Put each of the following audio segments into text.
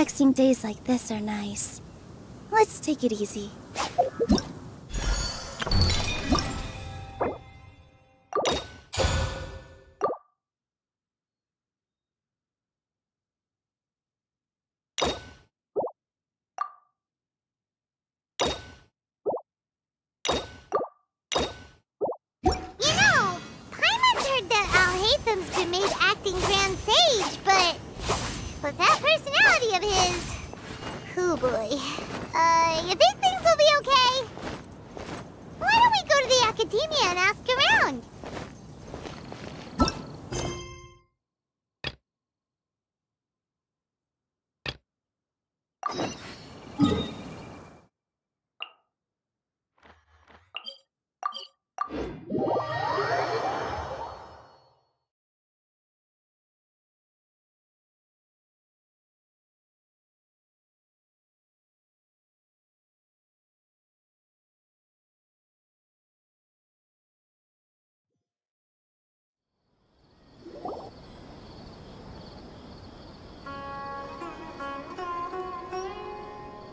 Relaxing days like this are nice. Let's take it easy. Been made acting Grand Sage, but with that personality of his, oh boy. You think things will be okay? Why don't we go to the academia and ask around?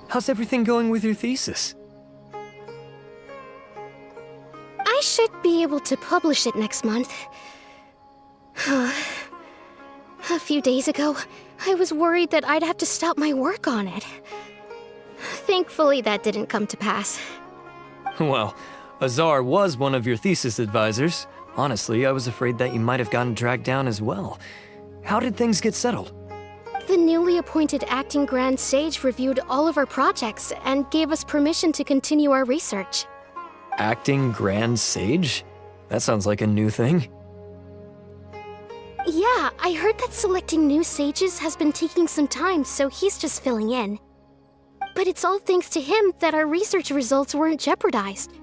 How's everything going with your thesis? I should be able to publish it next month. A few days ago, I was worried that I'd have to stop my work on it. Thankfully, that didn't come to pass. Well, Azar was one of your thesis advisors. Honestly, I was afraid that you might have gotten dragged down as well. How did things get settled? The newly appointed acting Grand Sage reviewed all of our projects and gave us permission to continue our research. Acting Grand Sage? That sounds like a new thing. Yeah, I heard that selecting new sages has been taking some time, so he's just filling in. But it's all thanks to him that our research results weren't jeopardized.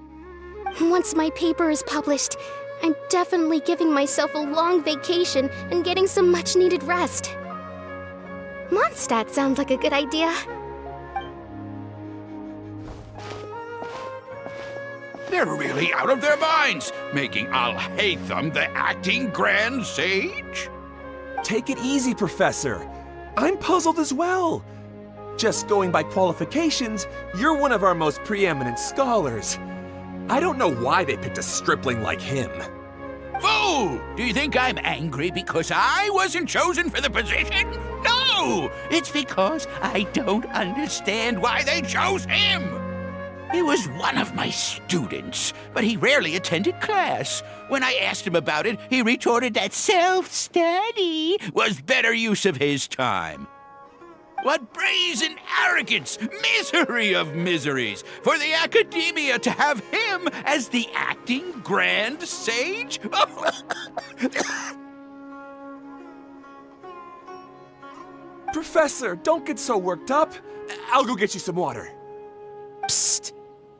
Once my paper is published, I'm definitely giving myself a long vacation and getting some much-needed rest. Mondstadt sounds like a good idea. They're really out of their minds, making Al-Haytham the acting Grand Sage? Take it easy, Professor. I'm puzzled as well. Just going by qualifications, you're one of our most preeminent scholars. I don't know why they picked a stripling like him. Fool! Do you think I'm angry because I wasn't chosen for the position? No! It's because I don't understand why they chose him! He was one of my students, but he rarely attended class. When I asked him about it, he retorted that self-study was better use of his time. What brazen arrogance, misery of miseries, for the academia to have him as the acting Grand Sage? Professor, don't get so worked up. I'll go get you some water. Psst!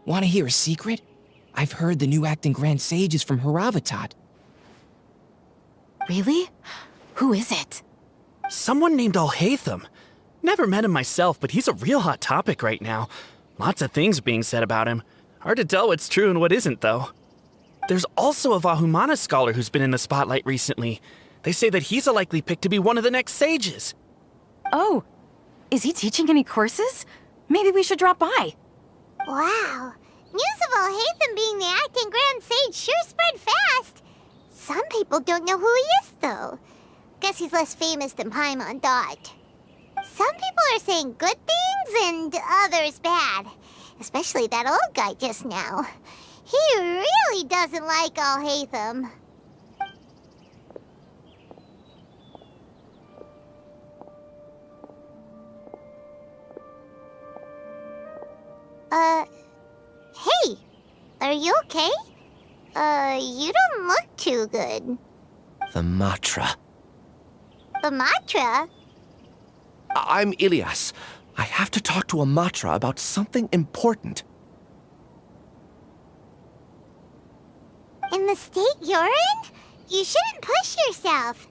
Want to hear a secret? I've heard the new acting Grand Sage is from Haravatat. Really? Who is it? Someone named Al-Haytham. Never met him myself, but he's a real hot topic right now. Lots of things being said about him. Hard to tell what's true and what isn't, though. There's also a Vahumana scholar who's been in the spotlight recently. They say that he's a likely pick to be one of the next sages. Oh, is he teaching any courses? Maybe we should drop by. Wow. News of Al-Haytham being the acting Grand Sage sure spread fast. Some people don't know who he is, though. Guess he's less famous than Paimon Dot. Some people are saying good things and others bad. Especially that old guy just now. He really doesn't like Al-Haytham. Hey, are you okay? You don't look too good. The Matra. The Matra? I'm Ilias. I have to talk to a Matra about something important. In the state you're in? You shouldn't push yourself.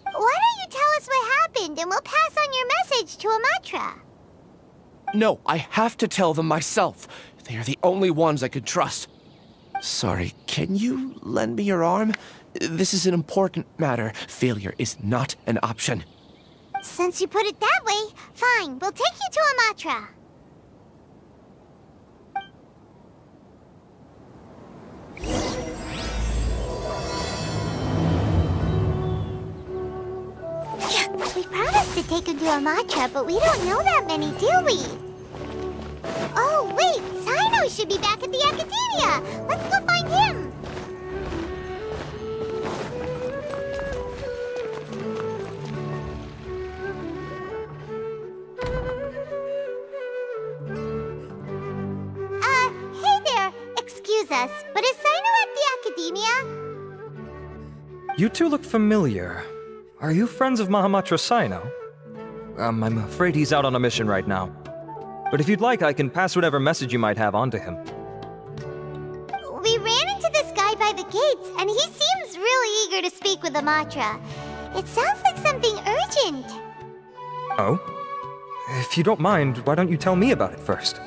Why don't you tell us what happened and we'll pass on your message to a Matra? No, I have to tell them myself. They are the only ones I could trust. Sorry, can you lend me your arm? This is an important matter. Failure is not an option. Since you put it that way, fine, we'll take you to Amatra. We promised to take him to Amatra, but we don't know that many, do we? Oh, wait, Sino should be back at the Academia. Let's go find him. Hey there. Excuse us, but is Sino at the Academia? You two look familiar. Are you friends of Mahamatra Sino? I'm afraid he's out on a mission right now. But if you'd like, I can pass whatever message you might have on to him. We ran into this guy by the gates, and he seems really eager to speak with Amatra. It sounds like something urgent. Oh? If you don't mind, why don't you tell me about it first?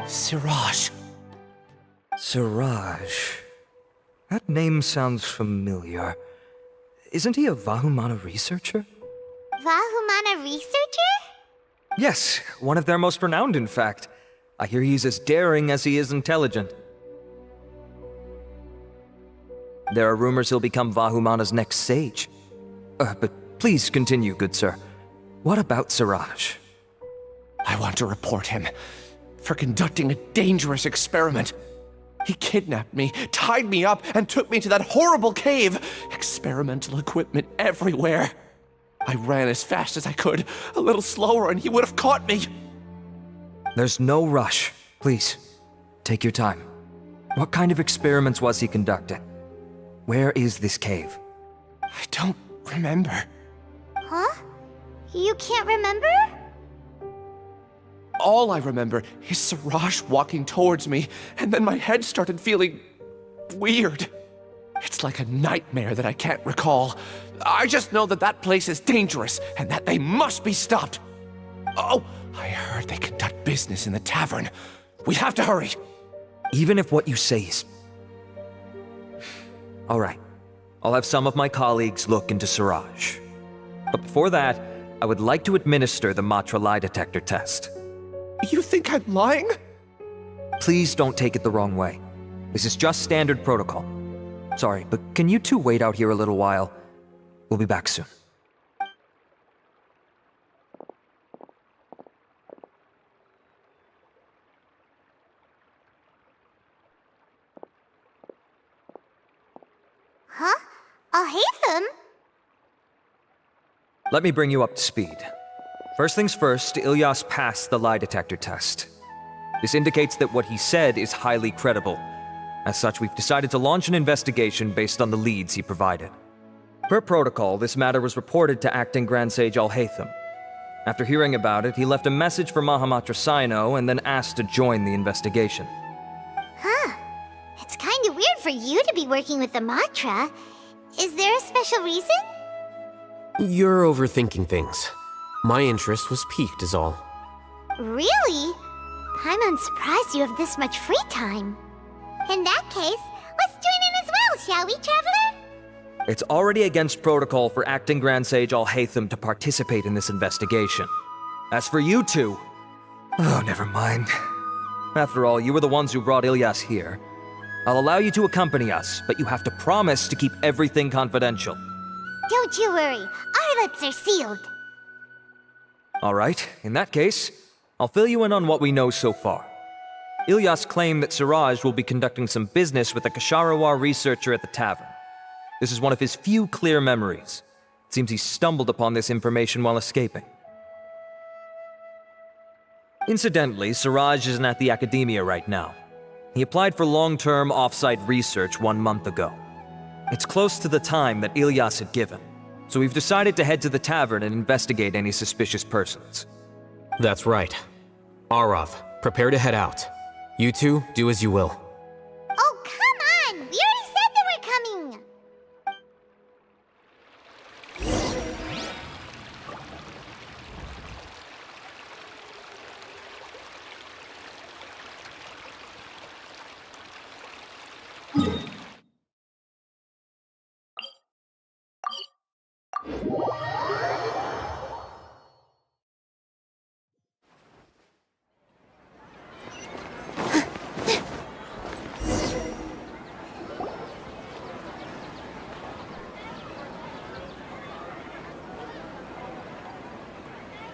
Siraj. Siraj. That name sounds familiar. Isn't he a Vahumana researcher? Vahumana researcher? Yes, one of their most renowned, in fact. I hear he's as daring as he is intelligent. There are rumors he'll become Vahumana's next sage. But please continue, good sir. What about Siraj? I want to report him for conducting a dangerous experiment. He kidnapped me, tied me up, and took me to that horrible cave. Experimental equipment everywhere. I ran as fast as I could, a little slower, and he would have caught me. There's no rush. Please, take your time. What kind of experiments was he conducting? Where is this cave? I don't remember. Huh? You can't remember? All I remember is Siraj walking towards me, and then my head started feeling weird. It's like a nightmare that I can't recall. I just know that that place is dangerous, and that they must be stopped. Oh, I heard they conduct business in the tavern. We have to hurry. Even if what you say is... All right. I'll have some of my colleagues look into Siraj. But before that, I would like to administer the Matra lie detector test. You think I'm lying? Please don't take it the wrong way. This is just standard protocol. Sorry, but can you two wait out here a little while? We'll be back soon. Huh? I'll hate them. Let me bring you up to speed. First things first, Ilyas passed the lie detector test. This indicates that what he said is highly credible. As such, we've decided to launch an investigation based on the leads he provided. Per protocol, this matter was reported to Acting Grand Sage Al-Haytham. After hearing about it, he left a message for Mahamatra Sino and then asked to join the investigation. Huh. It's kind of weird for you to be working with the Matra. Is there a special reason? You're overthinking things. My interest was piqued is all. Really? I'm surprised you have this much free time. In that case, let's join in as well, shall we, Traveler? It's already against protocol for Acting Grand Sage Al-Haytham to participate in this investigation. As for you two... Oh, never mind. After all, you were the ones who brought Ilyas here. I'll allow you to accompany us, but you have to promise to keep everything confidential. Don't you worry, our lips are sealed. All right, in that case, I'll fill you in on what we know so far. Ilyas claimed that Siraj will be conducting some business with a Kasharawar researcher at the tavern. This is one of his few clear memories. It seems he stumbled upon this information while escaping. Incidentally, Siraj isn't at the Academia right now. He applied for long-term off-site research 1 month ago. It's close to the time that Ilyas had given, so we've decided to head to the tavern and investigate any suspicious persons. That's right. Arav, prepare to head out. You two, do as you will. Oh, come on! We already said that we're coming!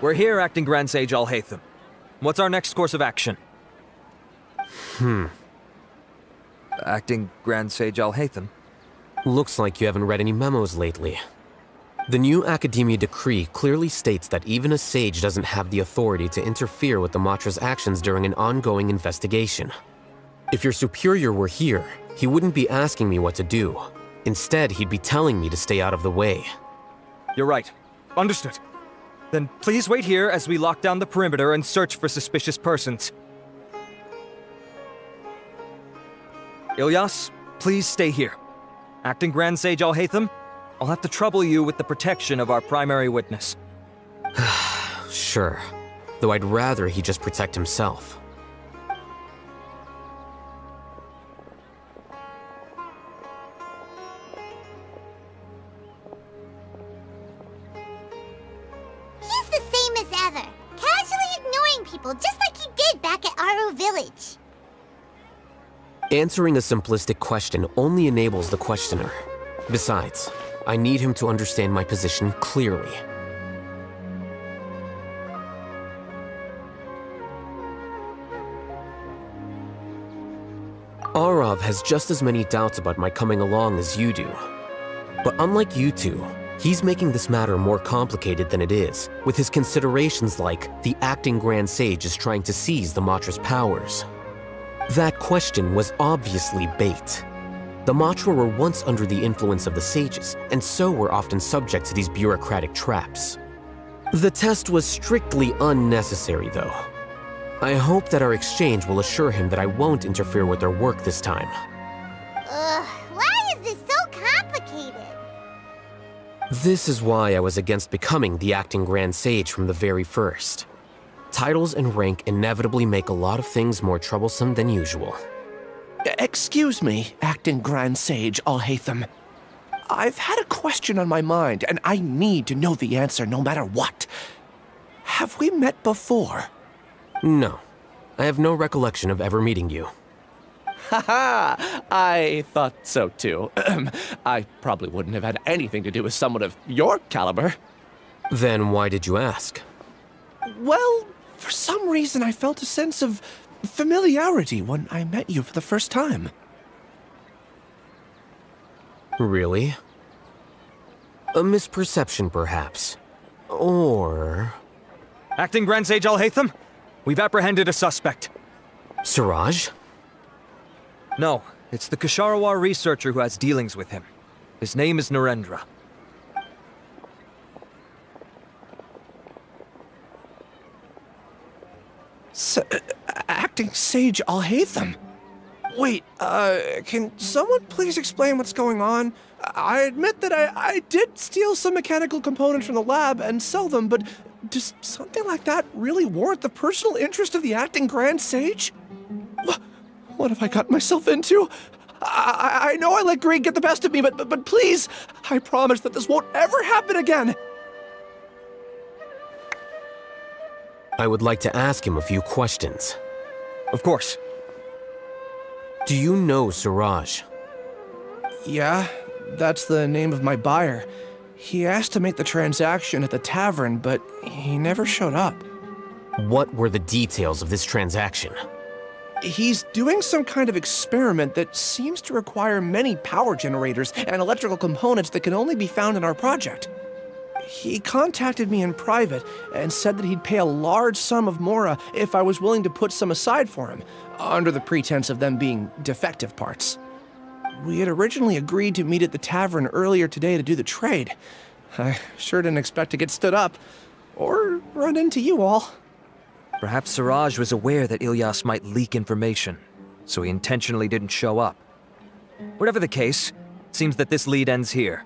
We're here, Acting Grand Sage Alhaitham. What's our next course of action? Acting Grand Sage Alhaitham? Looks like you haven't read any memos lately. The new Academia decree clearly states that even a sage doesn't have the authority to interfere with the Matra's actions during an ongoing investigation. If your superior were here, he wouldn't be asking me what to do. Instead, he'd be telling me to stay out of the way. You're right. Understood. Then please wait here as we lock down the perimeter and search for suspicious persons. Ilyas, please stay here. Acting Grand Sage Alhaitham, I'll have to trouble you with the protection of our primary witness. Sure. Though I'd rather he just protect himself. He's the same as ever, casually ignoring people just like he did back at Aro Village. Answering a simplistic question only enables the questioner. Besides, I need him to understand my position clearly. Arav has just as many doubts about my coming along as you do. But unlike you two, he's making this matter more complicated than it is, with his considerations like the acting Grand Sage is trying to seize the Matra's powers. That question was obviously bait. The Matra were once under the influence of the sages, and so were often subject to these bureaucratic traps. The test was strictly unnecessary, though. I hope that our exchange will assure him that I won't interfere with their work this time. Why is this so complicated? This is why I was against becoming the acting Grand Sage from the very first. Titles and rank inevitably make a lot of things more troublesome than usual. Excuse me, Acting Grand Sage Alhaitham. I've had a question on my mind, and I need to know the answer no matter what. Have we met before? No. I have no recollection of ever meeting you. Haha! I thought so too. I probably wouldn't have had anything to do with someone of your caliber. Then why did you ask? Well, for some reason I felt a sense of familiarity when I met you for the first time. Really? A misperception, perhaps. Or... Acting Grand Sage Alhaitham, we've apprehended a suspect. Siraj? No, it's the Kasharawar researcher who has dealings with him. His name is Narendra. Acting Sage Alhaitham? Wait, can someone please explain what's going on? I admit that I did steal some mechanical components from the lab and sell them, but does something like that really warrant the personal interest of the Acting Grand Sage? What have I gotten myself into? I know I let greed get the best of me, but please, I promise that this won't ever happen again. I would like to ask him a few questions. Of course. Do you know Siraj? Yeah, that's the name of my buyer. He asked to make the transaction at the tavern, but he never showed up. What were the details of this transaction? He's doing some kind of experiment that seems to require many power generators and electrical components that can only be found in our project. He contacted me in private and said that he'd pay a large sum of Mora if I was willing to put some aside for him, under the pretense of them being defective parts. We had originally agreed to meet at the tavern earlier today to do the trade. I sure didn't expect to get stood up, or run into you all. Perhaps Siraj was aware that Ilyas might leak information, so he intentionally didn't show up. Whatever the case, it seems that this lead ends here.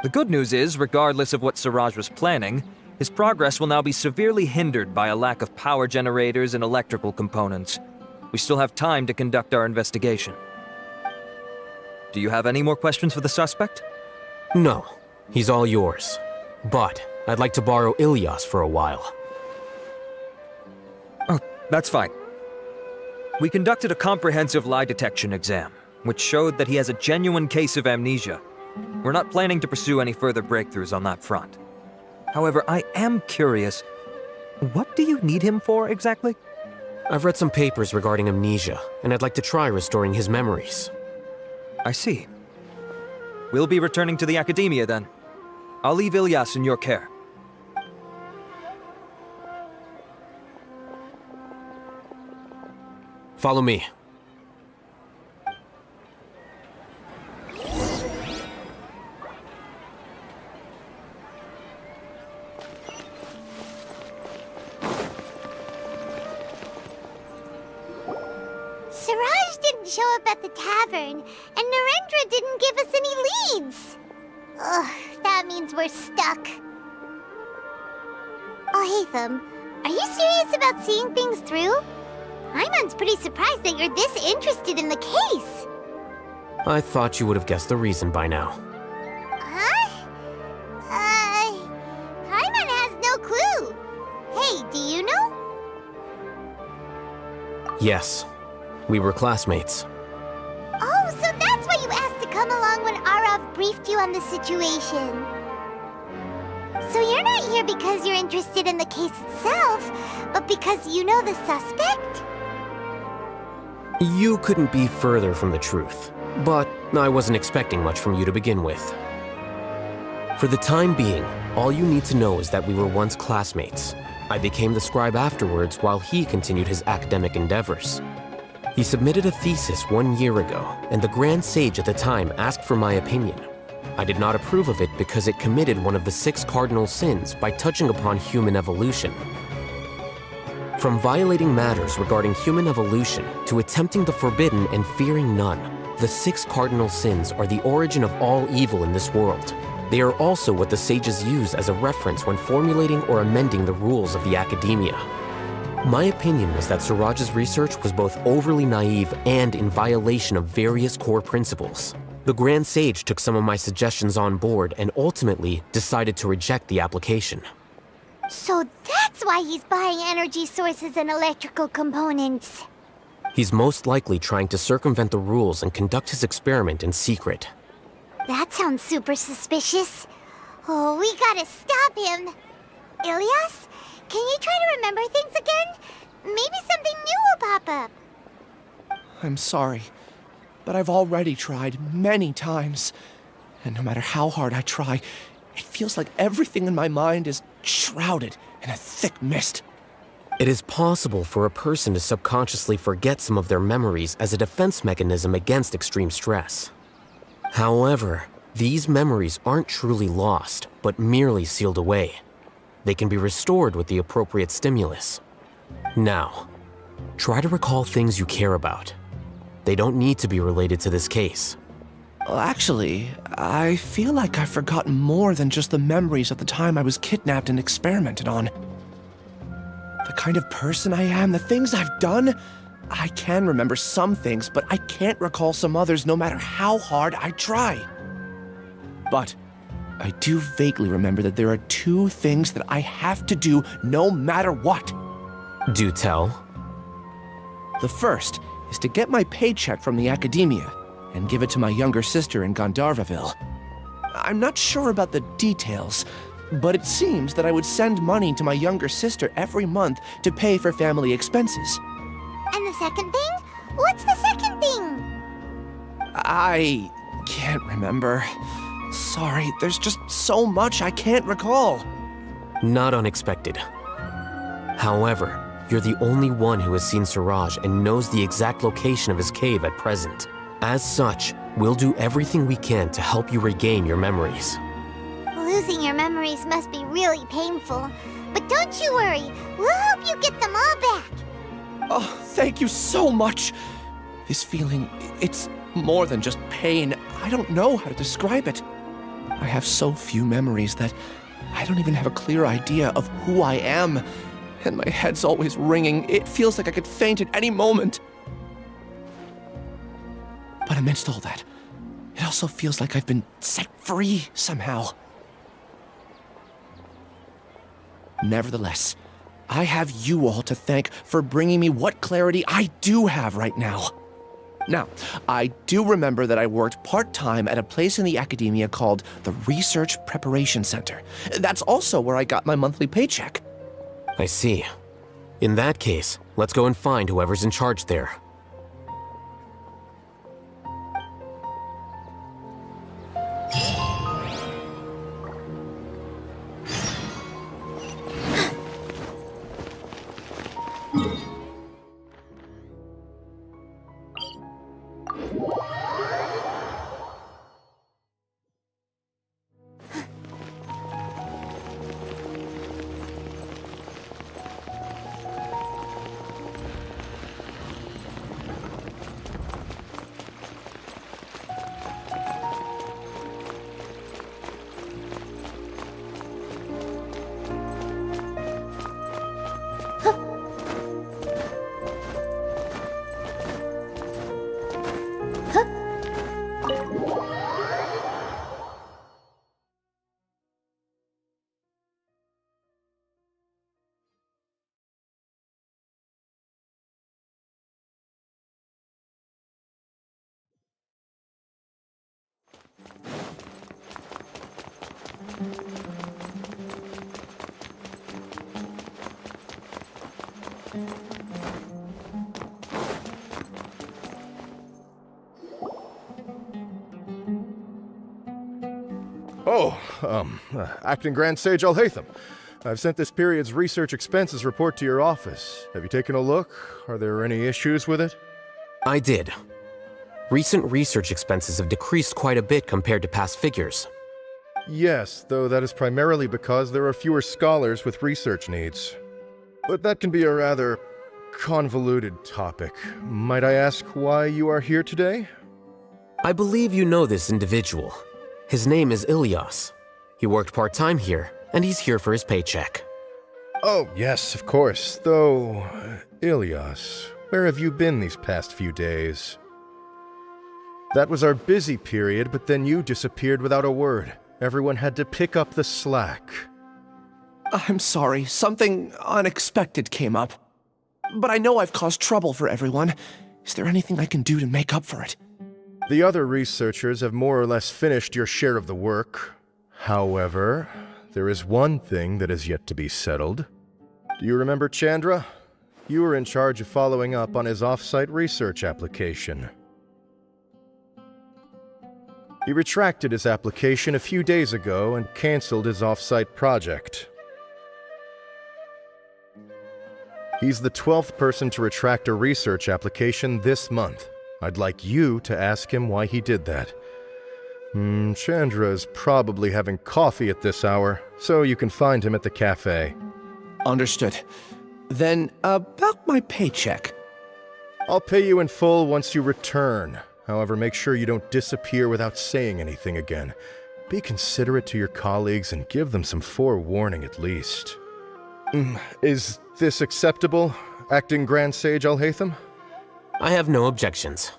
The good news is, regardless of what Siraj was planning, his progress will now be severely hindered by a lack of power generators and electrical components. We still have time to conduct our investigation. Do you have any more questions for the suspect? No, he's all yours. But I'd like to borrow Ilyas for a while. Oh, that's fine. We conducted a comprehensive lie detection exam, which showed that he has a genuine case of amnesia. We're not planning to pursue any further breakthroughs on that front. However, I am curious, What do you need him for, exactly? I've read some papers regarding amnesia, and I'd like to try restoring his memories. I see. We'll be returning to the Academia then. I'll leave Ilyas in your care. Follow me. Siraj didn't show up at the tavern, and Narendra didn't give us any leads. Ugh, that means we're stuck. Oh, Hatham, are you serious about seeing things through? Iman's pretty surprised that you're this interested in the case. I thought you would have guessed the reason by now. Huh? Iman has no clue. Hey, do you know? Yes, we were classmates. Oh, so that's why you asked to come along when Arav briefed you on the situation. So you're not here because you're interested in the case itself, but because you know the suspect? You couldn't be further from the truth, but I wasn't expecting much from you to begin with. For the time being, all you need to know is that we were once classmates. I became the scribe afterwards while he continued his academic endeavors. He submitted a thesis 1 year ago, and the Grand Sage at the time asked for my opinion. I did not approve of it because it committed one of the 6 cardinal sins by touching upon human evolution. From violating matters regarding human evolution to attempting the forbidden and fearing none, the 6 cardinal sins are the origin of all evil in this world. They are also what the sages use as a reference when formulating or amending the rules of the Academia. My opinion was that Siraj's research was both overly naive and in violation of various core principles. The Grand Sage took some of my suggestions on board and ultimately decided to reject the application. So that's why he's buying energy sources and electrical components. He's most likely trying to circumvent the rules and conduct his experiment in secret. That sounds super suspicious. Oh, we gotta stop him. Ilyas, can you try to remember things again? Maybe something new will pop up. I'm sorry, but I've already tried many times. And no matter how hard I try, it feels like everything in my mind is shrouded in a thick mist. It is possible for a person to subconsciously forget some of their memories as a defense mechanism against extreme stress. However, these memories aren't truly lost, but merely sealed away. They can be restored with the appropriate stimulus. Now, try to recall things you care about. They don't need to be related to this case. Well, actually, I feel like I've forgotten more than just the memories of the time I was kidnapped and experimented on. The kind of person I am, the things I've done, I can remember some things, but I can't recall some others no matter how hard I try. But I do vaguely remember that there are 2 things that I have to do no matter what. Do tell. The first is to get my paycheck from the Academia and give it to my younger sister in Gandharvaville. I'm not sure about the details, but it seems that I would send money to my younger sister every month to pay for family expenses. And the second thing? What's the second thing? I can't remember. Sorry, there's just so much I can't recall. Not unexpected. However, you're the only one who has seen Siraj and knows the exact location of his cave at present. As such, we'll do everything we can to help you regain your memories. Losing your memories must be really painful. But don't you worry, we'll help you get them all back. Oh, thank you so much. This feeling, it's more than just pain. I don't know how to describe it. I have so few memories that I don't even have a clear idea of who I am. And my head's always ringing. It feels like I could faint at any moment. But amidst all that, it also feels like I've been set free somehow. Nevertheless, I have you all to thank for bringing me what clarity I do have right now. Now, I do remember that I worked part-time at a place in the Academia called the Research Preparation Center. That's also where I got my monthly paycheck. I see. In that case, let's go and find whoever's in charge there. Acting Grand Sage Alhaitham. I've sent this period's research expenses report to your office. Have you taken a look? Are there any issues with it? I did. Recent research expenses have decreased quite a bit compared to past figures. Yes, though that is primarily because there are fewer scholars with research needs. But that can be a rather convoluted topic. Might I ask why you are here today? I believe you know this individual. His name is Ilyas. He worked part-time here, and he's here for his paycheck. Oh, yes, of course. Though, Ilyas, where have you been these past few days? That was our busy period, but then you disappeared without a word. Everyone had to pick up the slack. I'm sorry, something unexpected came up. But I know I've caused trouble for everyone. Is there anything I can do to make up for it? The other researchers have more or less finished your share of the work. However, there is one thing that is yet to be settled. Do you remember Chandra? You were in charge of following up on his off-site research application. He retracted his application a few days ago and canceled his off-site project. He's the 12th person to retract a research application this month. I'd like you to ask him why he did that. Chandra is probably having coffee at this hour, so you can find him at the cafe. Understood. Then, about my paycheck. I'll pay you in full once you return. However, make sure you don't disappear without saying anything again. Be considerate to your colleagues and give them some forewarning at least. Is this acceptable, Acting Grand Sage Alhaitham? I have no objections.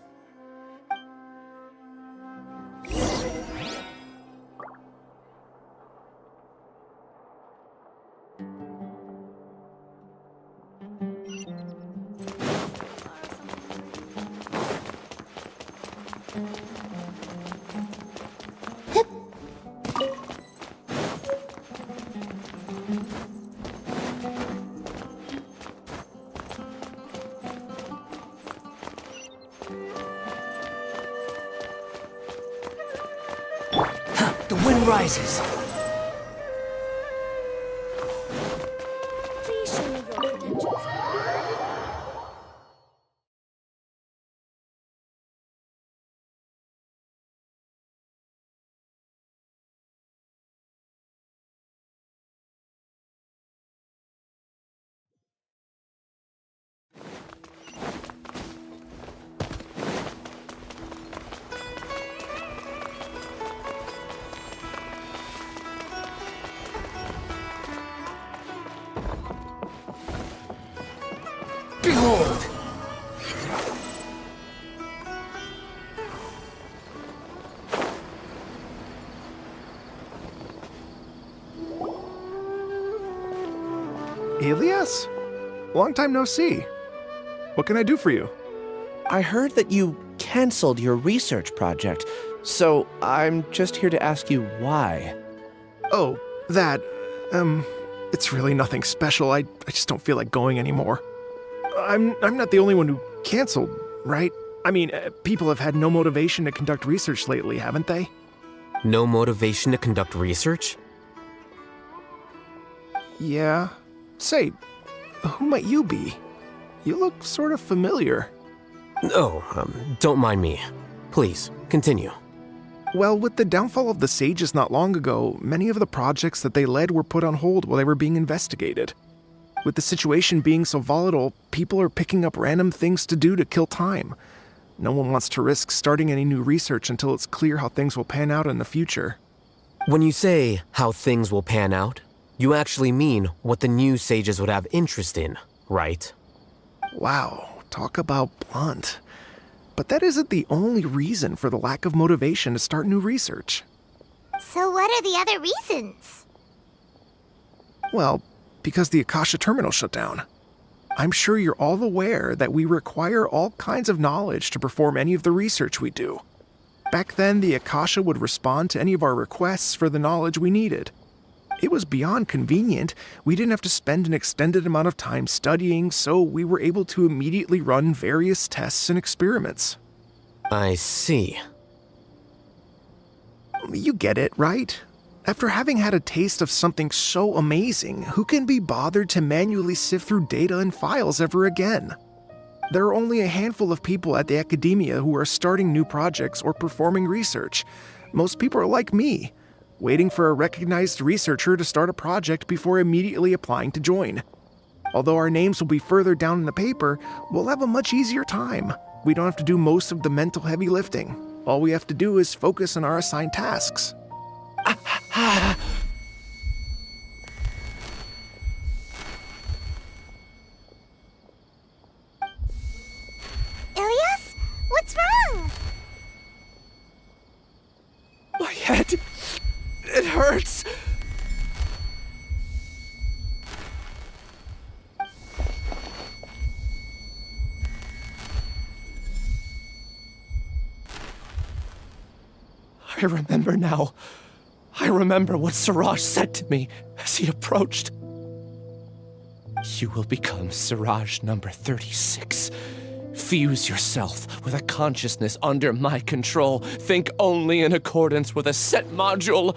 The wind rises. Please show me your credentials. Behold! Ilyas? Long time no see. What can I do for you? I heard that you canceled your research project, so I'm just here to ask you why. Oh, that, It's really nothing special. I just don't feel like going anymore. I'm not the only one who canceled, right? I mean, people have had no motivation to conduct research lately, haven't they? No motivation to conduct research? Yeah. Say, who might you be? You look sort of familiar. Oh, don't mind me. Please, continue. Well, with the downfall of the Sages not long ago, many of the projects that they led were put on hold while they were being investigated. With the situation being so volatile, people are picking up random things to do to kill time. No one wants to risk starting any new research until it's clear how things will pan out in the future. When you say how things will pan out, you actually mean what the new Sages would have interest in, right? Wow, talk about blunt. But that isn't the only reason for the lack of motivation to start new research. So what are the other reasons? Well, because the Akasha terminal shut down. I'm sure you're all aware that we require all kinds of knowledge to perform any of the research we do. Back then, the Akasha would respond to any of our requests for the knowledge we needed. It was beyond convenient. We didn't have to spend an extended amount of time studying, so we were able to immediately run various tests and experiments. I see. You get it, right? After having had a taste of something so amazing, who can be bothered to manually sift through data and files ever again? There are only a handful of people at the academia who are starting new projects or performing research. Most people are like me, waiting for a recognized researcher to start a project before immediately applying to join. Although our names will be further down in the paper, we'll have a much easier time. We don't have to do most of the mental heavy lifting. All we have to do is focus on our assigned tasks. Ilias? What's wrong? My head. It hurts. I remember now. I remember what Siraj said to me as he approached. You will become Siraj number 36. Fuse yourself with a consciousness under my control. Think only in accordance with a set module,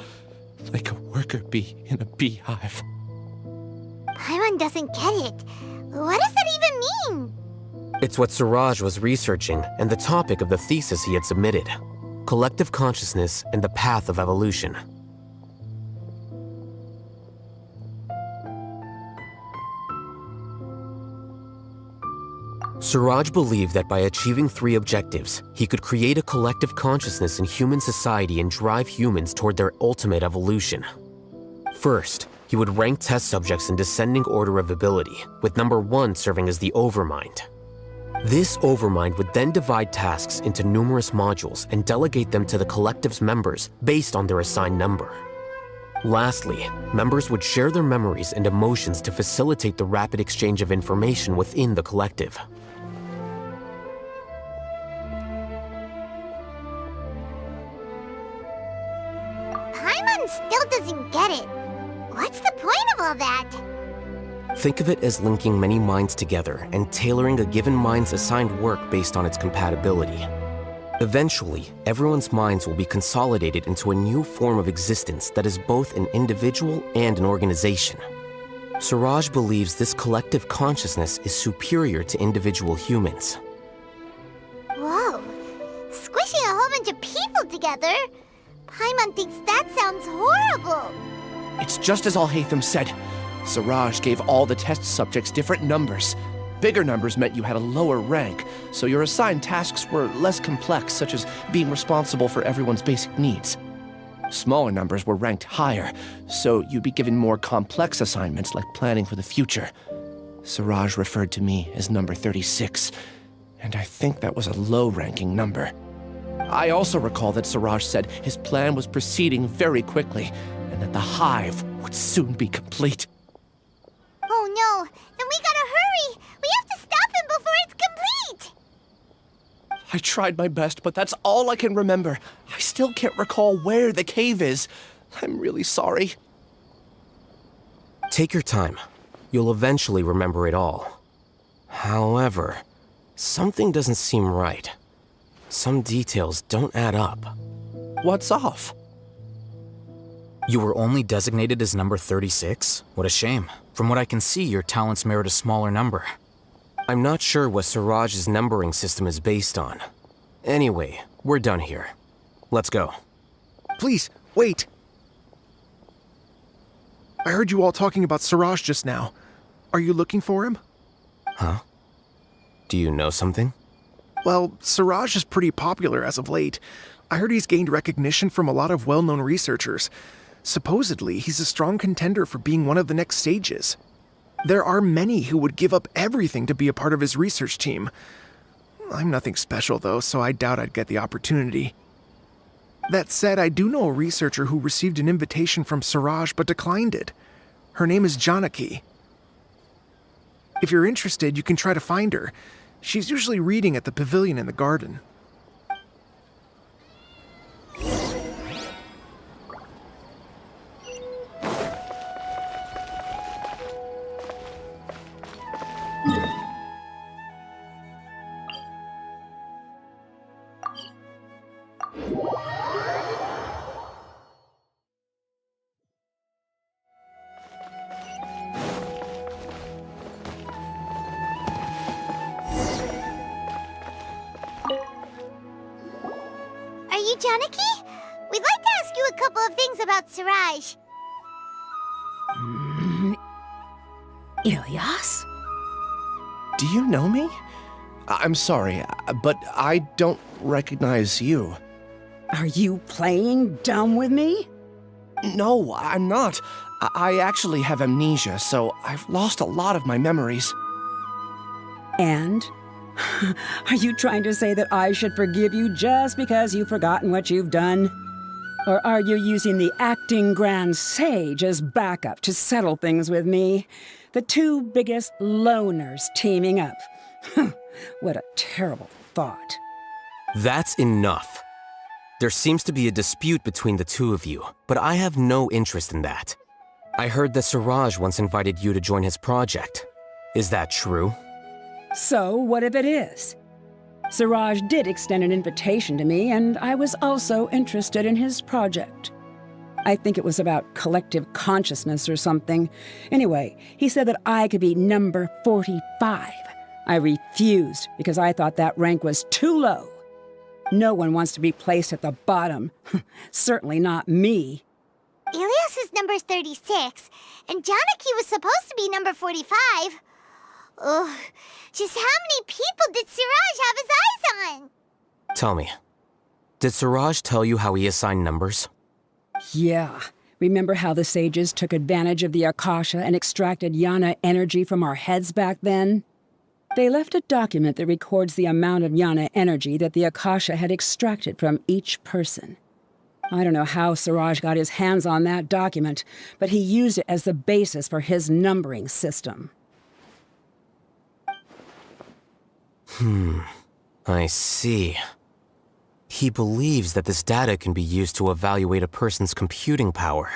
like a worker bee in a beehive. Paimon doesn't get it. What does that even mean? It's what Siraj was researching and the topic of the thesis he had submitted. Collective consciousness and the path of evolution. Siraj believed that by achieving 3 objectives, he could create a collective consciousness in human society and drive humans toward their ultimate evolution. First, he would rank test subjects in descending order of ability, with number 1 serving as the Overmind. This Overmind would then divide tasks into numerous modules and delegate them to the collective's members based on their assigned number. Lastly, members would share their memories and emotions to facilitate the rapid exchange of information within the collective. Paimon still doesn't get it. What's the point of all that? Think of it as linking many minds together and tailoring a given mind's assigned work based on its compatibility. Eventually, everyone's minds will be consolidated into a new form of existence that is both an individual and an organization. Siraj believes this collective consciousness is superior to individual humans. Whoa. Squishing a whole bunch of people together? Paimon thinks that sounds horrible. It's just as Al-Haytham said. Siraj gave all the test subjects different numbers. Bigger numbers meant you had a lower rank, so your assigned tasks were less complex, such as being responsible for everyone's basic needs. Smaller numbers were ranked higher, so you'd be given more complex assignments like planning for the future. Siraj referred to me as number 36, and I think that was a low-ranking number. I also recall that Siraj said his plan was proceeding very quickly, and that the hive would soon be complete. Oh no, then we gotta hurry! We have to stop him before it's complete! I tried my best, but that's all I can remember. I still can't recall where the cave is. I'm really sorry. Take your time. You'll eventually remember it all. However, something doesn't seem right. Some details don't add up. What's off? You were only designated as number 36? What a shame. From what I can see, your talents merit a smaller number. I'm not sure what Siraj's numbering system is based on. Anyway, we're done here. Let's go. Please, wait! I heard you all talking about Siraj just now. Are you looking for him? Huh? Do you know something? Well, Siraj is pretty popular as of late. I heard he's gained recognition from a lot of well-known researchers. Supposedly, he's a strong contender for being one of the next sages. There are many who would give up everything to be a part of his research team. I'm nothing special, though, so I doubt I'd get the opportunity. That said, I do know a researcher who received an invitation from Siraj but declined it. Her name is Janaki. If you're interested, you can try to find her. She's usually reading at the pavilion in the garden. Are you Janaki? We'd like to ask you a couple of things about Siraj. Ilyas? Do you know me? I'm sorry, but I don't recognize you. Are you playing dumb with me? No, I'm not. I actually have amnesia, so I've lost a lot of my memories. And? Are you trying to say that I should forgive you just because you've forgotten what you've done? Or are you using the acting Grand Sage as backup to settle things with me? The two biggest loners teaming up. What a terrible thought. That's enough. There seems to be a dispute between the two of you, but I have no interest in that. I heard that Siraj once invited you to join his project. Is that true? So, what if it is? Siraj did extend an invitation to me, and I was also interested in his project. I think it was about collective consciousness or something. Anyway, he said that I could be number 45. I refused because I thought that rank was too low. No one wants to be placed at the bottom. Certainly not me. Ilyas is number 36, and Janaki was supposed to be number 45. Ugh, just how many people did Siraj have his eyes on? Tell me, did Siraj tell you how he assigned numbers? Yeah. Remember how the sages took advantage of the Akasha and extracted Yana energy from our heads back then? They left a document that records the amount of Yana energy that the Akasha had extracted from each person. I don't know how Siraj got his hands on that document, but he used it as the basis for his numbering system. I see. He believes that this data can be used to evaluate a person's computing power.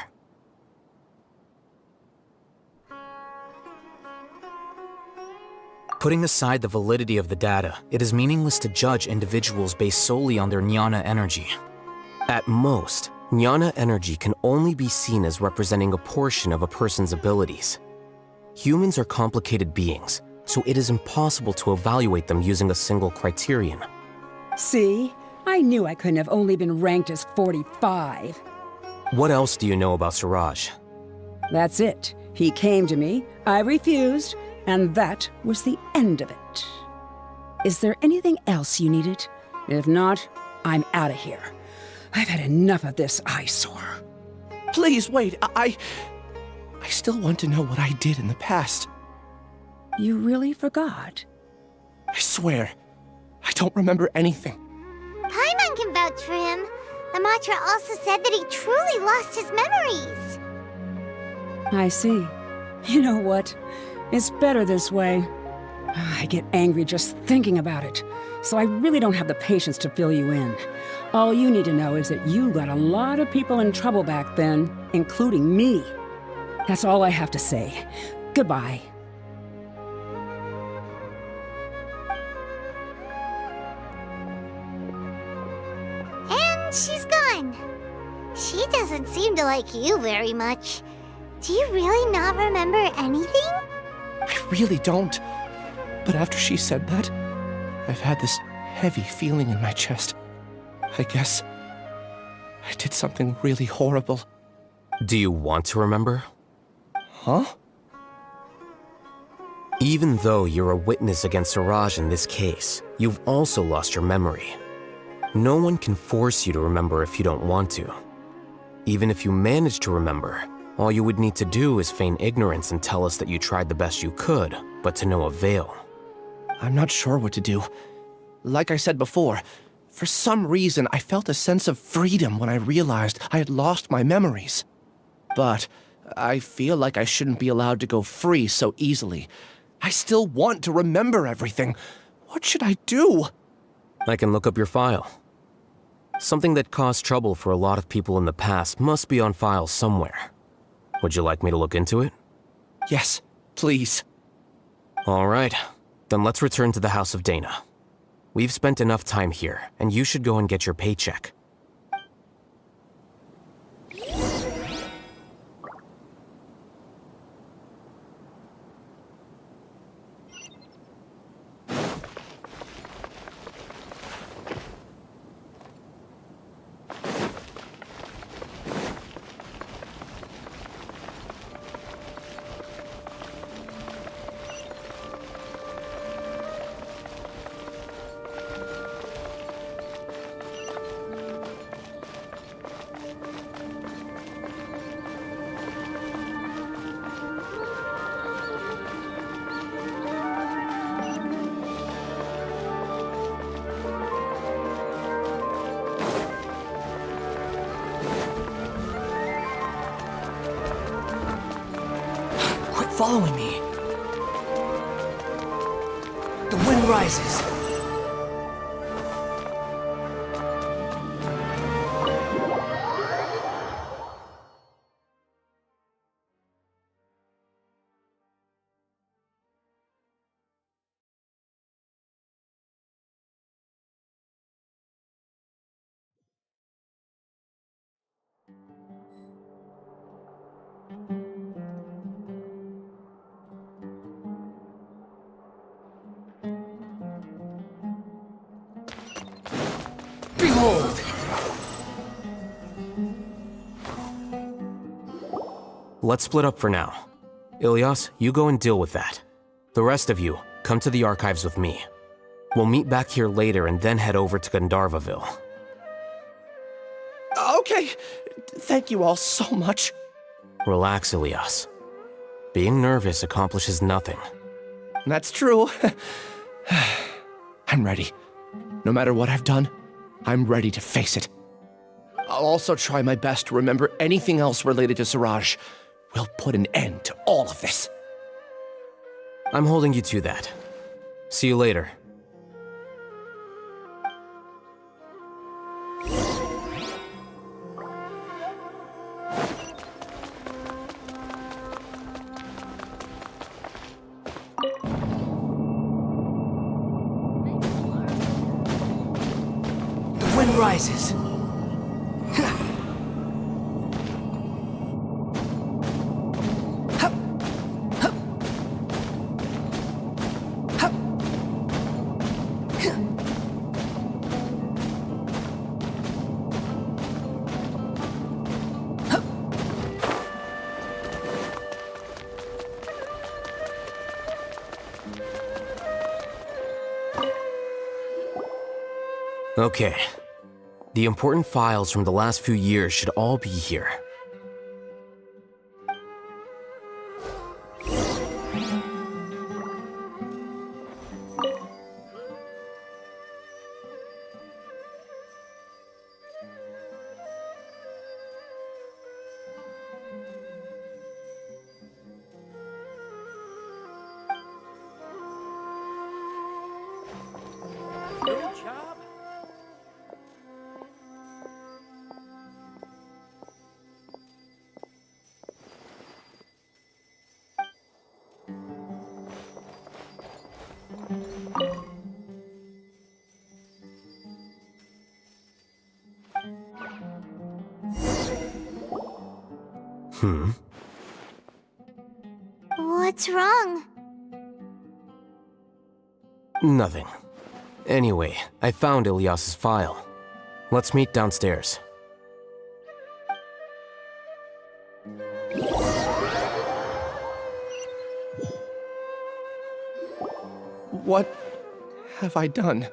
Putting aside the validity of the data, it is meaningless to judge individuals based solely on their jnana energy. At most, jnana energy can only be seen as representing a portion of a person's abilities. Humans are complicated beings, so it is impossible to evaluate them using a single criterion. See? I knew I couldn't have only been ranked as 45. What else do you know about Siraj? That's it. He came to me, I refused, and that was the end of it. Is there anything else you needed? If not, I'm out of here. I've had enough of this eyesore. Please, wait, I still want to know what I did in the past. You really forgot? I swear, I don't remember anything. Paimon can vouch for him. The mantra also said that he truly lost his memories. I see. You know what? It's better this way. I get angry just thinking about it, so I really don't have the patience to fill you in. All you need to know is that you got a lot of people in trouble back then, including me. That's all I have to say. Goodbye. And she's gone. She doesn't seem to like you very much. Do you really not remember anything? I really don't. But after she said that, I've had this heavy feeling in my chest. I guess I did something really horrible. Do you want to remember? Huh? Even though you're a witness against Siraj in this case, you've also lost your memory. No one can force you to remember if you don't want to. Even if you manage to remember, all you would need to do is feign ignorance and tell us that you tried the best you could, but to no avail. I'm not sure what to do. Like I said before, for some reason I felt a sense of freedom when I realized I had lost my memories. But I feel like I shouldn't be allowed to go free so easily. I still want to remember everything. What should I do? I can look up your file. Something that caused trouble for a lot of people in the past must be on file somewhere. Would you like me to look into it? Yes, please. All right, then let's return to the House of Dana. We've spent enough time here, and you should go and get your paycheck. Following me. The wind rises. Behold! Let's split up for now. Ilyas, you go and deal with that. The rest of you, come to the archives with me. We'll meet back here later and then head over to Gandharvaville. Okay, thank you all so much. Relax, Ilyas. Being nervous accomplishes nothing. That's true. I'm ready. No matter what I've done, I'm ready to face it. I'll also try my best to remember anything else related to Siraj. We'll put an end to all of this. I'm holding you to that. See you later. The wind rises. Okay. The important files from the last few years should all be here. Good job. What's wrong? Nothing. Anyway, I found Ilyas's file. Let's meet downstairs. What have I done?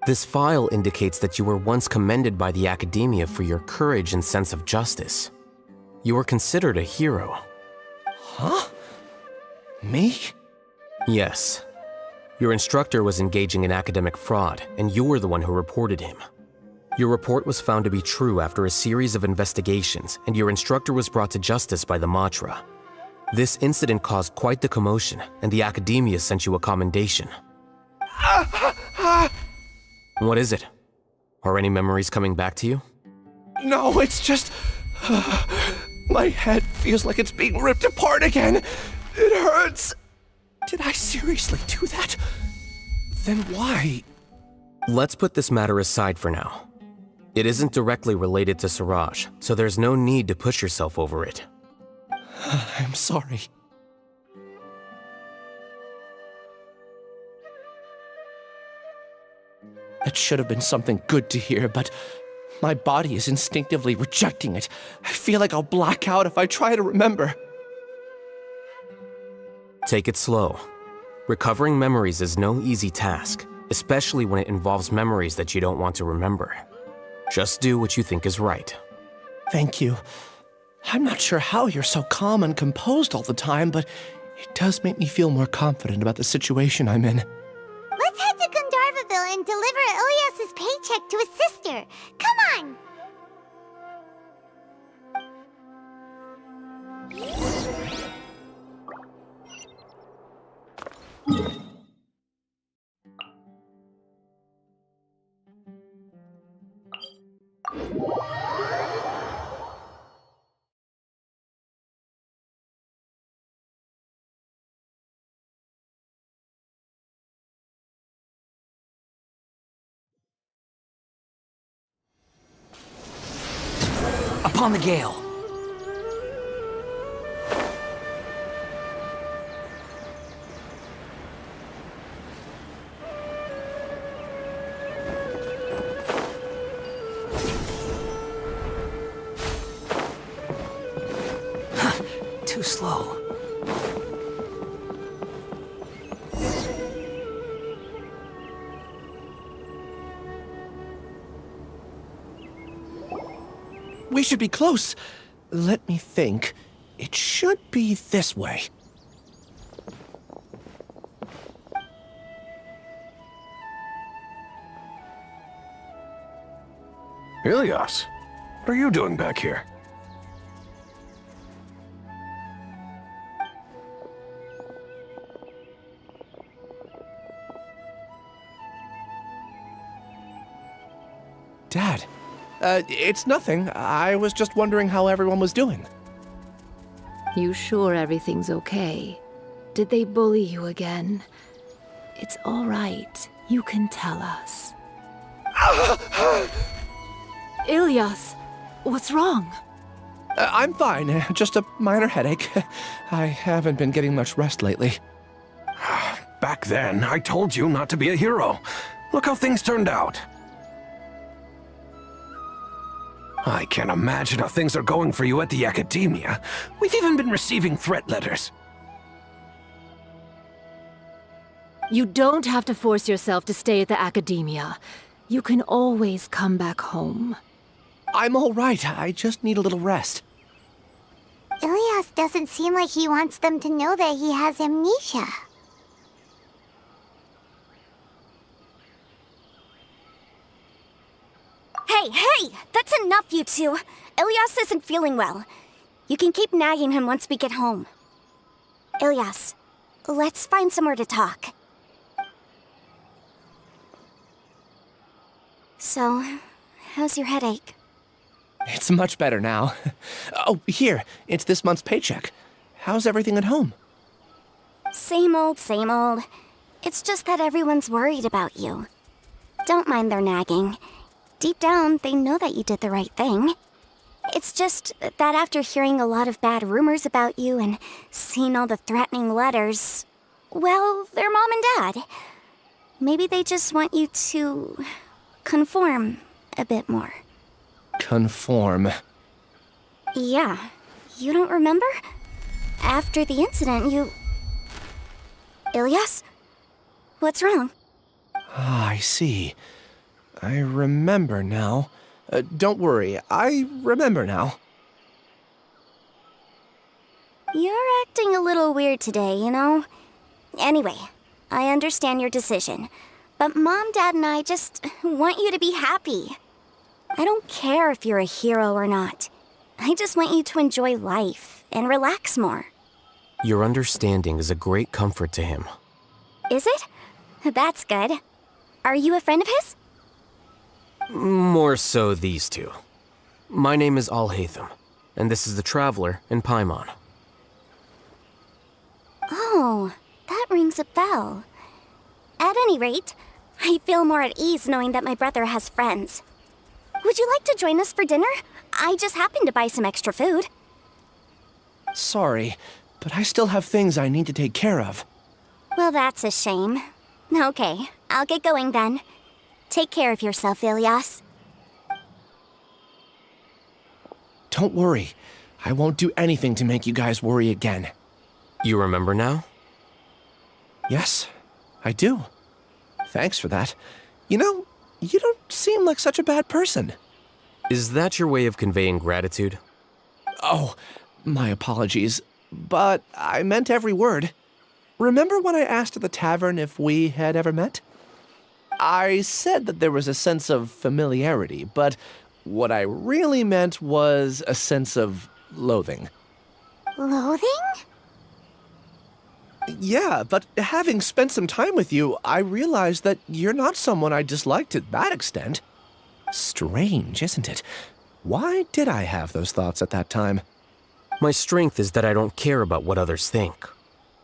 This file indicates that you were once commended by the Academia for your courage and sense of justice. You were considered a hero. Huh? Me? Yes. Your instructor was engaging in academic fraud, and you were the one who reported him. Your report was found to be true after a series of investigations, and your instructor was brought to justice by the Matra. This incident caused quite the commotion, and the Academia sent you a commendation. What is it? Are any memories coming back to you? No, it's just... my head feels like it's being ripped apart again. It hurts. Did I seriously do that? Then why? Let's put this matter aside for now. It isn't directly related to Siraj, so there's no need to push yourself over it. I'm sorry. That should have been something good to hear, but my body is instinctively rejecting it. I feel like I'll black out if I try to remember. Take it slow. Recovering memories is no easy task, especially when it involves memories that you don't want to remember. Just do what you think is right. Thank you. I'm not sure how you're so calm and composed all the time, but it does make me feel more confident about the situation I'm in. Let's head to Gandharvaville and deliver Ilyas's paycheck to his sister. Come on! Upon the gale. Too slow. We should be close. Let me think. It should be this way. Ilyas, what are you doing back here? Dad, it's nothing. I was just wondering how everyone was doing. You sure everything's okay? Did they bully you again? It's all right. You can tell us. Ilyas, what's wrong? I'm fine. Just a minor headache. I haven't been getting much rest lately. Back then, I told you not to be a hero. Look how things turned out. I can't imagine how things are going for you at the Academia. We've even been receiving threat letters. You don't have to force yourself to stay at the Academia. You can always come back home. I'm all right. I just need a little rest. Ilyas doesn't seem like he wants them to know that he has amnesia. Hey! That's enough, you two! Ilyas isn't feeling well. You can keep nagging him once we get home. Ilyas, let's find somewhere to talk. So, how's your headache? It's much better now. Oh, here. It's this month's paycheck. How's everything at home? Same old, same old. It's just that everyone's worried about you. Don't mind their nagging. Deep down, they know that you did the right thing. It's just that after hearing a lot of bad rumors about you and seeing all the threatening letters, well, they're mom and dad. Maybe they just want you to conform a bit more. Conform. Yeah. You don't remember? After the incident, you... Ilyas? What's wrong? Ah, I see. I remember now. Don't worry, I remember now. You're acting a little weird today, you know? Anyway, I understand your decision. But Mom, Dad, and I just want you to be happy. I don't care if you're a hero or not. I just want you to enjoy life and relax more. Your understanding is a great comfort to him. Is it? That's good. Are you a friend of his? More so these two. My name is Alhaitham, and this is the Traveler in Paimon. Oh, that rings a bell. At any rate, I feel more at ease knowing that my brother has friends. Would you like to join us for dinner? I just happened to buy some extra food. Sorry, but I still have things I need to take care of. Well, that's a shame. Okay, I'll get going then. Take care of yourself, Ilyas. Don't worry. I won't do anything to make you guys worry again. You remember now? Yes, I do. Thanks for that. You know, you don't seem like such a bad person. Is that your way of conveying gratitude? Oh, my apologies. But I meant every word. Remember when I asked at the tavern if we had ever met? I said that there was a sense of familiarity, but what I really meant was a sense of loathing. Loathing? Yeah, but having spent some time with you, I realized that you're not someone I dislike to that extent. Strange, isn't it? Why did I have those thoughts at that time? My strength is that I don't care about what others think.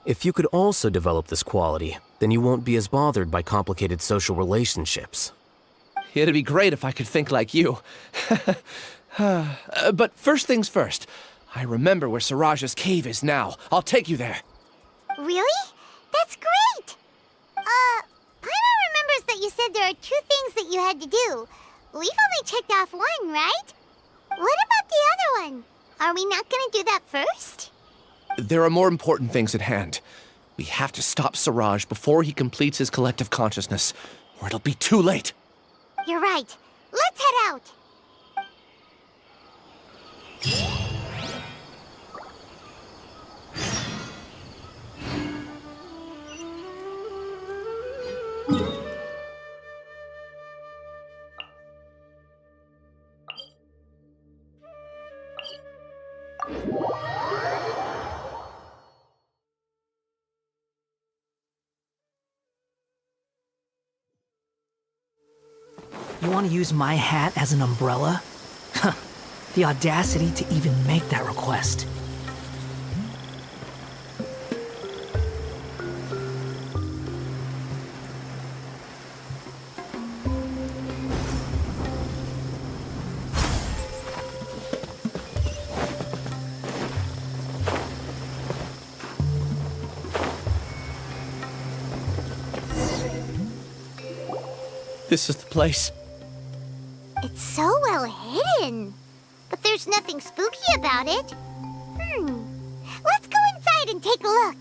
If you could also develop this quality, then you won't be as bothered by complicated social relationships. It'd be great if I could think like you. But first things first, I remember where Siraj's cave is now. I'll take you there. Really? That's great! Paimon remembers that you said there are 2 things that you had to do. We've only checked off 1, right? What about the other one? Are we not gonna do that first? There are more important things at hand. We have to stop Siraj before he completes his collective consciousness, or it'll be too late. You're right. Let's head out. You want to use my hat as an umbrella? The audacity to even make that request. This is the place. It's so well hidden. But there's nothing spooky about it. Let's go inside and take a look.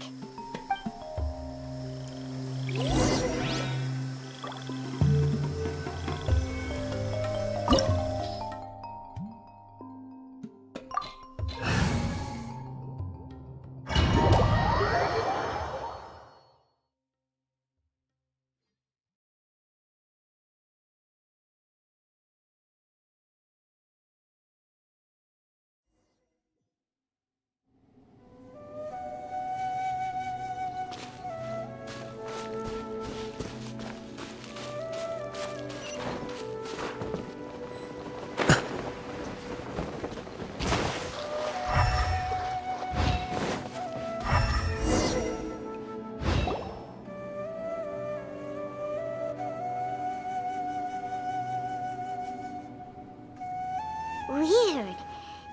Weird.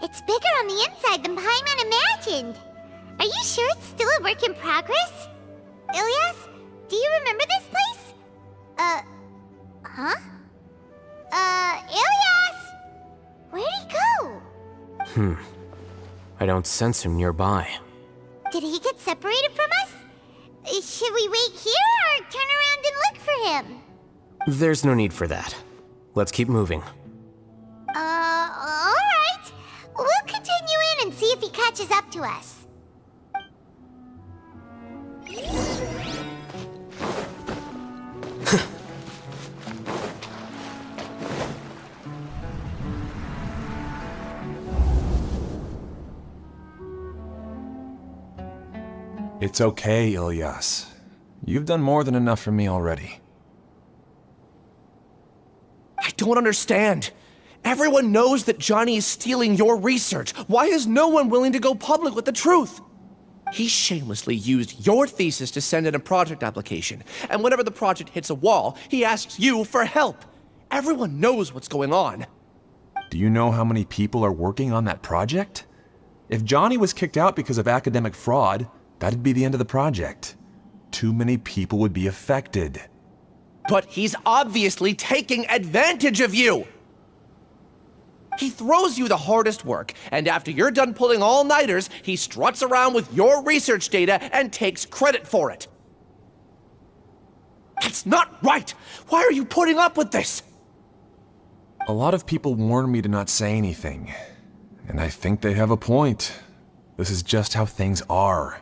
It's bigger on the inside than Paimon imagined. Are you sure it's still a work in progress? Ilyas, do you remember this place? Huh? Ilyas! Where'd he go? I don't sense him nearby. Did he get separated from us? Should we wait here or turn around and look for him? There's no need for that. Let's keep moving. Alright. We'll continue in and see if he catches up to us. It's okay, Ilyas. You've done more than enough for me already. I don't understand. Everyone knows that Johnny is stealing your research. Why is no one willing to go public with the truth? He shamelessly used your thesis to send in a project application, and whenever the project hits a wall, he asks you for help. Everyone knows what's going on. Do you know how many people are working on that project? If Johnny was kicked out because of academic fraud, that'd be the end of the project. Too many people would be affected. But he's obviously taking advantage of you! He throws you the hardest work, and after you're done pulling all-nighters, he struts around with your research data and takes credit for it. That's not right! Why are you putting up with this? A lot of people warn me to not say anything, and I think they have a point. This is just how things are.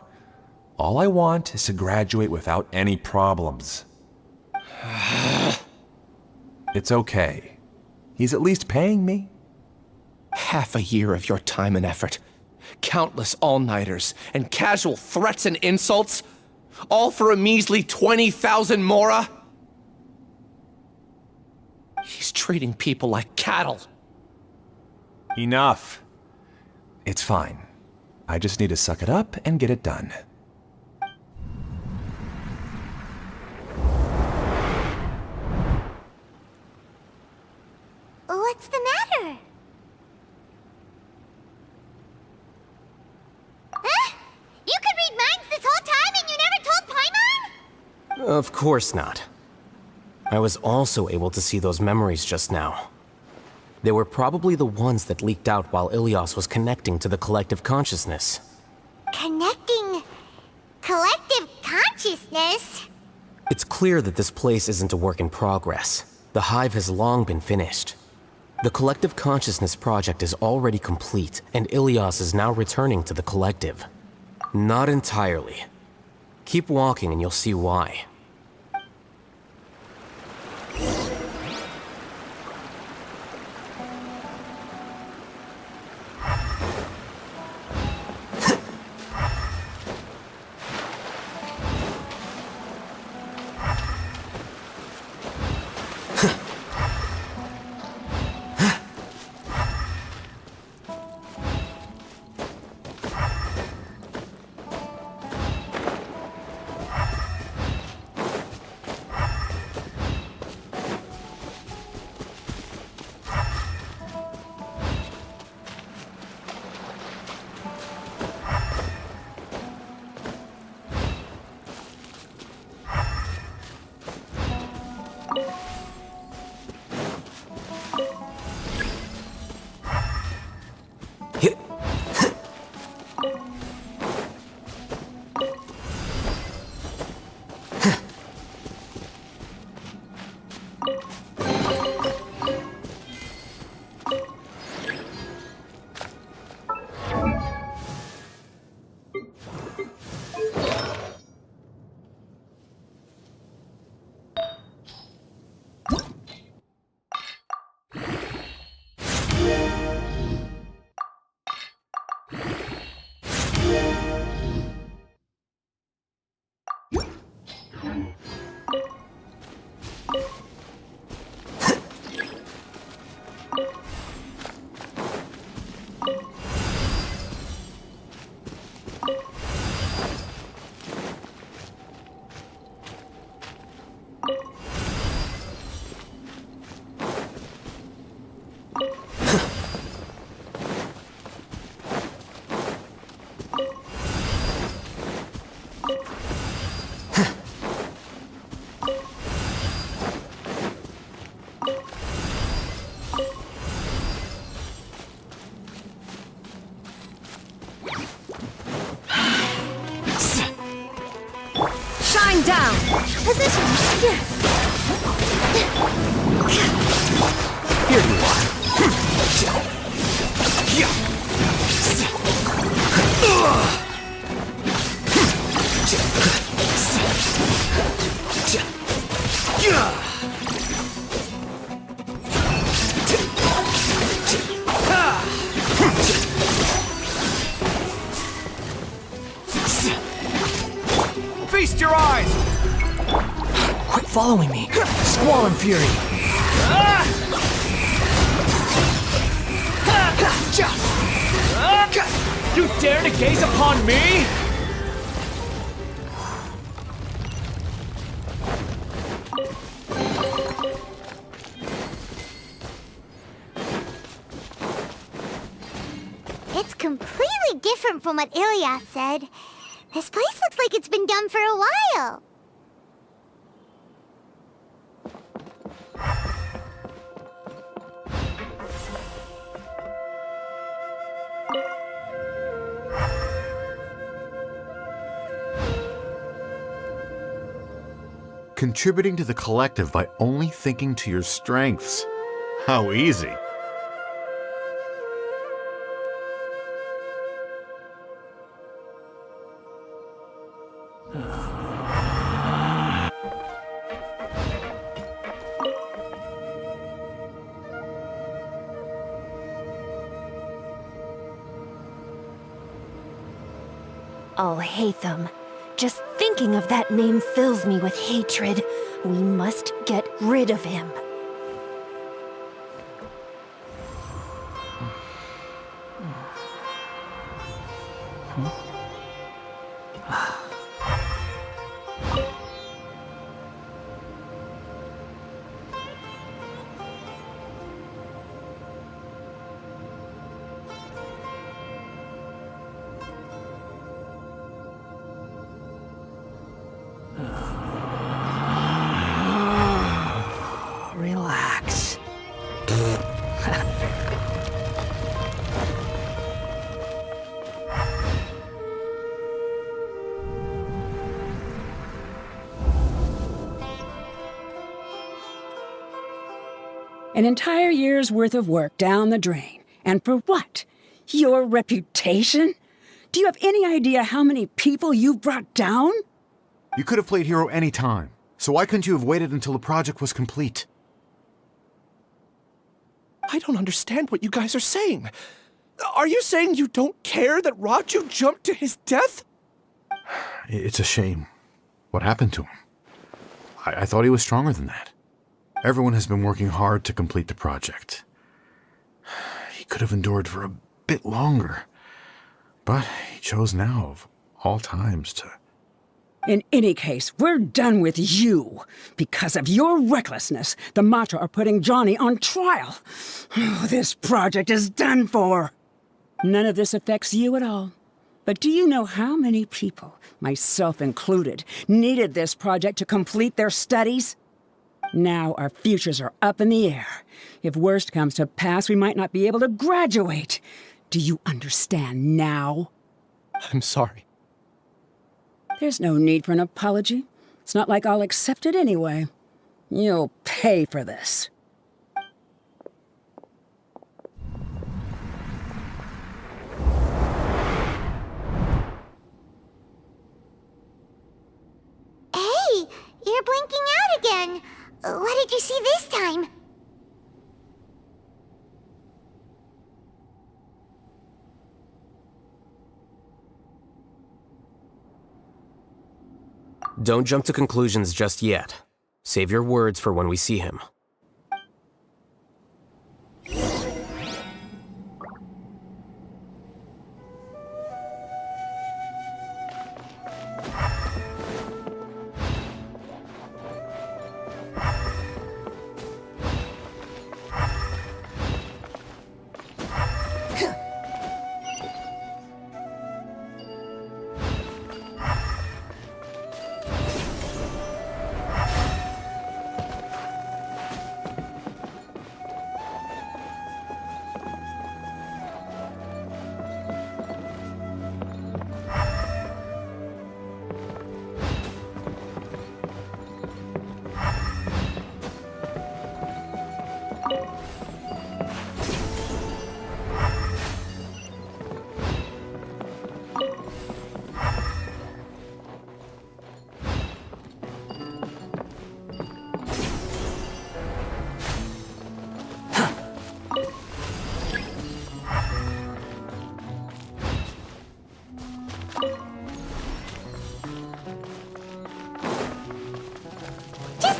All I want is to graduate without any problems. It's okay. He's at least paying me. Half a year of your time and effort, countless all-nighters, and casual threats and insults, all for a measly 20,000 mora? He's treating people like cattle. Enough. It's fine. I just need to suck it up and get it done. What's the matter? Huh? You could read minds this whole time and you never told Paimon? Of course not. I was also able to see those memories just now. They were probably the ones that leaked out while Ilyas was connecting to the collective consciousness. Connecting collective consciousness? It's clear that this place isn't a work in progress. The hive has long been finished. The collective consciousness project is already complete, and Ilyas is now returning to the collective. Not entirely. Keep walking and you'll see why. Going down! Position! Here you are. Feast your eyes! Quit following me. Squall and fury. You dare to gaze upon me? It's completely different from what Ilyas said. This place looks like it's been done for a while. Contributing to the collective by only thinking to your strengths. How easy. Al-Haytham. Just thinking of that name fills me with hatred. We must get rid of him. Relax. An entire year's worth of work down the drain. And for what? Your reputation? Do you have any idea how many people you brought down? You could have played hero any time, so why couldn't you have waited until the project was complete? I don't understand what you guys are saying. Are you saying you don't care that Raju jumped to his death? It's a shame. What happened to him? I thought he was stronger than that. Everyone has been working hard to complete the project. He could have endured for a bit longer, but he chose now, of all times, to... In any case, we're done with you. Because of your recklessness, the Matra are putting Johnny on trial. This project is done for. None of this affects you at all. But do you know how many people, myself included, needed this project to complete their studies? Now our futures are up in the air. If worst comes to pass, we might not be able to graduate. Do you understand now? I'm sorry. There's no need for an apology. It's not like I'll accept it anyway. You'll pay for this. Hey, you're blinking out again. What did you see this time? Don't jump to conclusions just yet. Save your words for when we see him.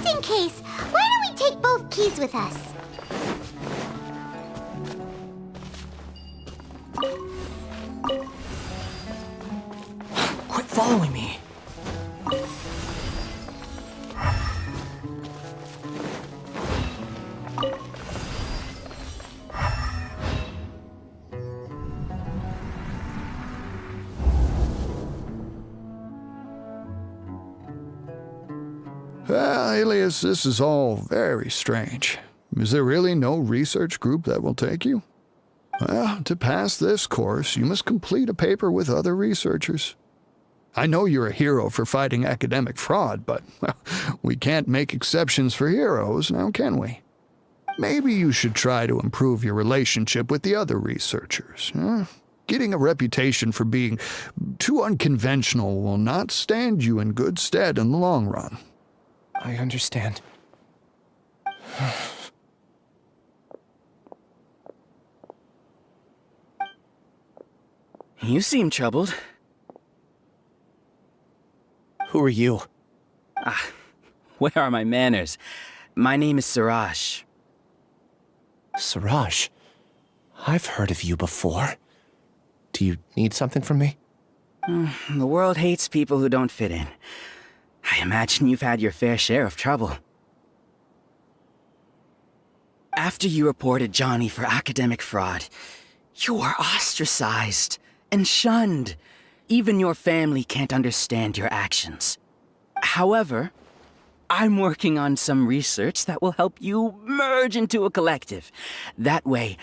just in case, why don't we take both keys with us? Quit following me. Alias, this is all very strange. Is there really no research group that will take you? Well, to pass this course, you must complete a paper with other researchers. I know you're a hero for fighting academic fraud, but well, we can't make exceptions for heroes, now can we? Maybe you should try to improve your relationship with the other researchers. Huh? Getting a reputation for being too unconventional will not stand you in good stead in the long run. I understand. You seem troubled. Who are you? Where are my manners? My name is Siraj. Siraj? I've heard of you before. Do you need something from me? The world hates people who don't fit in. I imagine you've had your fair share of trouble. After you reported Johnny for academic fraud, you were ostracized and shunned. Even your family can't understand your actions. However, I'm working on some research that will help you merge into a collective. That way,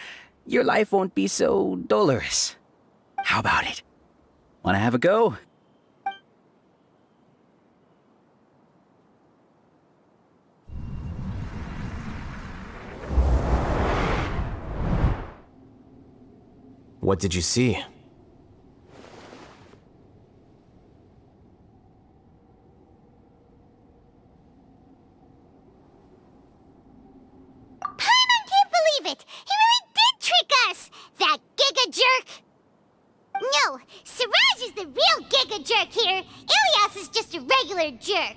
your life won't be so dolorous. How about it? Wanna have a go? What did you see? Paimon can't believe it! He really did trick us! That giga jerk! No, Siraj is the real giga jerk here. Ilias is just a regular jerk.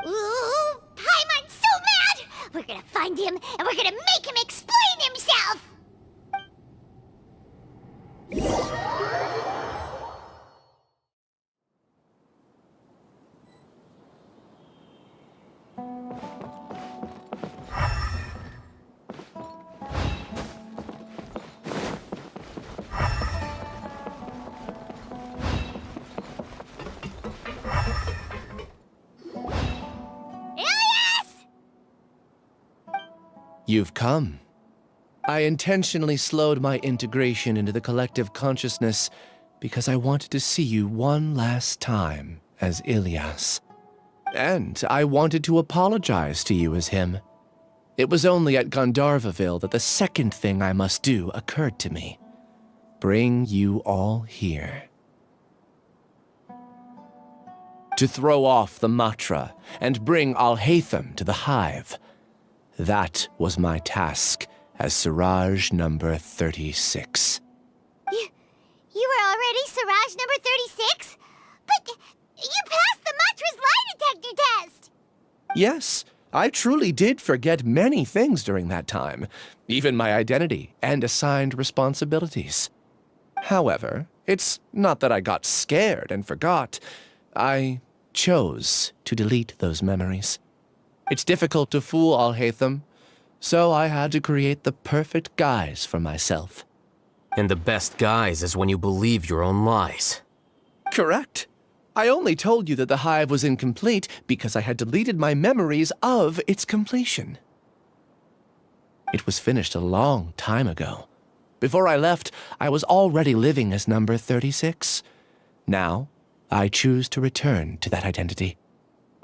Ooh, Paimon's so mad! We're gonna find him, and we're gonna make him explain himself! You've come. I intentionally slowed my integration into the collective consciousness because I wanted to see you one last time as Ilias. And I wanted to apologize to you as him. It was only at Gandharvaville that the second thing I must do occurred to me. Bring you all here. To throw off the Matra and bring Alhaitham to the hive. That was my task as Siraj number 36. You were already Siraj number 36? But you passed the Matra's lie detector test! Yes, I truly did forget many things during that time, even my identity and assigned responsibilities. However, it's not that I got scared and forgot. I chose to delete those memories. It's difficult to fool Alhaitham, so I had to create the perfect guise for myself. And the best guise is when you believe your own lies. Correct. I only told you that the hive was incomplete because I had deleted my memories of its completion. It was finished a long time ago. Before I left, I was already living as number 36. Now, I choose to return to that identity.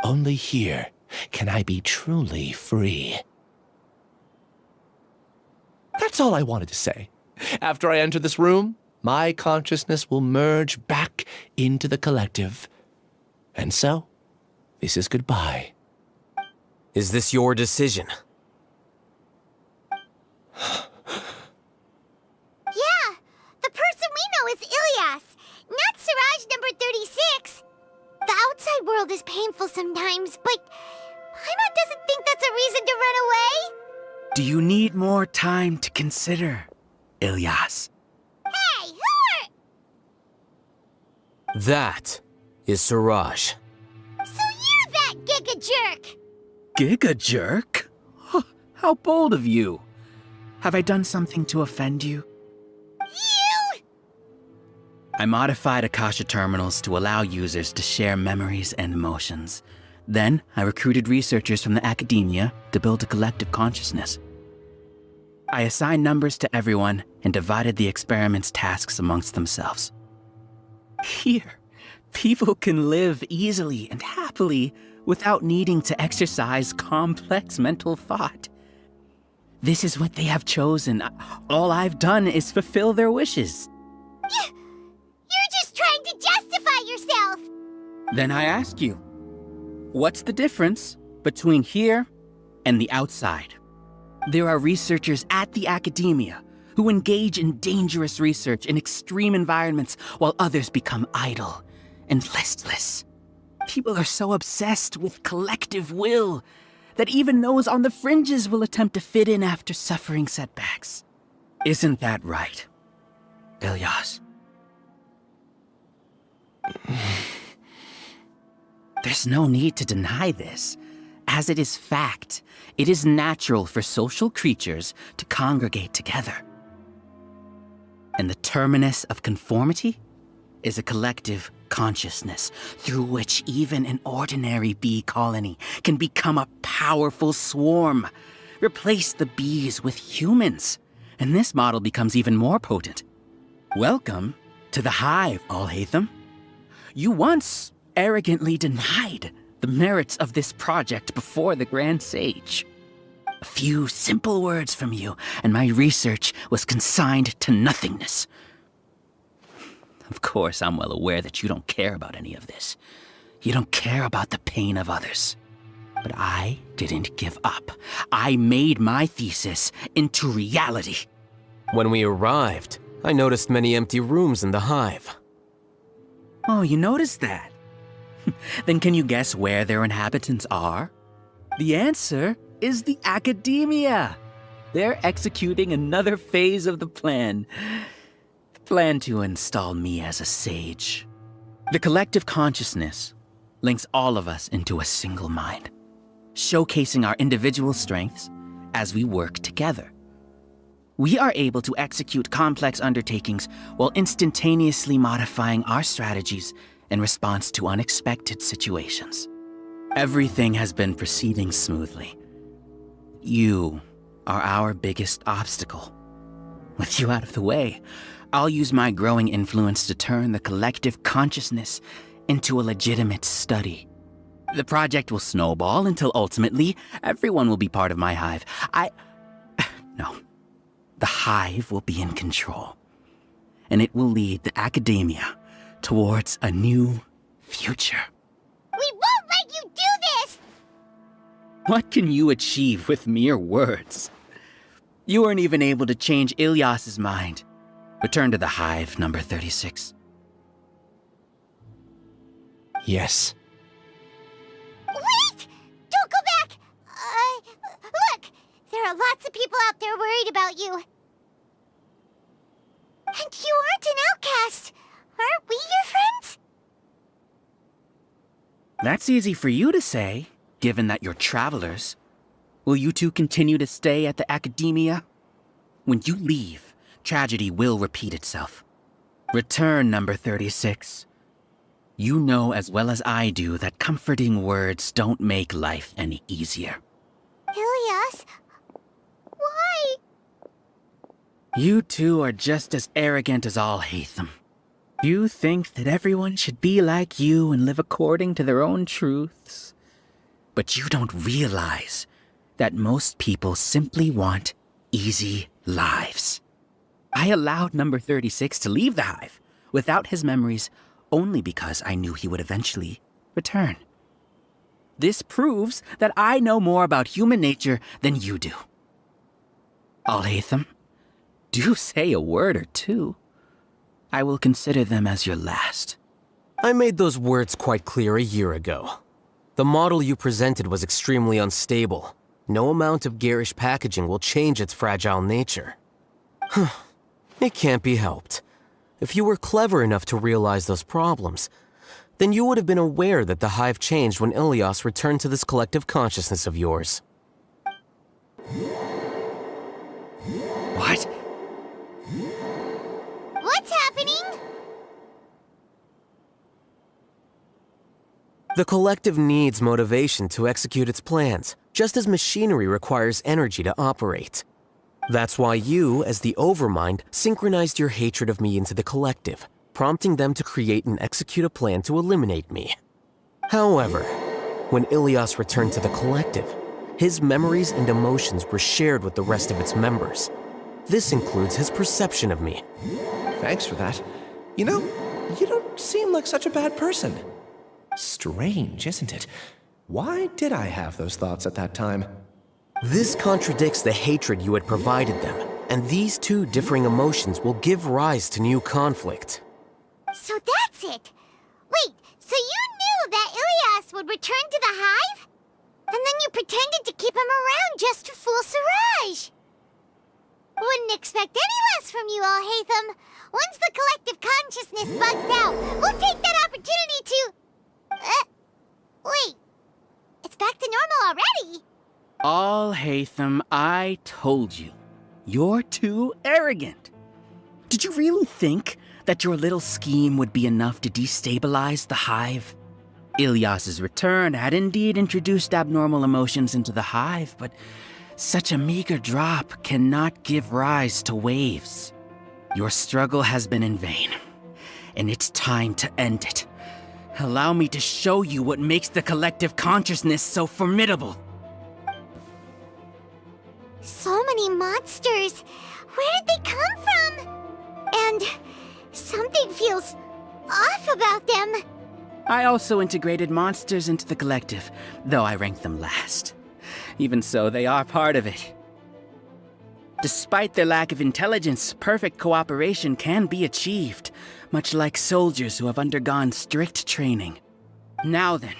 Only here can I be truly free. That's all I wanted to say. After I enter this room, my consciousness will merge back into the collective. And so, this is goodbye. Is this your decision? Yeah, the person we know is Ilias, not Siraj number 36. The outside world is painful sometimes, but Paimon doesn't think that's a reason to run away. Do you need more time to consider, Ilyas? Hey, who are... That is Siraj. So you're that Giga Jerk! Giga jerk? Huh, how bold of you. Have I done something to offend you? You! I modified Akasha terminals to allow users to share memories and emotions. Then, I recruited researchers from the academia to build a collective consciousness. I assigned numbers to everyone and divided the experiment's tasks amongst themselves. Here, people can live easily and happily without needing to exercise complex mental thought. This is what they have chosen. All I've done is fulfill their wishes. You're just trying to justify yourself! Then I ask you, what's the difference between here and the outside? There are researchers at the academia who engage in dangerous research in extreme environments while others become idle and listless. People are so obsessed with collective will that even those on the fringes will attempt to fit in after suffering setbacks. Isn't that right, Ilyas? There's no need to deny this, as it is fact. It is natural for social creatures to congregate together. And the terminus of conformity is a collective consciousness through which even an ordinary bee colony can become a powerful swarm. Replace the bees with humans, and this model becomes even more potent. Welcome to the hive, Alhaitham. You once arrogantly denied the merits of this project before the Grand Sage. A few simple words from you, and my research was consigned to nothingness. Of course, I'm well aware that you don't care about any of this. You don't care about the pain of others. But I didn't give up. I made my thesis into reality. When we arrived, I noticed many empty rooms in the hive. Oh, you noticed that? Then can you guess where their inhabitants are? The answer is the academia. They're executing another phase of the plan. The plan to install me as a sage. The collective consciousness links all of us into a single mind, showcasing our individual strengths as we work together. We are able to execute complex undertakings while instantaneously modifying our strategies in response to unexpected situations. Everything has been proceeding smoothly. You are our biggest obstacle. With you out of the way, I'll use my growing influence to turn the collective consciousness into a legitimate study. The project will snowball until ultimately everyone will be part of my hive. No. The hive will be in control, and it will lead the academia towards a new future. We won't let you do this! What can you achieve with mere words? You weren't even able to change Ilyas's mind. Return to the hive, number 36. Yes. Wait! Don't go back! Look! There are lots of people out there worried about you. And you aren't an outcast. Aren't we your friends? That's easy for you to say, given that you're travelers. Will you two continue to stay at the academia? When you leave, tragedy will repeat itself. Return, number 36. You know as well as I do that comforting words don't make life any easier. Ilyas? Why? You two are just as arrogant as Alhaitham. You think that everyone should be like you and live according to their own truths. But you don't realize that most people simply want easy lives. I allowed number 36 to leave the hive without his memories only because I knew he would eventually return. This proves that I know more about human nature than you do. Alhaitham, do say a word or two. I will consider them as your last. I made those words quite clear a year ago. The model you presented was extremely unstable. No amount of garish packaging will change its fragile nature. It can't be helped. If you were clever enough to realize those problems, then you would have been aware that the hive changed when Ilias returned to this collective consciousness of yours. What? What's happening? The collective needs motivation to execute its plans, just as machinery requires energy to operate. That's why you, as the Overmind, synchronized your hatred of me into the collective, prompting them to create and execute a plan to eliminate me. However, when Ilias returned to the collective, his memories and emotions were shared with the rest of its members. This includes his perception of me. Thanks for that. You know, you don't seem like such a bad person. Strange, isn't it? Why did I have those thoughts at that time? This contradicts the hatred you had provided them, and these two differing emotions will give rise to new conflict. So that's it. Wait, so you knew that Ilias would return to the hive? And then you pretended to keep him around just to fool Siraj. Wouldn't expect any less from you, Alhaitham. Once the collective consciousness bugs out, we'll take that opportunity to... wait. It's back to normal already. Alhaitham, I told you. You're too arrogant. Did you really think that your little scheme would be enough to destabilize the hive? Ilias's return had indeed introduced abnormal emotions into the hive, but such a meager drop cannot give rise to waves. Your struggle has been in vain, and it's time to end it. Allow me to show you what makes the collective consciousness so formidable. So many monsters. Where did they come from? And something feels off about them. I also integrated monsters into the collective, though I ranked them last. Even so, they are part of it. Despite their lack of intelligence, perfect cooperation can be achieved, much like soldiers who have undergone strict training. Now then,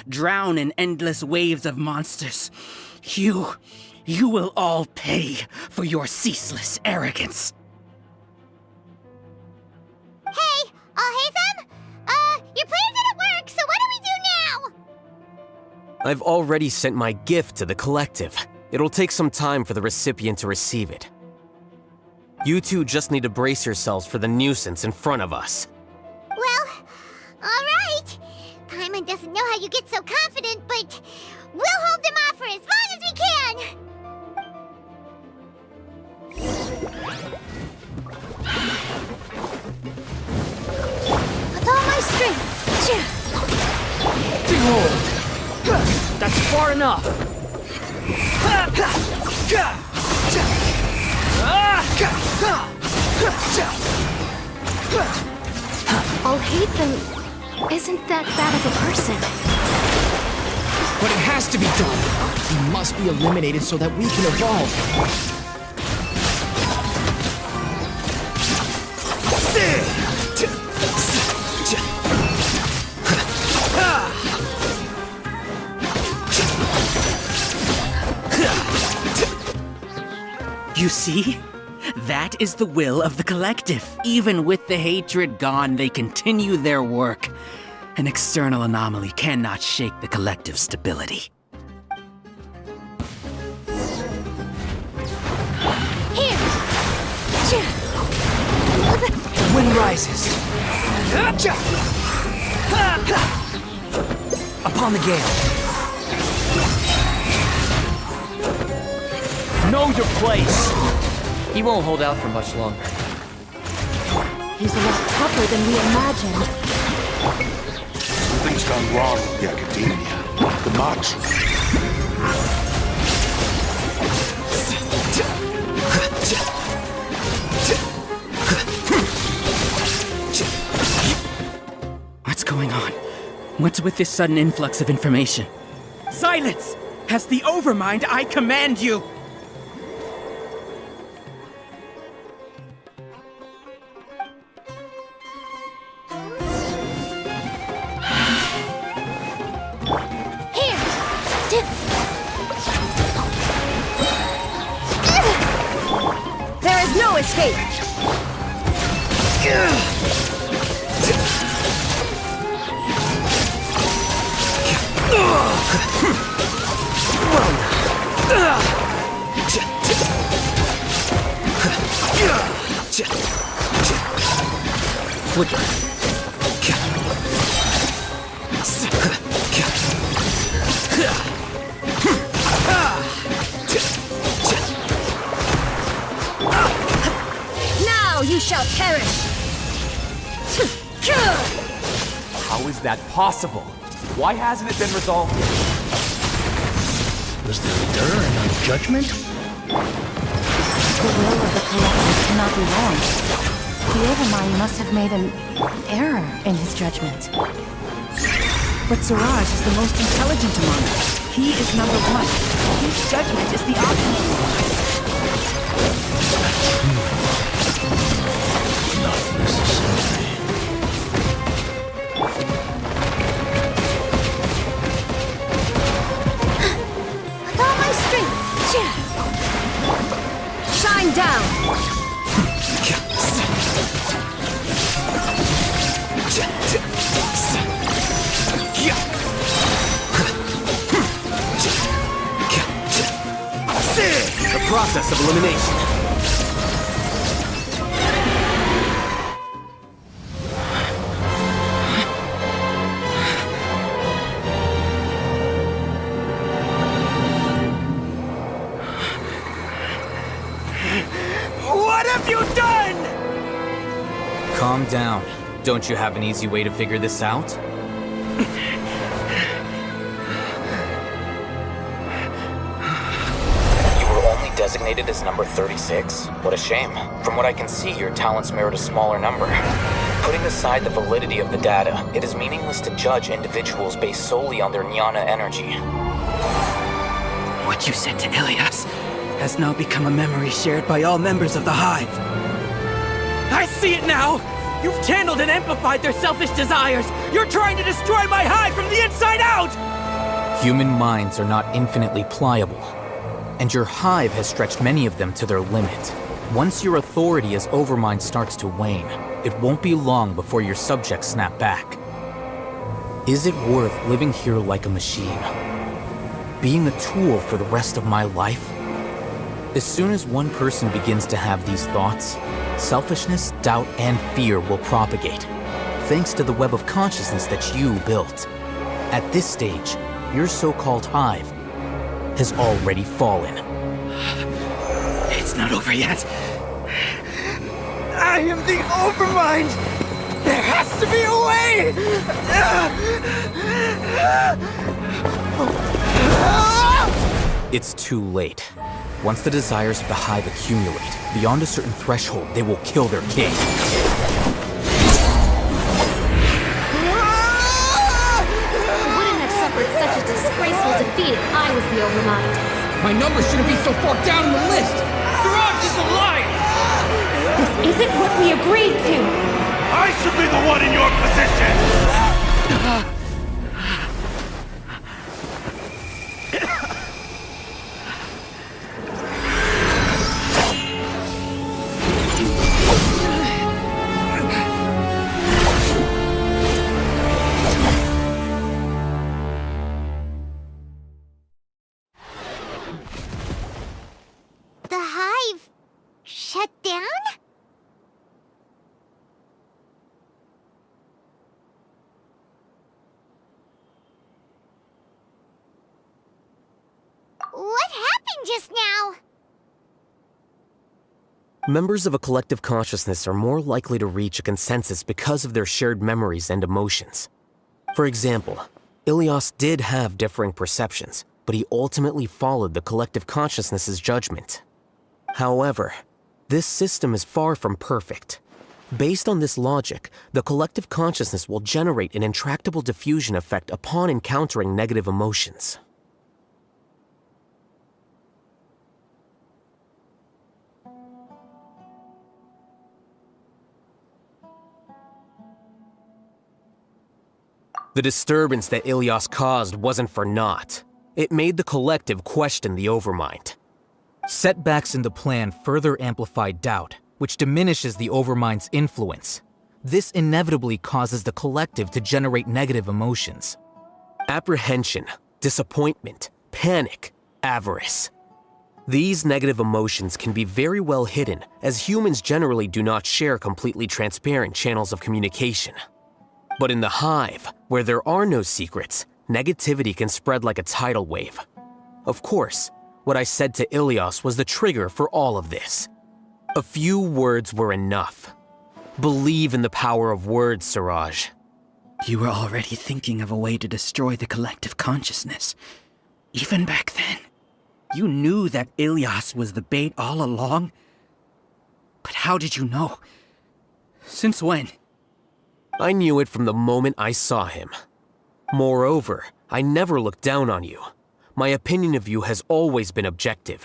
drown in endless waves of monsters. You will all pay for your ceaseless arrogance. Hey, Alhaitham? Your plan didn't work, so what do we do now? I've already sent my gift to the collective. It'll take some time for the recipient to receive it. You two just need to brace yourselves for the nuisance in front of us. Well, alright. Paimon doesn't know how you get so confident, but we'll hold them off for as long as we can. With all my strength! Behold! That's far enough! Alhaitham isn't that bad of a person. But it has to be done. He must be eliminated so that we can evolve. You see? That is the will of the collective. Even with the hatred gone, they continue their work. An external anomaly cannot shake the collective's stability. Here! The wind rises. Upon the gale. Know your place. He won't hold out for much longer. He's a lot tougher than we imagined. Something's gone wrong with the academia. The march. What's going on? What's with this sudden influx of information? Silence! As the Overmind, I command you! escape! Flicker. Now you shall perish! How is that possible? Why hasn't it been resolved? Was there error in our judgment? The will of the collective cannot be wrong. The Overmind must have made an error in his judgment. But Siraj is the most intelligent among us. He is number one. His judgment is the optimal one. Not necessarily. With all my strength! Shine down! The process of elimination. What have you done? Calm down. Don't you have an easy way to figure this out? You were only designated as number 36? What a shame. From what I can see, your talents merit a smaller number. Putting aside the validity of the data, it is meaningless to judge individuals based solely on their jnana energy. What you said to Ilias has now become a memory shared by all members of the Hive. I see it now! You've channeled and amplified their selfish desires! You're trying to destroy my Hive from the inside out! Human minds are not infinitely pliable, and your Hive has stretched many of them to their limit. Once your authority as Overmind starts to wane, it won't be long before your subjects snap back. Is it worth living here like a machine? Being a tool for the rest of my life? As soon as one person begins to have these thoughts, selfishness, doubt, and fear will propagate, thanks to the web of consciousness that you built. At this stage, your so-called Hive has already fallen. It's not over yet. I am the Overmind! There has to be a way! It's too late. Once the desires of the Hive accumulate, beyond a certain threshold, they will kill their king. Wouldn't have suffered such a disgraceful defeat if I was the Overmind. My number shouldn't be so far down on the list! Siraj is a liar! This isn't what we agreed to! I should be the one in your position! The Hive shut down? What happened just now? Members of a collective consciousness are more likely to reach a consensus because of their shared memories and emotions. For example, Ilias did have differing perceptions, but he ultimately followed the collective consciousness's judgment. However, this system is far from perfect. Based on this logic, the collective consciousness will generate an intractable diffusion effect upon encountering negative emotions. The disturbance that Ilias caused wasn't for naught. It made the collective question the Overmind. Setbacks in the plan further amplified doubt, which diminishes the Overmind's influence. This inevitably causes the collective to generate negative emotions. Apprehension, disappointment, panic, avarice. These negative emotions can be very well hidden, as humans generally do not share completely transparent channels of communication. But in the hive, where there are no secrets, negativity can spread like a tidal wave. Of course, what I said to Ilias was the trigger for all of this. A few words were enough. Believe in the power of words, Siraj. You were already thinking of a way to destroy the collective consciousness. Even back then. You knew that Ilias was the bait all along? But how did you know? Since when? I knew it from the moment I saw him. Moreover, I never looked down on you. My opinion of you has always been objective.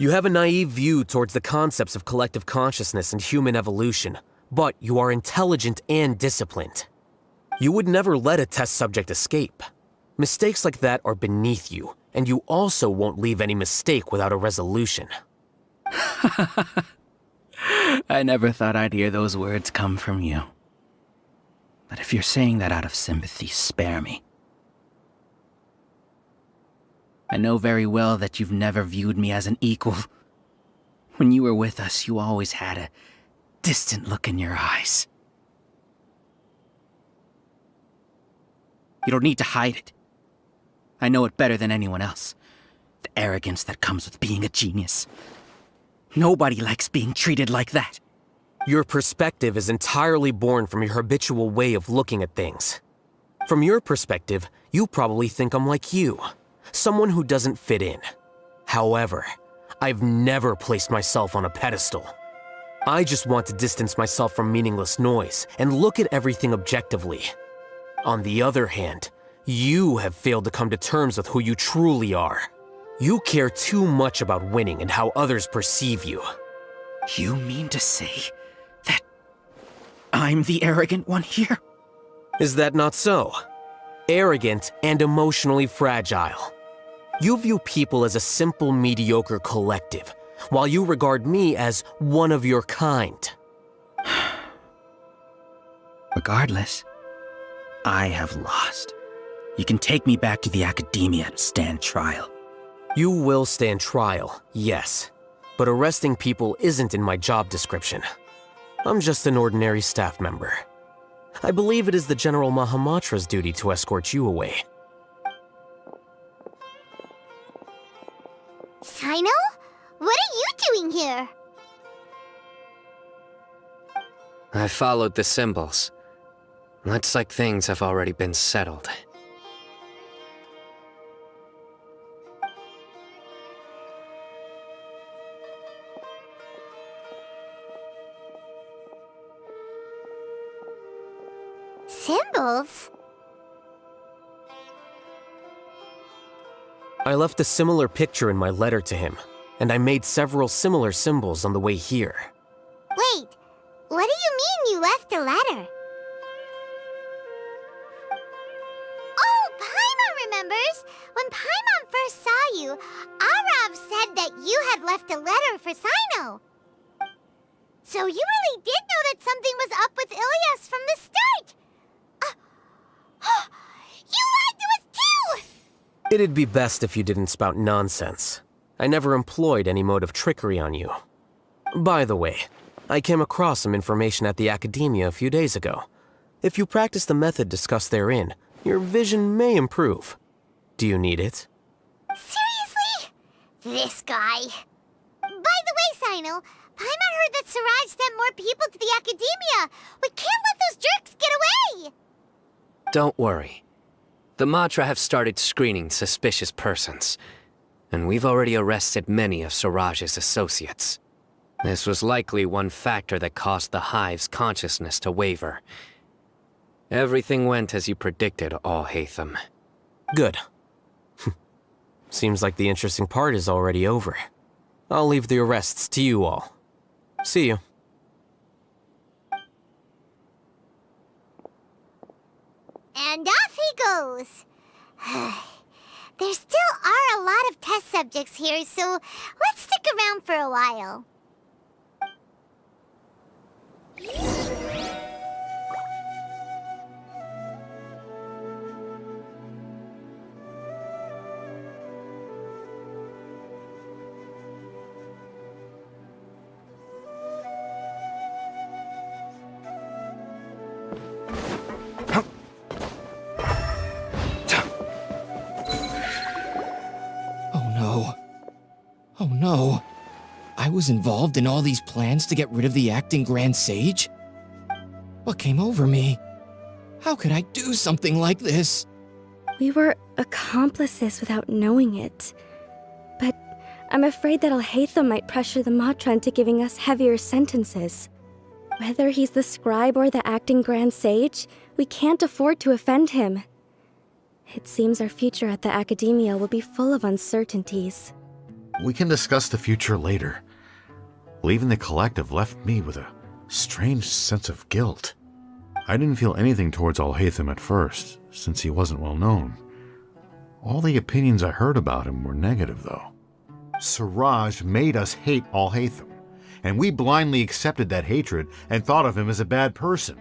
You have a naive view towards the concepts of collective consciousness and human evolution, but you are intelligent and disciplined. You would never let a test subject escape. Mistakes like that are beneath you, and you also won't leave any mistake without a resolution. I never thought I'd hear those words come from you. But if you're saying that out of sympathy, spare me. I know very well that you've never viewed me as an equal. When you were with us, you always had a distant look in your eyes. You don't need to hide it. I know it better than anyone else. The arrogance that comes with being a genius. Nobody likes being treated like that. Your perspective is entirely born from your habitual way of looking at things. From your perspective, you probably think I'm like you, someone who doesn't fit in. However, I've never placed myself on a pedestal. I just want to distance myself from meaningless noise and look at everything objectively. On the other hand, you have failed to come to terms with who you truly are. You care too much about winning and how others perceive you. You mean to say that I'm the arrogant one here? Is that not so? Arrogant and emotionally fragile. You view people as a simple, mediocre collective, while you regard me as one of your kind. Regardless, I have lost. You can take me back to the academia to stand trial. You will stand trial, yes. But arresting people isn't in my job description. I'm just an ordinary staff member. I believe it is the General Mahamatra's duty to escort you away. Sino? What are you doing here? I followed the symbols. Looks like things have already been settled. Symbols? I left a similar picture in my letter to him, and I made several similar symbols on the way here. Wait, what do you mean you left a letter? Oh, Paimon remembers! When Paimon first saw you, Arav said that you had left a letter for Sino. So you really did know that something was up with Ilias from the start! You lied to us too! It'd be best if you didn't spout nonsense. I never employed any mode of trickery on you. By the way, I came across some information at the Academia a few days ago. If you practice the method discussed therein, your vision may improve. Do you need it? Seriously? This guy. By the way, Sino, Paimon heard that Siraj sent more people to the Academia. We can't let those jerks get away! Don't worry. The Matra have started screening suspicious persons, and we've already arrested many of Siraj's associates. This was likely one factor that caused the Hive's consciousness to waver. Everything went as you predicted, Al-Haytham. Good. Seems like the interesting part is already over. I'll leave the arrests to you all. See you. And off he goes. There still are a lot of test subjects here, so let's stick around for a while. Oh no. Oh no. I was involved in all these plans to get rid of the acting Grand Sage? What came over me? How could I do something like this? We were accomplices without knowing it. But I'm afraid that Alhaitham might pressure the Matra into giving us heavier sentences. Whether he's the scribe or the acting Grand Sage, we can't afford to offend him. It seems our future at the Academia will be full of uncertainties. We can discuss the future later. Leaving the collective left me with a strange sense of guilt. I didn't feel anything towards Alhaitham at first, since he wasn't well known. All the opinions I heard about him were negative, though. Siraj made us hate Alhaitham, and we blindly accepted that hatred and thought of him as a bad person.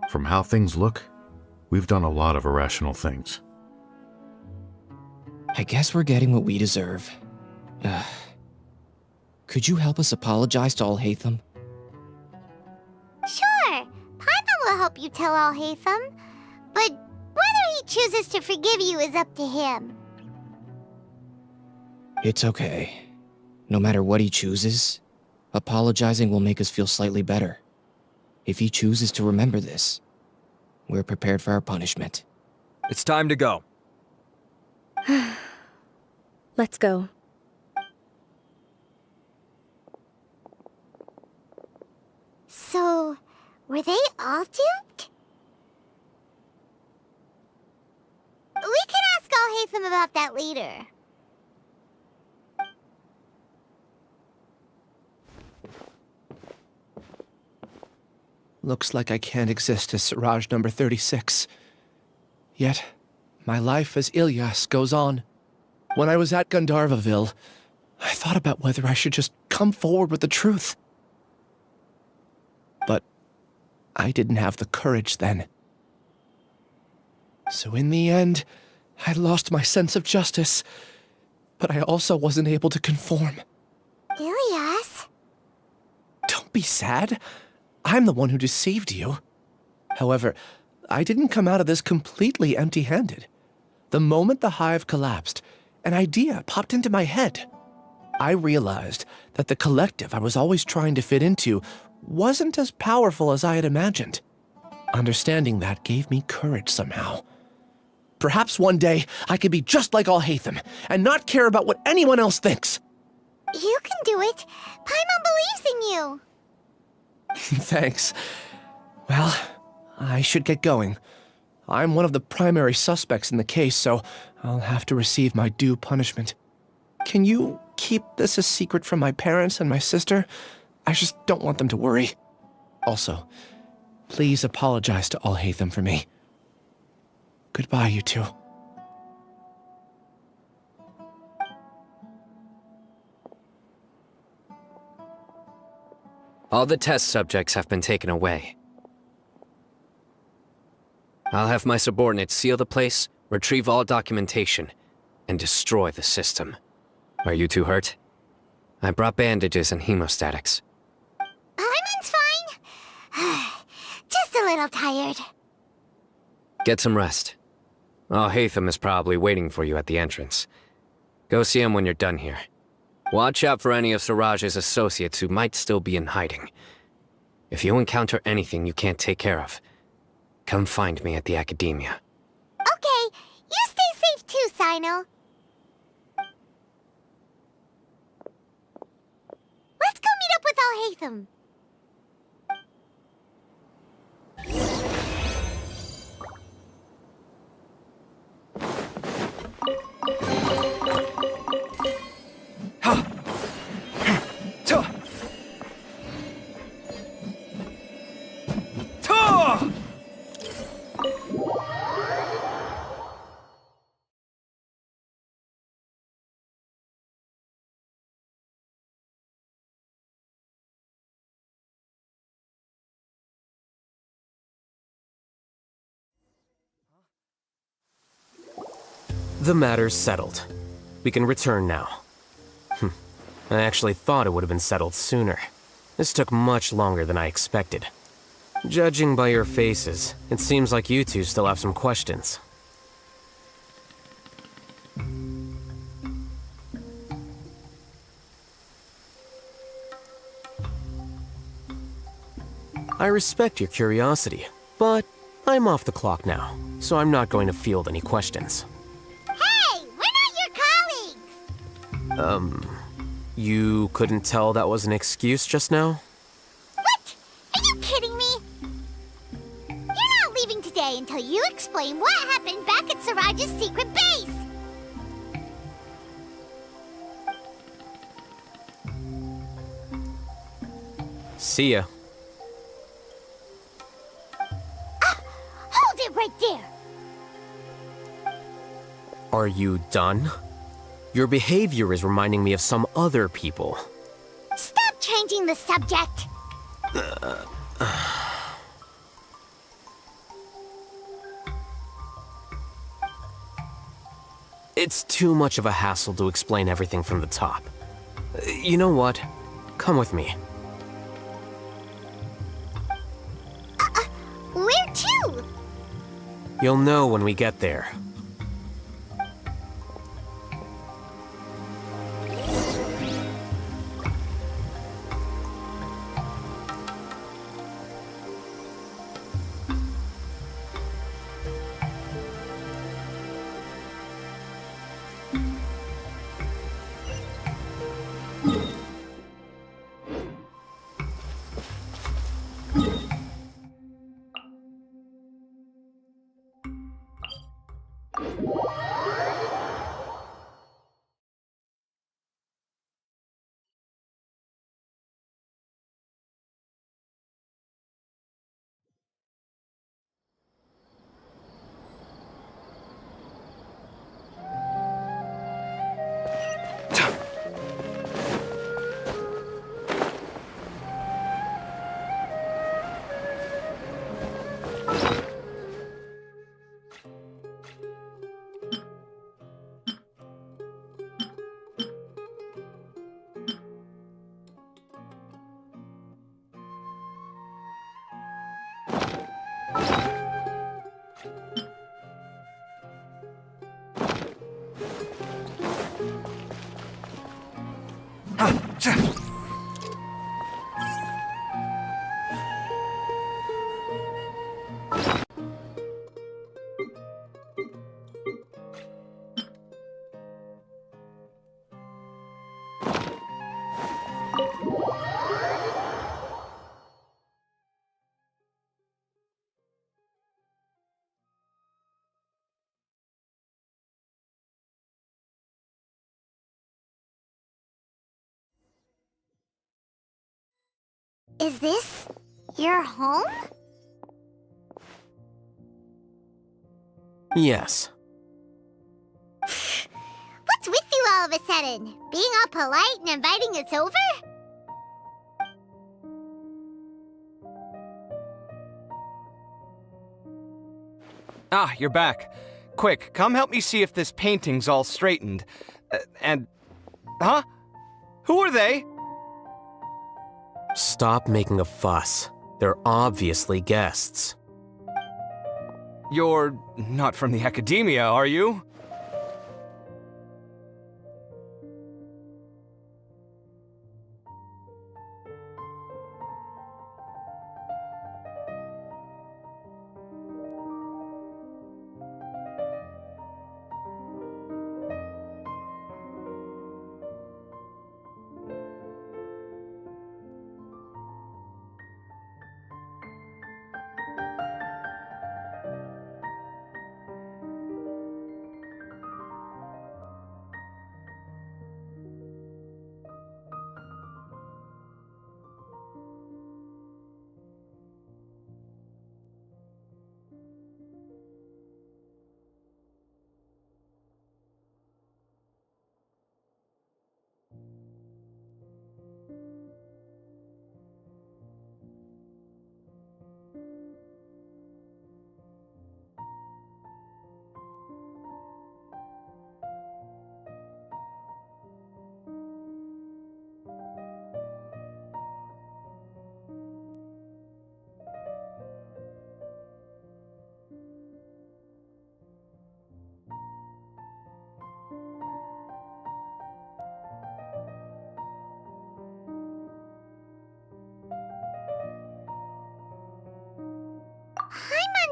From how things look, we've done a lot of irrational things. I guess we're getting what we deserve. Could you help us apologize to Alhaitham? Sure, Paimon will help you tell Alhaitham, but whether he chooses to forgive you is up to him. It's okay. No matter what he chooses, apologizing will make us feel slightly better. If he chooses to remember this, we're prepared for our punishment. It's time to go. Let's go. So, were they all duped? We can ask Alhaitham about that later. Looks like I can't exist as Siraj number 36. Yet, my life as Ilyas goes on. When I was at Gandharvaville, I thought about whether I should just come forward with the truth. But I didn't have the courage then. So in the end, I lost my sense of justice, but I also wasn't able to conform. Ilyas? Don't be sad. I'm the one who deceived you. However, I didn't come out of this completely empty-handed. The moment the hive collapsed, an idea popped into my head. I realized that the collective I was always trying to fit into wasn't as powerful as I had imagined. Understanding that gave me courage somehow. Perhaps one day I could be just like Alhaitham and not care about what anyone else thinks. You can do it. Paimon believes in you. Thanks. Well, I should get going. I'm one of the primary suspects in the case, so I'll have to receive my due punishment. Can you keep this a secret from my parents and my sister? I just don't want them to worry. Also, please apologize to Alhaitham for me. Goodbye, you two. All the test subjects have been taken away. I'll have my subordinates seal the place, retrieve all documentation, and destroy the system. Are you two hurt? I brought bandages and hemostatics. Paimon's fine. Just a little tired. Get some rest. Alhaitham is probably waiting for you at the entrance. Go see him when you're done here. Watch out for any of Siraj's associates who might still be in hiding. If you encounter anything you can't take care of, come find me at the Academia. Okay, you stay safe too, Sino. Let's go meet up with Alhaitham. The matter's settled. We can return now. I actually thought it would have been settled sooner. This took much longer than I expected. Judging by your faces, it seems like you two still have some questions. I respect your curiosity, but I'm off the clock now, so I'm not going to field any questions. Hey, we're not your colleagues! You couldn't tell that was an excuse just now? What? Are you kidding me? You're not leaving today until you explain what happened back at Siraj's secret base! See ya. Hold it right there! Are you done? Your behavior is reminding me of some other people. Stop changing the subject! It's too much of a hassle to explain everything from the top. You know what? Come with me. Where to? You'll know when we get there. Is this your home? Yes. What's with you all of a sudden? Being all polite and inviting us over? Ah, you're back. Quick, come help me see if this painting's all straightened. Huh? Who are they? Stop making a fuss. They're obviously guests. You're not from the Academia, are you?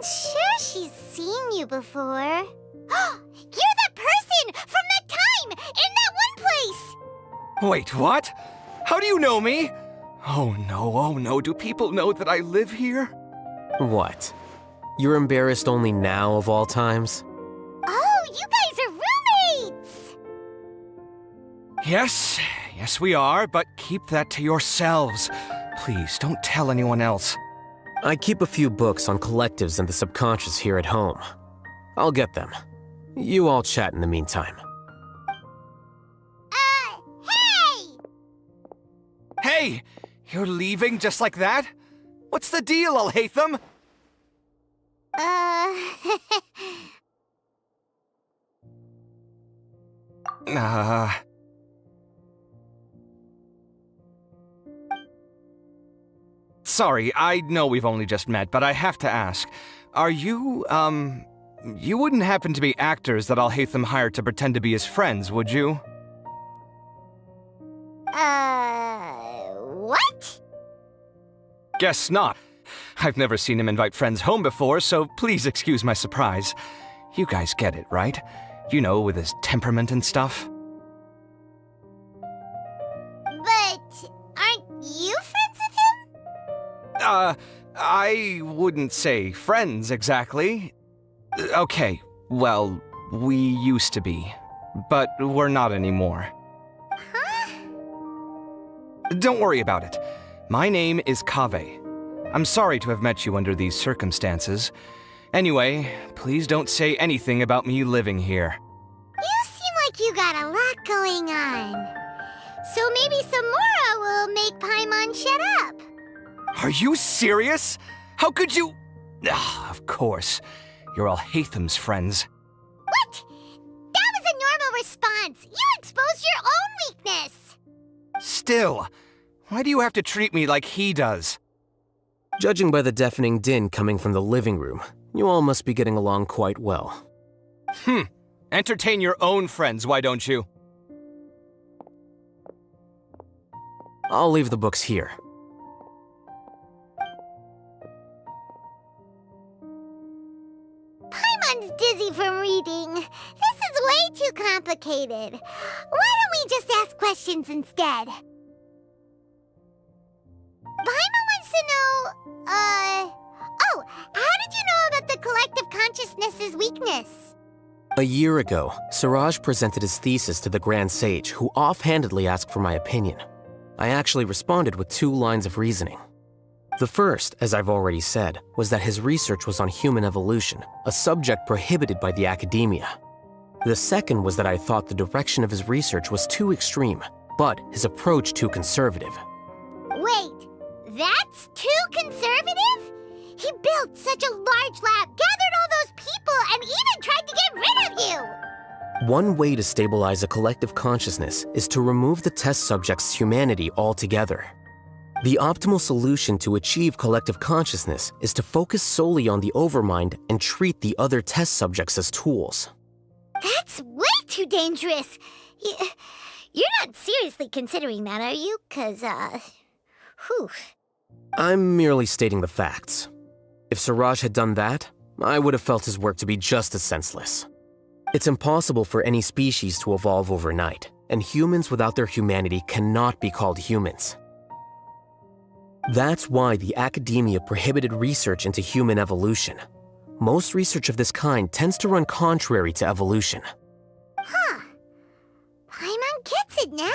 sure she's seen you before. You're that person from that time in that one place! Wait, what? How do you know me? Oh no, do people know that I live here? What? You're embarrassed only now of all times? Oh, you guys are roommates! Yes we are, but keep that to yourselves. Please, don't tell anyone else. I keep a few books on collectives and the subconscious here at home. I'll get them. You all chat in the meantime. Hey! Hey! You're leaving just like that? What's the deal, Alhaitham? Sorry, I know we've only just met, but I have to ask. Are you, you wouldn't happen to be actors that Alhaitham hired to pretend to be his friends, would you? What? Guess not. I've never seen him invite friends home before, so please excuse my surprise. You guys get it, right? You know, with his temperament and stuff. But aren't you friends with him? I wouldn't say friends exactly. Okay, well, we used to be, but we're not anymore. Huh? Don't worry about it. My name is Kaveh. I'm sorry to have met you under these circumstances. Anyway, please don't say anything about me living here. You seem like you got a lot going on. So maybe Samora will make Paimon shut up. Are you serious? How could you? Of course. You're Alhaitham's friends. What? That was a normal response. You exposed your own weakness. Still, why do you have to treat me like he does? Judging by the deafening din coming from the living room, you all must be getting along quite well. Entertain your own friends, why don't you? I'll leave the books here. Paimon's dizzy from reading. This is way too complicated. Why don't we just ask questions instead? Paimon wants to know, how did you know about the collective consciousness's weakness? A year ago, Siraj presented his thesis to the Grand Sage, who offhandedly asked for my opinion. I actually responded with 2 lines of reasoning. The first, as I've already said, was that his research was on human evolution, a subject prohibited by the academia. The second was that I thought the direction of his research was too extreme, but his approach too conservative. Wait, that's too conservative? He built such a large lab, gathered all those people, and even tried to get rid of you! One way to stabilize a collective consciousness is to remove the test subject's humanity altogether. The optimal solution to achieve collective consciousness is to focus solely on the overmind and treat the other test subjects as tools. That's way too dangerous! You're not seriously considering that, are you? 'Cause, whew. I'm merely stating the facts. If Siraj had done that, I would have felt his work to be just as senseless. It's impossible for any species to evolve overnight, and humans without their humanity cannot be called humans. That's why the academia prohibited research into human evolution. Most research of this kind tends to run contrary to evolution. Huh. Paimon gets it now.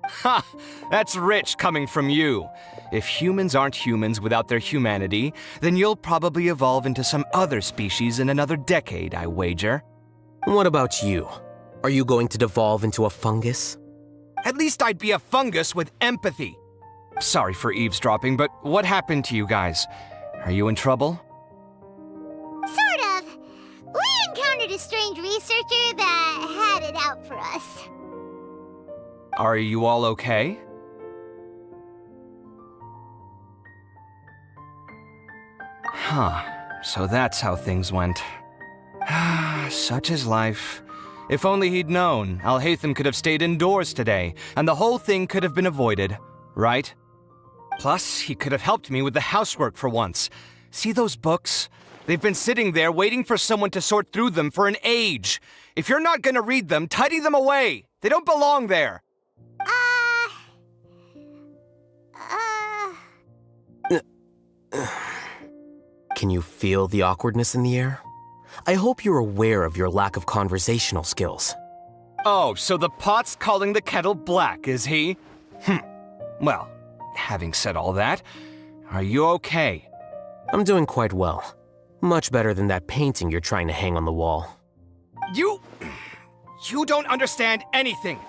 Ha! That's rich coming from you. If humans aren't humans without their humanity, then you'll probably evolve into some other species in another decade, I wager. What about you? Are you going to devolve into a fungus? At least I'd be a fungus with empathy. Sorry for eavesdropping, but what happened to you guys? Are you in trouble? Sort of. We encountered a strange researcher that had it out for us. Are you all okay? Huh. So that's how things went. Such is life. If only he'd known, Alhaitham could have stayed indoors today, and the whole thing could have been avoided, right? Plus, he could have helped me with the housework for once. See those books? They've been sitting there waiting for someone to sort through them for an age. If you're not gonna read them, tidy them away. They don't belong there. Can you feel the awkwardness in the air? I hope you're aware of your lack of conversational skills. Oh, so the pot's calling the kettle black, is he? Well, having said all that, are you okay? I'm doing quite well. Much better than that painting you're trying to hang on the wall. You don't understand anything.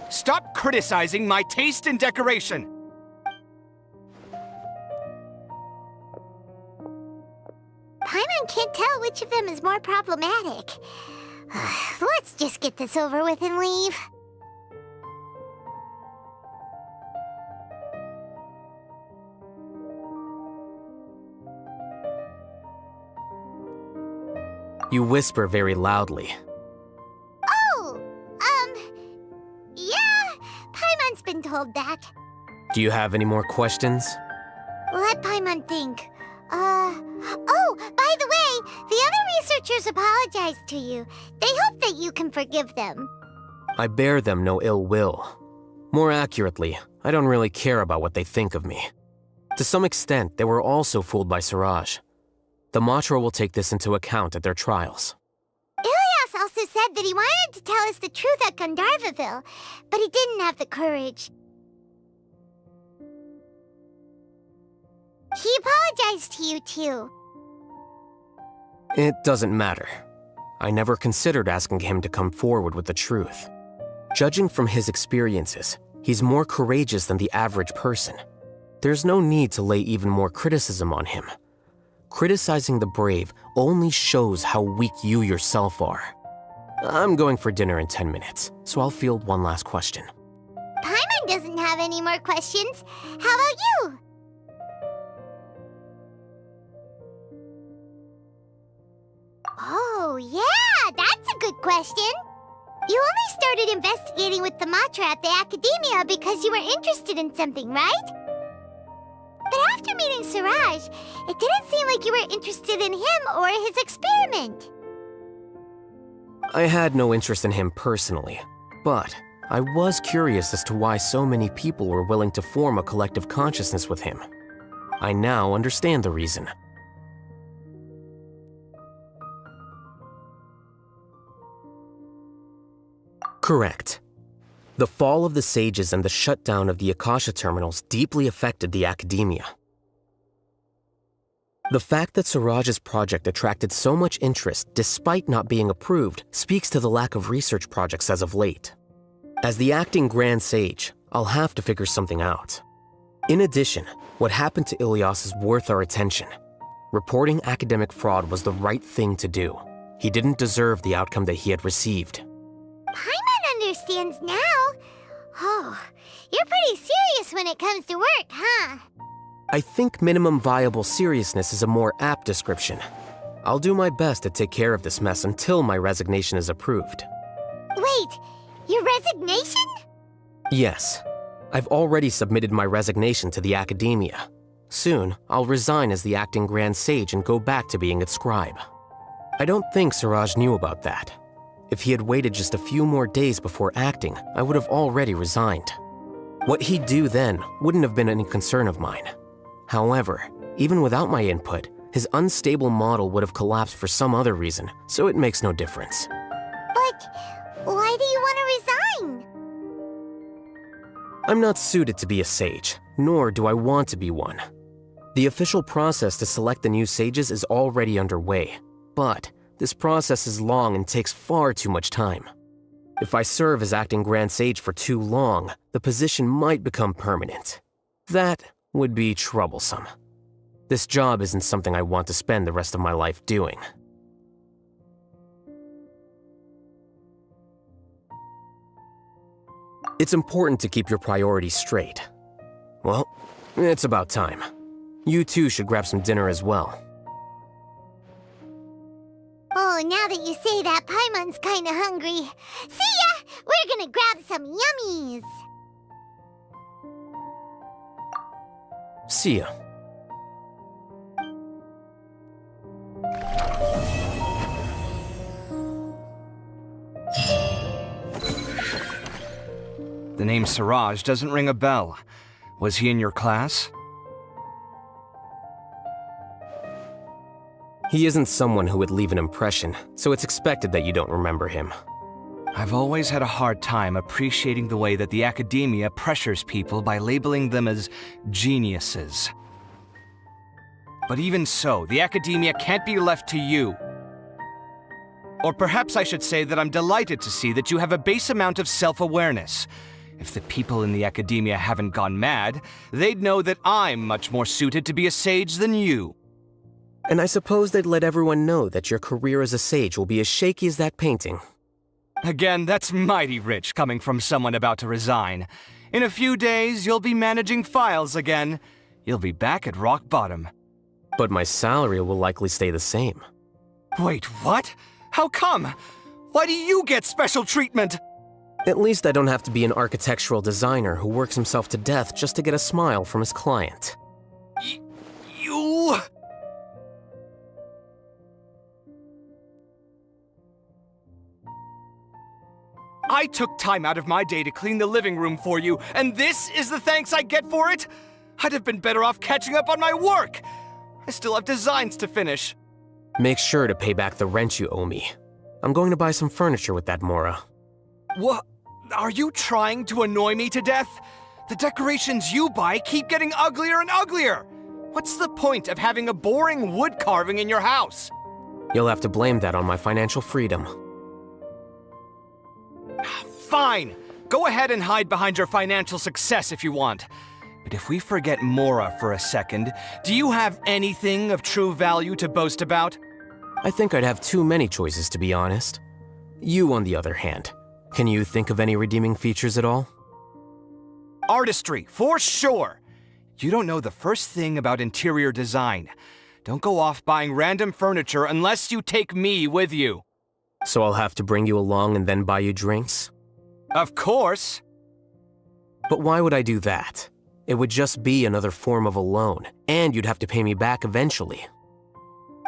Stop criticizing my taste in decoration. Paimon can't tell which of them is more problematic. Let's just get this over with and leave. You whisper very loudly. Oh, yeah, Paimon's been told that. Do you have any more questions? Let Paimon think. Oh, by the way, the other researchers apologized to you. They hope that you can forgive them. I bear them no ill will. More accurately, I don't really care about what they think of me. To some extent, they were also fooled by Siraj. The Matra will take this into account at their trials. Ilias also said that he wanted to tell us the truth at Gandharvaville, but he didn't have the courage. He apologized to you, too. It doesn't matter. I never considered asking him to come forward with the truth. Judging from his experiences, he's more courageous than the average person. There's no need to lay even more criticism on him. Criticizing the brave only shows how weak you yourself are. I'm going for dinner in 10 minutes, so I'll field one last question. Paimon doesn't have any more questions. How about you? Oh, yeah, that's a good question. You only started investigating with the Matra at the Academia because you were interested in something, right? But after meeting Siraj, it didn't seem like you were interested in him or his experiment. I had no interest in him personally, but I was curious as to why so many people were willing to form a collective consciousness with him. I now understand the reason. Correct. The fall of the sages and the shutdown of the Akasha terminals deeply affected the academia. The fact that Siraj's project attracted so much interest despite not being approved speaks to the lack of research projects as of late. As the acting Grand Sage, I'll have to figure something out. In addition, what happened to Ilias is worth our attention. Reporting academic fraud was the right thing to do. He didn't deserve the outcome that he had received. Paimon understands now. Oh, you're pretty serious when it comes to work, huh? I think minimum viable seriousness is a more apt description. I'll do my best to take care of this mess until my resignation is approved. Wait, your resignation? Yes. I've already submitted my resignation to the Academia. Soon, I'll resign as the acting Grand Sage and go back to being its scribe. I don't think Siraj knew about that. If he had waited just a few more days before acting, I would have already resigned. What he'd do then wouldn't have been any concern of mine. However, even without my input, his unstable model would have collapsed for some other reason, so it makes no difference. But why do you want to resign? I'm not suited to be a sage, nor do I want to be one. The official process to select the new sages is already underway, but this process is long and takes far too much time. If I serve as acting Grand Sage for too long, the position might become permanent. That would be troublesome. This job isn't something I want to spend the rest of my life doing. It's important to keep your priorities straight. Well, it's about time. You too should grab some dinner as well. Oh, now that you say that, Paimon's kinda hungry. See ya! We're gonna grab some yummies! See ya. The name Siraj doesn't ring a bell. Was he in your class? He isn't someone who would leave an impression, so it's expected that you don't remember him. I've always had a hard time appreciating the way that the academia pressures people by labeling them as geniuses. But even so, the academia can't be left to you. Or perhaps I should say that I'm delighted to see that you have a base amount of self-awareness. If the people in the academia haven't gone mad, they'd know that I'm much more suited to be a sage than you. And I suppose they'd let everyone know that your career as a sage will be as shaky as that painting. Again, that's mighty rich coming from someone about to resign. In a few days, you'll be managing files again. You'll be back at rock bottom. But my salary will likely stay the same. Wait, what? How come? Why do you get special treatment? At least I don't have to be an architectural designer who works himself to death just to get a smile from his client. You... I took time out of my day to clean the living room for you, and this is the thanks I get for it? I'd have been better off catching up on my work. I still have designs to finish. Make sure to pay back the rent you owe me. I'm going to buy some furniture with that Mora. What? Are you trying to annoy me to death? The decorations you buy keep getting uglier and uglier. What's the point of having a boring wood carving in your house? You'll have to blame that on my financial freedom. Fine. Go ahead and hide behind your financial success if you want. But if we forget Mora for a second, do you have anything of true value to boast about? I think I'd have too many choices, to be honest. You, on the other hand, can you think of any redeeming features at all? Artistry, for sure. You don't know the first thing about interior design. Don't go off buying random furniture unless you take me with you. So I'll have to bring you along and then buy you drinks? Of course. But why would I do that? It would just be another form of a loan, and you'd have to pay me back eventually.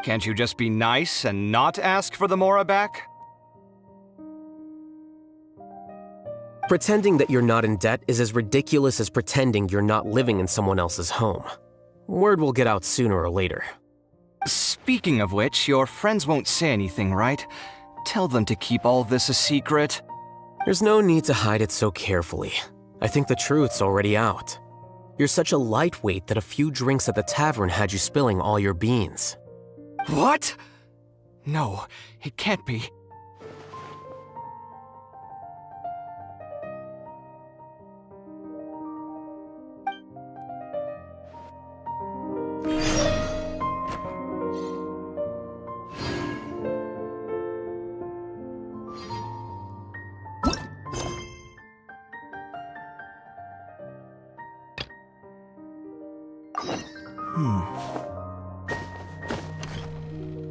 Can't you just be nice and not ask for the Mora back? Pretending that you're not in debt is as ridiculous as pretending you're not living in someone else's home. Word will get out sooner or later. Speaking of which, your friends won't say anything, right? Tell them to keep all this a secret. There's no need to hide it so carefully. I think the truth's already out. You're such a lightweight that a few drinks at the tavern had you spilling all your beans. What? No, it can't be.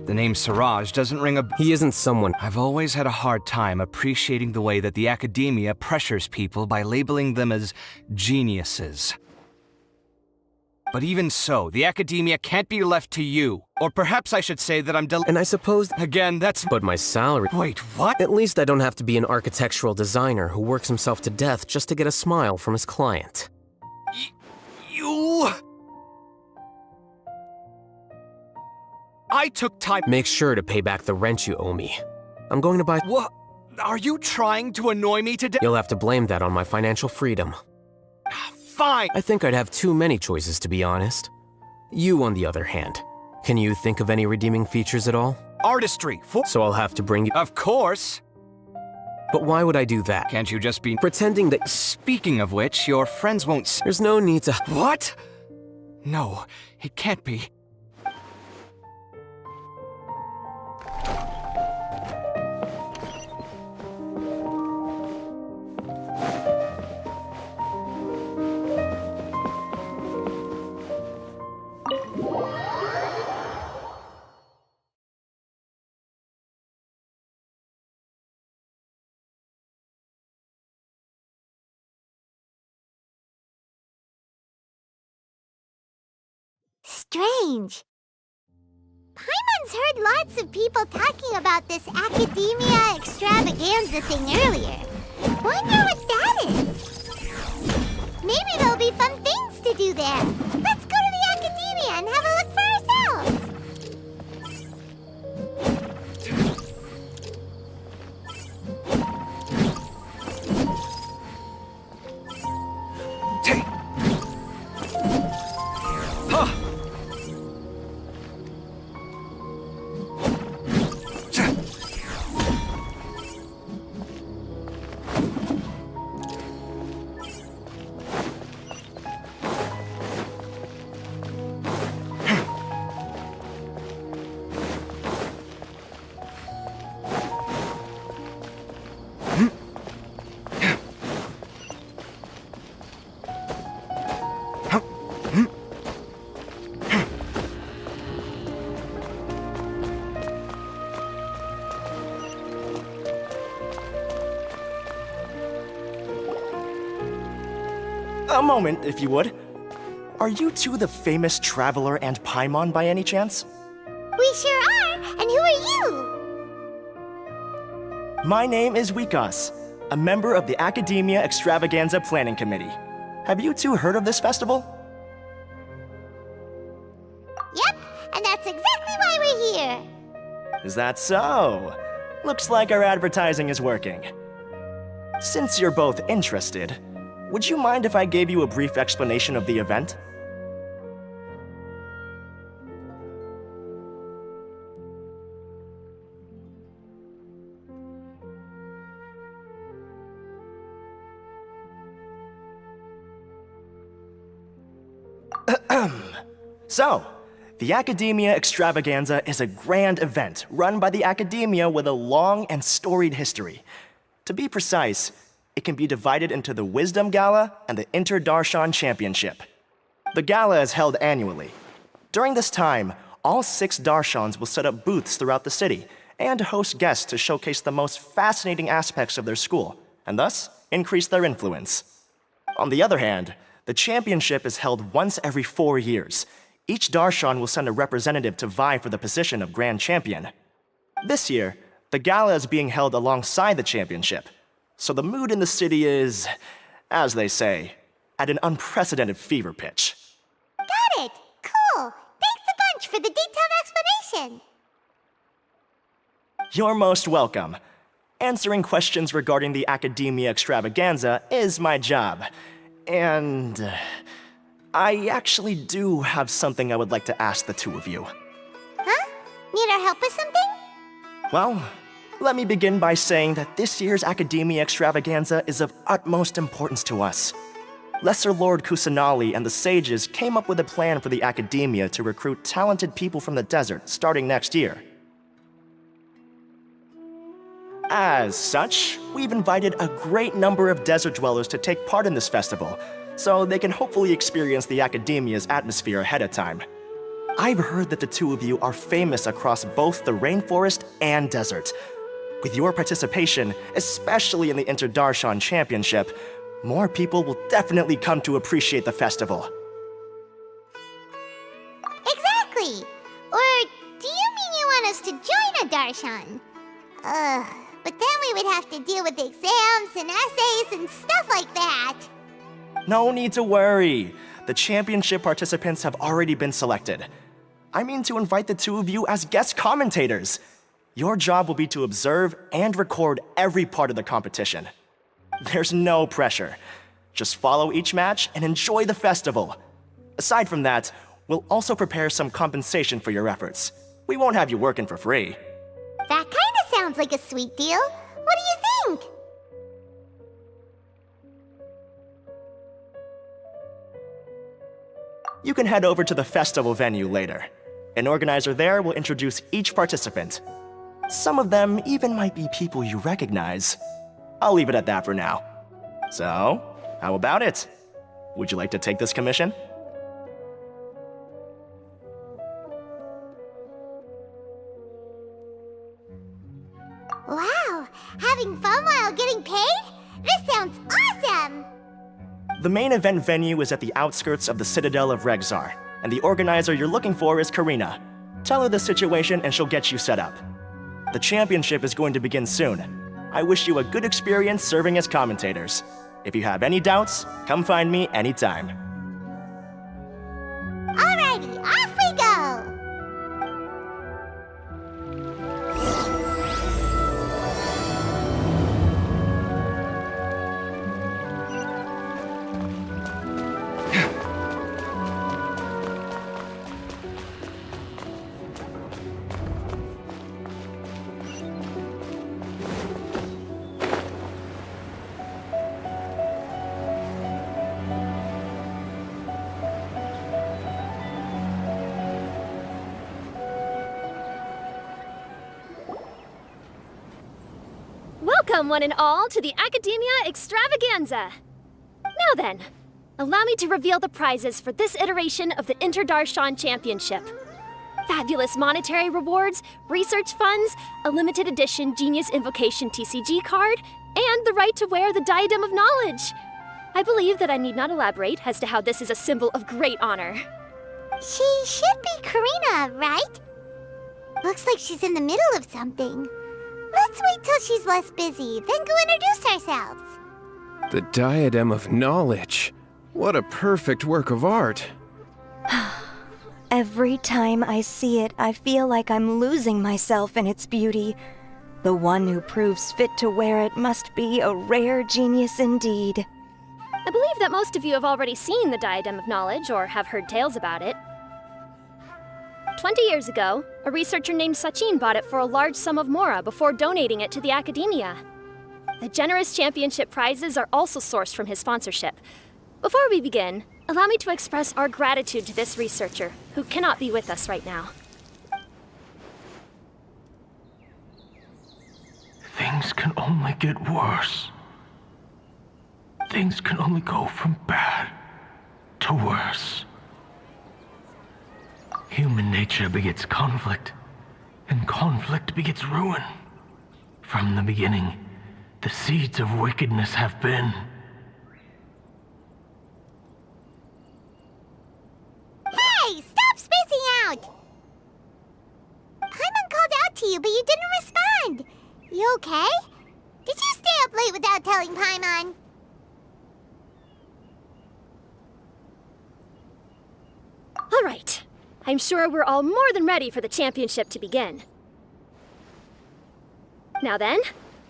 The name Siraj doesn't ring a... He isn't someone... I've always had a hard time appreciating the way that the academia pressures people by labeling them as geniuses. But even so, the academia can't be left to you. Or perhaps I should say that I'm And I suppose... Again, that's... But my salary... Wait, what? At least I don't have to be an architectural designer who works himself to death just to get a smile from his client. You... I took time... Make sure to pay back the rent you owe me. I'm going to buy... What? Are you trying to annoy me to death? You'll have to blame that on my financial freedom. Fine. I think I'd have too many choices, to be honest. You, on the other hand, can you think of any redeeming features at all? Artistry, So I'll have to bring you... Of course. But why would I do that? Can't you just be... Pretending that... Speaking of which, your friends won't... There's no need to... What? No, it can't be. Strange. Paimon's heard lots of people talking about this academia extravaganza thing earlier. Wonder what that is. A moment, if you would. Are you two the famous Traveler and Paimon by any chance? We sure are! And who are you? My name is Wikas, a member of the Academia Extravaganza Planning Committee. Have you two heard of this festival? Yep, and that's exactly why we're here. Is that so? Looks like our advertising is working. Since you're both interested, would you mind if I gave you a brief explanation of the event? So, the Academia Extravaganza is a grand event run by the Academia with a long and storied history. To be precise, it can be divided into the Wisdom Gala and the Inter-Darshan Championship. The gala is held annually. During this time, all 6 Darshans will set up booths throughout the city and host guests to showcase the most fascinating aspects of their school, and thus increase their influence. On the other hand, the championship is held once every 4 years. Each Darshan will send a representative to vie for the position of Grand Champion. This year, the gala is being held alongside the championship, so the mood in the city is, as they say, at an unprecedented fever pitch. Got it! Cool! Thanks a bunch for the detailed explanation! You're most welcome. Answering questions regarding the Academia Extravaganza is my job. And I actually do have something I would like to ask the two of you. Huh? Need our help with something? Well, let me begin by saying that this year's Academia Extravaganza is of utmost importance to us. Lesser Lord Kusanali and the sages came up with a plan for the Academia to recruit talented people from the desert starting next year. As such, we've invited a great number of desert dwellers to take part in this festival, so they can hopefully experience the Academia's atmosphere ahead of time. I've heard that the two of you are famous across both the rainforest and desert. With your participation, especially in the Inter-Darshan Championship, more people will definitely come to appreciate the festival. Exactly! Or do you mean you want us to join a Darshan? But then we would have to deal with exams and essays and stuff like that. No need to worry. The championship participants have already been selected. I mean to invite the two of you as guest commentators. Your job will be to observe and record every part of the competition. There's no pressure. Just follow each match and enjoy the festival. Aside from that, we'll also prepare some compensation for your efforts. We won't have you working for free. That kinda sounds like a sweet deal. What do you think? You can head over to the festival venue later. An organizer there will introduce each participant. Some of them even might be people you recognize. I'll leave it at that for now. So, how about it? Would you like to take this commission? Wow! Having fun while getting paid? This sounds awesome! The main event venue is at the outskirts of the Citadel of Regzar, and the organizer you're looking for is Karina. Tell her the situation and she'll get you set up. The championship is going to begin soon. I wish you a good experience serving as commentators. If you have any doubts, come find me anytime. Alrighty, off we go! Welcome, one and all, to the Academia Extravaganza! Now then, allow me to reveal the prizes for this iteration of the Inter-Darshan Championship. Fabulous monetary rewards, research funds, a limited edition Genius Invocation TCG card, and the right to wear the Diadem of Knowledge. I believe that I need not elaborate as to how this is a symbol of great honor. She should be Karina, right? Looks like she's in the middle of something. Let's wait till she's less busy, then go introduce ourselves. The Diadem of Knowledge. What a perfect work of art. Every time I see it, I feel like I'm losing myself in its beauty. The one who proves fit to wear it must be a rare genius indeed. I believe that most of you have already seen the Diadem of Knowledge or have heard tales about it. 20 years ago, a researcher named Sachin bought it for a large sum of mora before donating it to the academia. The generous championship prizes are also sourced from his sponsorship. Before we begin, allow me to express our gratitude to this researcher, who cannot be with us right now. Things can only get worse. Things can only go from bad to worse. Human nature begets conflict, and conflict begets ruin. From the beginning, the seeds of wickedness have been. Hey, stop spacing out! Paimon called out to you, but you didn't respond. You okay? Did you stay up late without telling Paimon? All right. I'm sure we're all more than ready for the championship to begin. Now then,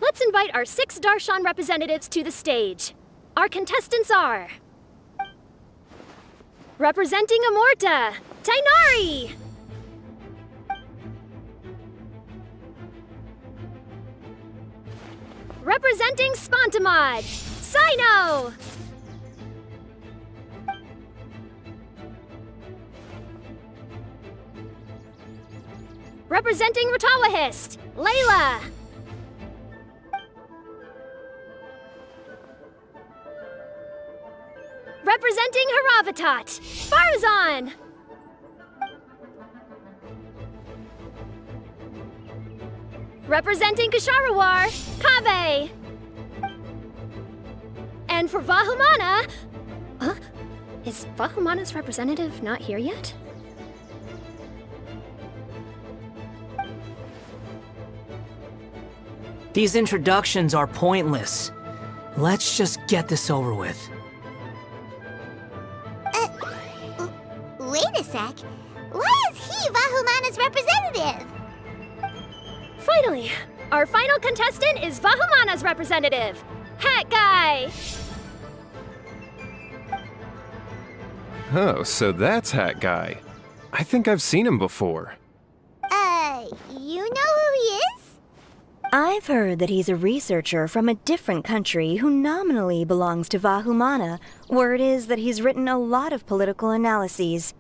let's invite our 6 Darshan representatives to the stage. Our contestants are... Representing Amorta, Tainari! Representing Spontamod, Sino! Representing Ratawahist, Layla! Representing Haravatat, Farazan! Representing Kasharawar, Kaveh! And for Vahumana... Is Vahumana's representative not here yet? These introductions are pointless. Let's just get this over with. Wait a sec. Why is he Vahumana's representative? Finally, our final contestant is Vahumana's representative, Hat Guy! Oh, so that's Hat Guy. I think I've seen him before. You know who he is? I've heard that he's a researcher from a different country who nominally belongs to Vahumana. Word is that he's written a lot of political analyses.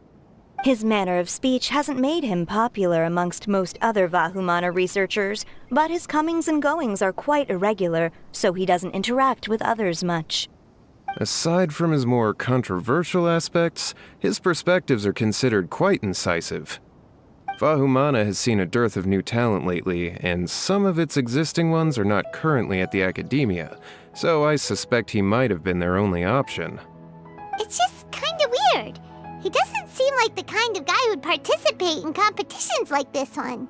His manner of speech hasn't made him popular amongst most other Vahumana researchers, but his comings and goings are quite irregular, so he doesn't interact with others much. Aside from his more controversial aspects, his perspectives are considered quite incisive. Vahumana has seen a dearth of new talent lately, and some of its existing ones are not currently at the academia, so I suspect he might have been their only option. It's just kinda weird. He doesn't seem like the kind of guy who'd participate in competitions like this one.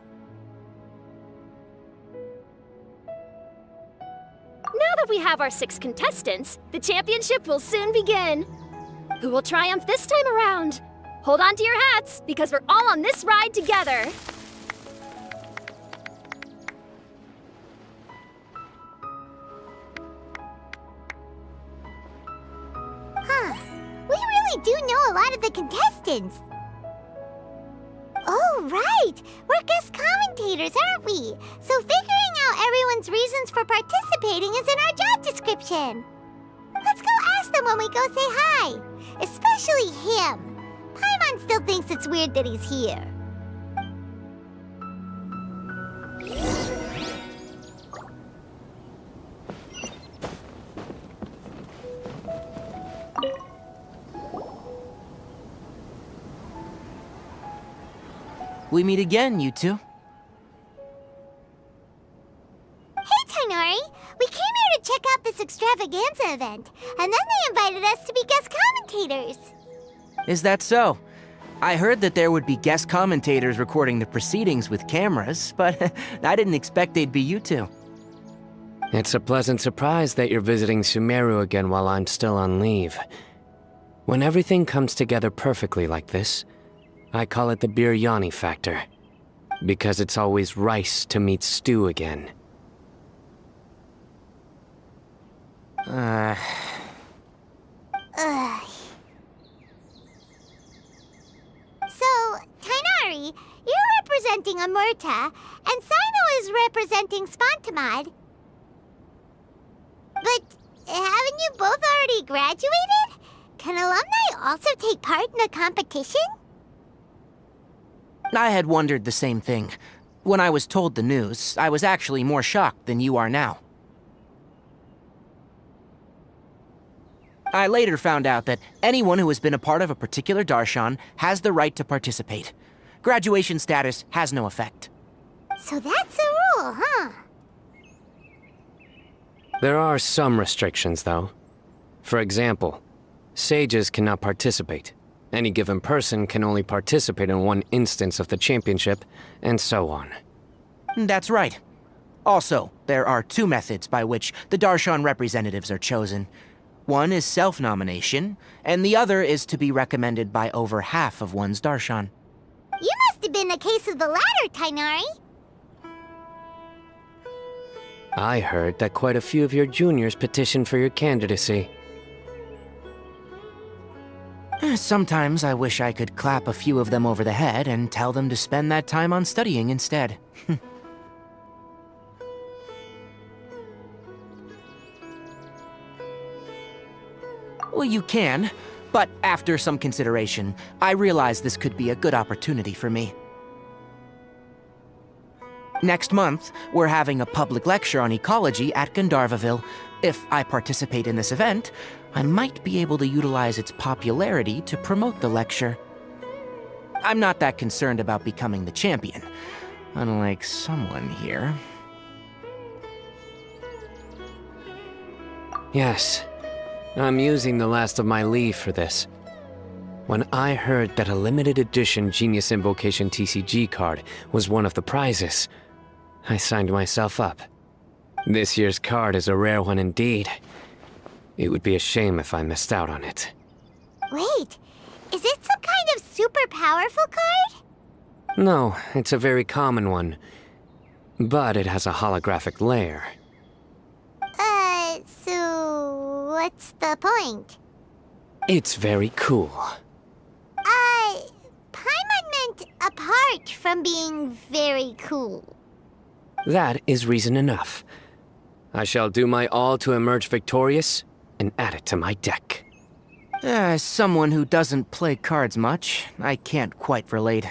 Now that we have our 6 contestants, the championship will soon begin. Who will triumph this time around? Hold on to your hats, because we're all on this ride together. Huh. We really do know a lot of the contestants. Oh, right! We're guest commentators, aren't we? So figuring out everyone's reasons for participating is in our job description. Let's go ask them when we go say hi. Especially him. Paimon still thinks it's weird that he's here. We meet again, you two. Hey, Tainari! We came here to check out this extravaganza extravaganza event, and then they invited us to be guest commentators. Is that so? I heard that there would be guest commentators recording the proceedings with cameras, but I didn't expect they'd be you two. It's a pleasant surprise that you're visiting Sumeru again while I'm still on leave. When everything comes together perfectly like this, I call it the biryani factor. Because it's always rice to meet stew again. Ugh. So, Tainari, you're representing Amurta, and Sino is representing Spontamod. But haven't you both already graduated? Can alumni also take part in a competition? I had wondered the same thing. When I was told the news, I was actually more shocked than you are now. I later found out that anyone who has been a part of a particular darshan has the right to participate. Graduation status has no effect. So that's a rule, huh? There are some restrictions, though. For example, sages cannot participate. Any given person can only participate in one instance of the championship, and so on. That's right. Also, there are two methods by which the darshan representatives are chosen. One is self-nomination, and the other is to be recommended by over half of one's darshan. You must have been a case of the latter, Tainari. I heard that quite a few of your juniors petitioned for your candidacy. Sometimes I wish I could clap a few of them over the head and tell them to spend that time on studying instead. Well, you can, but after some consideration, I realize this could be a good opportunity for me. Next month, we're having a public lecture on ecology at Gandharvaville. If I participate in this event, I might be able to utilize its popularity to promote the lecture. I'm not that concerned about becoming the champion, unlike someone here. Yes, I'm using the last of my leave for this. When I heard that a limited edition Genius Invocation TCG card was one of the prizes, I signed myself up. This year's card is a rare one indeed. It would be a shame if I missed out on it. Wait, is it some kind of super powerful card? No, it's a very common one. But it has a holographic layer. So what's the point? It's very cool. Paimon meant apart from being very cool. That is reason enough. I shall do my all to emerge victorious and add it to my deck. As someone who doesn't play cards much, I can't quite relate.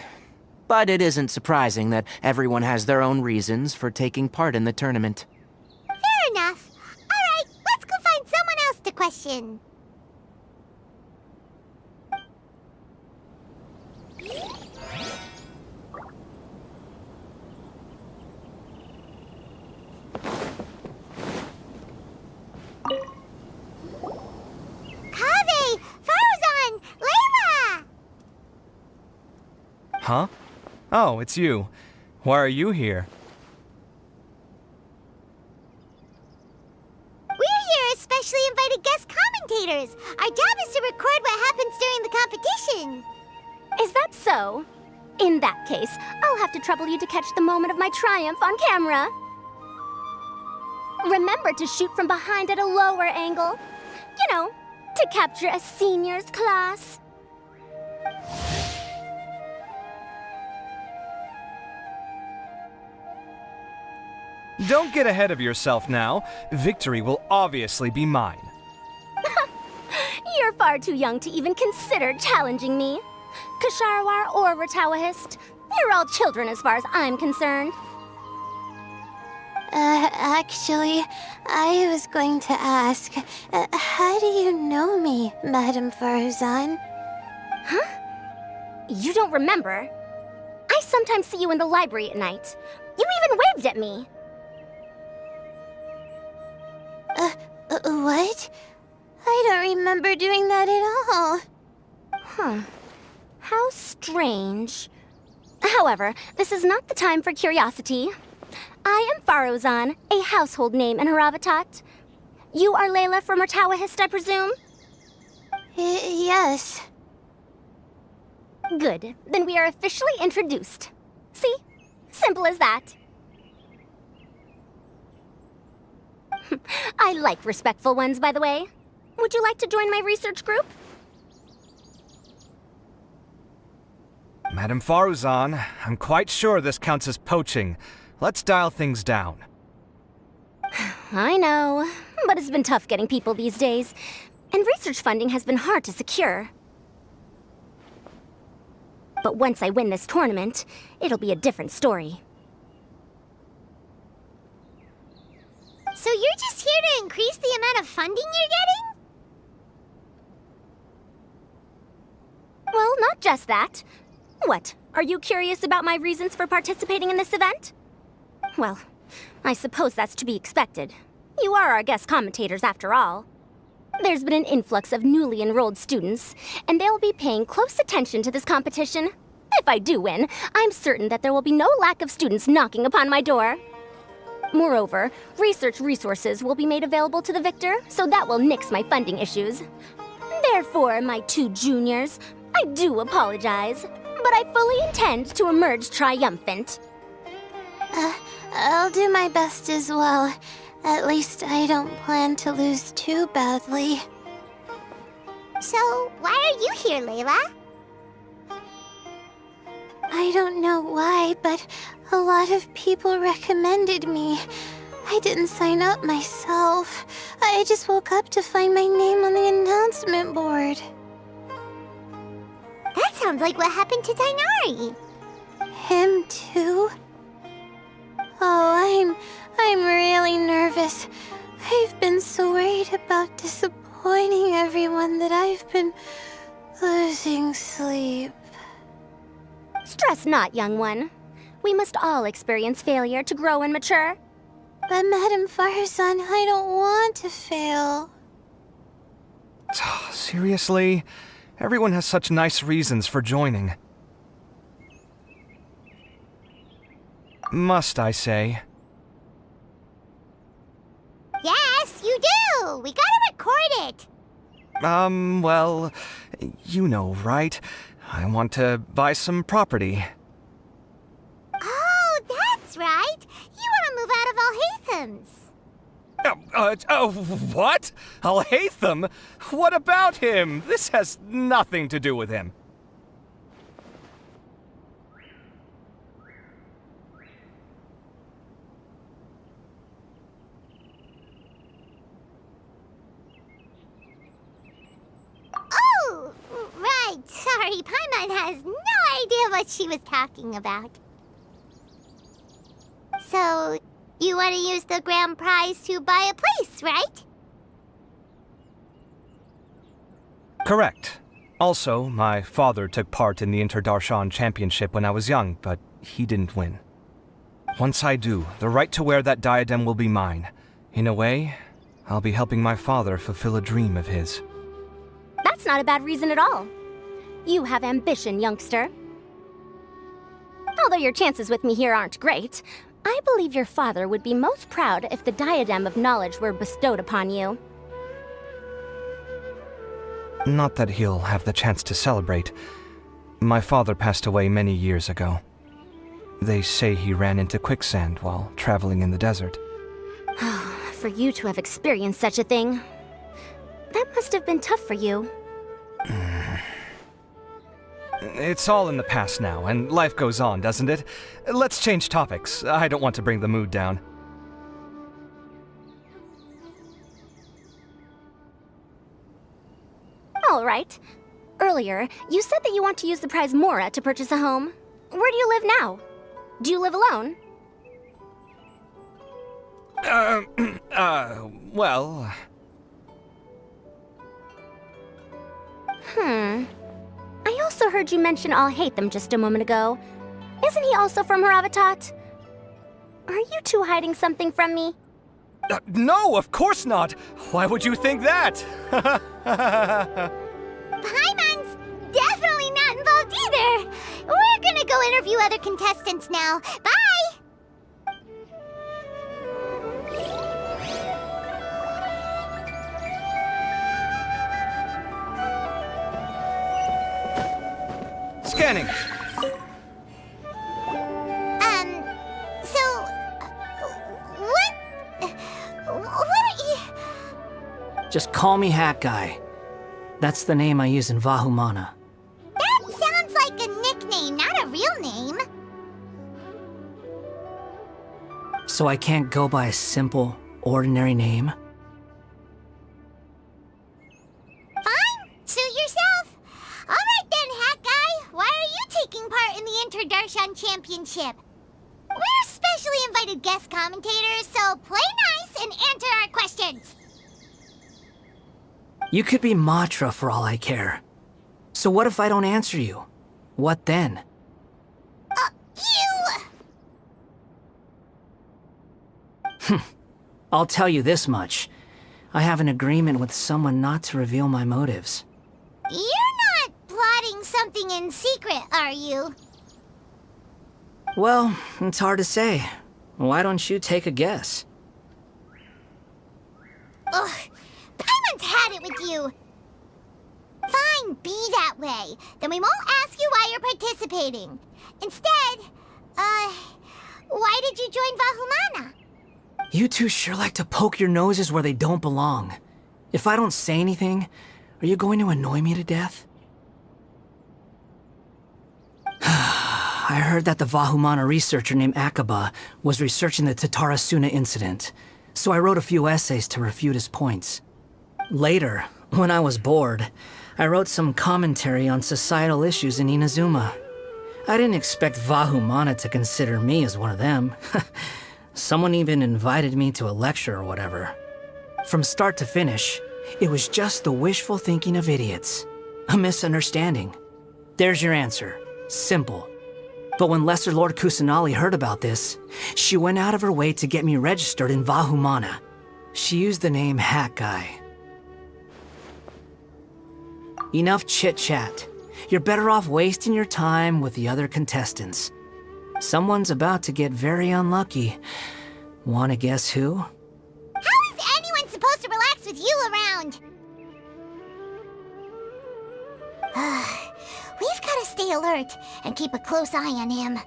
But it isn't surprising that everyone has their own reasons for taking part in the tournament. Fair enough. Alright, let's go find someone else to question. Kaveh! Farzan! Layla! Huh? Oh, it's you. Why are you here? We're here as specially invited guest commentators. Our job is to record what happens during the competition. Is that so? In that case, I'll have to trouble you to catch the moment of my triumph on camera. Remember to shoot from behind at a lower angle. You know, to capture a seniors class. Don't get ahead of yourself now. Victory will obviously be mine. You're far too young to even consider challenging me. Kasharwar or Ratawahist, you're all children as far as I'm concerned. Actually, I was going to ask, how do you know me, Madam Farzan? Huh? You don't remember? I sometimes see you in the library at night. You even waved at me. What? I don't remember doing that at all. Huh. How strange. However, this is not the time for curiosity. I am Faruzan, a household name in Haravatat. You are Layla from Murtawahist, I presume? Yes. Good. Then we are officially introduced. See? Simple as that. I like respectful ones, by the way. Would you like to join my research group? Madam Faruzan, I'm quite sure this counts as poaching. Let's dial things down. I know, but it's been tough getting people these days, and research funding has been hard to secure. But once I win this tournament, it'll be a different story. So you're just here to increase the amount of funding you're getting? Well, not just that. What, are you curious about my reasons for participating in this event? Well, I suppose that's to be expected. You are our guest commentators after all. There's been an influx of newly enrolled students, and they'll be paying close attention to this competition. If I do win, I'm certain that there will be no lack of students knocking upon my door. Moreover, research resources will be made available to the victor, so that will nix my funding issues. Therefore, my two juniors, I do apologize, but I fully intend to emerge triumphant. I'll do my best as well. At least I don't plan to lose too badly. So, why are you here, Layla? I don't know why, but a lot of people recommended me. I didn't sign up myself. I just woke up to find my name on the announcement board. That sounds like what happened to Dainari. Him too? Oh, I'm really nervous. I've been so worried about disappointing everyone that I've been losing sleep. Stress not, young one. We must all experience failure to grow and mature. But Madame Faruzan, I don't want to fail. Seriously? Everyone has such nice reasons for joining. Must I say? Yes, you do! We gotta record it! Well, you know, right? I want to buy some property. Oh, that's right! You want to move out of Alhatham's. What? Alhaitham? What about him? This has nothing to do with him. Oh, right. Sorry, Paimon has no idea what she was talking about. So, you want to use the grand prize to buy a place, right? Correct. Also, my father took part in the Interdarshan Championship when I was young, but he didn't win. Once I do, the right to wear that diadem will be mine. In a way, I'll be helping my father fulfill a dream of his. That's not a bad reason at all. You have ambition, youngster. Although your chances with me here aren't great, I believe your father would be most proud if the diadem of knowledge were bestowed upon you. Not that he'll have the chance to celebrate. My father passed away many years ago. They say he ran into quicksand while traveling in the desert. For you to have experienced such a thing, that must have been tough for you. It's all in the past now, and life goes on, doesn't it? Let's change topics. I don't want to bring the mood down. All right. Earlier, you said that you want to use the prize Mora to purchase a home. Where do you live now? Do you live alone? Well... I also heard you mention Alhaitham just a moment ago. Isn't he also from Haravatat? Are you two hiding something from me? No, of course not! Why would you think that? Paimon's definitely not involved either! We're gonna go interview other contestants now. Bye! Scanning. What are you... Just call me Hat Guy. That's the name I use in Vahumana. That sounds like a nickname, not a real name. So I can't go by a simple, ordinary name? Fine, suit yourself. Alright then, Hat Guy. Why are you taking part in the Interdarshan Championship? We're specially invited guest commentators, so play nice and answer our questions. You could be Matra for all I care. So what if I don't answer you? What then? I'll tell you this much. I have an agreement with someone not to reveal my motives. You're not plotting something in secret, are you? Well, it's hard to say. Why don't you take a guess? Ugh, Paimon's had it with you. Fine, be that way. Then we won't ask you why you're participating. Instead, why did you join Vahumana? You two sure like to poke your noses where they don't belong. If I don't say anything, are you going to annoy me to death? I heard that the Vahumana researcher named Akaba was researching the Tatarasuna incident, so I wrote a few essays to refute his points. Later, when I was bored, I wrote some commentary on societal issues in Inazuma. I didn't expect Vahumana to consider me as one of them. Someone even invited me to a lecture or whatever. From start to finish, it was just the wishful thinking of idiots. A misunderstanding. There's your answer. Simple. But when Lesser Lord Kusanali heard about this, she went out of her way to get me registered in Vahumana. She used the name Hat Guy. Enough chit-chat. You're better off wasting your time with the other contestants. Someone's about to get very unlucky. Wanna guess who? How is anyone supposed to relax with you around? We've gotta stay alert and keep a close eye on him.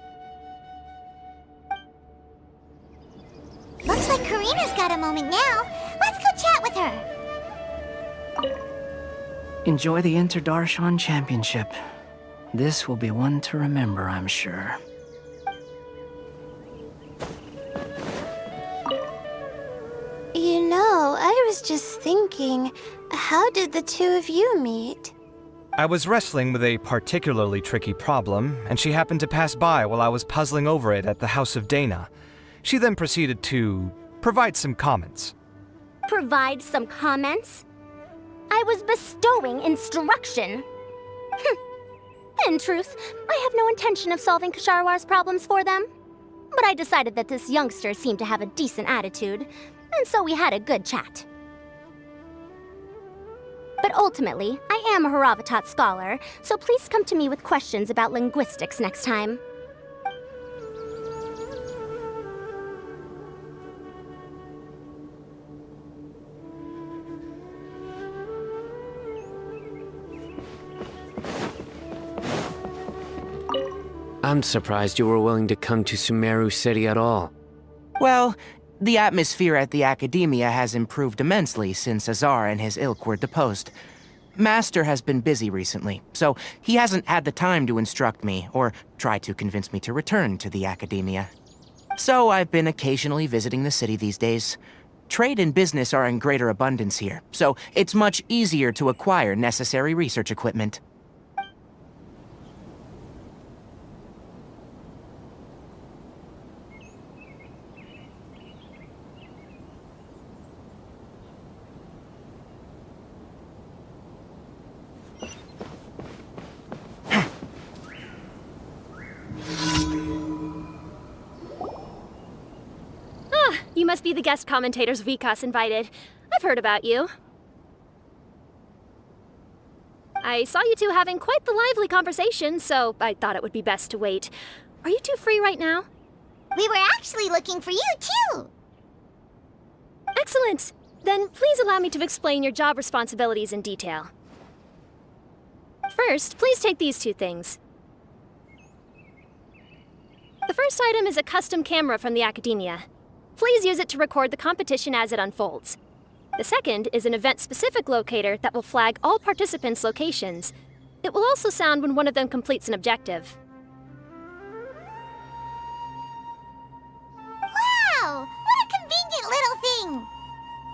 Looks like Karina's got a moment now. Let's go chat with her. Enjoy the Interdarshan Championship. This will be one to remember, I'm sure. You know, I was just thinking, how did the two of you meet? I was wrestling with a particularly tricky problem, and she happened to pass by while I was puzzling over it at the House of Dana. She then proceeded to provide some comments. Provide some comments? I was bestowing instruction. In truth, I have no intention of solving Ksharowar's problems for them. But I decided that this youngster seemed to have a decent attitude, and so we had a good chat. But ultimately, I am a Haravatat scholar, so please come to me with questions about linguistics next time. I'm surprised you were willing to come to Sumeru City at all. Well, the atmosphere at the Academia has improved immensely since Azar and his ilk were deposed. Master has been busy recently, so he hasn't had the time to instruct me or try to convince me to return to the Academia. So I've been occasionally visiting the city these days. Trade and business are in greater abundance here, so it's much easier to acquire necessary research equipment. must be the guest commentators Vikas invited. I've heard about you. I saw you two having quite the lively conversation, so I thought it would be best to wait. Are you two free right now? We were actually looking for you, too. Excellent. Then please allow me to explain your job responsibilities in detail. First, please take these two things. The first item is a custom camera from the Academia. Please use it to record the competition as it unfolds. The second is an event-specific locator that will flag all participants' locations. It will also sound when one of them completes an objective. Wow! What a convenient little thing!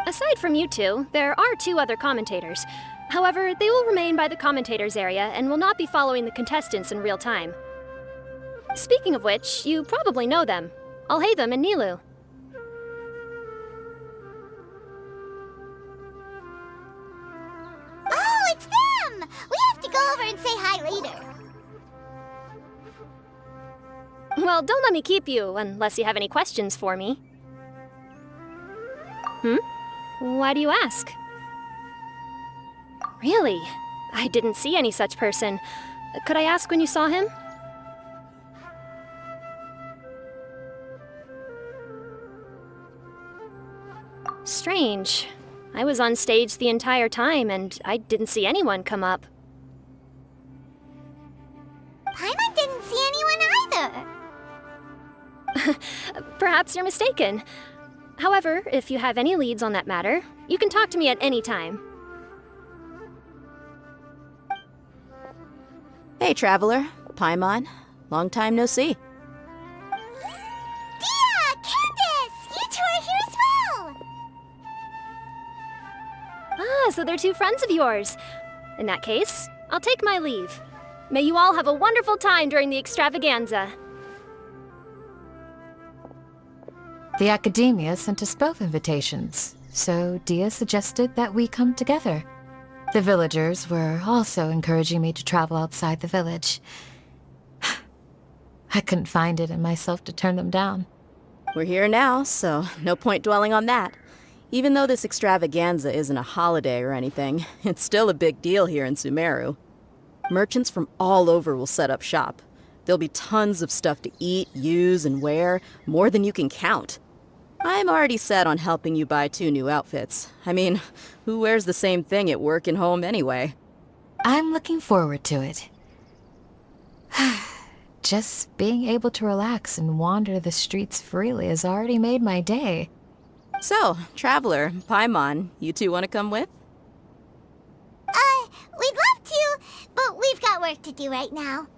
Aside from you two, there are two other commentators. However, they will remain by the commentators area and will not be following the contestants in real time. Speaking of which, you probably know them. Alhaitham and Nilu. Oh, it's them! We have to go over and say hi later. Well, don't let me keep you, unless you have any questions for me. Why do you ask? Really? I didn't see any such person. Could I ask when you saw him? Strange. I was on stage the entire time, and I didn't see anyone come up. Paimon didn't see anyone either. Perhaps you're mistaken. However, if you have any leads on that matter, you can talk to me at any time. Hey, Traveler. Paimon. Long time no see. Dia! Candace! You two are here as well! Ah, so they're two friends of yours. In that case, I'll take my leave. May you all have a wonderful time during the extravaganza. The Academia sent us both invitations, so Dia suggested that we come together. The villagers were also encouraging me to travel outside the village. I couldn't find it in myself to turn them down. We're here now, so no point dwelling on that. Even though this extravaganza isn't a holiday or anything, it's still a big deal here in Sumeru. Merchants from all over will set up shop. There'll be tons of stuff to eat, use, and wear, more than you can count. I'm already set on helping you buy 2 new outfits. I mean, who wears the same thing at work and home anyway? I'm looking forward to it. Just being able to relax and wander the streets freely has already made my day. So, Traveler, Paimon, you two want to come with? We'd love to, but we've got work to do right now.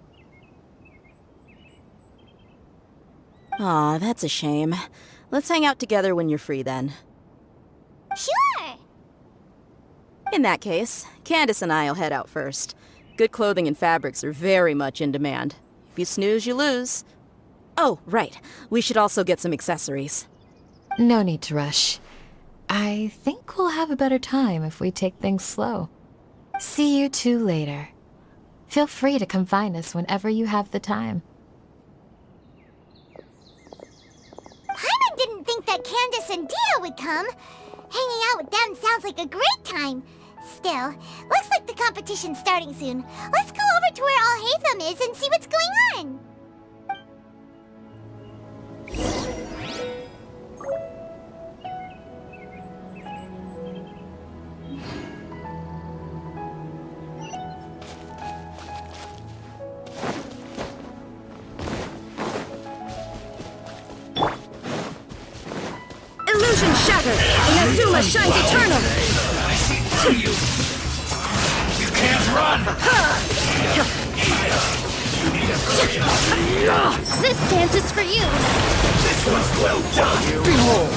Aw, that's a shame. Let's hang out together when you're free then. Sure! In that case, Candace and I'll head out first. Good clothing and fabrics are very much in demand. If you snooze, you lose. Oh, right. We should also get some accessories. No need to rush. I think we'll have a better time if we take things slow. See you two later. Feel free to come find us whenever you have the time. Paimon didn't think that Candace and Dia would come. Hanging out with them sounds like a great time. Still, looks like the competition's starting soon. Let's go over to where Alhaitham is and see what's going on. Illusion shattered! Inazuma shines eternal! I see through you! You can't run! This dance is for you! This one's well done! Behold!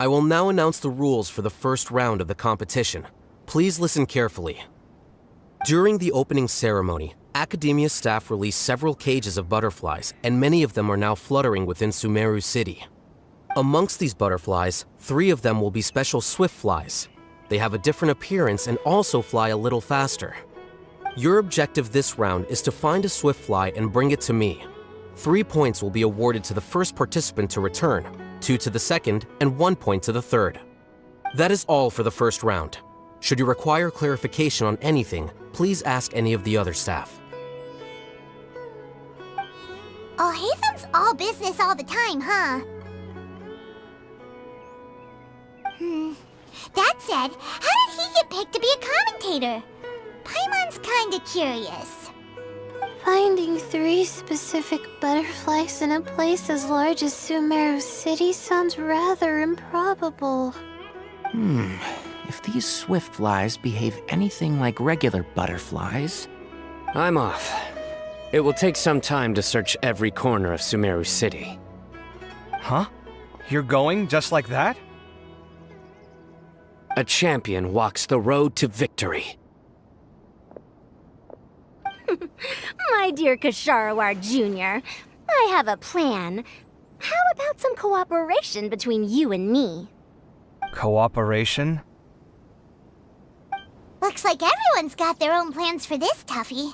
I will now announce the rules for the first round of the competition. Please listen carefully. During the opening ceremony, Academia staff released several cages of butterflies, and many of them are now fluttering within Sumeru City. Amongst these butterflies, 3 of them will be special swift flies. They have a different appearance and also fly a little faster. Your objective this round is to find a swift fly and bring it to me. 3 points will be awarded to the first participant to return, 2 to the second, and 1 point to the third. That is all for the first round. Should you require clarification on anything, please ask any of the other staff. Oh, Haytham's all business all the time, huh? That said, how did he get picked to be a commentator? Paimon's kinda curious. Finding 3 specific butterflies in a place as large as Sumeru City sounds rather improbable. If these swift flies behave anything like regular butterflies... I'm off. It will take some time to search every corner of Sumeru City. Huh? You're going just like that? A champion walks the road to victory. My dear Kasharawar Jr., I have a plan. How about some cooperation between you and me? Cooperation? Looks like everyone's got their own plans for this toughie.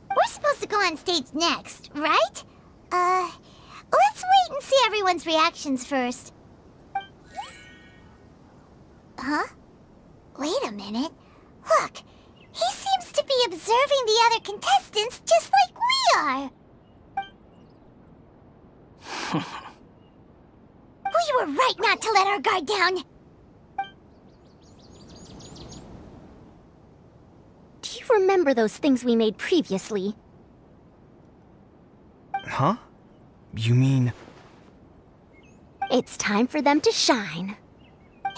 We're supposed to go on stage next, right? Let's wait and see everyone's reactions first. Huh? Wait a minute. Look, he seems to be observing the other contestants just like we are. We were right not to let our guard down. Do you remember those things we made previously? Huh? You mean... It's time for them to shine.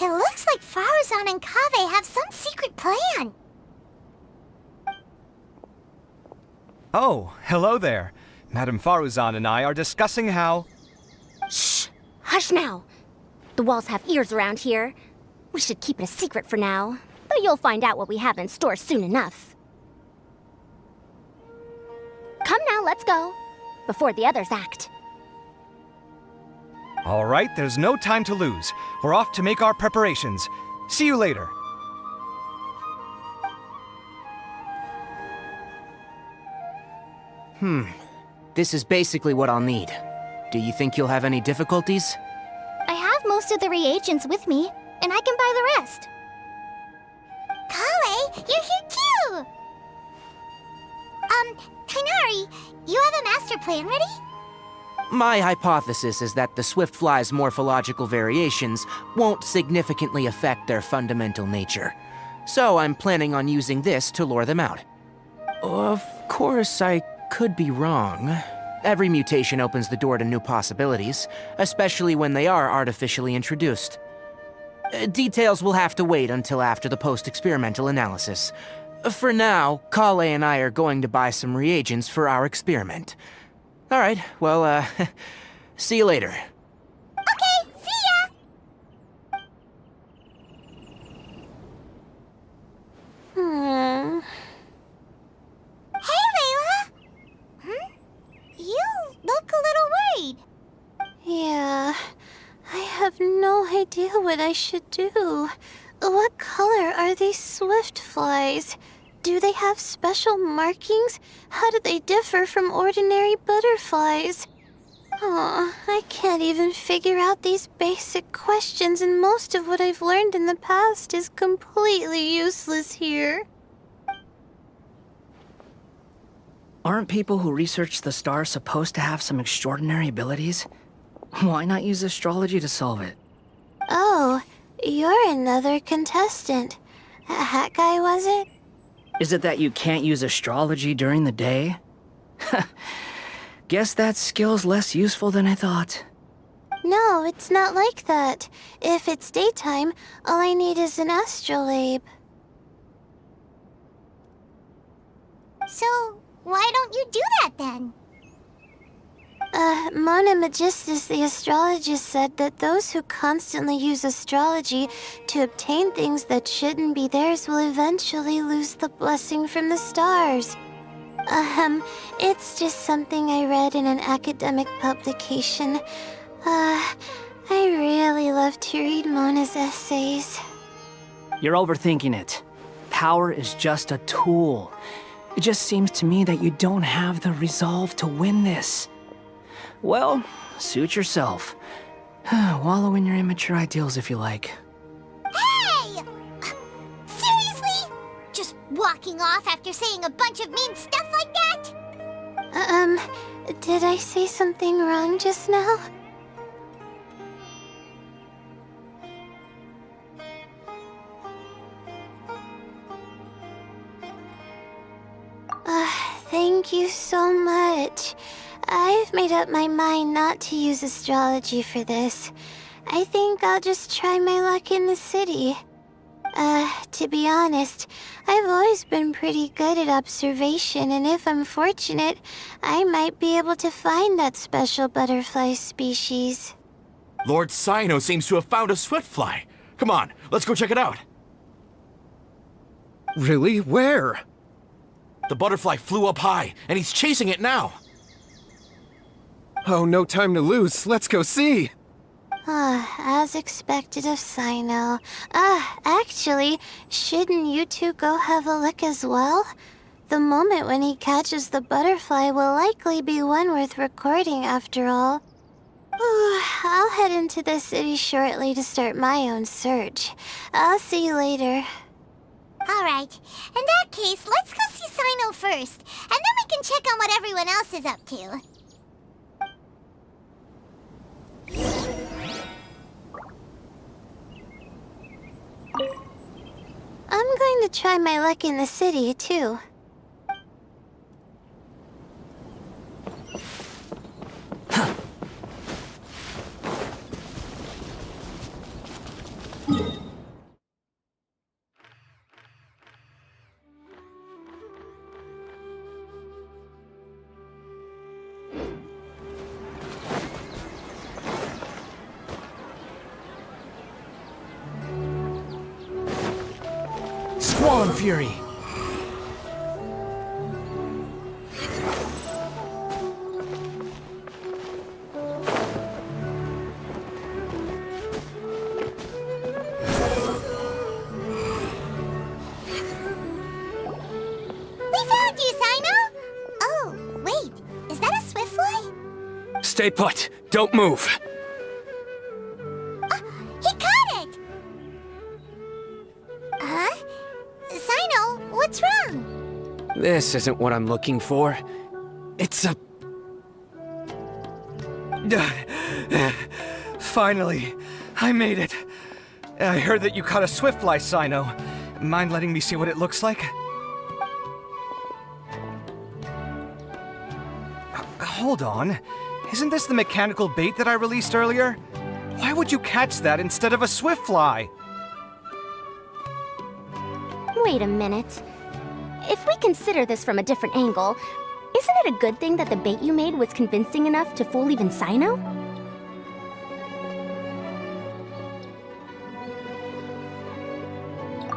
It looks like Faruzan and Kaveh have some secret plan. Oh, hello there. Madame Faruzan and I are discussing how... Shh! Hush now! The walls have ears around here. We should keep it a secret for now, but you'll find out what we have in store soon enough. Come now, let's go. Before the others act. All right, there's no time to lose. We're off to make our preparations. See you later. This is basically what I'll need. Do you think you'll have any difficulties? I have most of the reagents with me, and I can buy the rest. Kale, you're here too! Kainari, you have a master plan ready? My hypothesis is that the swift fly's morphological variations won't significantly affect their fundamental nature. So I'm planning on using this to lure them out. Of course, I could be wrong. Every mutation opens the door to new possibilities, especially when they are artificially introduced. Details will have to wait until after the post-experimental analysis. For now, Kale and I are going to buy some reagents for our experiment. Alright, well, see you later. Okay, see ya! Hey, Layla! You look a little worried. Yeah, I have no idea what I should do. What color are these swift flies? Do they have special markings? How do they differ from ordinary butterflies? Oh, I can't even figure out these basic questions, and most of what I've learned in the past is completely useless here. Aren't people who research the stars supposed to have some extraordinary abilities? Why not use astrology to solve it? Oh, you're another contestant. That guy, was it? Is it that you can't use astrology during the day? Guess that skill's less useful than I thought. No, it's not like that. If it's daytime, all I need is an astrolabe. So, why don't you do that then? Mona Magistus, the astrologist, said that those who constantly use astrology to obtain things that shouldn't be theirs will eventually lose the blessing from the stars. It's just something I read in an academic publication. I really love to read Mona's essays. You're overthinking it. Power is just a tool. It just seems to me that you don't have the resolve to win this. Well, suit yourself. Wallow in your immature ideals if you like. Hey! Seriously? Just walking off after saying a bunch of mean stuff like that? Did I say something wrong just now? Thank you so much. I've made up my mind not to use astrology for this. I think I'll just try my luck in the city. To be honest, I've always been pretty good at observation, and if I'm fortunate, I might be able to find that special butterfly species. Lord Cyno seems to have found a swiftfly. Come on, let's go check it out. Really? Where? The butterfly flew up high, and he's chasing it now. Oh, no time to lose. Let's go see. As expected of Cyno. Actually, shouldn't you two go have a look as well? The moment when he catches the butterfly will likely be one worth recording after all. I'll head into the city shortly to start my own search. I'll see you later. Alright, in that case, let's go see Cyno first, and then we can check on what everyone else is up to. I'm going to try my luck in the city, too. Squall Fury! Stay put. Don't move. He caught it! Huh? Cyno, what's wrong? This isn't what I'm looking for. It's a... Finally, I made it. I heard that you caught a swiftfly, Cyno. Mind letting me see what it looks like? Hold on. Isn't this the mechanical bait that I released earlier? Why would you catch that instead of a swiftfly? Wait a minute. If we consider this from a different angle, isn't it a good thing that the bait you made was convincing enough to fool even Cyno?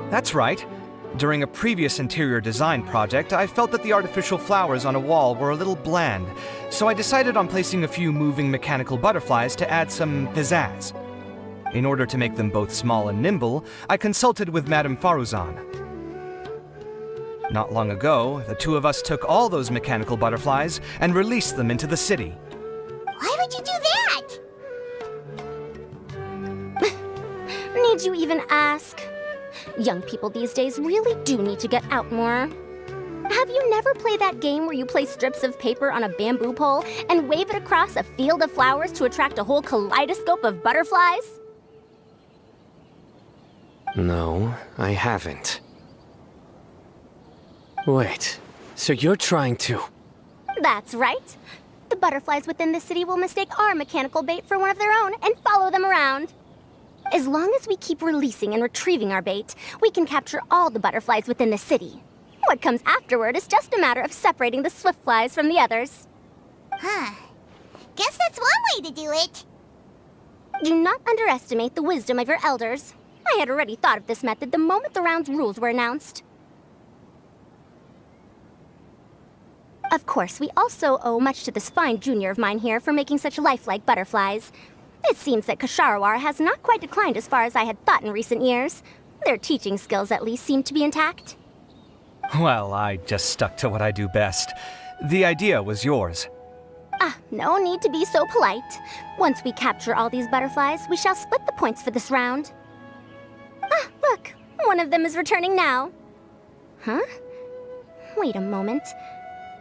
That's right. During a previous interior design project, I felt that the artificial flowers on a wall were a little bland, so I decided on placing a few moving mechanical butterflies to add some pizzazz. In order to make them both small and nimble, I consulted with Madame Faruzan. Not long ago, the two of us took all those mechanical butterflies and released them into the city. Why would you do that? Need you even ask? Young people these days really do need to get out more. Have you never played that game where you place strips of paper on a bamboo pole and wave it across a field of flowers to attract a whole kaleidoscope of butterflies? No, I haven't. Wait, so you're trying to... That's right. The butterflies within the city will mistake our mechanical bait for one of their own and follow them around. As long as we keep releasing and retrieving our bait, we can capture all the butterflies within the city. What comes afterward is just a matter of separating the swiftflies from the others. Huh. Guess that's one way to do it. Do not underestimate the wisdom of your elders. I had already thought of this method the moment the round's rules were announced. Of course, we also owe much to this fine junior of mine here for making such lifelike butterflies. It seems that Kasharawar has not quite declined as far as I had thought in recent years. Their teaching skills at least seem to be intact. Well, I just stuck to what I do best. The idea was yours. Ah, no need to be so polite. Once we capture all these butterflies, we shall split the points for this round. Ah, look, one of them is returning now. Huh? Wait a moment.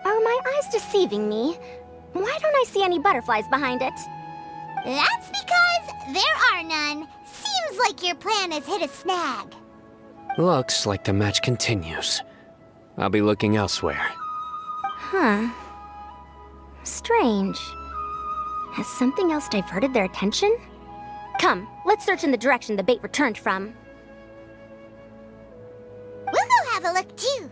Are my eyes deceiving me? Why don't I see any butterflies behind it? That's because there are none. Seems like your plan has hit a snag. Looks like the match continues. I'll be looking elsewhere. Huh. Strange. Has something else diverted their attention? Come, let's search in the direction the bait returned from. We'll go have a look too.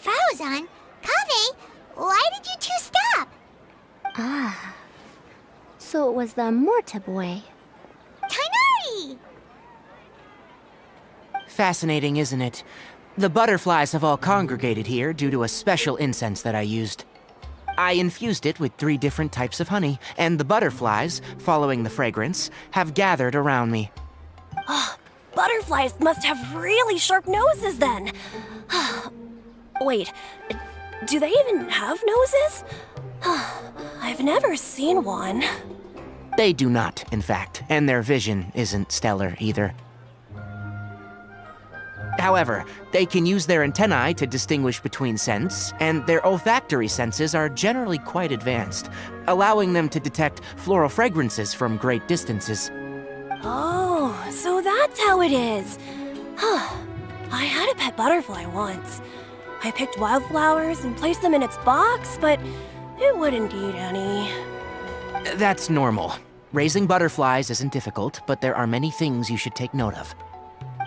Fauzan, Kaveh, why did you two stop? Ah. So it was the Morta boy. Kainari! Fascinating, isn't it? The butterflies have all congregated here due to a special incense that I used. I infused it with 3 different types of honey, and the butterflies, following the fragrance, have gathered around me. Oh, butterflies must have really sharp noses then. Wait, do they even have noses? I've never seen one. They do not, in fact, and their vision isn't stellar either. However, they can use their antennae to distinguish between scents, and their olfactory senses are generally quite advanced, allowing them to detect floral fragrances from great distances. Oh, so that's how it is. I had a pet butterfly once. I picked wildflowers and placed them in its box, but it wouldn't eat any. That's normal. Raising butterflies isn't difficult, but there are many things you should take note of.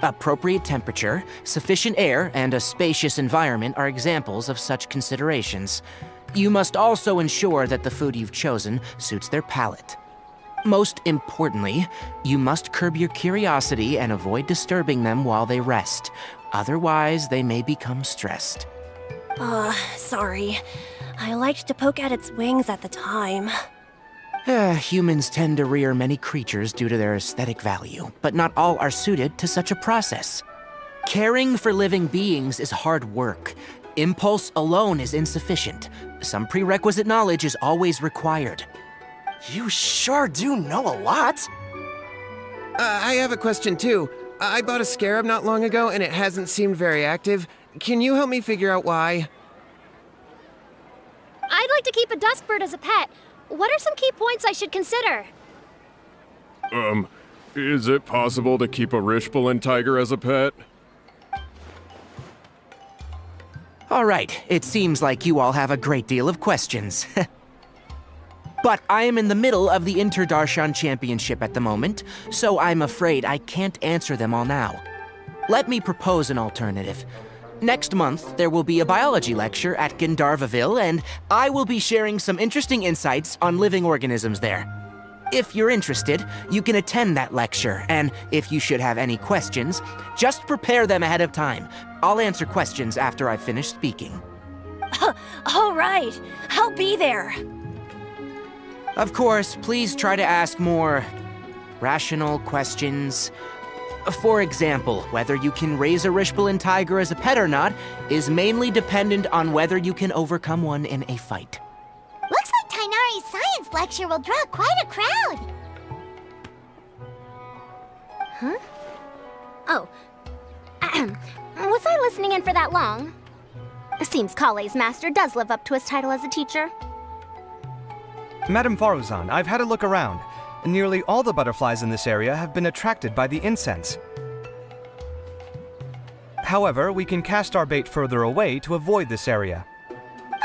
Appropriate temperature, sufficient air, and a spacious environment are examples of such considerations. You must also ensure that the food you've chosen suits their palate. Most importantly, you must curb your curiosity and avoid disturbing them while they rest. Otherwise, they may become stressed. Sorry. I liked to poke at its wings at the time. Humans tend to rear many creatures due to their aesthetic value, but not all are suited to such a process. Caring for living beings is hard work. Impulse alone is insufficient. Some prerequisite knowledge is always required. You sure do know a lot. I have a question too. I bought a scarab not long ago and it hasn't seemed very active. Can you help me figure out why? I'd like to keep a dustbird as a pet. What are some key points I should consider? Is it possible to keep a Rishbalin tiger as a pet? All right, it seems like you all have a great deal of questions. But I am in the middle of the Inter-Darshan Championship at the moment, so I'm afraid I can't answer them all now. Let me propose an alternative. Next month, there will be a biology lecture at Gandharvaville, and I will be sharing some interesting insights on living organisms there. If you're interested, you can attend that lecture, and if you should have any questions, just prepare them ahead of time. I'll answer questions after I've finished speaking. All right, I'll be there. Of course, please try to ask more rational questions. For example, whether you can raise a Rishbalin tiger as a pet or not is mainly dependent on whether you can overcome one in a fight. Looks like Tainari's science lecture will draw quite a crowd. Huh? Oh. Was I listening in for that long? Seems Kale's master does live up to his title as a teacher. Madame Faruzan, I've had a look around. Nearly all the butterflies in this area have been attracted by the incense. However, we can cast our bait further away to avoid this area.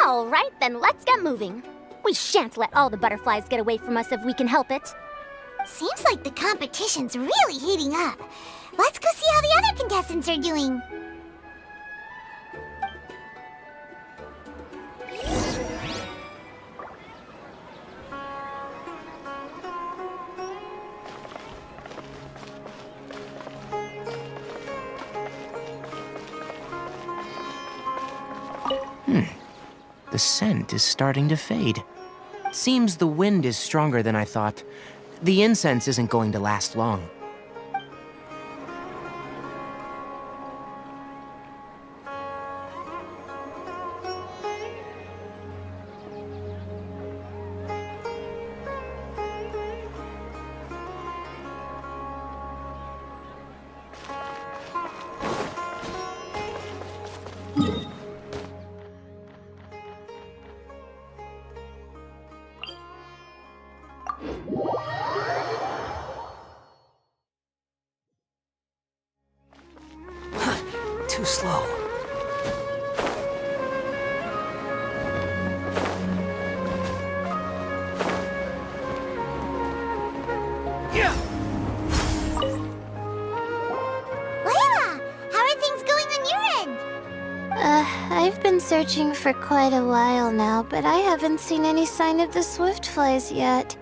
All right, then let's get moving. We shan't let all the butterflies get away from us if we can help it. Seems like the competition's really heating up. Let's go see how the other contestants are doing. The scent is starting to fade. Seems the wind is stronger than I thought. The incense isn't going to last long. Too slow. Layla, how are things going on your end? I've been searching for quite a while now, but I haven't seen any sign of the Swiftflies yet.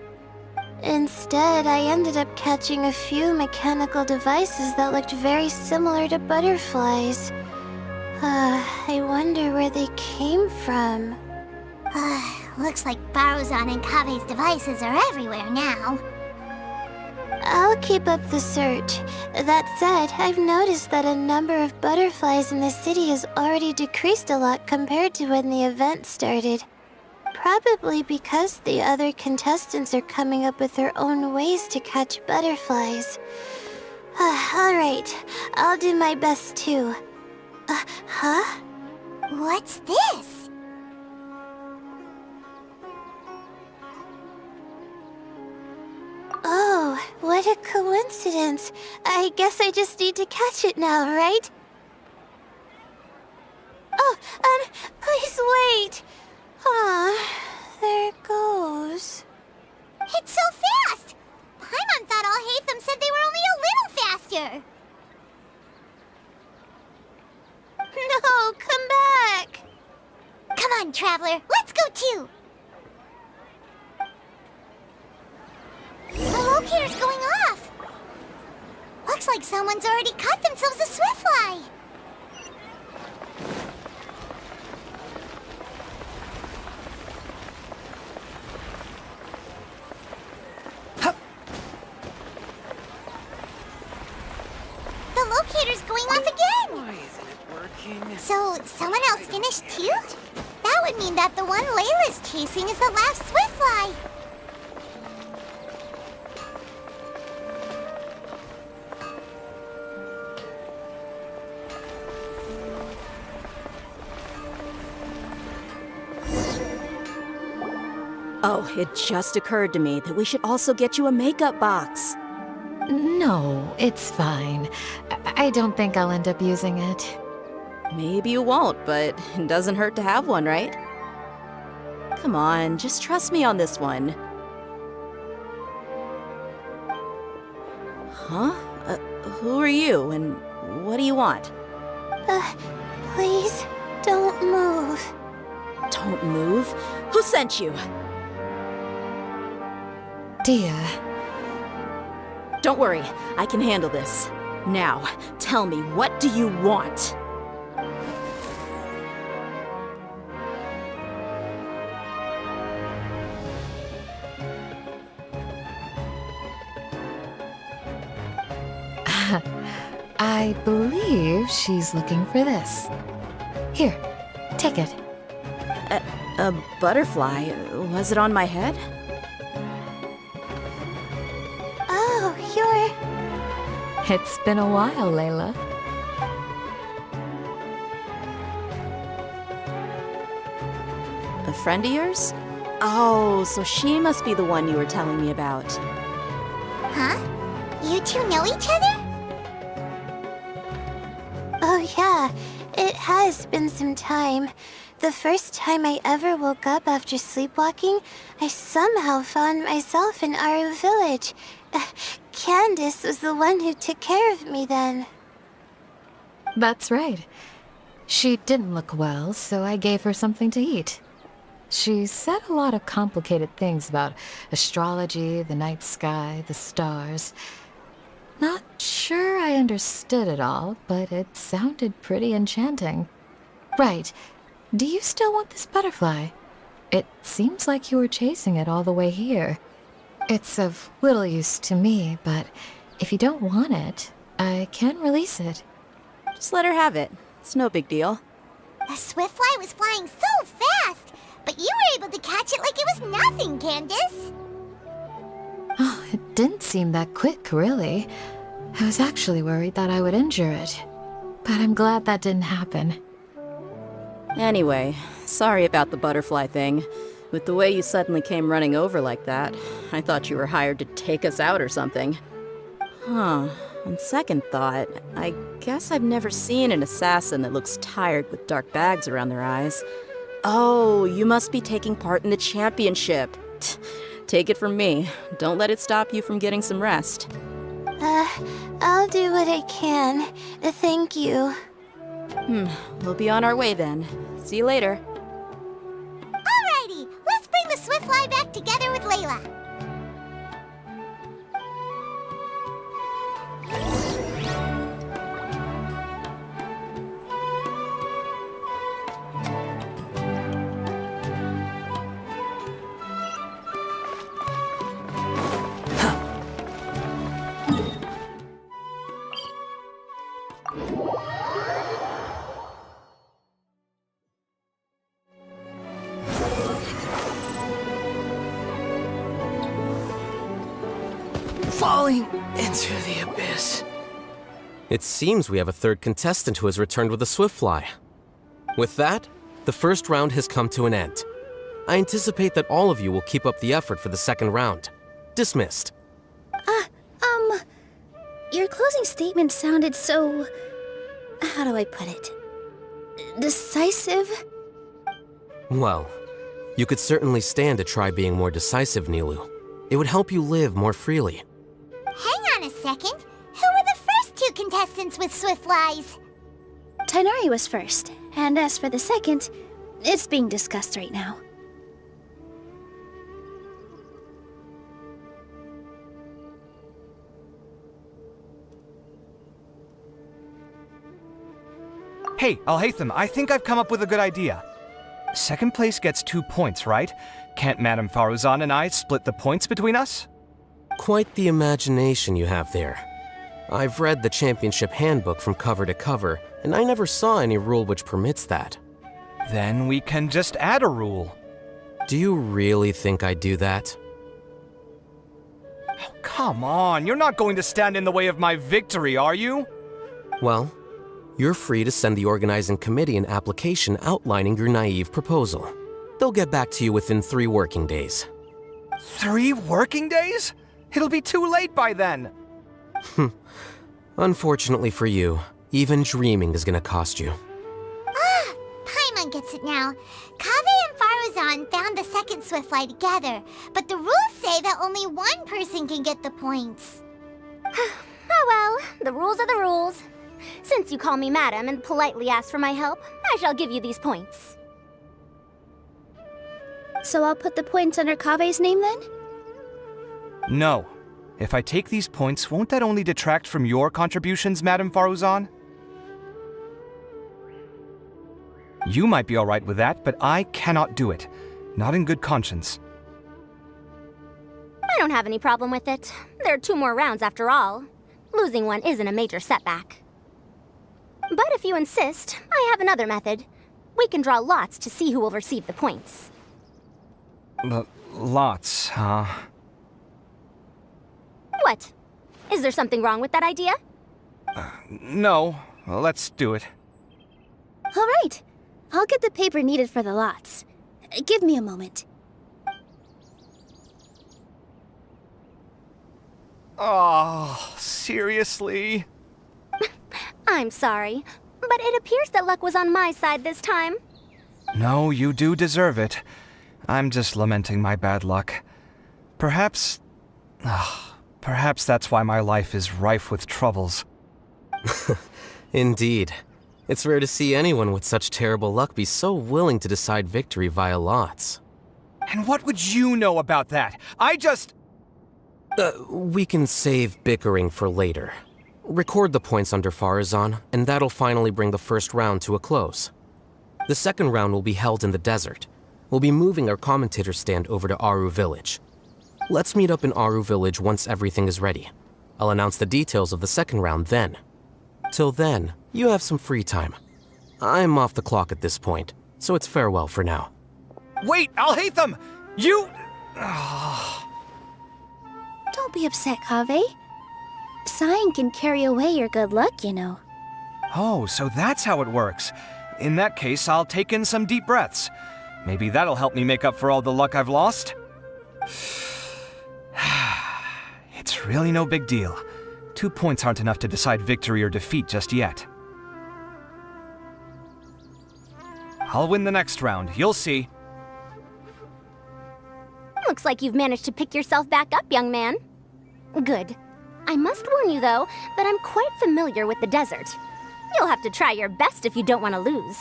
Instead, I ended up catching a few mechanical devices that looked very similar to butterflies. I wonder where they came from. Looks like Faruzan and Kave's devices are everywhere now. I'll keep up the search. That said, I've noticed that a number of butterflies in the city has already decreased a lot compared to when the event started. Probably because the other contestants are coming up with their own ways to catch butterflies. Alright, I'll do my best too. Huh? What's this? Oh, what a coincidence. I guess I just need to catch it now, right? Oh, please wait. There it goes. It's so fast! Paimon thought Alhaitham said they were only a little faster. No, come back! Come on, Traveler, let's go too! The locator's going off! Looks like someone's already caught themselves a Swiftfly! The locator's going off again! Why isn't it working? So, someone else finished too? That would mean that the one Layla's chasing is the last Swiftfly. Oh, it just occurred to me that we should also get you a makeup box. No, it's fine. I don't think I'll end up using it. Maybe you won't, but it doesn't hurt to have one, right? Come on, just trust me on this one. Huh? Who are you, and what do you want? Please, don't move. Don't move? Who sent you? Dia. Don't worry, I can handle this. Now, tell me, what do you want? I believe she's looking for this. Here, take it. A butterfly? Was it on my head? Oh, you're... It's been a while, Layla. A friend of yours? Oh, so she must be the one you were telling me about. Huh? You two know each other? Oh yeah, it has been some time. The first time I ever woke up after sleepwalking, I somehow found myself in Aru village. Candace was the one who took care of me then. That's right. She didn't look well, so I gave her something to eat. She said a lot of complicated things about astrology, the night sky, the stars. Not sure I understood it all, but it sounded pretty enchanting. Right. Do you still want this butterfly? It seems like you were chasing it all the way here. It's of little use to me, but if you don't want it, I can release it. Just let her have it. It's no big deal. The Swiftfly was flying so fast, but you were able to catch it like it was nothing, Candace. Oh, it didn't seem that quick, really. I was actually worried that I would injure it. But I'm glad that didn't happen. Anyway, sorry about the butterfly thing. With the way you suddenly came running over like that, I thought you were hired to take us out or something. Huh. On second thought, I guess I've never seen an assassin that looks tired with dark bags around their eyes. Oh, you must be taking part in the championship. Take it from me. Don't let it stop you from getting some rest. I'll do what I can. Thank you. We'll be on our way then. See you later. Alrighty, let's bring the Swiftfly back together with Layla. Falling into the abyss. It seems we have a third contestant who has returned with a Swiftfly. With that, the first round has come to an end. I anticipate that all of you will keep up the effort for the second round. Dismissed. Your closing statement sounded so... how do I put it? Decisive? Well, you could certainly stand to try being more decisive, Nilu. It would help you live more freely. Hang on a second. Who were the first two contestants with Swiftflies? Tainari was first, and as for the second, it's being discussed right now. Hey, Alhaitham, I think I've come up with a good idea. Second place gets 2 points, right? Can't Madame Faruzan and I split the points between us? Quite the imagination you have there. I've read the championship handbook from cover to cover, and I never saw any rule which permits that. Then we can just add a rule. Do you really think I'd do that? Oh, come on, you're not going to stand in the way of my victory, are you? Well, you're free to send the organizing committee an application outlining your naive proposal. They'll get back to you within 3 working days. 3 working days? It'll be too late by then. Unfortunately for you, even dreaming is gonna cost you. Paimon gets it now. Kaveh and Faruzan found the second Swiftfly together, but the rules say that only one person can get the points. Oh well, the rules are the rules. Since you call me madam and politely ask for my help, I shall give you these points. So I'll put the points under Kaveh's name then? No. If I take these points, won't that only detract from your contributions, Madame Faruzan? You might be alright with that, but I cannot do it. Not in good conscience. I don't have any problem with it. There are 2 more rounds after all. Losing one isn't a major setback. But if you insist, I have another method. We can draw lots to see who will receive the points. Lots, huh? What? Is there something wrong with that idea? No. Well, let's do it. All right. I'll get the paper needed for the lots. Give me a moment. Oh, seriously? I'm sorry, but it appears that luck was on my side this time. No, you do deserve it. I'm just lamenting my bad luck. Perhaps that's why my life is rife with troubles. Indeed. It's rare to see anyone with such terrible luck be so willing to decide victory via lots. And what would you know about that? We can save bickering for later. Record the points under Farazan, and that'll finally bring the first round to a close. The second round will be held in the desert. We'll be moving our commentator stand over to Aru Village. Let's meet up in Aru Village once everything is ready. I'll announce the details of the second round then. Till then, you have some free time. I'm off the clock at this point, so it's farewell for now. Wait, I'll hate them! You... Don't be upset, Kaveh. Sighing can carry away your good luck, you know. Oh, so that's how it works. In that case, I'll take in some deep breaths. Maybe that'll help me make up for all the luck I've lost. It's really no big deal. 2 points aren't enough to decide victory or defeat just yet. I'll win the next round, you'll see. Looks like you've managed to pick yourself back up, young man. Good. I must warn you, though, that I'm quite familiar with the desert. You'll have to try your best if you don't want to lose.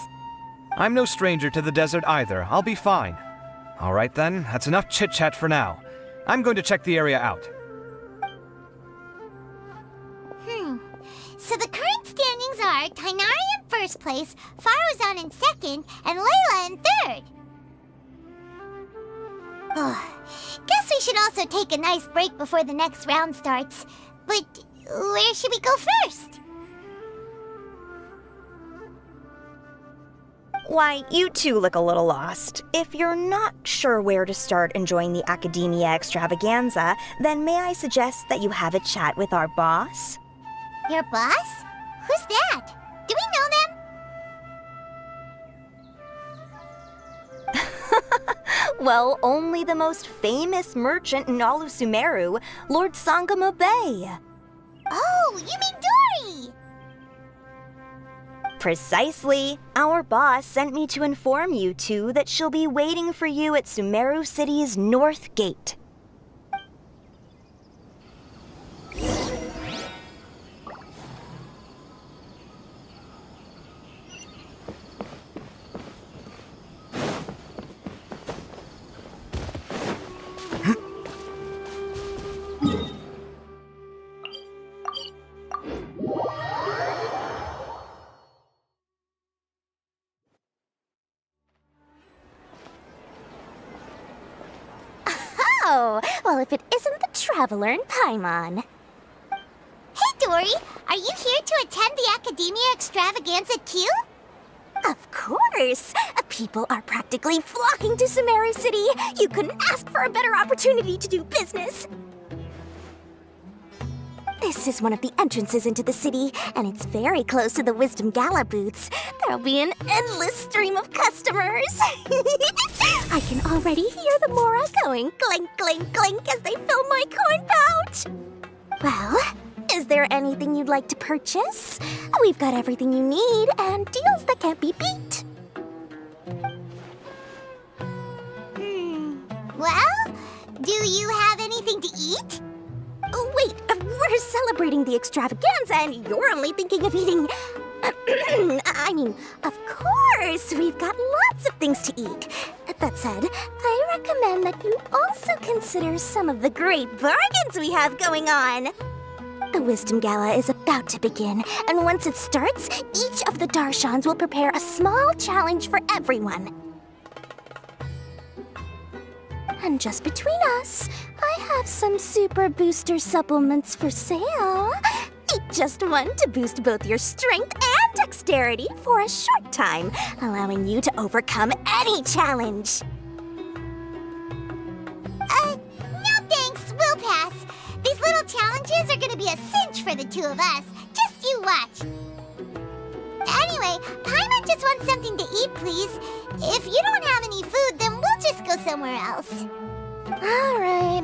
I'm no stranger to the desert either. I'll be fine. All right then, that's enough chit-chat for now. I'm going to check the area out. So the current standings are Tainari in first place, Faruzan in second, and Layla in third. Guess we should also take a nice break before the next round starts. But where should we go first? Why, you two look a little lost. If you're not sure where to start enjoying the Academia extravaganza, then may I suggest that you have a chat with our boss? Your boss? Who's that? Do we know them? Well, only the most famous merchant in all of Sumeru, Lord Sangamo Bay. Oh, you mean Dory! Precisely. Our boss sent me to inform you two that she'll be waiting for you at Sumeru City's North Gate. Oh, well, if it isn't the Traveler in Paimon. Hey, Dory! Are you here to attend the Academia extravaganza too? Of course! People are practically flocking to Sumeru City. You couldn't ask for a better opportunity to do business. This is one of the entrances into the city, and it's very close to the Wisdom Gala booths. There'll be an endless stream of customers. I can already hear the Mora going clink, clink, clink as they fill my coin pouch. Well, is there anything you'd like to purchase? We've got everything you need and deals that can't be beat. Well, do you have anything to eat? Oh, wait, we're celebrating the extravaganza and you're only thinking of eating... I mean, of course, we've got lots of things to eat. That said, I recommend that you also consider some of the great bargains we have going on. The Wisdom Gala is about to begin, and once it starts, each of the Darshans will prepare a small challenge for everyone. And just between us, I have some super booster supplements for sale. Eat just one to boost both your strength and and dexterity for a short time, allowing you to overcome any challenge. No thanks, we'll pass. These little challenges are gonna be a cinch for the two of us. Just you watch. Anyway, Paimon just wants something to eat, please. If you don't have any food, then we'll just go somewhere else. Alright.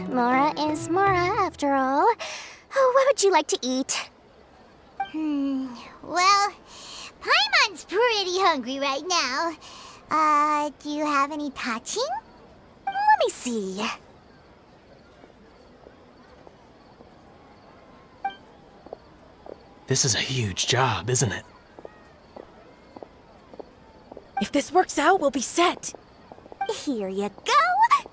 Mora is Mora, after all. Oh, what would you like to eat? Well, Paimon's pretty hungry right now. Do you have any touching? Let me see. This is a huge job, isn't it? If this works out, we'll be set. Here you go.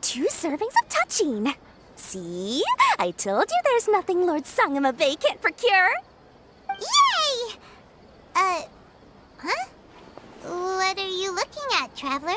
2 servings of touching. See? I told you there's nothing Lord Sangamabe can't procure. Yay! Huh? What are you looking at, Traveler?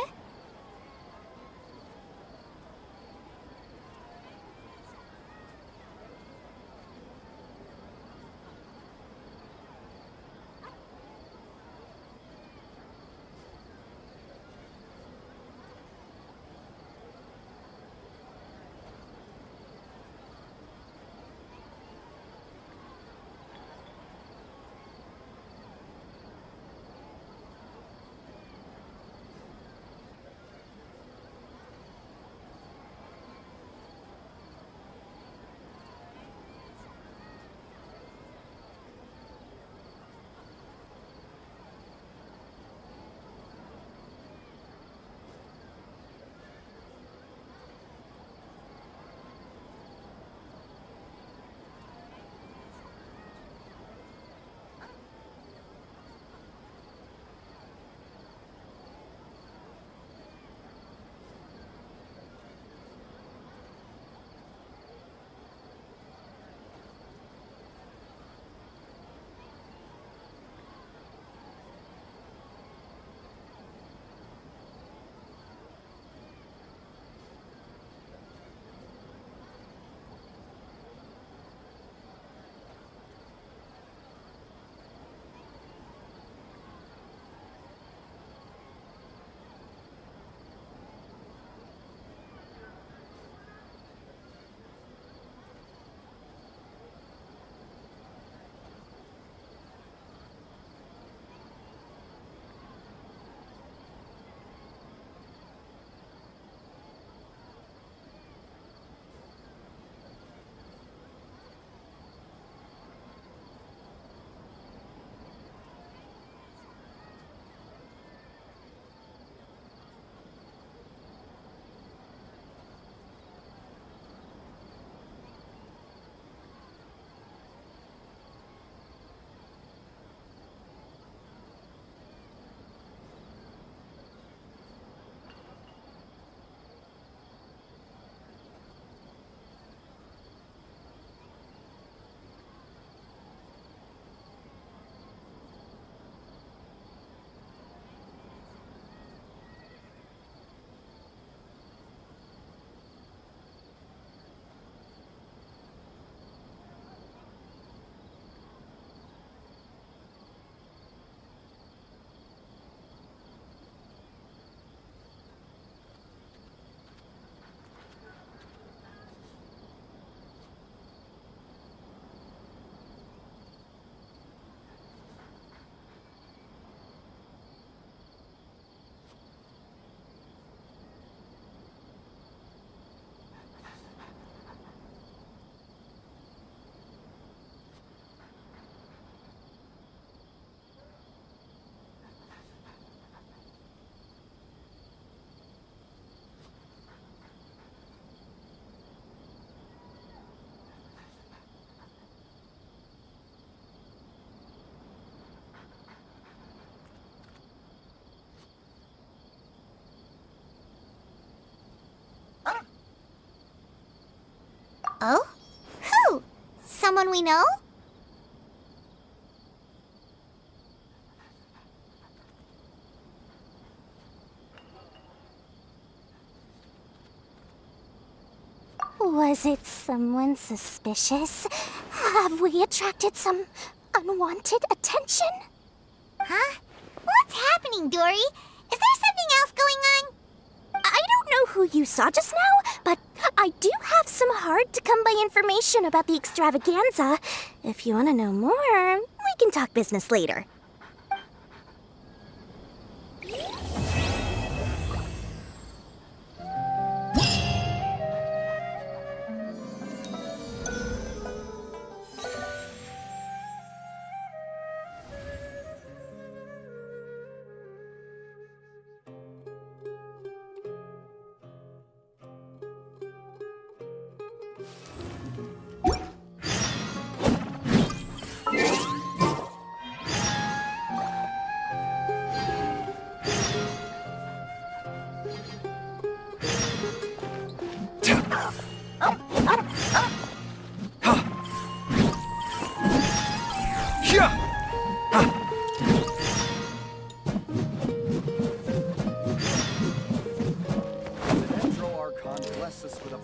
Oh? Who? Someone we know? Was it someone suspicious? Have we attracted some Unwanted attention? Huh? What's happening, Dory? Is there something else going on? I don't know who you saw just now, but I do have some hard-to-come-by information about the extravaganza. If you want to know more, we can talk business later.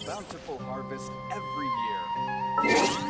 bountiful harvest every year.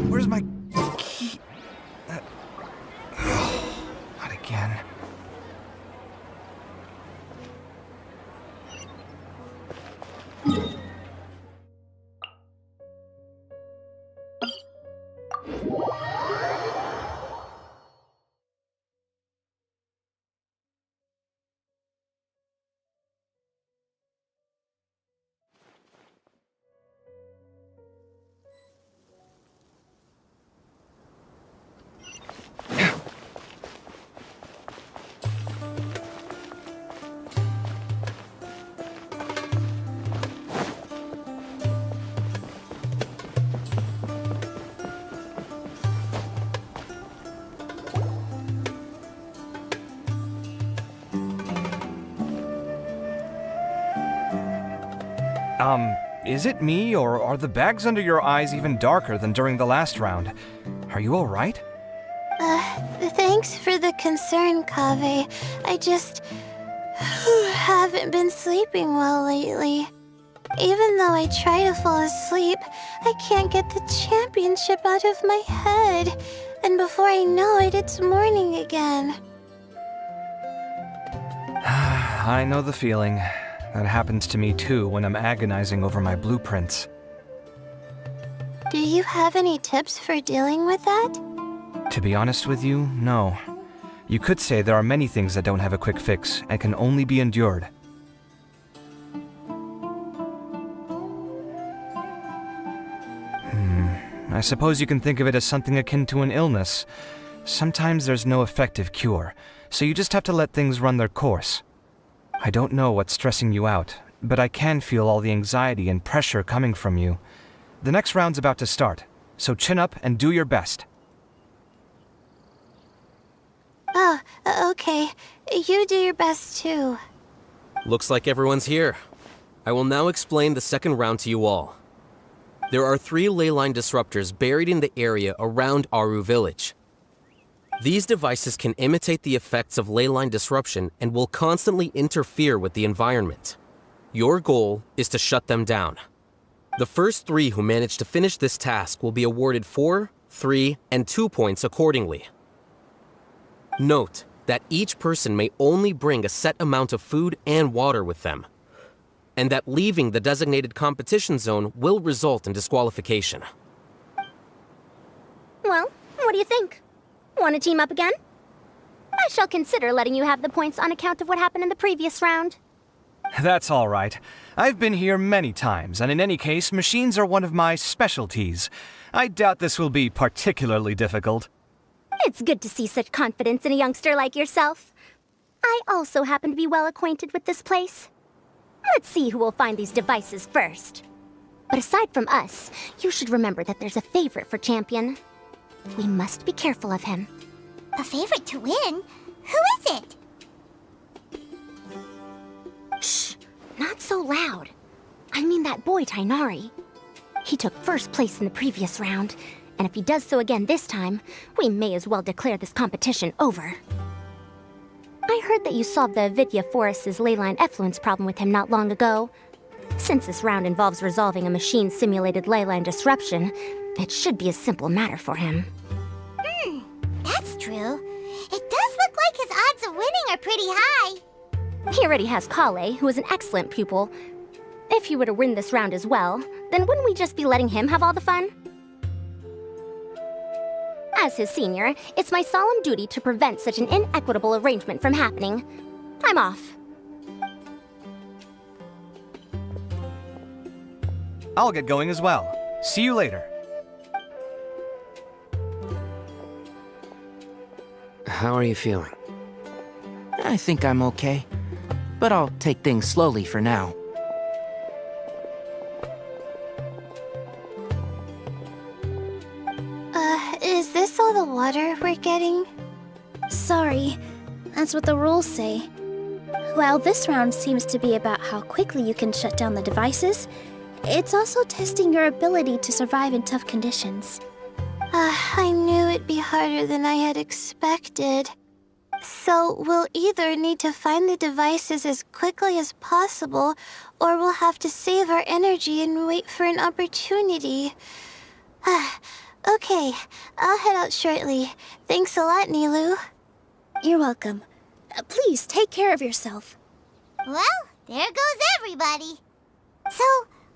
Where's my key? Not again. Is it me, or are the bags under your eyes even darker than during the last round? Are you alright? Thanks for the concern, Kaveh. I just haven't been sleeping well lately. Even though I try to fall asleep, I can't get the championship out of my head. And before I know it, it's morning again. I know the feeling. That happens to me too when I'm agonizing over my blueprints. Do you have any tips for dealing with that? To be honest with you, no. You could say there are many things that don't have a quick fix and can only be endured. I suppose you can think of it as something akin to an illness. Sometimes there's no effective cure, so you just have to let things run their course. I don't know what's stressing you out, but I can feel all the anxiety and pressure coming from you. The next round's about to start, so chin up and do your best. Oh, okay. You do your best too. Looks like everyone's here. I will now explain the second round to you all. There are 3 ley line disruptors buried in the area around Aru Village. These devices can imitate the effects of ley line disruption and will constantly interfere with the environment. Your goal is to shut them down. The first 3 who manage to finish this task will be awarded 4, 3, and 2 points accordingly. Note that each person may only bring a set amount of food and water with them, and that leaving the designated competition zone will result in disqualification. Well, what do you think? Want to team up again? I shall consider letting you have the points on account of what happened in the previous round. That's all right. I've been here many times, and in any case, machines are one of my specialties. I doubt this will be particularly difficult. It's good to see such confidence in a youngster like yourself. I also happen to be well acquainted with this place. Let's see who will find these devices first. But aside from us, you should remember that there's a favorite for Champion. We must be careful of him. A favorite to win? Who is it? Shh, not so loud. I mean that boy Tainari. He took first place in the previous round, and if he does so again this time, we may as well declare this competition over. I heard that you solved the Avidya Forest's leyline effluence problem with him not long ago. Since this round involves resolving a machine-simulated leyline disruption, it should be a simple matter for him. That's true. It does look like his odds of winning are pretty high. He already has Kale, who is an excellent pupil. If he were to win this round as well, then wouldn't we just be letting him have all the fun? As his senior, it's my solemn duty to prevent such an inequitable arrangement from happening. I'm off. I'll get going as well. See you later. How are you feeling? I think I'm okay, but I'll take things slowly for now. Is this all the water we're getting? Sorry, that's what the rules say. While this round seems to be about how quickly you can shut down the devices, it's also testing your ability to survive in tough conditions. I knew it'd be harder than I had expected. So we'll either need to find the devices as quickly as possible, or we'll have to save our energy and wait for an opportunity. Okay, I'll head out shortly. Thanks a lot, Nilu. You're welcome. Please take care of yourself. Well, there goes everybody. So,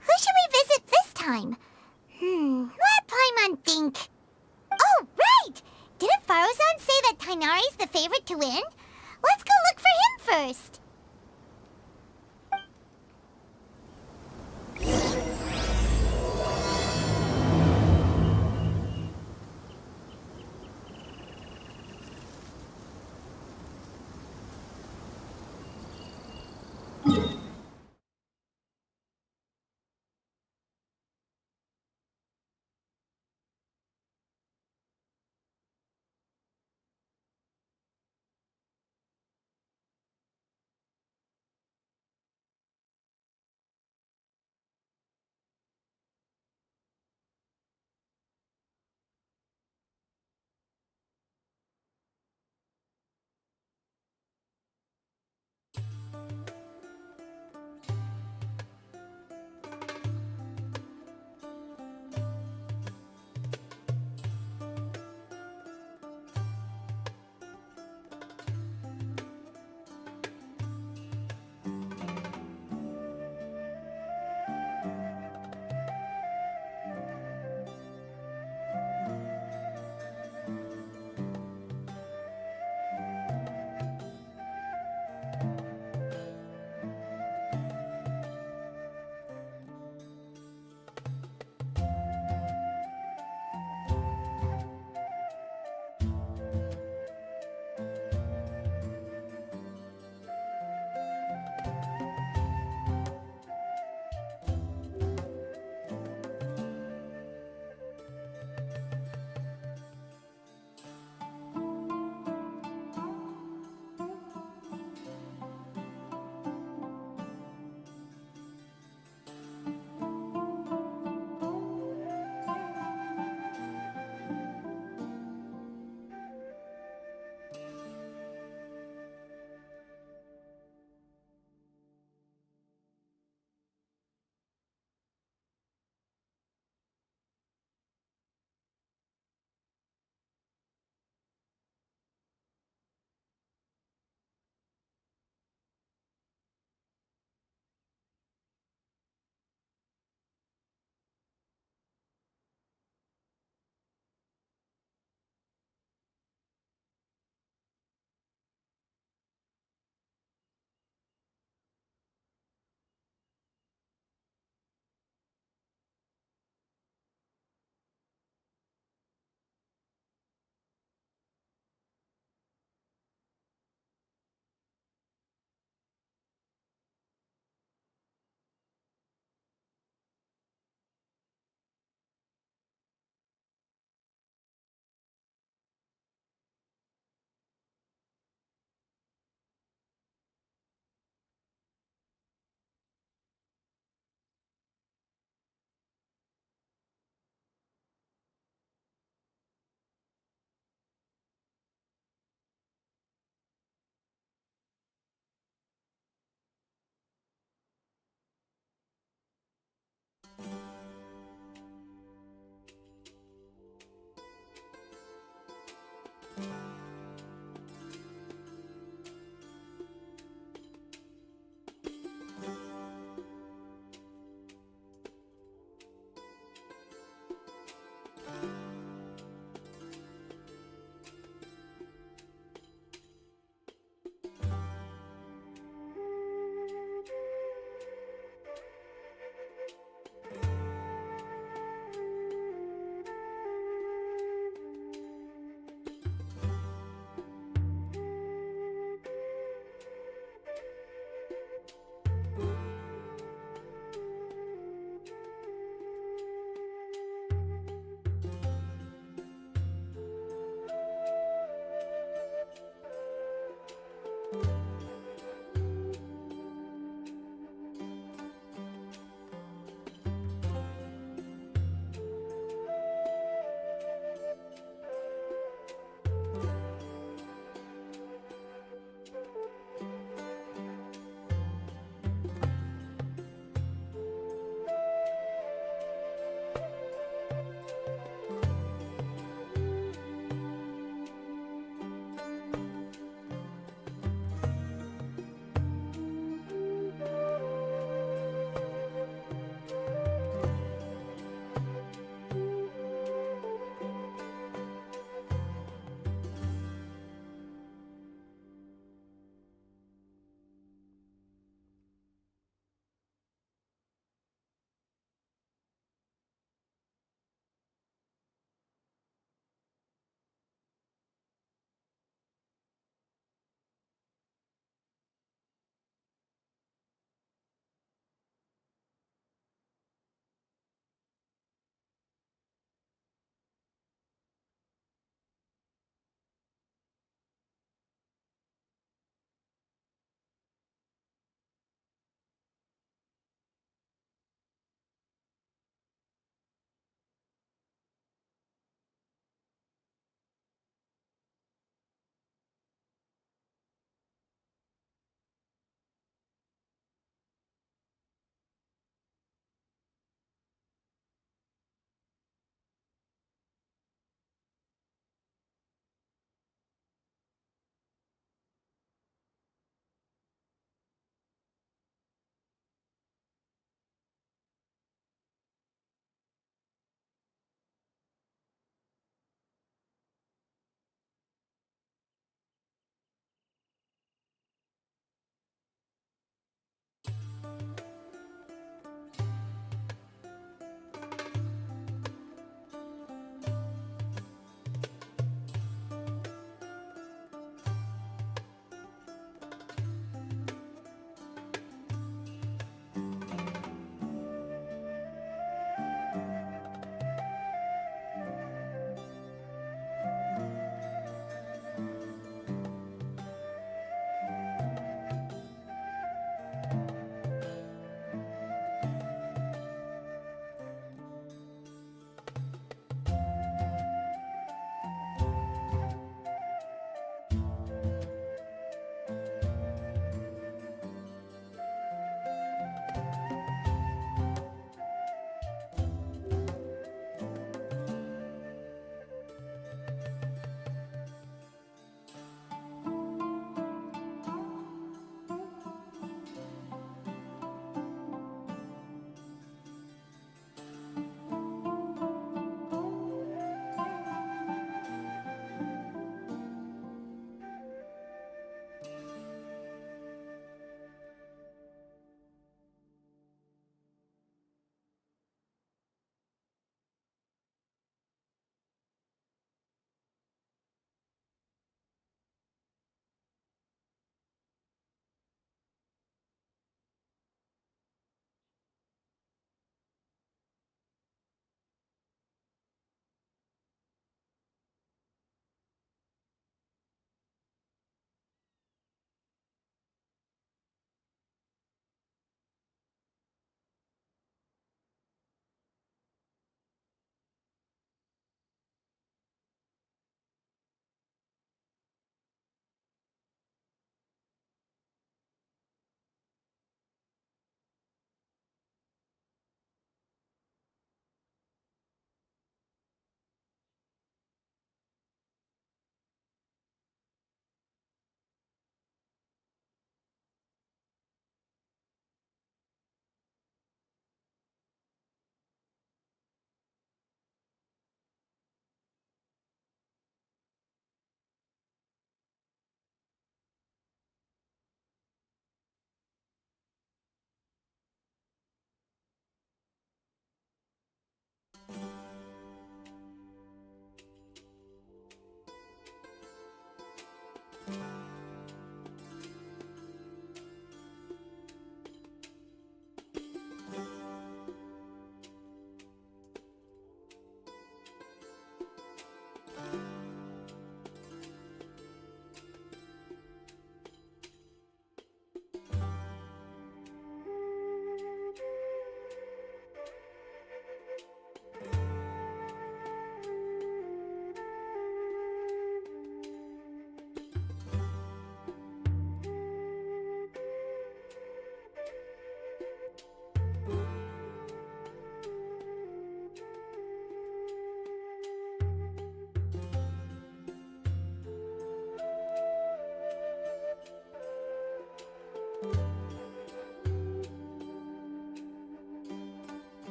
who should we visit this time? Let Paimon think. Oh, right! Didn't Faruzan say that Tainari's the favorite to win? Let's go look for him first.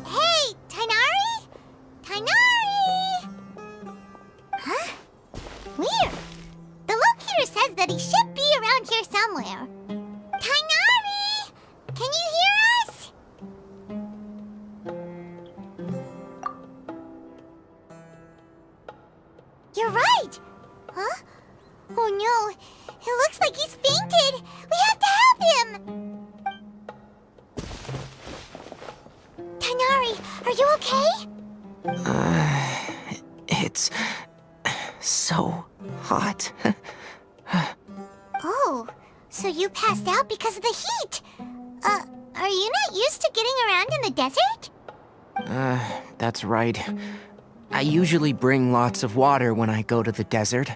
Hey, Tainari? Tainari! Huh? Weird. The locator says that he should be around here somewhere. Tainari! Can you hear us? You're right! Huh? Oh no, it looks like he's fainted! We have to help him! Tainari, are you okay? It's so hot. Oh, so you passed out because of the heat? Are you not used to getting around in the desert? That's right. I usually bring lots of water when I go to the desert,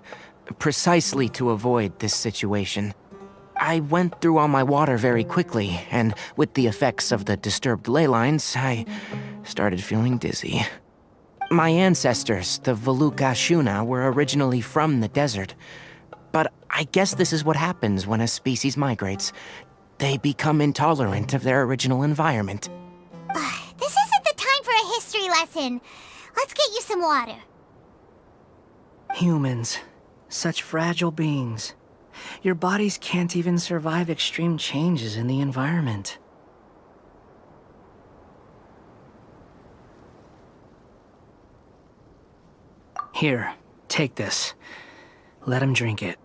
precisely to avoid this situation. I went through all my water very quickly, and with the effects of the disturbed ley lines, I started feeling dizzy. My ancestors, the Volukashuna, were originally from the desert. But I guess this is what happens when a species migrates. They become intolerant of their original environment. This isn't the time for a history lesson. Let's get you some water. Humans. Such fragile beings. Your bodies can't even survive extreme changes in the environment. Here, take this. Let him drink it.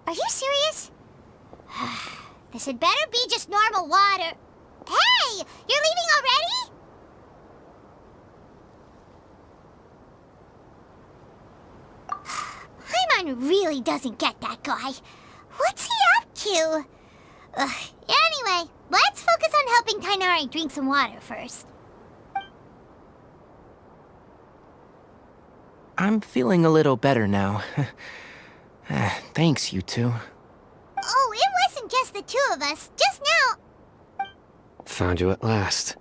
Are you serious? This had better be just normal water. Hey! You're leaving already? Paimon really doesn't get that guy. What's he up to? Anyway, let's focus on helping Tainari drink some water first. I'm feeling a little better now. Thanks, you two. Oh, it wasn't just the two of us. Just now. Found you at last.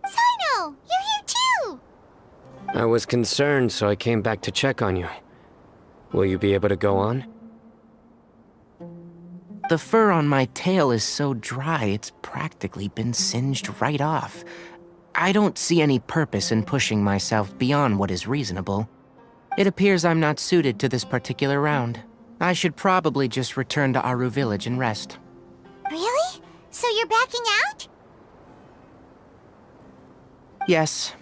Sino, you're here too. I was concerned, so I came back to check on you. Will you be able to go on? The fur on my tail is so dry, it's practically been singed right off. I don't see any purpose in pushing myself beyond what is reasonable. It appears I'm not suited to this particular round. I should probably just return to Aru Village and rest. Really? So you're backing out? Yes.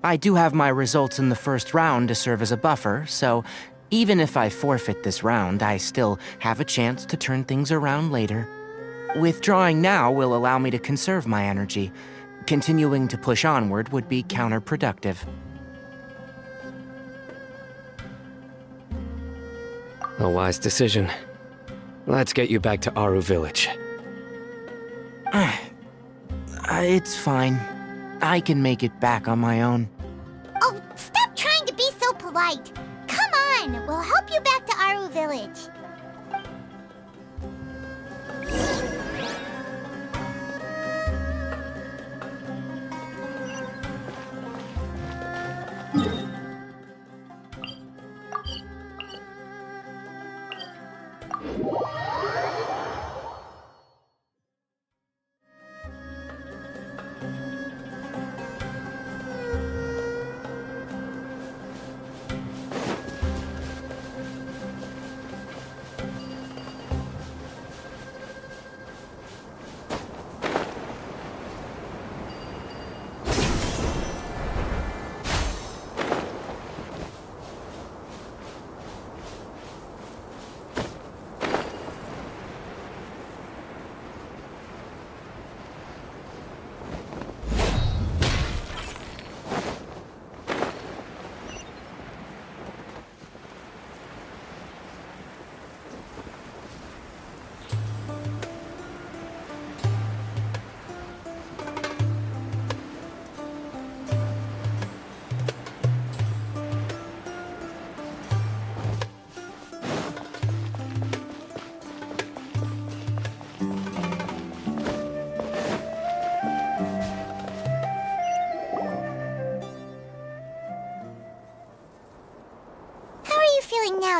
I do have my results in the first round to serve as a buffer, so even if I forfeit this round, I still have a chance to turn things around later. Withdrawing now will allow me to conserve my energy. Continuing to push onward would be counterproductive. A wise decision. Let's get you back to Aru Village. It's fine. I can make it back on my own. Oh, stop trying to be so polite. Come on, we'll help you back to Aru Village.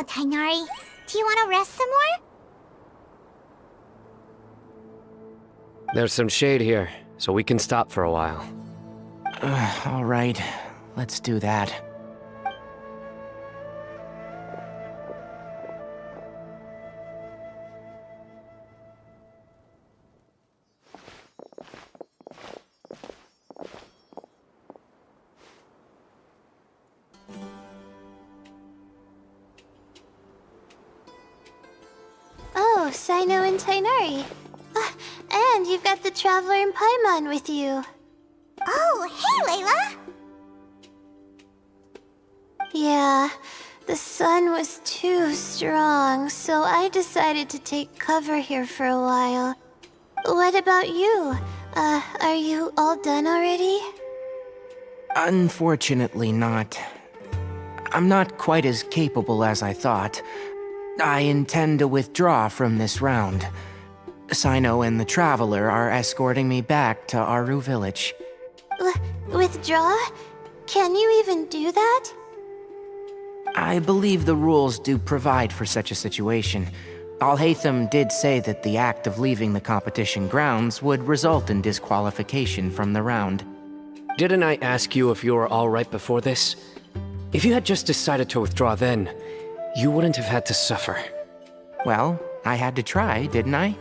Tainari. Do you want to rest some more? There's some shade here, so we can stop for a while. All right, let's do that. Oh, Sino and Tainari. And you've got the Traveler and Paimon with you. Oh, hey, Layla! Yeah, the sun was too strong, so I decided to take cover here for a while. What about you? Are you all done already? Unfortunately not. I'm not quite as capable as I thought. I intend to withdraw from this round. Sino and the Traveler are escorting me back to Aru Village. Withdraw? Can you even do that? I believe the rules do provide for such a situation. Alhaitham did say that the act of leaving the competition grounds would result in disqualification from the round. Didn't I ask you if you were alright before this? If you had just decided to withdraw then, you wouldn't have had to suffer. Well, I had to try, didn't I?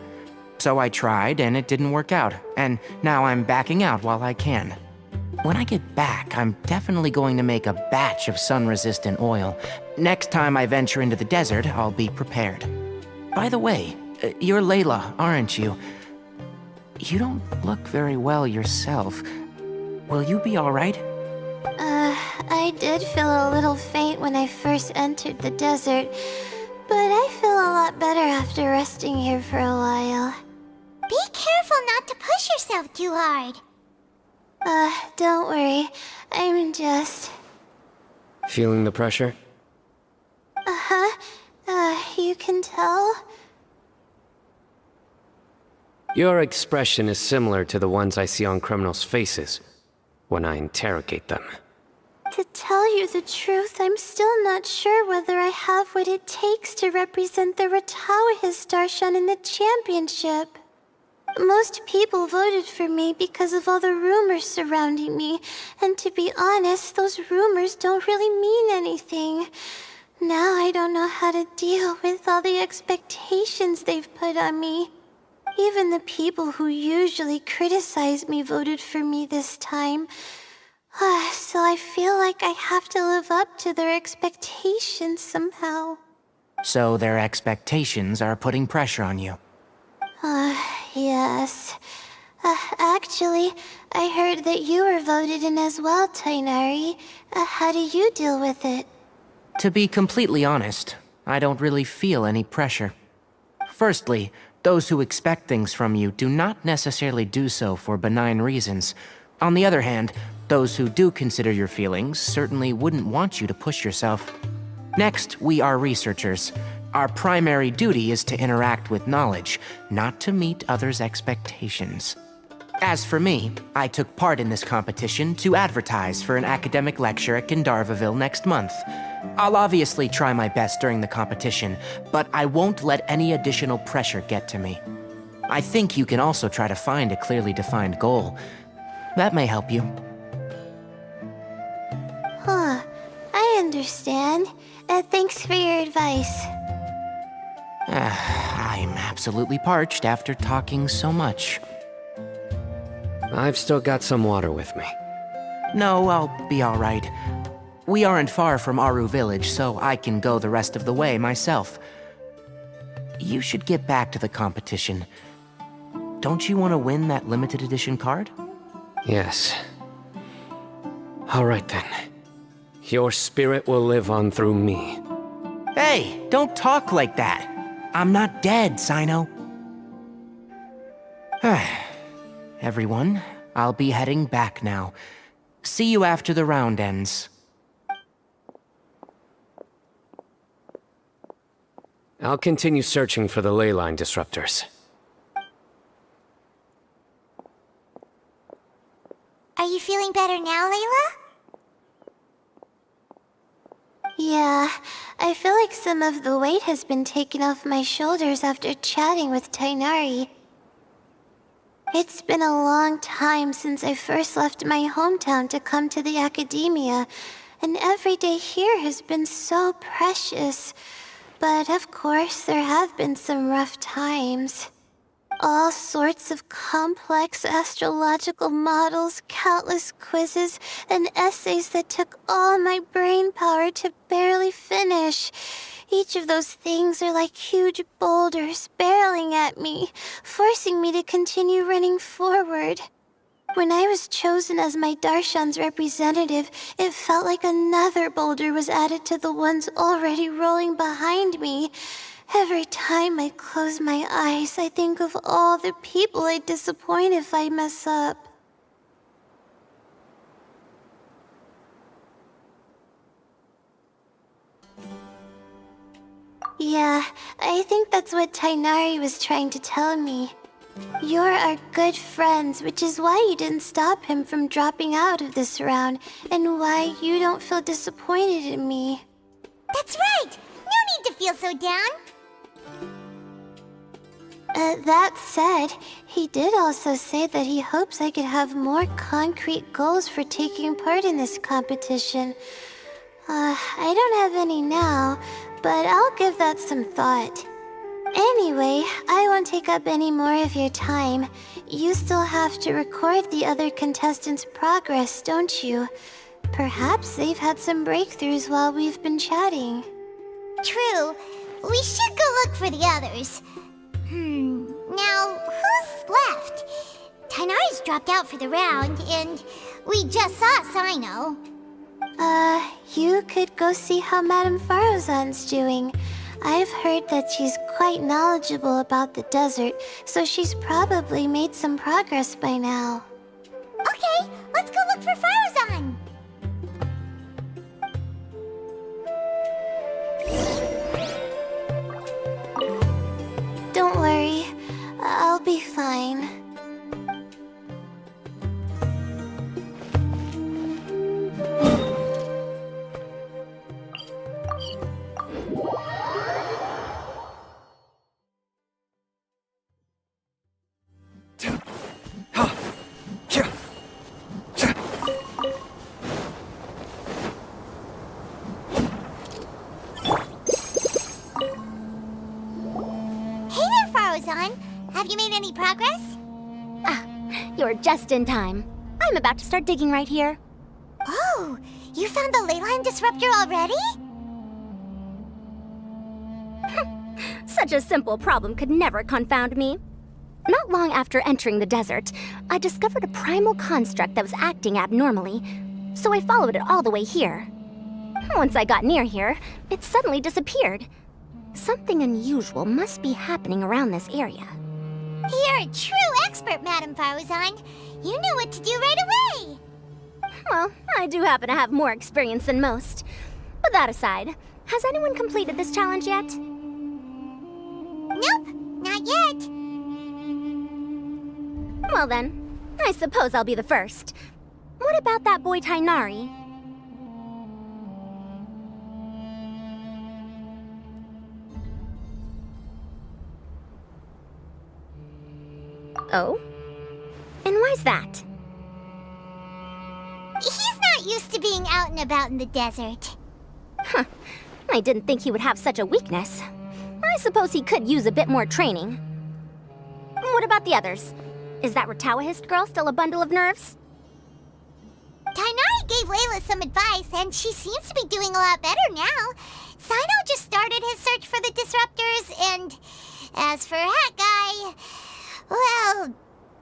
So I tried, and it didn't work out, and now I'm backing out while I can. When I get back, I'm definitely going to make a batch of sun-resistant oil. Next time I venture into the desert, I'll be prepared. By the way, you're Layla, aren't you? You don't look very well yourself. Will you be alright? I did feel a little faint when I first entered the desert, but I feel a lot better after resting here for a while. Be careful not to push yourself too hard. Don't worry. I'm just... Feeling the pressure? You can tell? Your expression is similar to the ones I see on criminals' faces when I interrogate them. To tell you the truth, I'm still not sure whether I have what it takes to represent the Ratawa Histarshan in the championship. Most people voted for me because of all the rumors surrounding me, and to be honest, those rumors don't really mean anything. Now I don't know how to deal with all the expectations they've put on me. Even the people who usually criticize me voted for me this time. So I feel like I have to live up to their expectations somehow. So their expectations are putting pressure on you. Yes. Actually, I heard that you were voted in as well, Tainari. How do you deal with it? To be completely honest, I don't really feel any pressure. Firstly, those who expect things from you do not necessarily do so for benign reasons. On the other hand, those who do consider your feelings certainly wouldn't want you to push yourself. Next, we are researchers. Our primary duty is to interact with knowledge, not to meet others' expectations. As for me, I took part in this competition to advertise for an academic lecture at Gandharvaville next month. I'll obviously try my best during the competition, but I won't let any additional pressure get to me. I think you can also try to find a clearly defined goal. That may help you. I understand. Thanks for your advice. I'm absolutely parched after talking so much. I've still got some water with me. No, I'll be alright. We aren't far from Aru Village, so I can go the rest of the way myself. You should get back to the competition. Don't you want to win that limited edition card? Yes. Alright then. Your spirit will live on through me. Hey, don't talk like that. I'm not dead, Sino. Everyone, I'll be heading back now. See you after the round ends. I'll continue searching for the ley line disruptors. Are you feeling better now, Layla? Yeah, I feel like some of the weight has been taken off my shoulders after chatting with Tainari. It's been a long time since I first left my hometown to come to the academia, and every day here has been so precious. But of course, there have been some rough times. All sorts of complex astrological models, countless quizzes, and essays that took all my brain power to barely finish. Each of those things are like huge boulders barreling at me, forcing me to continue running forward. When I was chosen as my Darshan's representative, it felt like another boulder was added to the ones already rolling behind me. Every time I close my eyes, I think of all the people I'd disappoint if I mess up. Yeah, I think that's what Tainari was trying to tell me. You're our good friends, which is why you didn't stop him from dropping out of this round, and why you don't feel disappointed in me. That's right! No need to feel so down! That said, he did also say that he hopes I could have more concrete goals for taking part in this competition. I don't have any now, but I'll give that some thought. Anyway, I won't take up any more of your time. You still have to record the other contestants' progress, don't you? Perhaps they've had some breakthroughs while we've been chatting. True. We should go look for the others. Now, who's left? Tainari's dropped out for the round, and we just saw Sino. You could go see how Madame Farozan's doing. I've heard that she's quite knowledgeable about the desert, so she's probably made some progress by now. Okay, let's go look for Farozan! Don't worry, I'll be fine. Have you made any progress? You're just in time. I'm about to start digging right here. Oh, you found the ley line disruptor already? Such a simple problem could never confound me. Not long after entering the desert, I discovered a primal construct that was acting abnormally, so I followed it all the way here. Once I got near here, it suddenly disappeared. Something unusual must be happening around this area. You're a true expert, Madame Farozan. You knew what to do right away. Well, I do happen to have more experience than most. But that aside, has anyone completed this challenge yet? Nope, not yet. Well then, I suppose I'll be the first. What about that boy Tainari? Oh? And why's that? He's not used to being out and about in the desert. Huh. I didn't think he would have such a weakness. I suppose he could use a bit more training. What about the others? Is that Ratawahist girl still a bundle of nerves? Tainari gave Layla some advice, and she seems to be doing a lot better now. Sino just started his search for the disruptors, and as for that guy, well,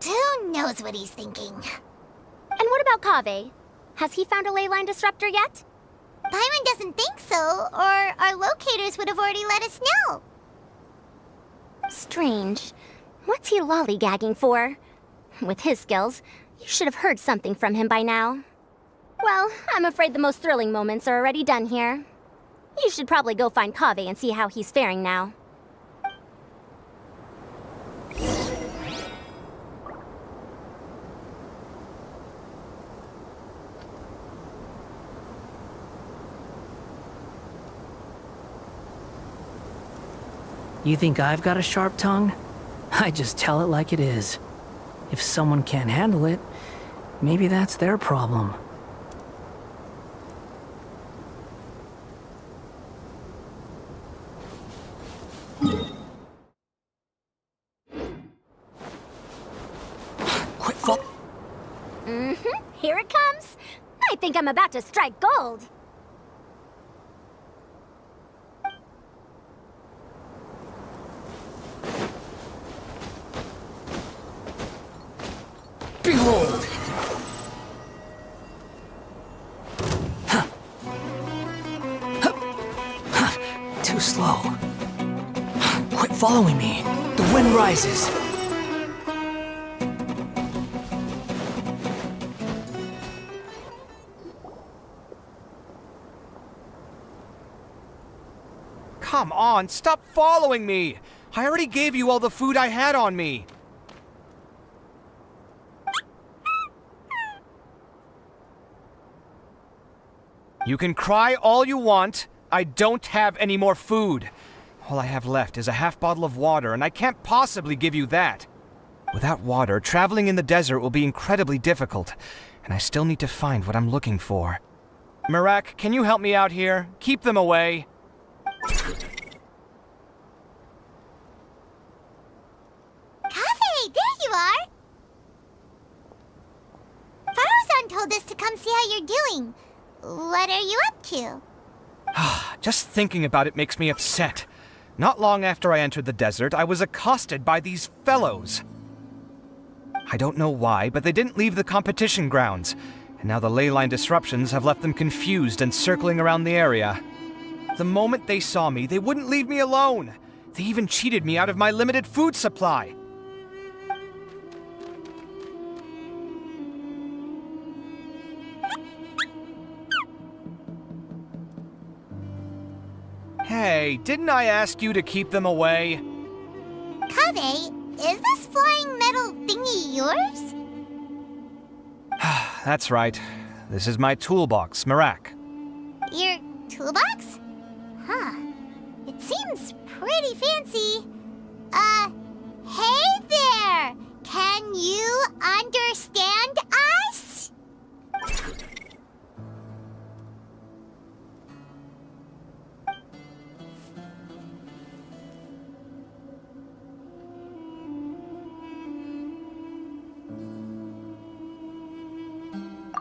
who knows what he's thinking. And what about Kaveh? Has he found a ley line disruptor yet? Paimon doesn't think so, or our locators would have already let us know. Strange. What's he lollygagging for? With his skills, you should have heard something from him by now. Well, I'm afraid the most thrilling moments are already done here. You should probably go find Kaveh and see how he's faring now. You think I've got a sharp tongue? I just tell it like it is. If someone can't handle it, maybe that's their problem. Quit fall. Here it comes. I think I'm about to strike gold. Behold! Too slow. Quit following me. The wind rises. Come on, stop following me! I already gave you all the food I had on me. You can cry all you want. I don't have any more food. All I have left is a half bottle of water, and I can't possibly give you that. Without water, traveling in the desert will be incredibly difficult, and I still need to find what I'm looking for. Merak, can you help me out here? Keep them away. Coffee, there you are! Farozan told us to come see how you're doing. What are you up to? Just thinking about it makes me upset. Not long after I entered the desert, I was accosted by these fellows. I don't know why, but they didn't leave the competition grounds, and now the ley line disruptions have left them confused and circling around the area. The moment they saw me, they wouldn't leave me alone. They even cheated me out of my limited food supply. Hey, didn't I ask you to keep them away? Kaveh, is this flying metal thingy yours? That's right. This is my toolbox, Merak. Your toolbox? Huh. It seems pretty fancy. Hey there! Can you understand us?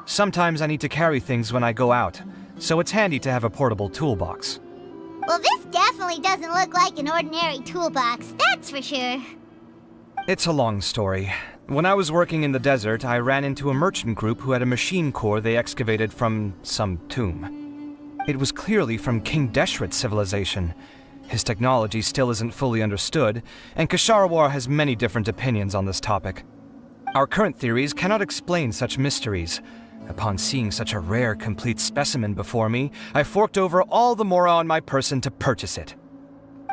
Sometimes I need to carry things when I go out, so it's handy to have a portable toolbox. Well, this definitely doesn't look like an ordinary toolbox, that's for sure. It's a long story. When I was working in the desert, I ran into a merchant group who had a machine core they excavated from some tomb. It was clearly from King Deshret's civilization. His technology still isn't fully understood, and Kasharawar has many different opinions on this topic. Our current theories cannot explain such mysteries. Upon seeing such a rare, complete specimen before me, I forked over all the mora on my person to purchase it.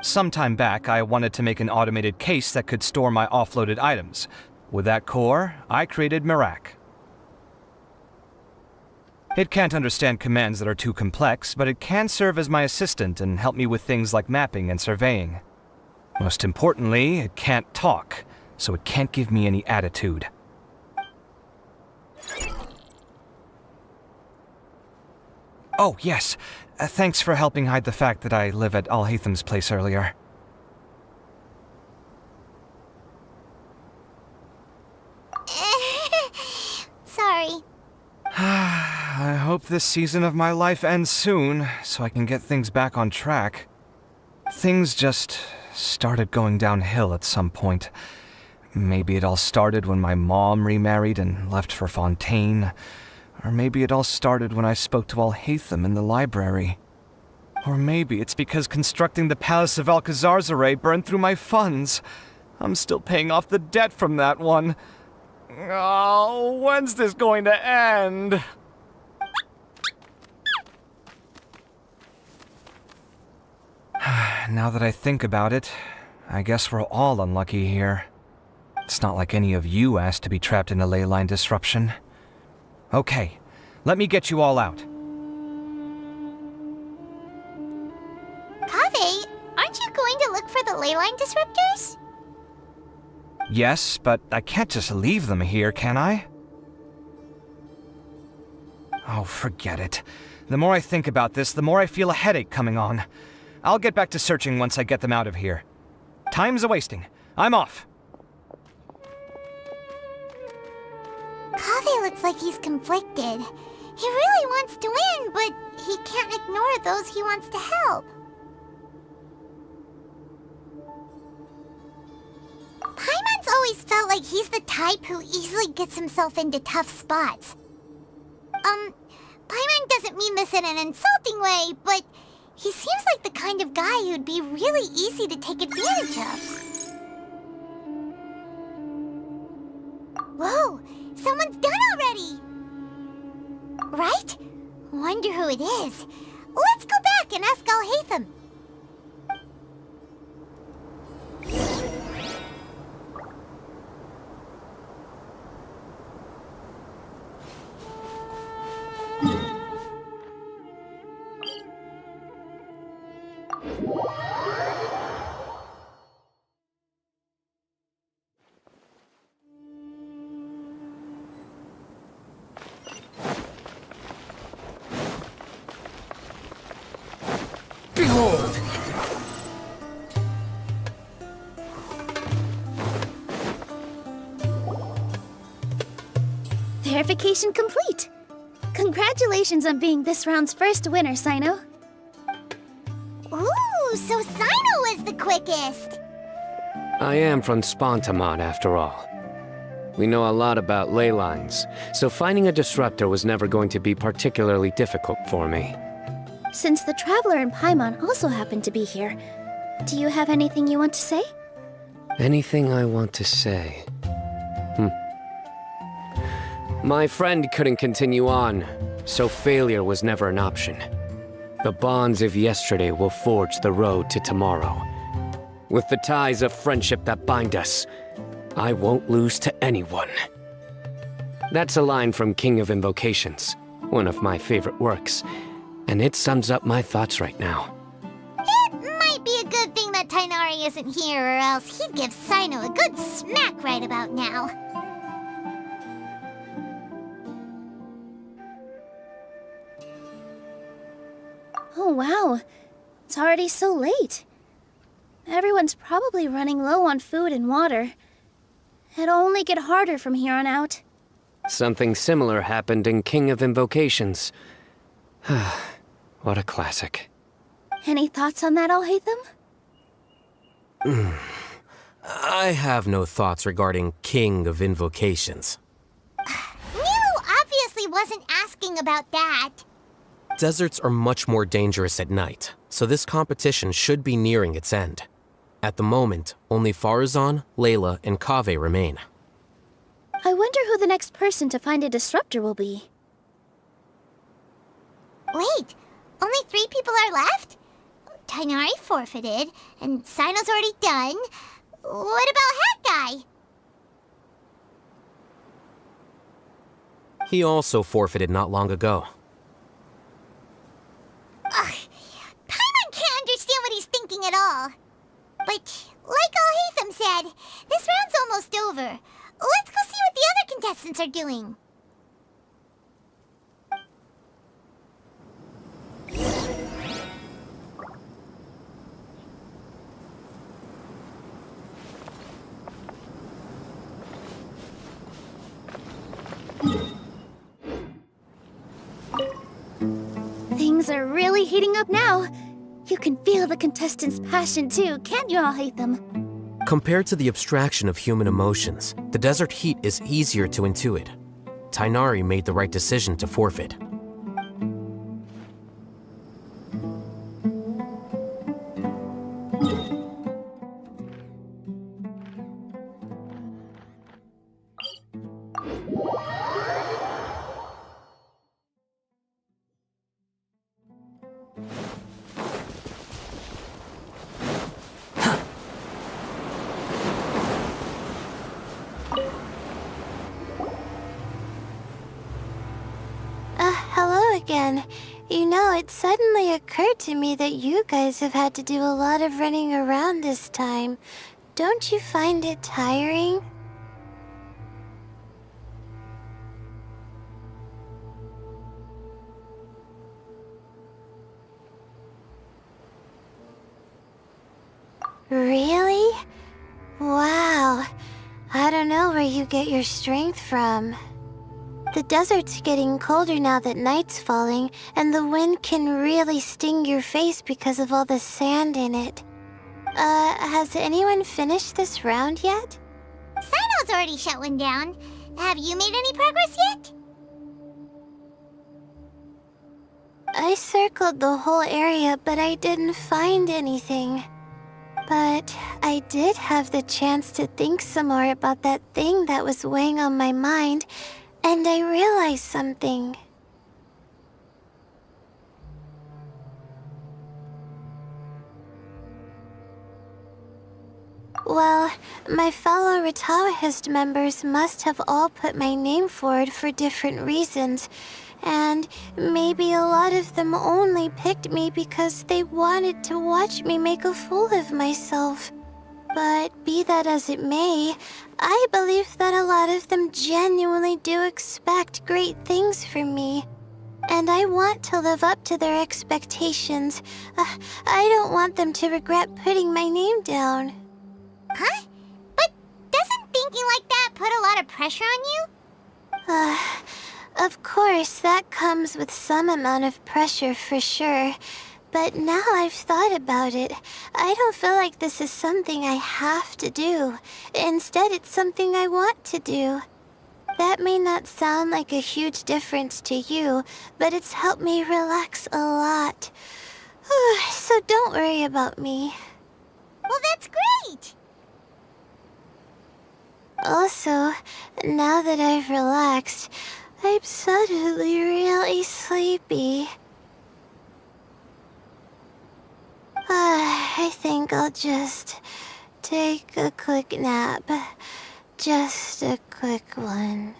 Some time back, I wanted to make an automated case that could store my offloaded items. With that core, I created Merak. It can't understand commands that are too complex, but it can serve as my assistant and help me with things like mapping and surveying. Most importantly, it can't talk, so it can't give me any attitude. Oh, yes. Thanks for helping hide the fact that I live at Alhatham's place earlier. Sorry. I hope this season of my life ends soon, so I can get things back on track. Things just started going downhill at some point. Maybe it all started when my mom remarried and left for Fontaine. Or maybe it all started when I spoke to Alhatham in the library. Or maybe it's because constructing the Palace of Alcazarzaray burned through my funds. I'm still paying off the debt from that one. Oh, when's this going to end? Now that I think about it, I guess we're all unlucky here. It's not like any of you asked to be trapped in a ley line disruption. Okay, let me get you all out. Kaveh, aren't you going to look for the ley line Yes, but I can't just leave them here, can I? Oh, forget it. The more I think about this, the more I feel a headache coming on. I'll get back to searching once I get them out of here. Time's a-wasting. I'm off. Kaveh looks like he's conflicted. He really wants to win, but he can't ignore those he wants to help. Paimon's always felt like he's the type who easily gets himself into tough spots. Paimon doesn't mean this in an insulting way, but he seems like the kind of guy who'd be really easy to take advantage of. Whoa! Someone's done already! Right? Wonder who it is. Let's go back and ask Al-Haytham. Behold! Verification complete. Congratulations on being this round's first winner, Sino. Ooh, so Sino was the quickest. I am from Spontamon, after all. We know a lot about ley lines, so finding a disruptor was never going to be particularly difficult for me. Since the Traveler and Paimon also happen to be here, do you have anything you want to say? Anything I want to say? My friend couldn't continue on, so failure was never an option. The bonds of yesterday will forge the road to tomorrow. With the ties of friendship that bind us, I won't lose to anyone. That's a line from King of Invocations, one of my favorite works, and it sums up my thoughts right now. It might be a good thing that Tighnari isn't here, or else he'd give Sino a good smack right about now. Oh wow, it's already so late. Everyone's probably running low on food and water. It'll only get harder from here on out. Something similar happened in King of Invocations. What a classic. Any thoughts on that, Al-Haytham? I have no thoughts regarding King of Invocations. Nilo obviously wasn't asking about that. Deserts are much more dangerous at night, so this competition should be nearing its end. At the moment, only Farazan, Layla, and Kaveh remain. I wonder who the next person to find a disruptor will be. Wait, only 3 people are left? Tighnari forfeited, and Sino's already done. What about Hat Guy? He also forfeited not long ago. Ugh, Paimon can't understand what he's thinking at all. But, like Al-Haytham said, this round's almost over. Let's go see what the other contestants are doing. Things are really heating up now. You can feel the contestants' passion too, can't you, Al-Haytham? Compared to the abstraction of human emotions, the desert heat is easier to intuit. Tighnari made the right decision to forfeit. Hello again. You know, it suddenly occurred to me that you guys have had to do a lot of running around this time. don't you find it tiring? Really? Wow. I don't know where you get your strength from. The desert's getting colder now that night's falling, and the wind can really sting your face because of all the sand in it. Has anyone finished this round yet? Sino's already shut one down. Have you made any progress yet? I circled the whole area, but I didn't find anything. But I did have the chance to think some more about that thing that was weighing on my mind, and I realized something. Well, my fellow Retawahist members must have all put my name forward for different reasons, and maybe a lot of them only picked me because they wanted to watch me make a fool of myself. But be that as it may, I believe that a lot of them genuinely do expect great things from me. And I want to live up to their expectations. I don't want them to regret putting my name down. Huh? But doesn't thinking like that put a lot of pressure on you? Of course, that comes with some amount of pressure for sure. But now I've thought about it, I don't feel like this is something I have to do. Instead, it's something I want to do. That may not sound like a huge difference to you, but it's helped me relax a lot. So don't worry about me. Well, that's great! Also, now that I've relaxed, I'm suddenly really sleepy. I think I'll just take a quick nap. Just a quick one.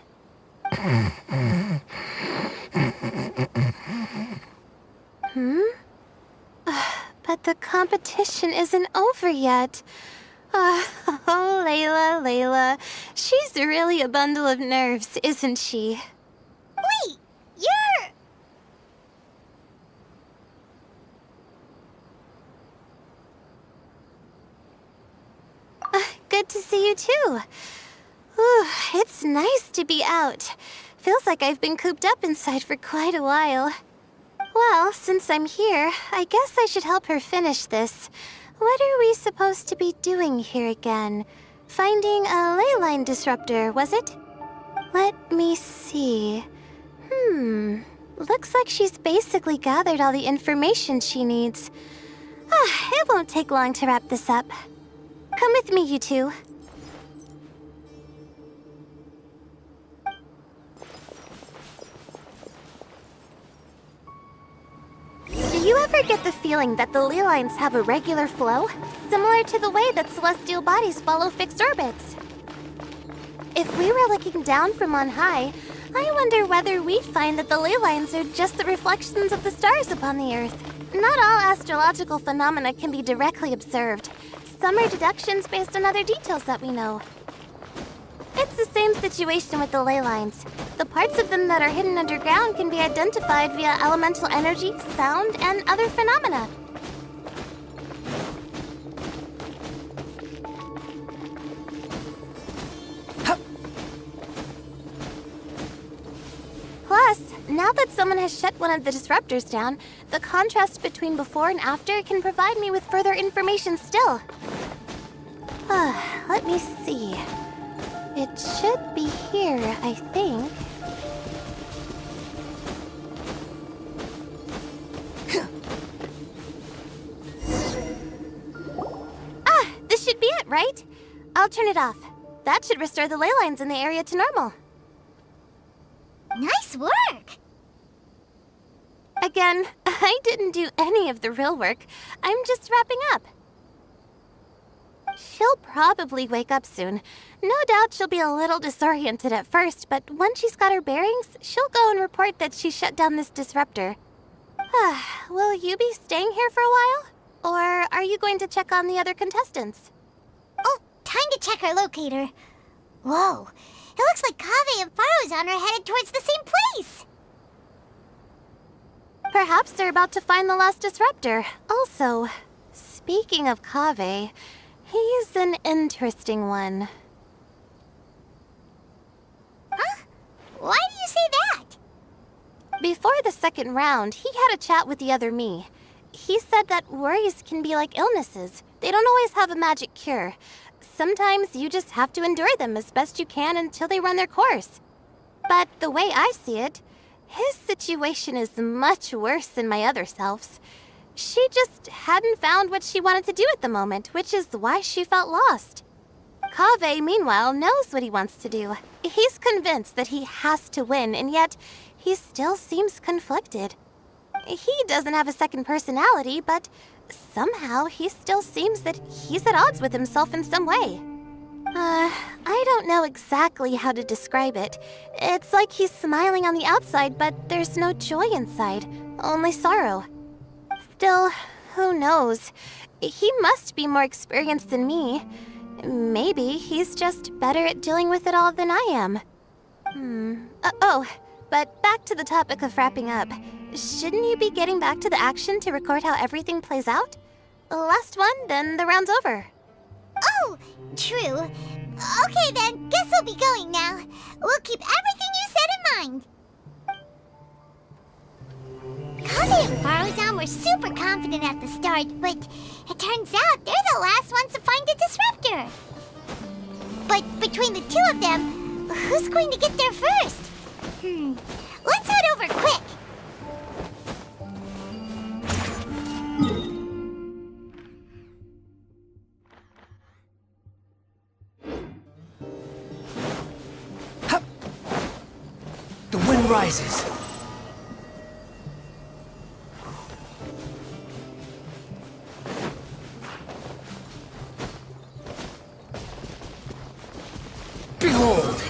But the competition isn't over yet. Oh, Layla. She's really a bundle of nerves, isn't she? Wait, you're... Good to see you too. Ooh, it's nice to be out. Feels like I've been cooped up inside for quite a while. Well, since I'm here, I guess I should help her finish this. What are we supposed to be doing here again? Finding a ley line disruptor, was it? Let me see. Looks like she's basically gathered all the information she needs. It won't take long to wrap this up. Come with me, you two. Do you ever get the feeling that the ley lines have a regular flow? Similar to the way that celestial bodies follow fixed orbits. If we were looking down from on high, I wonder whether we'd find that the ley lines are just the reflections of the stars upon the Earth. Not all astrological phenomena can be directly observed. Some are deductions based on other details that we know. It's the same situation with the ley lines. The parts of them that are hidden underground can be identified via elemental energy, sound, and other phenomena. Plus, now that someone has shut one of the disruptors down, the contrast between before and after can provide me with further information still. Let me see. It should be here, I think. This should be it, right? I'll turn it off. That should restore the ley lines in the area to normal. Nice work! Again, I didn't do any of the real work. I'm just wrapping up. She'll probably wake up soon. No doubt she'll be a little disoriented at first, but once she's got her bearings, she'll go and report that she shut down this disruptor. Will you be staying here for a while? Or are you going to check on the other contestants? Oh, time to check our locator. Whoa, it looks like Kaveh and Faruzan are headed towards the same place. Perhaps they're about to find the last disruptor. Also, speaking of Kaveh, he's an interesting one. Huh? Why do you say that? Before the second round, he had a chat with the other me. He said that worries can be like illnesses. They don't always have a magic cure. Sometimes you just have to endure them as best you can until they run their course. But the way I see it, his situation is much worse than my other self's. She just hadn't found what she wanted to do at the moment, which is why she felt lost. Kaveh, meanwhile, knows what he wants to do. He's convinced that he has to win, and yet he still seems conflicted. He doesn't have a second personality, but somehow he still seems that he's at odds with himself in some way. I don't know exactly how to describe it. It's like he's smiling on the outside, but there's no joy inside, only sorrow. Still, who knows? He must be more experienced than me. Maybe he's just better at dealing with it all than I am. But back to the topic of wrapping up. Shouldn't you be getting back to the action to record how everything plays out? Last one, then the round's over. Oh, true. Okay then, guess we'll be going now. We'll keep everything you said in mind. Kaveh and Faruzan were super confident at the start, but it turns out they're the last ones to find the disruptor. But between the two of them, who's going to get there first? Let's head over quick. The wind rises. Behold!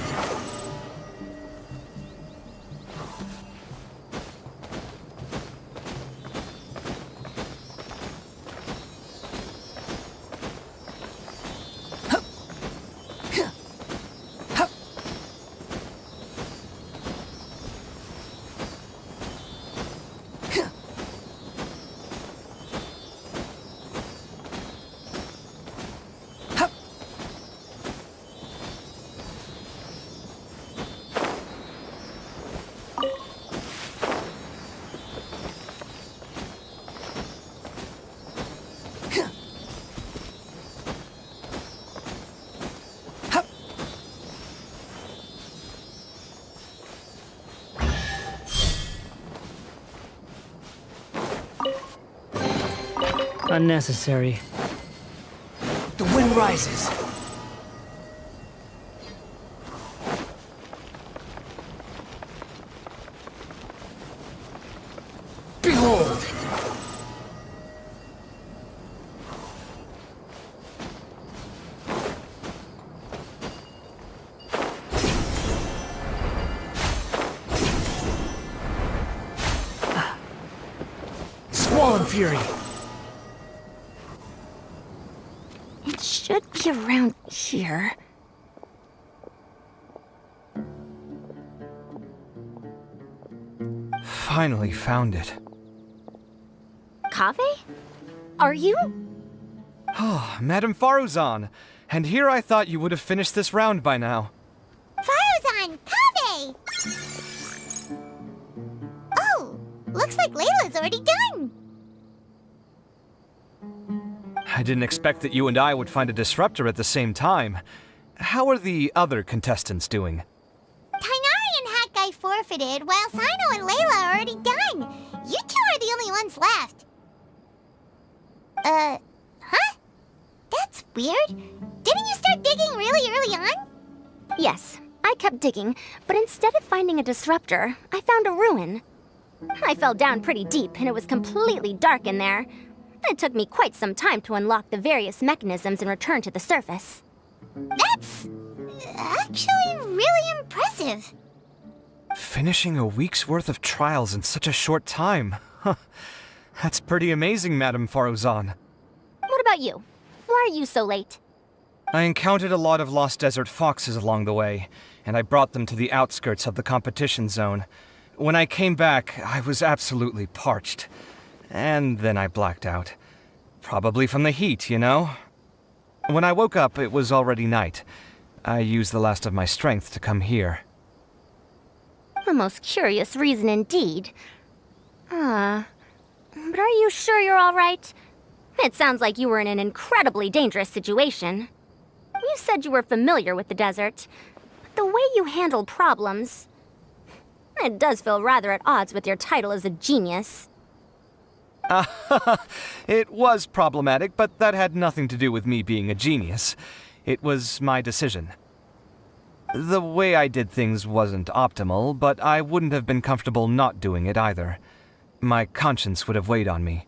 Unnecessary. The wind rises. Behold! Squall and Fury! It should be around here. Finally found it. Kaveh? Are you? Oh, Madame Faruzan. And here I thought you would have finished this round by now. Faruzan! Kaveh! Oh, looks like Layla's already done. I didn't expect that you and I would find a disruptor at the same time. How are the other contestants doing? Tainari and Hakai forfeited, while Sino and Layla are already done. You two are the only ones left. Huh? That's weird. Didn't you start digging really early on? Yes, I kept digging, but instead of finding a disruptor, I found a ruin. I fell down pretty deep, and it was completely dark in there. It took me quite some time to unlock the various mechanisms and return to the surface. That's actually really impressive. Finishing a week's worth of trials in such a short time. Huh. That's pretty amazing, Madame Faruzan. What about you? Why are you so late? I encountered a lot of lost desert foxes along the way, and I brought them to the outskirts of the competition zone. When I came back, I was absolutely parched. And then I blacked out. Probably from the heat, you know? When I woke up, it was already night. I used the last of my strength to come here. A most curious reason indeed. But are you sure you're all right? It sounds like you were in an incredibly dangerous situation. You said you were familiar with the desert, but the way you handle problems... It does feel rather at odds with your title as a genius. It was problematic, but that had nothing to do with me being a genius. It was my decision. The way I did things wasn't optimal, but I wouldn't have been comfortable not doing it either. My conscience would have weighed on me.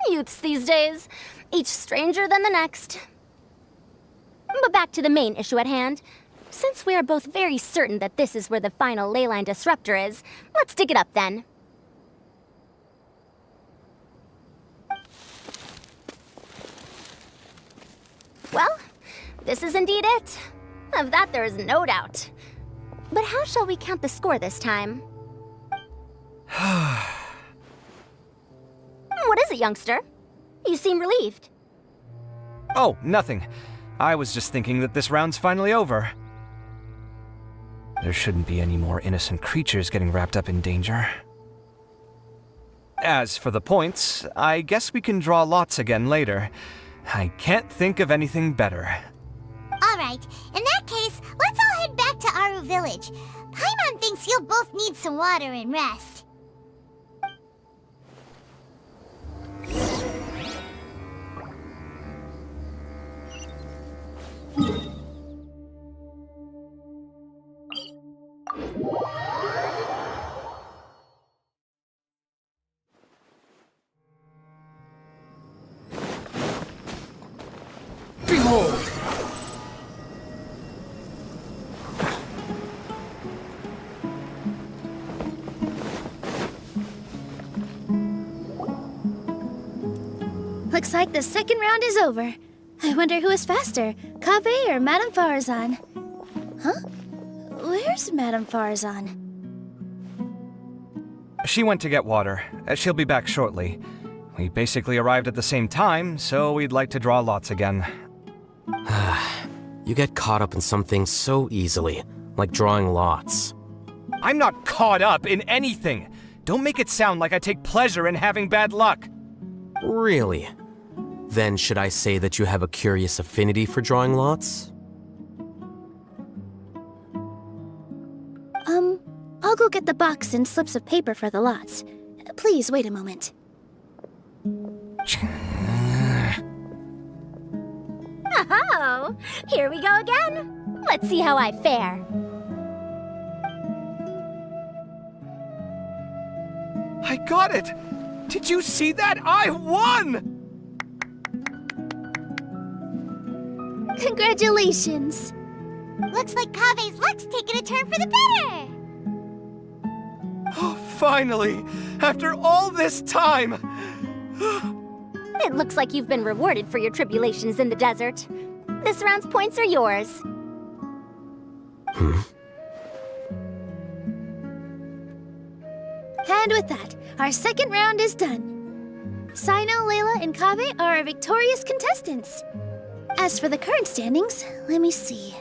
Youths these days, each stranger than the next. But back to the main issue at hand. Since we are both very certain that this is where the final leyline disruptor is, let's dig it up then. Well, this is indeed it. Of that there is no doubt. But how shall we count the score this time? What is it, youngster? You seem relieved. Oh, nothing. I was just thinking that this round's finally over. There shouldn't be any more innocent creatures getting wrapped up in danger. As for the points, I guess we can draw lots again later. I can't think of anything better. Alright, in that case, let's all head back to Aru Village. Paimon thinks you'll both need some water and rest. Behold! Looks like the second round is over. I wonder who is faster, Kaveh or Madame Farazan? Huh? Where's Madame Farazan? She went to get water. She'll be back shortly. We basically arrived at the same time, so we'd like to draw lots again. You get caught up in some things so easily, like drawing lots. I'm not caught up in anything! Don't make it sound like I take pleasure in having bad luck! Really? Then should I say that you have a curious affinity for drawing lots? I'll go get the box and slips of paper for the lots. Please wait a moment. Oh, here we go again. Let's see how I fare. I got it! Did you see that? I won! Congratulations! Looks like Kaveh's luck's taking a turn for the better! Oh, finally! After all this time! It looks like you've been rewarded for your tribulations in the desert. This round's points are yours. And with that, our second round is done. Sino, Layla, and Kaveh are our victorious contestants. As for the current standings, let me see.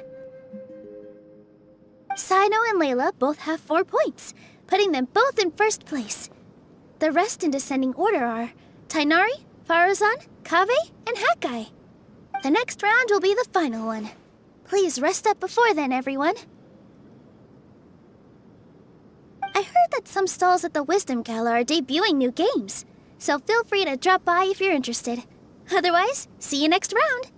Sino and Layla both have 4 points, putting them both in first place. The rest in descending order are Tainari, Farazan, Kaveh, and Hakai. The next round will be the final one. Please rest up before then, everyone. I heard that some stalls at the Wisdom Gala are debuting new games, so feel free to drop by if you're interested. Otherwise, see you next round!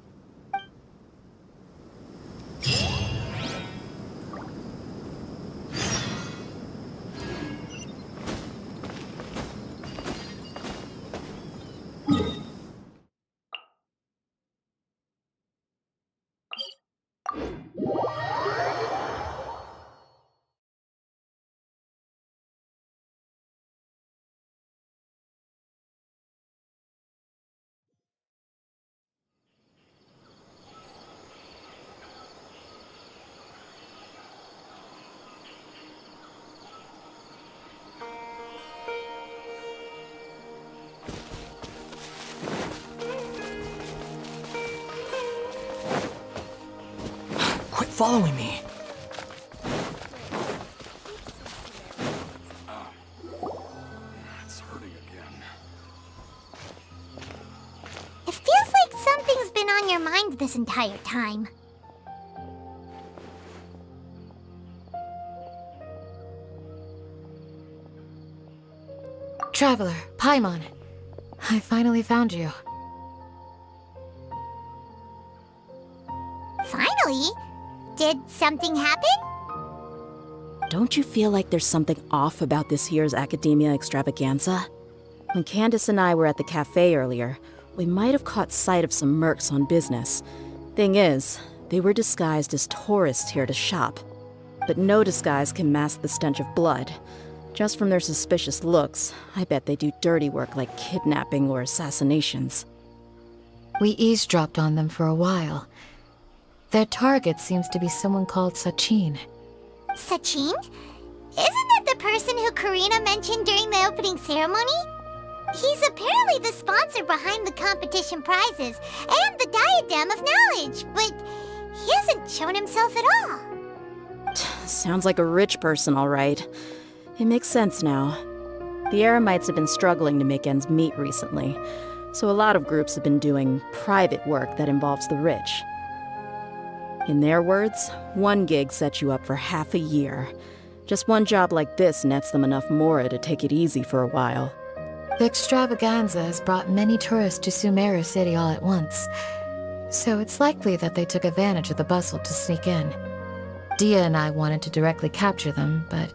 following me. It's hurting again. It feels like something's been on your mind this entire time. Traveler, Paimon. I finally found you. Finally? Did something happen? Don't you feel like there's something off about this year's Academia Extravaganza? When Candace and I were at the cafe earlier, we might have caught sight of some mercs on business. Thing is, they were disguised as tourists here to shop. But no disguise can mask the stench of blood. Just from their suspicious looks, I bet they do dirty work like kidnapping or assassinations. We eavesdropped on them for a while. Their target seems to be someone called Sachin. Sachin? Isn't that the person who Karina mentioned during the opening ceremony? He's apparently the sponsor behind the competition prizes and the Diadem of Knowledge, but he hasn't shown himself at all. Sounds like a rich person, all right. It makes sense now. The Eremites have been struggling to make ends meet recently, so a lot of groups have been doing private work that involves the rich. In their words, one gig sets you up for half a year. Just one job like this nets them enough mora to take it easy for a while. The extravaganza has brought many tourists to Sumeru City all at once, so it's likely that they took advantage of the bustle to sneak in. Dia and I wanted to directly capture them, but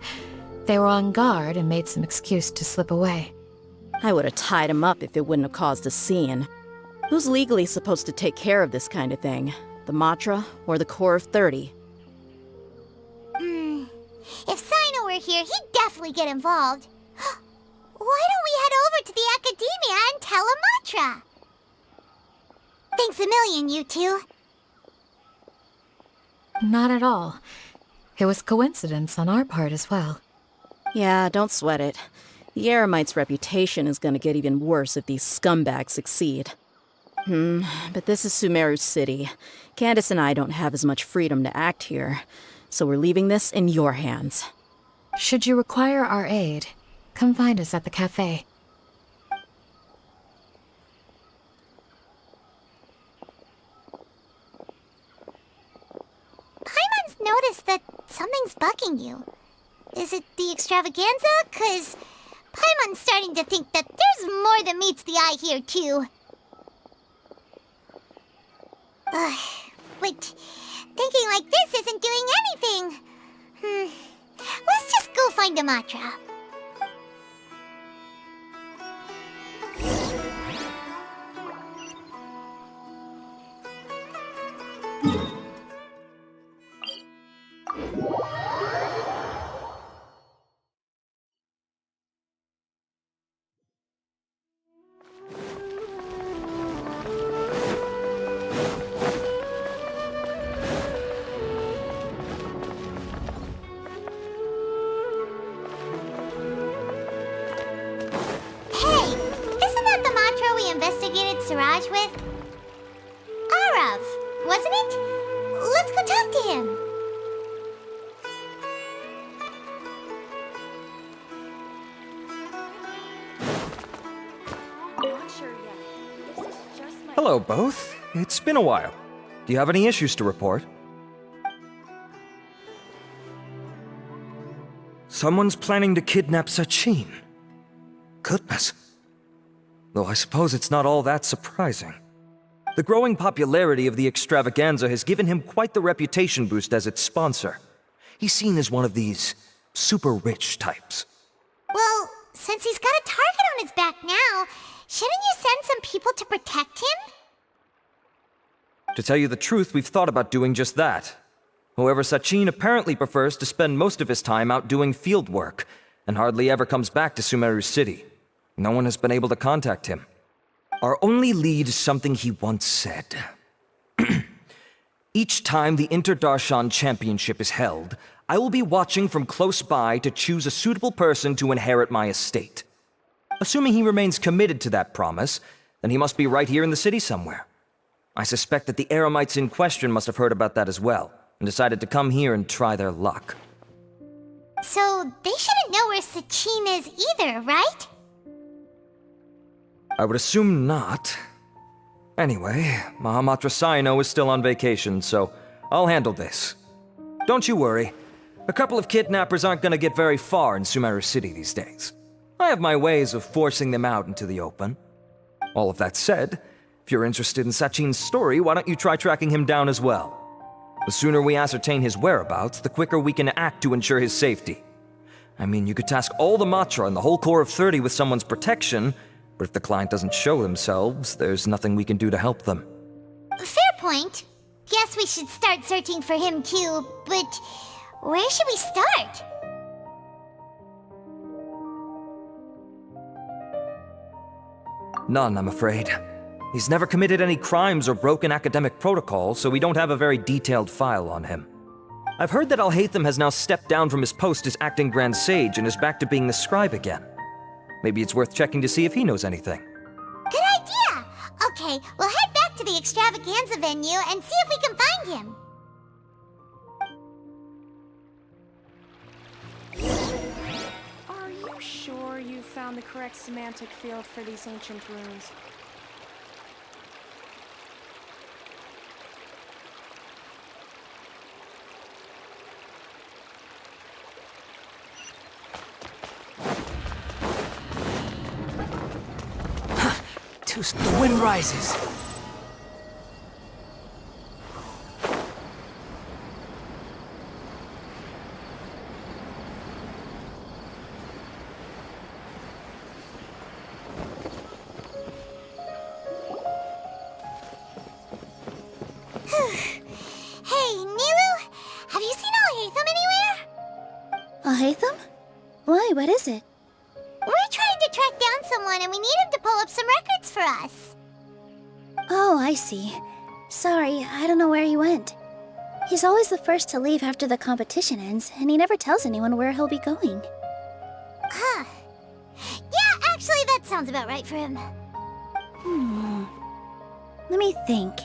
they were on guard and made some excuse to slip away. I would have tied him up if it wouldn't have caused a scene. Who's legally supposed to take care of this kind of thing? The Matra or the Core of 30? If Sino were here, he'd definitely get involved. Why don't we head over to the Academia and tell Amatra? Thanks a million, you two. Not at all. It was coincidence on our part as well. Yeah, don't sweat it. The Eremite's reputation is gonna get even worse if these scumbags succeed. But this is Sumeru City. Candace and I don't have as much freedom to act here, so we're leaving this in your hands. Should you require our aid, come find us at the cafe. Paimon's noticed that something's bugging you. Is it the extravaganza? 'Cause Paimon's starting to think that there's more than meets the eye here, too. But thinking like this isn't doing anything. Let's just go find Amatra. Investigated Siraj with? Arav, wasn't it? Let's go talk to him. Hello, both. It's been a while. Do you have any issues to report? Someone's planning to kidnap Sachin. Goodness. Though I suppose it's not all that surprising. The growing popularity of the extravaganza has given him quite the reputation boost as its sponsor. He's seen as one of these super rich types. Well, since he's got a target on his back now, shouldn't you send some people to protect him? To tell you the truth, we've thought about doing just that. However, Sachin apparently prefers to spend most of his time out doing field work, and hardly ever comes back to Sumeru City. No one has been able to contact him. Our only lead is something he once said. Each time the Inter-Darshan Championship is held, I will be watching from close by to choose a suitable person to inherit my estate. Assuming he remains committed to that promise, then he must be right here in the city somewhere. I suspect that the Eremites in question must have heard about that as well, and decided to come here and try their luck. So they shouldn't know where Sachin is either, right? I would assume not. Anyway, Mahamatra Saino is still on vacation, so I'll handle this. Don't you worry. A couple of kidnappers aren't gonna get very far in Sumeru City these days. I have my ways of forcing them out into the open. All of that said, if you're interested in Sachin's story, why don't you try tracking him down as well? The sooner we ascertain his whereabouts, the quicker we can act to ensure his safety. I mean, you could task all the Matra and the whole Corps of 30 with someone's protection, but if the client doesn't show themselves, there's nothing we can do to help them. Fair point. Guess we should start searching for him too, but where should we start? None, I'm afraid. He's never committed any crimes or broken academic protocol, so we don't have a very detailed file on him. I've heard that Alhaitham has now stepped down from his post as acting Grand Sage and is back to being the scribe again. Maybe it's worth checking to see if he knows anything. Good idea! Okay, we'll head back to the extravaganza venue and see if we can find him. Are you sure you found the correct semantic field for these ancient runes? The wind rises. Hey, Nilu, have you seen Alhaitham anywhere? Alhaitham? Why, what is it? We're trying to track down someone and we need him to pull up some records for us. Oh, I see. Sorry, I don't know where he went. He's always the first to leave after the competition ends, and he never tells anyone where he'll be going. Huh. Yeah, actually, that sounds about right for him. Let me think.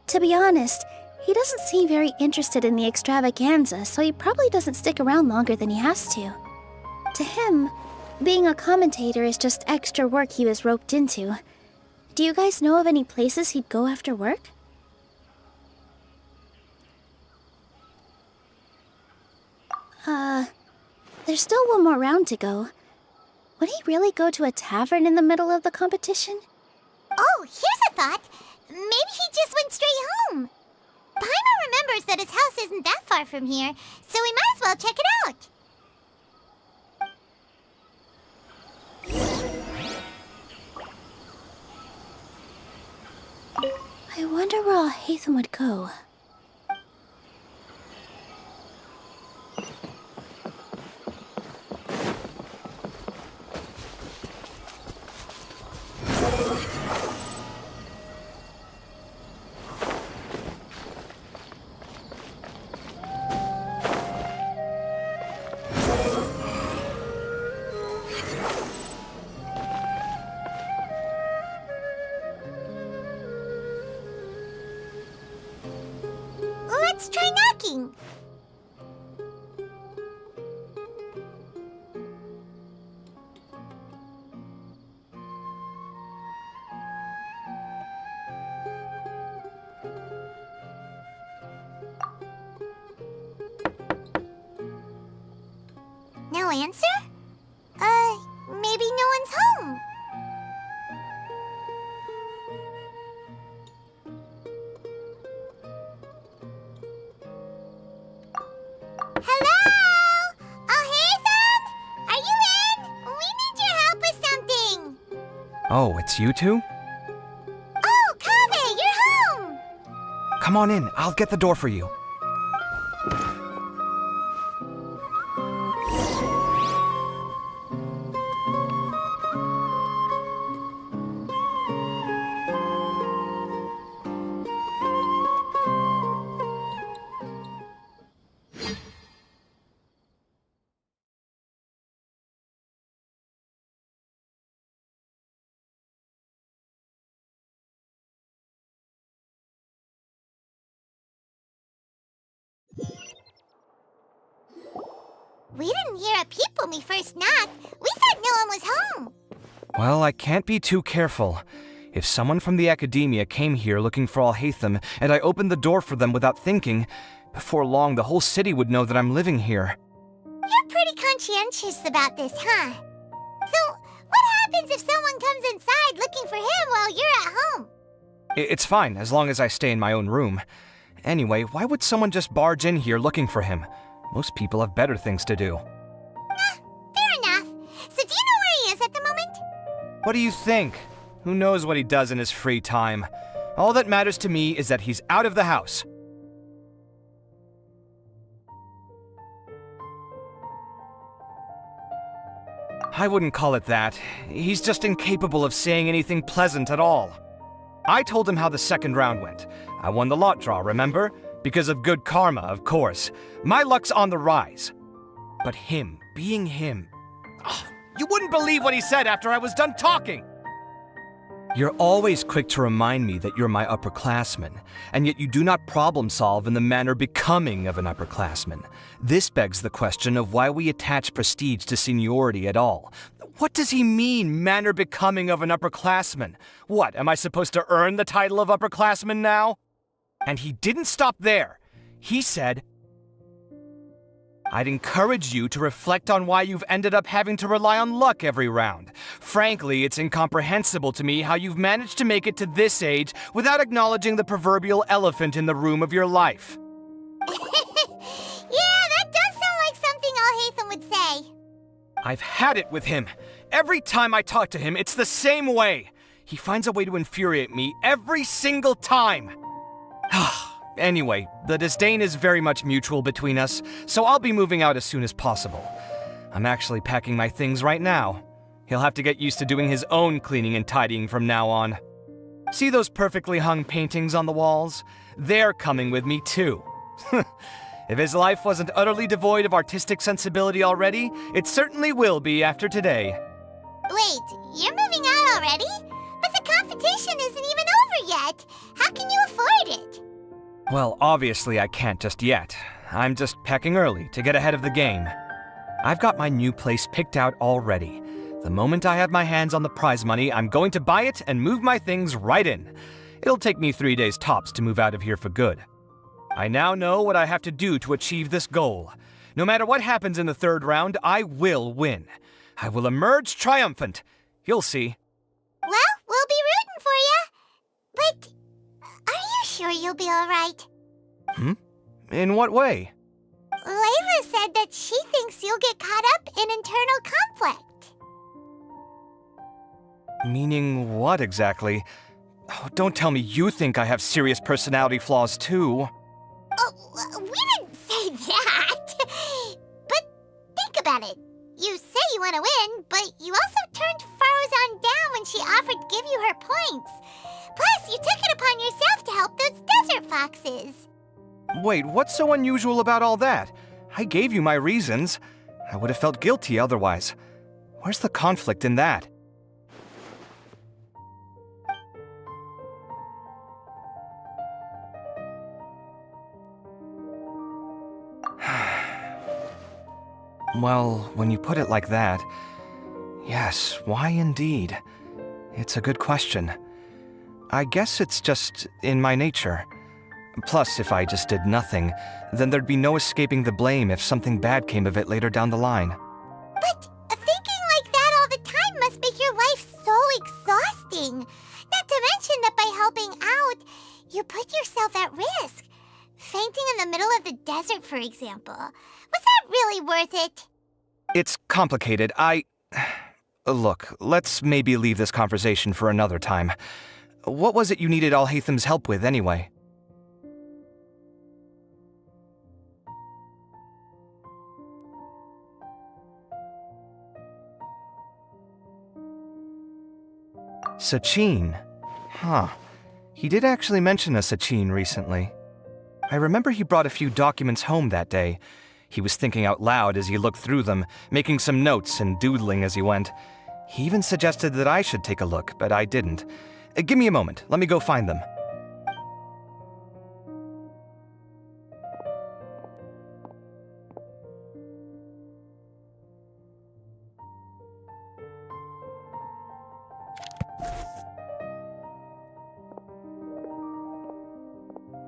To be honest, he doesn't seem very interested in the extravaganza, so he probably doesn't stick around longer than he has to. To him, being a commentator is just extra work he was roped into. Do you guys know of any places he'd go after work? There's still one more round to go. Would he really go to a tavern in the middle of the competition? Oh, here's a thought. Maybe he just went straight home. Paimon remembers that his house isn't that far from here, so we might as well check it out. I wonder where Alhaitham would go. Let's try knocking. No answer? Maybe no one's home. Hello? Alhaitham? Are you in? We need your help with something. Oh, it's you two? Oh, Kaveh, you're home. Come on in, I'll get the door for you. We didn't hear a peep when we first knocked. We thought no one was home. Well, I can't be too careful. If someone from the academia came here looking for Alhaitham, and I opened the door for them without thinking, before long the whole city would know that I'm living here. You're pretty conscientious about this, huh? So, what happens if someone comes inside looking for him while you're at home? It's fine, as long as I stay in my own room. Anyway, why would someone just barge in here looking for him? Most people have better things to do. Fair enough. So do you know where he is at the moment? What do you think? Who knows what he does in his free time? All that matters to me is that he's out of the house. I wouldn't call it that. He's just incapable of saying anything pleasant at all. I told him how the second round went. I won the lot draw, remember? Because of good karma, of course. My luck's on the rise. But him, being him... Oh, you wouldn't believe what he said after I was done talking! You're always quick to remind me that you're my upperclassman, and yet you do not problem solve in the manner becoming of an upperclassman. This begs the question of why we attach prestige to seniority at all. What does he mean, manner becoming of an upperclassman? What, am I supposed to earn the title of upperclassman now? And he didn't stop there. He said, I'd encourage you to reflect on why you've ended up having to rely on luck every round. Frankly, it's incomprehensible to me how you've managed to make it to this age without acknowledging the proverbial elephant in the room of your life. Yeah, that does sound like something Alhaitham would say. I've had it with him. Every time I talk to him, it's the same way. He finds a way to infuriate me every single time. Anyway, the disdain is very much mutual between us, so I'll be moving out as soon as possible. I'm actually packing my things right now. He'll have to get used to doing his own cleaning and tidying from now on. See those perfectly hung paintings on the walls? They're coming with me too. If his life wasn't utterly devoid of artistic sensibility already, it certainly will be after today. Wait, you're moving out already? But the competition isn't even over yet. How can you afford it? Well, obviously I can't just yet. I'm just packing early to get ahead of the game. I've got my new place picked out already. The moment I have my hands on the prize money, I'm going to buy it and move my things right in. It'll take me 3 days tops to move out of here for good. I now know what I have to do to achieve this goal. No matter what happens in the third round, I will win. I will emerge triumphant. You'll see. Well, we'll be rooting for you. But are you sure you'll be all right? In what way? Layla said that she thinks you'll get caught up in internal conflict. Meaning what exactly? Oh, don't tell me you think I have serious personality flaws too. Oh, we didn't say that. But think about it. You say you want to win, but you also turned Farozan down when she offered to give you her points. Plus, you took it upon yourself to help those desert foxes. Wait, what's so unusual about all that? I gave you my reasons. I would have felt guilty otherwise. Where's the conflict in that? Well, when you put it like that, yes, why indeed? It's a good question. I guess it's just in my nature. Plus, if I just did nothing, then there'd be no escaping the blame if something bad came of it later down the line. But thinking like that all the time must make your life so exhausting. Not to mention that by helping out, you put yourself at risk. Fainting in the middle of the desert, for example. Was that really worth it? It's complicated. Look, let's maybe leave this conversation for another time. What was it you needed Alhaitham's help with, anyway? Sachin? Huh. He did actually mention a Sachin recently. I remember he brought a few documents home that day. He was thinking out loud as he looked through them, making some notes and doodling as he went. He even suggested that I should take a look, but I didn't. Give me a moment. Let me go find them.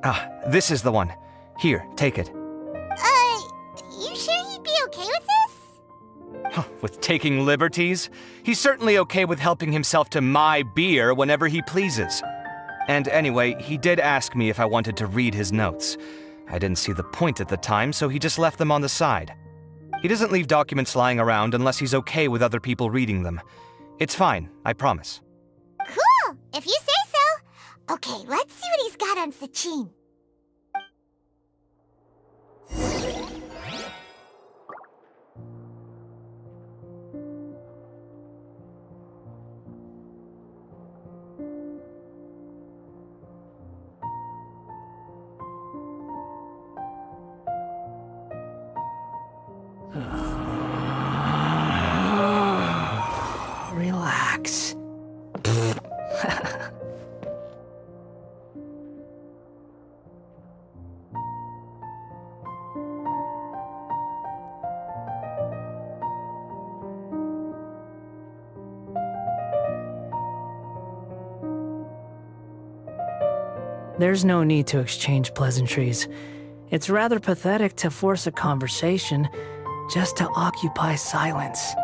Ah, this is the one. Here, take it. You sure he'd be okay with this? With taking liberties? He's certainly okay with helping himself to my beer whenever he pleases. And anyway, he did ask me if I wanted to read his notes. I didn't see the point at the time, so he just left them on the side. He doesn't leave documents lying around unless he's okay with other people reading them. It's fine, I promise. Cool, if you say so. Okay, let's see what he's got on Sachin. Relax. There's no need to exchange pleasantries. It's rather pathetic to force a conversation just to occupy silence.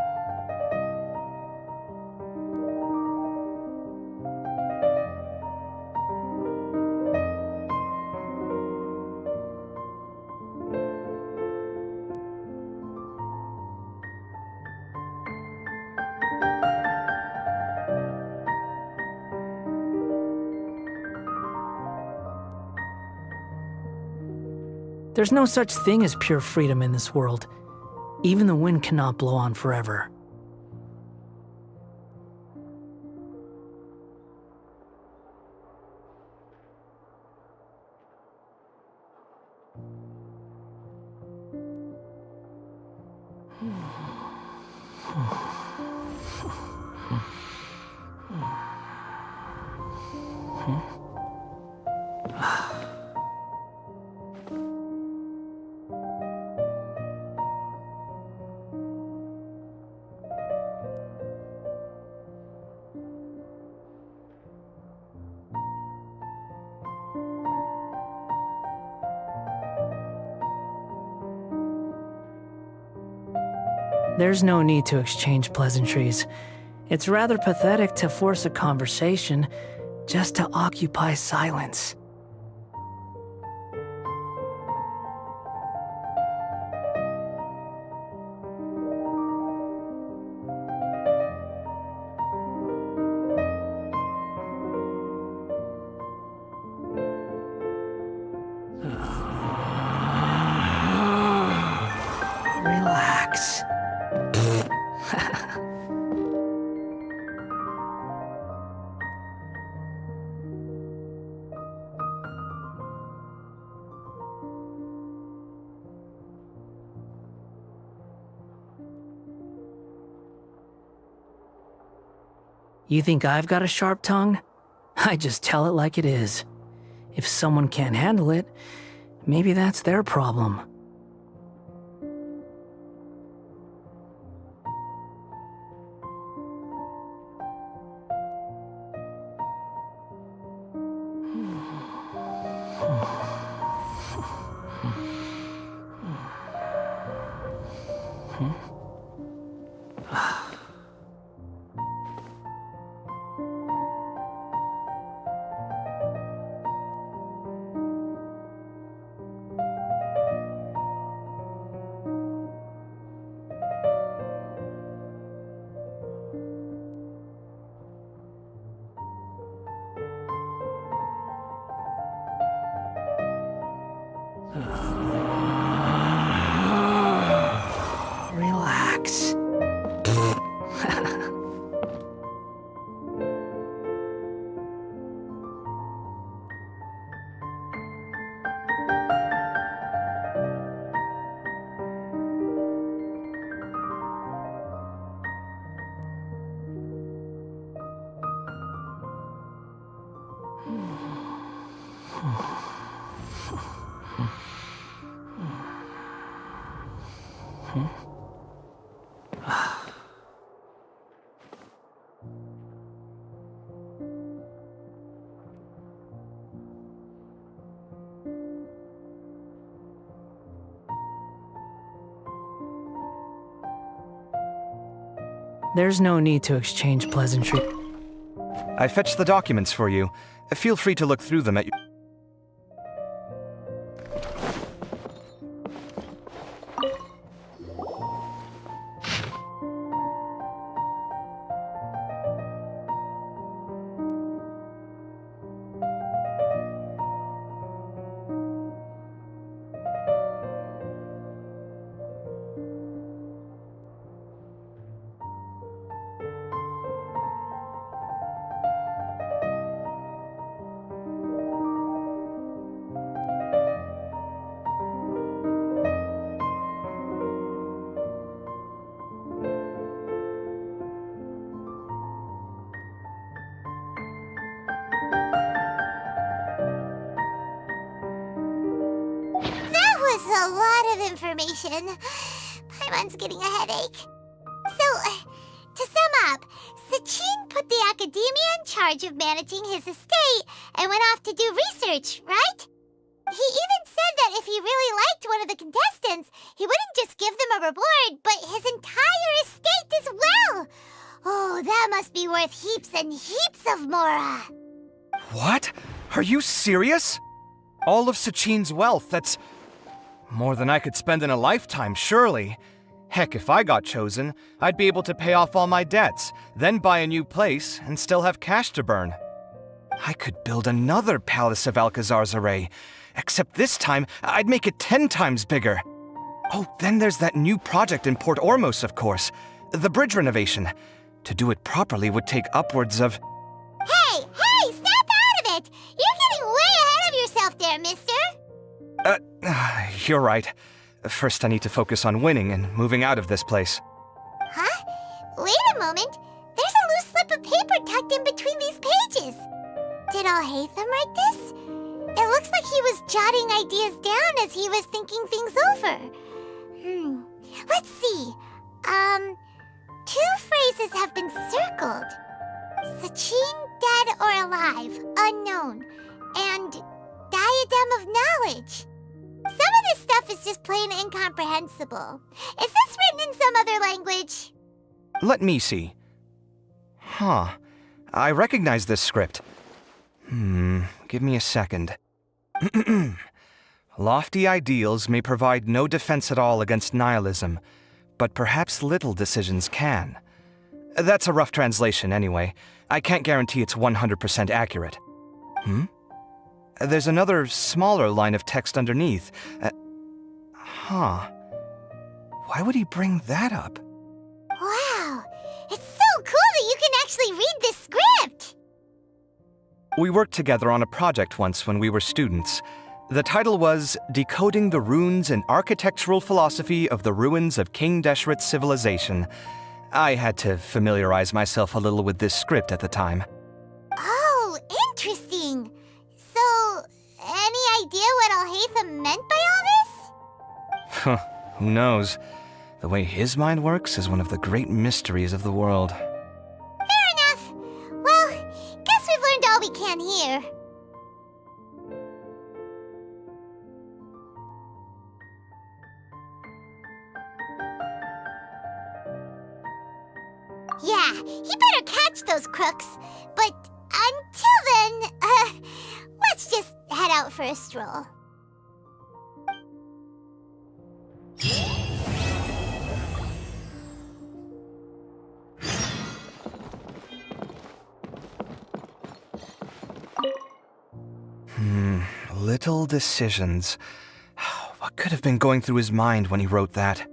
There's no such thing as pure freedom in this world. Even the wind cannot blow on forever. There's no need to exchange pleasantries. It's rather pathetic to force a conversation just to occupy silence. Relax. You think I've got a sharp tongue? I just tell it like it is. If someone can't handle it, maybe that's their problem. Relax. There's no need to exchange pleasantries. I fetched the documents for you. Feel free to look through them at your... That was a lot of information. Paimon's getting a headache. So, to sum up, Sachin put the academia in charge of managing his estate and went off to do research, right? He even said that if he really liked one of the contestants, he wouldn't just give them a reward, but his entire estate as well. Oh, that must be worth heaps and heaps of Mora. What? Are you serious? All of Sachin's wealth, that's more than I could spend in a lifetime, surely. Heck, if I got chosen, I'd be able to pay off all my debts, then buy a new place, and still have cash to burn. I could build another Palace of Alcazar's array, except this time, I'd make it 10 times bigger. Oh, then there's that new project in Port Ormos, of course. The bridge renovation. To do it properly would take upwards of... Hey, snap out of it! You're getting way ahead of yourself there, mister! You're right. First, I need to focus on winning and moving out of this place. Huh? Wait a moment. There's a loose slip of paper tucked in between these pages. Did Alhaitham write this? It looks like he was jotting ideas down as he was thinking things over. Let's see. Two phrases have been circled. Sachin, dead or alive, unknown. And diadem of knowledge. Some of this stuff is just plain incomprehensible. Is this written in some other language? Let me see. Huh. I recognize this script. Give me a second. Lofty ideals may provide no defense at all against nihilism, but perhaps little decisions can. That's a rough translation anyway. I can't guarantee it's 100% accurate. There's another smaller line of text underneath. Why would he bring that up? Wow! It's so cool that you can actually read this script! We worked together on a project once when we were students. The title was Decoding the Runes and Architectural Philosophy of the Ruins of King Deshret's Civilization. I had to familiarize myself a little with this script at the time. Oh, interesting. So, any idea what Alhaitham meant by all this? Who knows? The way his mind works is one of the great mysteries of the world. Fair enough. Well, guess we've learned all we can here. Yeah, he better catch those crooks. But until then, let's just head out for a stroll. Little decisions. What could have been going through his mind when he wrote that?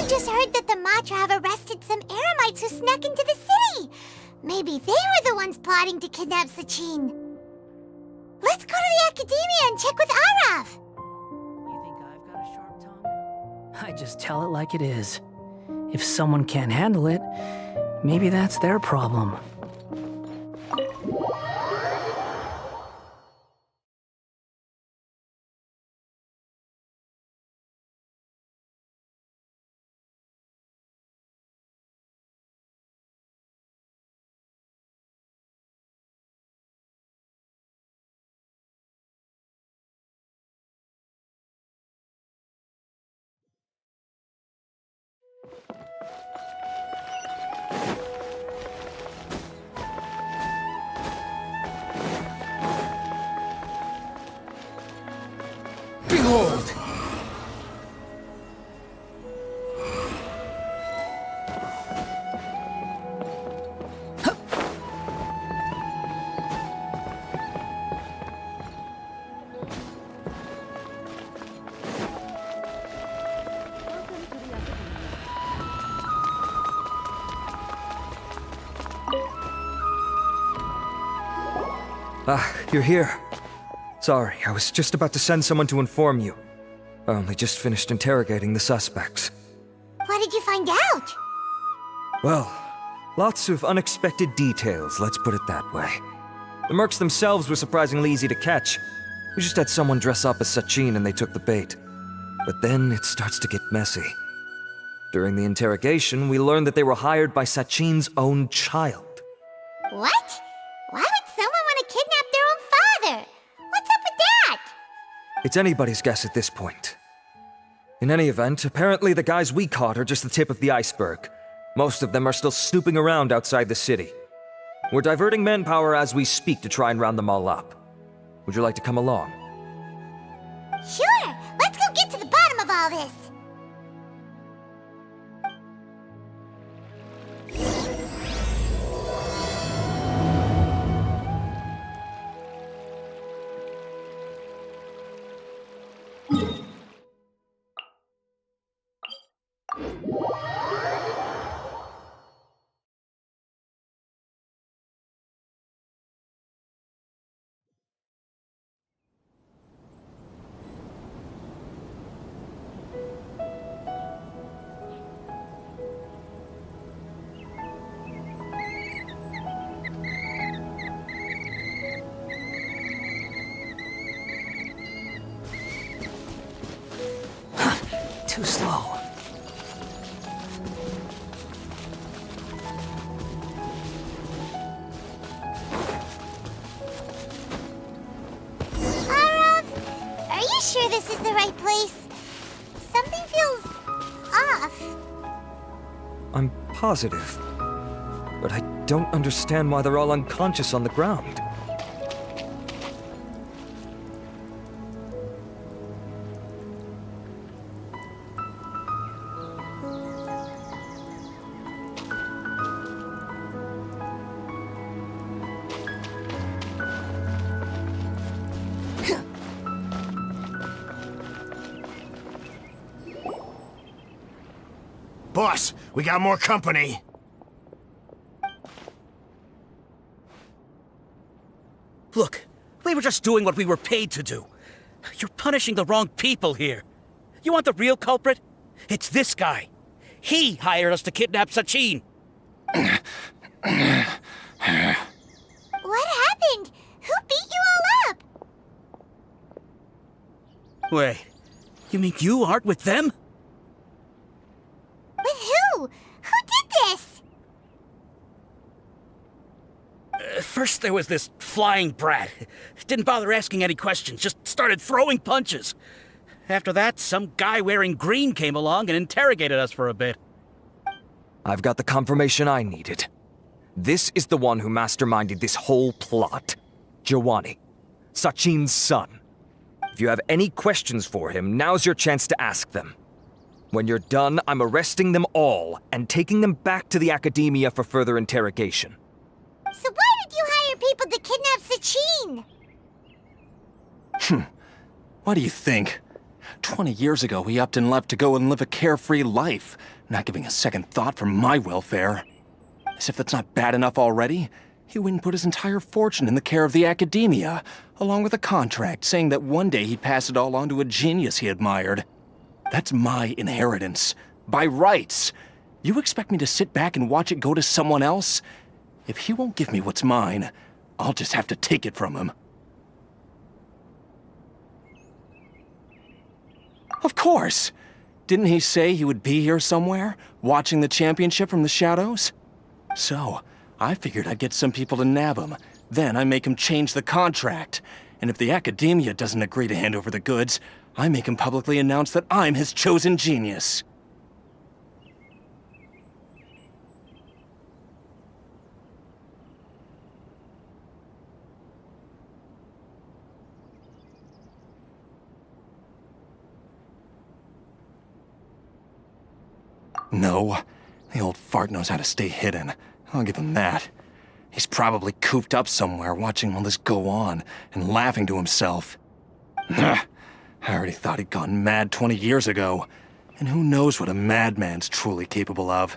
I just heard that the Matra have arrested some Eremites who snuck into the city. Maybe they were the ones plotting to kidnap Sachin. Let's go to the Academia and check with Arav. I just tell it like it is. If someone can't handle it, maybe that's their problem. Behold! Ah, you're here. Sorry, I was just about to send someone to inform you. I only just finished interrogating the suspects. What did you find out? Well, lots of unexpected details, let's put it that way. The mercs themselves were surprisingly easy to catch. We just had someone dress up as Sachin and they took the bait. But then it starts to get messy. During the interrogation, we learned that they were hired by Sachin's own child. What? Why would someone want to kidnap their own father? What's up with that? It's anybody's guess at this point. In any event, apparently the guys we caught are just the tip of the iceberg. Most of them are still snooping around outside the city. We're diverting manpower as we speak to try and round them all up. Would you like to come along? Sure! Let's go get to the bottom of all this! Too slow. Arav, are you sure this is the right place? Something feels off. I'm positive. But I don't understand why they're all unconscious on the ground. Boss, we got more company. Look, we were just doing what we were paid to do. You're punishing the wrong people here. You want the real culprit? It's this guy. He hired us to kidnap Sachin. What happened? Who beat you all up? Wait, you mean you aren't with them? With who? Who did this? First there was this flying brat. Didn't bother asking any questions, just started throwing punches. After that, some guy wearing green came along and interrogated us for a bit. I've got the confirmation I needed. This is the one who masterminded this whole plot. Jawani, Sachin's son. If you have any questions for him, now's your chance to ask them. When you're done, I'm arresting them all and taking them back to the Academia for further interrogation. So why did you hire people to kidnap Sachin? What do you think? 20 years ago, he upped and left to go and live a carefree life. not giving a second thought for my welfare. As if that's not bad enough already, he went and put his entire fortune in the care of the academia, along with a contract saying that one day he'd pass it all on to a genius he admired. That's my inheritance, by rights. You expect me to sit back and watch it go to someone else? If he won't give me what's mine, I'll just have to take it from him. Of course! Didn't he say he would be here somewhere, watching the championship from the shadows? So, I figured I'd get some people to nab him. Then I make him change the contract. And if the academia doesn't agree to hand over the goods, I make him publicly announce that I'm his chosen genius. No, the old fart knows how to stay hidden. I'll give him that. He's probably cooped up somewhere watching all this go on and laughing to himself. I already thought he'd gone mad 20 years ago. And who knows what a madman's truly capable of.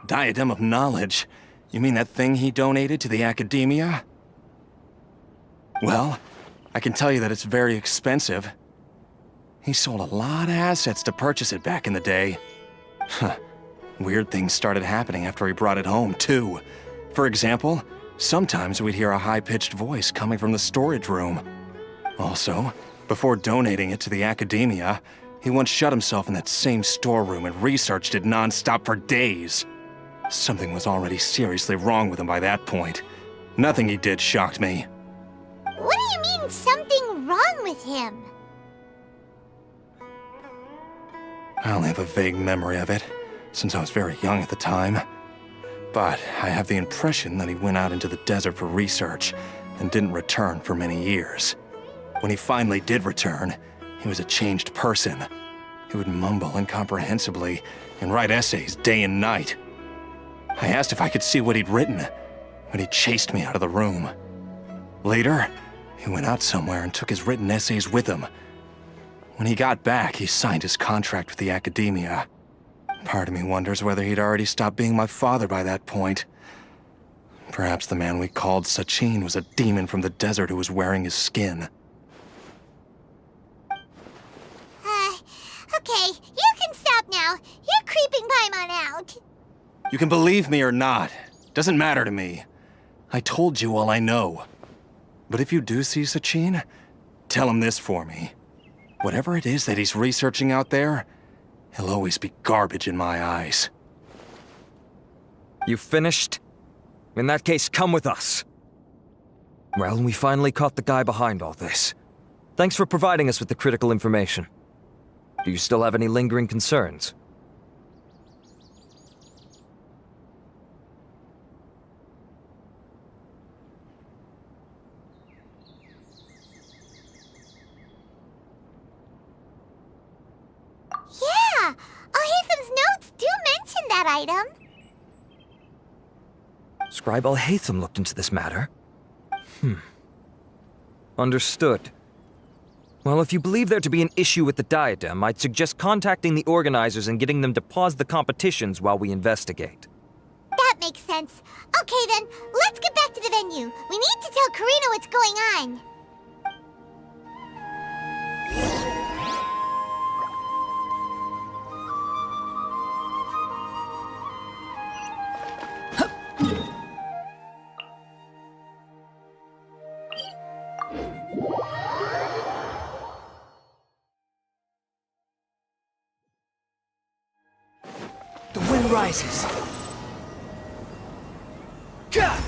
Diadem of Knowledge? You mean that thing he donated to the academia? Well, I can tell you that it's very expensive. He sold a lot of assets to purchase it back in the day. Weird things started happening after he brought it home, too. For example, sometimes we'd hear a high-pitched voice coming from the storage room. Also, before donating it to the academia, he once shut himself in that same storeroom and researched it non-stop for days. Something was already seriously wrong with him by that point. Nothing he did shocked me. What do you mean, something wrong with him? I only have a vague memory of it, since I was very young at the time. But I have the impression that he went out into the desert for research and didn't return for many years. When he finally did return, he was a changed person. He would mumble incomprehensibly and write essays day and night. I asked if I could see what he'd written, but he chased me out of the room. Later, he went out somewhere and took his written essays with him. When he got back, he signed his contract with the academia. Part of me wonders whether he'd already stopped being my father by that point. Perhaps the man we called Sachin was a demon from the desert who was wearing his skin. Okay, you can stop now. You're creeping Paimon out. You can believe me or not. Doesn't matter to me. I told you all I know. But if you do see Sachin, tell him this for me. Whatever it is that he's researching out there, he'll always be garbage in my eyes. You finished? In that case, come with us. Well, we finally caught the guy behind all this. Thanks for providing us with the critical information. Do you still have any lingering concerns? Yeah! Al-Haytham's notes do mention that item. Scribe Al-Haytham looked into this matter. Understood. Well, if you believe there to be an issue with the diadem, I'd suggest contacting the organizers and getting them to pause the competitions while we investigate. That makes sense. Okay then, let's get back to the venue. We need to tell Karina what's going on. The wind rises. Gah!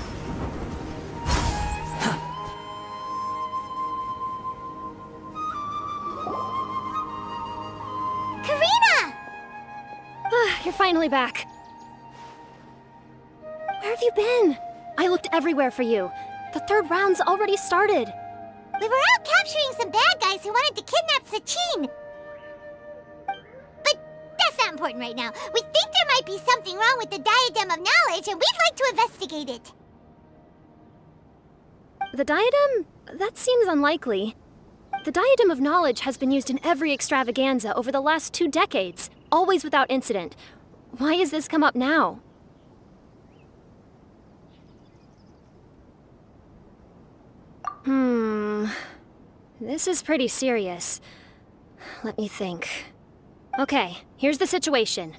Karina! You're finally back. Where have you been? I looked everywhere for you. The third round's already started. We were out capturing some bad guys who wanted to kidnap Sachin. But that's not important right now. We think there might be something wrong with the Diadem of Knowledge, and we'd like to investigate it. The diadem? That seems unlikely. The Diadem of Knowledge has been used in every extravaganza over the last 2 decades, always without incident. Why has this come up now? This is pretty serious. Let me think. Okay, here's the situation.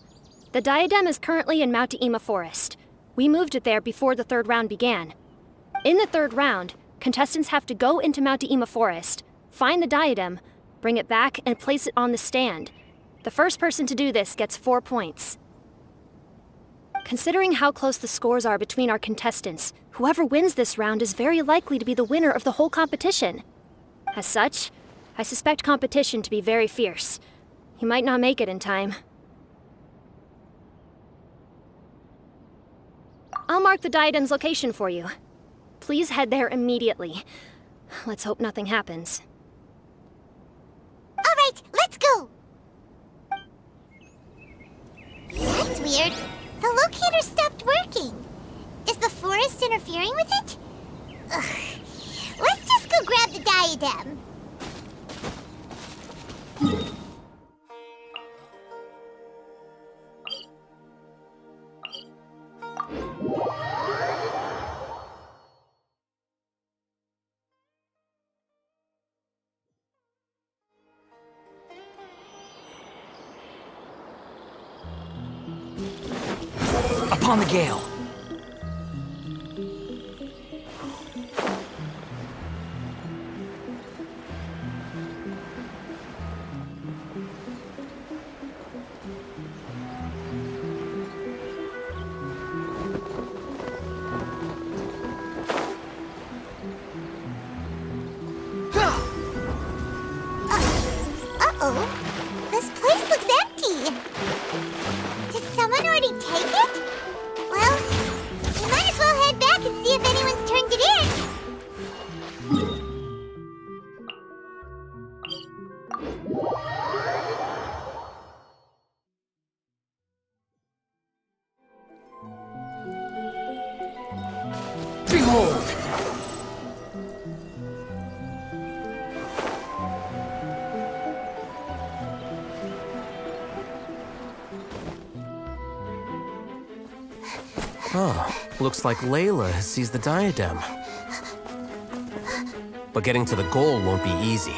The Diadem is currently in Mount Ima Forest. We moved it there before the 3rd round began. In the 3rd round, contestants have to go into Mount Ima Forest, find the Diadem, bring it back, and place it on the stand. The first person to do this gets 4 points. Considering how close the scores are between our contestants, whoever wins this round is very likely to be the winner of the whole competition. As such, I suspect competition to be very fierce. You might not make it in time. I'll mark the Diadem's location for you. Please head there immediately. Let's hope nothing happens. All right, let's go! That's weird. The locator stopped working. Is the forest interfering with it? Ugh. Let's just go grab the diadem. Upon the gale. Uh-oh. This place looks empty. Did someone already take it? Well, we might as well head back and see if anyone's turned it in. Behold! Oh, looks like Layla has seized the diadem. But getting to the goal won't be easy.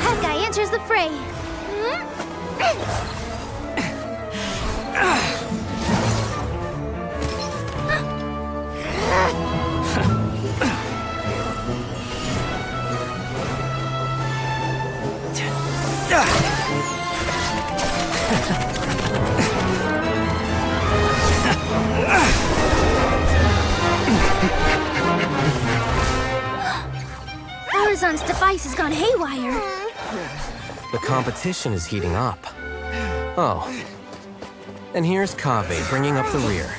That guy enters the fray. Horizon's device has gone haywire. The competition is heating up. Oh. And here's Kaveh bringing up the rear.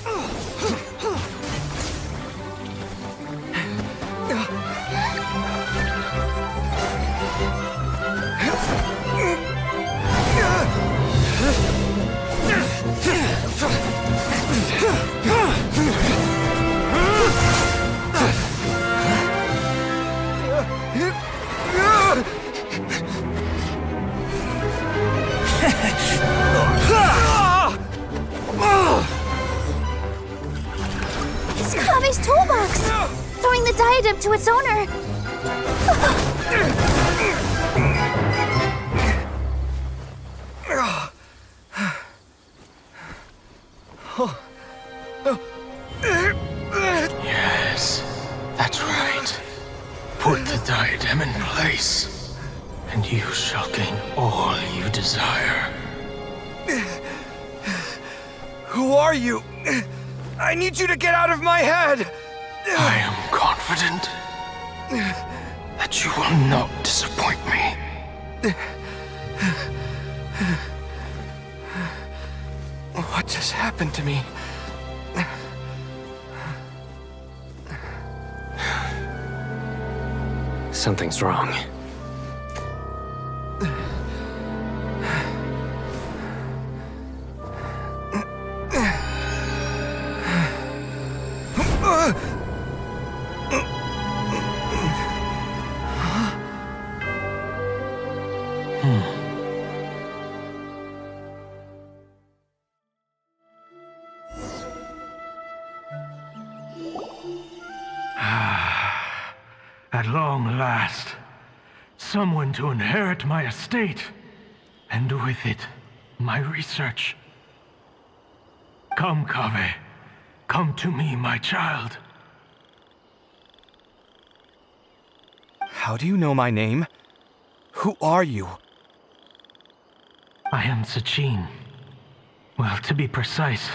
It's Kaveh's toolbox! Throwing the diadem to its owner! Yes, that's right. Put the diadem in place, and you shall gain all you desire. Who are you? I need you to get out of my head! I am confident that you will not disappoint me. What just happened to me? Something's wrong. At long last, someone to inherit my estate, and with it, my research. Come, Kaveh. Come to me, my child. How do you know my name? Who are you? I am Sachin. Well, to be precise,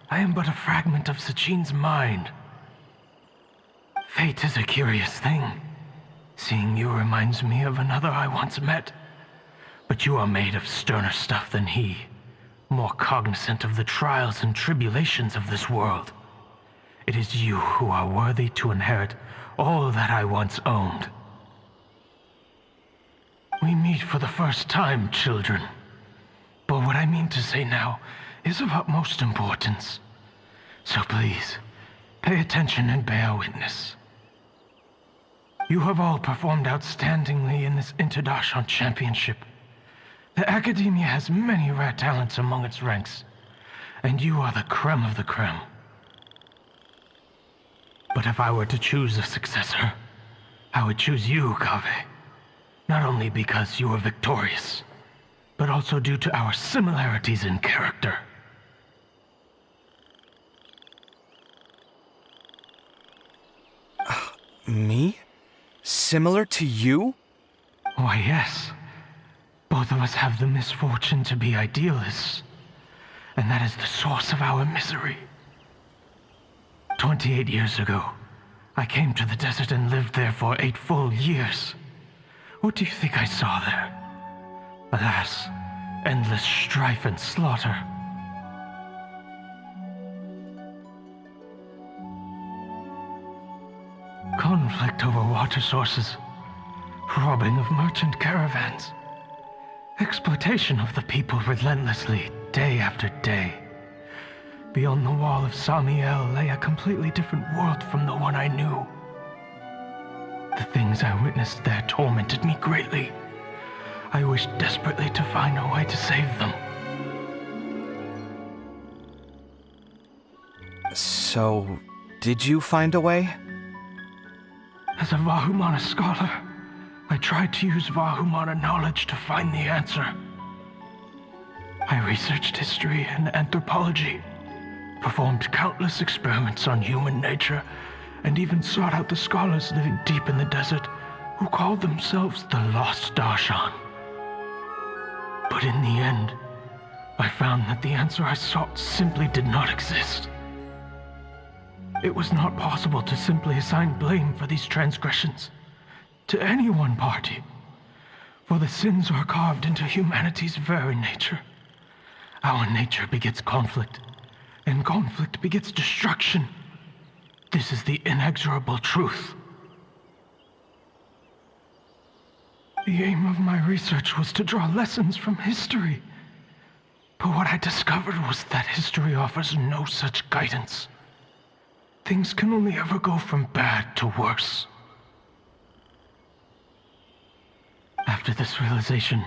I am but a fragment of Sachin's mind. Fate is a curious thing. Seeing you reminds me of another I once met. But you are made of sterner stuff than he, more cognizant of the trials and tribulations of this world. It is you who are worthy to inherit all that I once owned. We meet for the first time, children. But what I mean to say now is of utmost importance. So please, pay attention and bear witness. You have all performed outstandingly in this Interdarshan Championship. The Academia has many rare talents among its ranks, and you are the creme of the creme. But if I were to choose a successor, I would choose you, Kaveh. Not only because you were victorious, but also due to our similarities in character. Me? Similar to you? Why, yes. Both of us have the misfortune to be idealists, and that is the source of our misery. 28 years ago, I came to the desert and lived there for 8 full years. What do you think I saw there? Alas, endless strife and slaughter. Conflict over water sources, robbing of merchant caravans, exploitation of the people relentlessly, day after day. Beyond the wall of Samiel lay a completely different world from the one I knew. The things I witnessed there tormented me greatly. I wished desperately to find a way to save them. So, did you find a way? As a Vahumana scholar, I tried to use Vahumana knowledge to find the answer. I researched history and anthropology, performed countless experiments on human nature, and even sought out the scholars living deep in the desert who called themselves the Lost Darshan. But in the end, I found that the answer I sought simply did not exist. It was not possible to simply assign blame for these transgressions to any one party, for the sins are carved into humanity's very nature. Our nature begets conflict, and conflict begets destruction. This is the inexorable truth. The aim of my research was to draw lessons from history, but what I discovered was that history offers no such guidance. Things can only ever go from bad to worse. After this realization,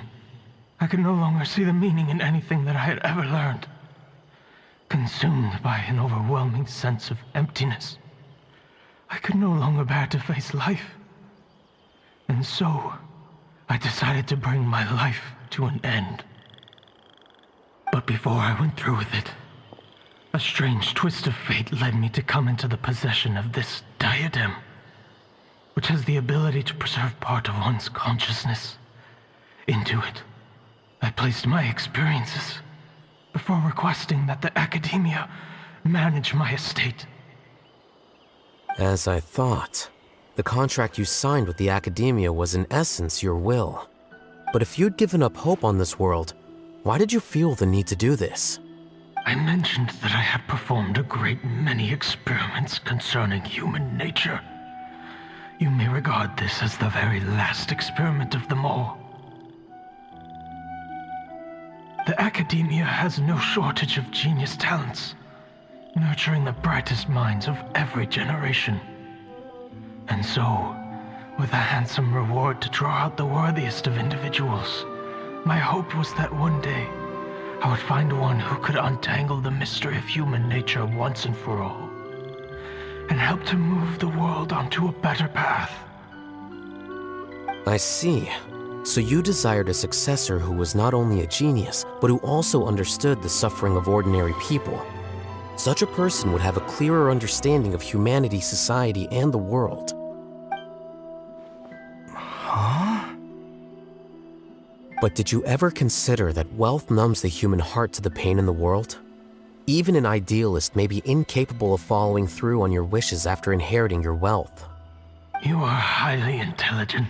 I could no longer see the meaning in anything that I had ever learned. Consumed by an overwhelming sense of emptiness, I could no longer bear to face life. And so, I decided to bring my life to an end. But before I went through with it, a strange twist of fate led me to come into the possession of this diadem, which has the ability to preserve part of one's consciousness. Into it, I placed my experiences before requesting that the Academia manage my estate. As I thought, the contract you signed with the Academia was in essence your will. But if you'd given up hope on this world, why did you feel the need to do this? I mentioned that I had performed a great many experiments concerning human nature. You may regard this as the very last experiment of them all. The Academia has no shortage of genius talents, nurturing the brightest minds of every generation. And so, with a handsome reward to draw out the worthiest of individuals, My hope was that one day I would find one who could untangle the mystery of human nature once and for all, and help to move the world onto a better path. I see. So you desired a successor who was not only a genius, but who also understood the suffering of ordinary people. Such a person would have a clearer understanding of humanity, society, and the world. Huh? But did you ever consider that wealth numbs the human heart to the pain in the world? Even an idealist may be incapable of following through on your wishes after inheriting your wealth. You are highly intelligent,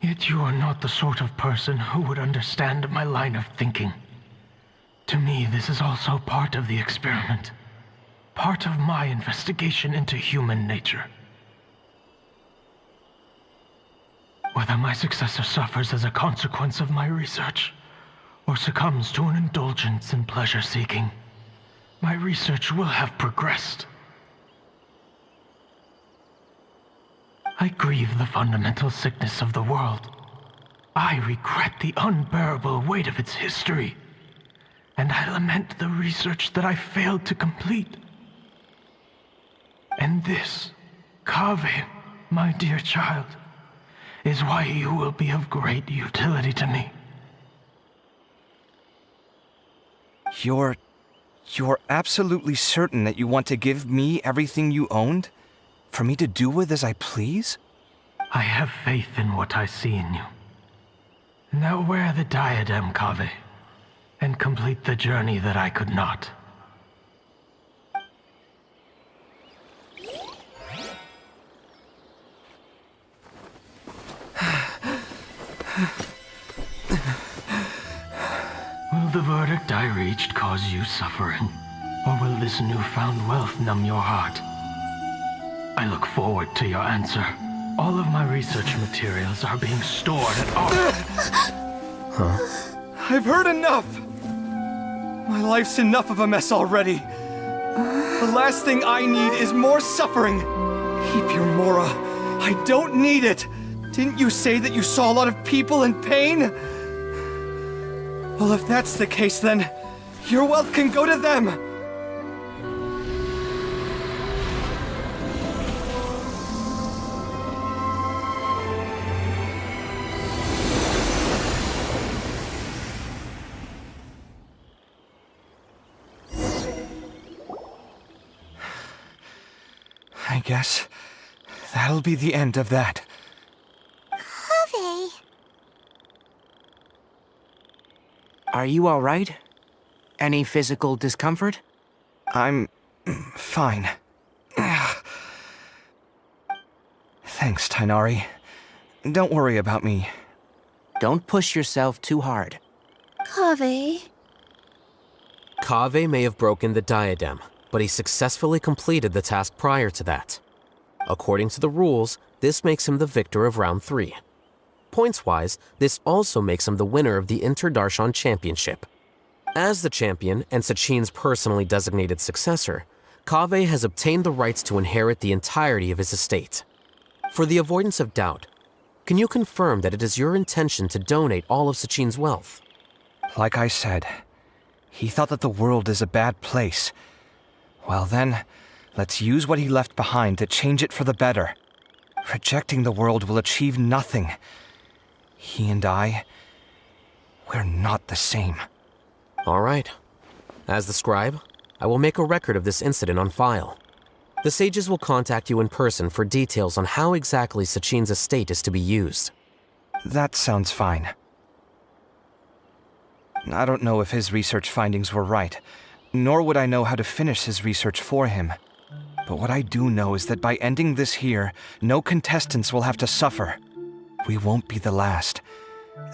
yet you are not the sort of person who would understand my line of thinking. To me, this is also part of the experiment. Part of my investigation into human nature. Whether my successor suffers as a consequence of my research, or succumbs to an indulgence in pleasure-seeking, my research will have progressed. I grieve the fundamental sickness of the world. I regret the unbearable weight of its history. And I lament the research that I failed to complete. And this, Kaveh, my dear child, is why you will be of great utility to me. You're absolutely certain that you want to give me everything you owned? For me to do with as I please? I have faith in what I see in you. Now wear the diadem, Kaveh, and complete the journey that I could not. Will the verdict I reached cause you suffering? Or will this newfound wealth numb your heart? I look forward to your answer. All of my research materials are being stored at Huh? I've heard enough! My life's enough of a mess already. The last thing I need is more suffering. Keep your Mora. I don't need it. Didn't you say that you saw a lot of people in pain? Well, if that's the case, then your wealth can go to them. I guess that'll be the end of that. Kaveh. Are you all right? Any physical discomfort? I'm fine. Thanks, Tainari. Don't worry about me. Don't push yourself too hard. Kaveh. Kaveh may have broken the diadem, but he successfully completed the task prior to that. According to the rules, this makes him the victor of round 3. Points-wise, this also makes him the winner of the Inter-Darshan Championship. As the champion and Sachin's personally designated successor, Kaveh has obtained the rights to inherit the entirety of his estate. For the avoidance of doubt, can you confirm that it is your intention to donate all of Sachin's wealth? Like I said, he thought that the world is a bad place. Well then, let's use what he left behind to change it for the better. Rejecting the world will achieve nothing. He and I, we're not the same. All right. As the scribe, I will make a record of this incident on file. The sages will contact you in person for details on how exactly Sachin's estate is to be used. That sounds fine. I don't know if his research findings were right, nor would I know how to finish his research for him. But what I do know is that by ending this here, no contestants will have to suffer. We won't be the last.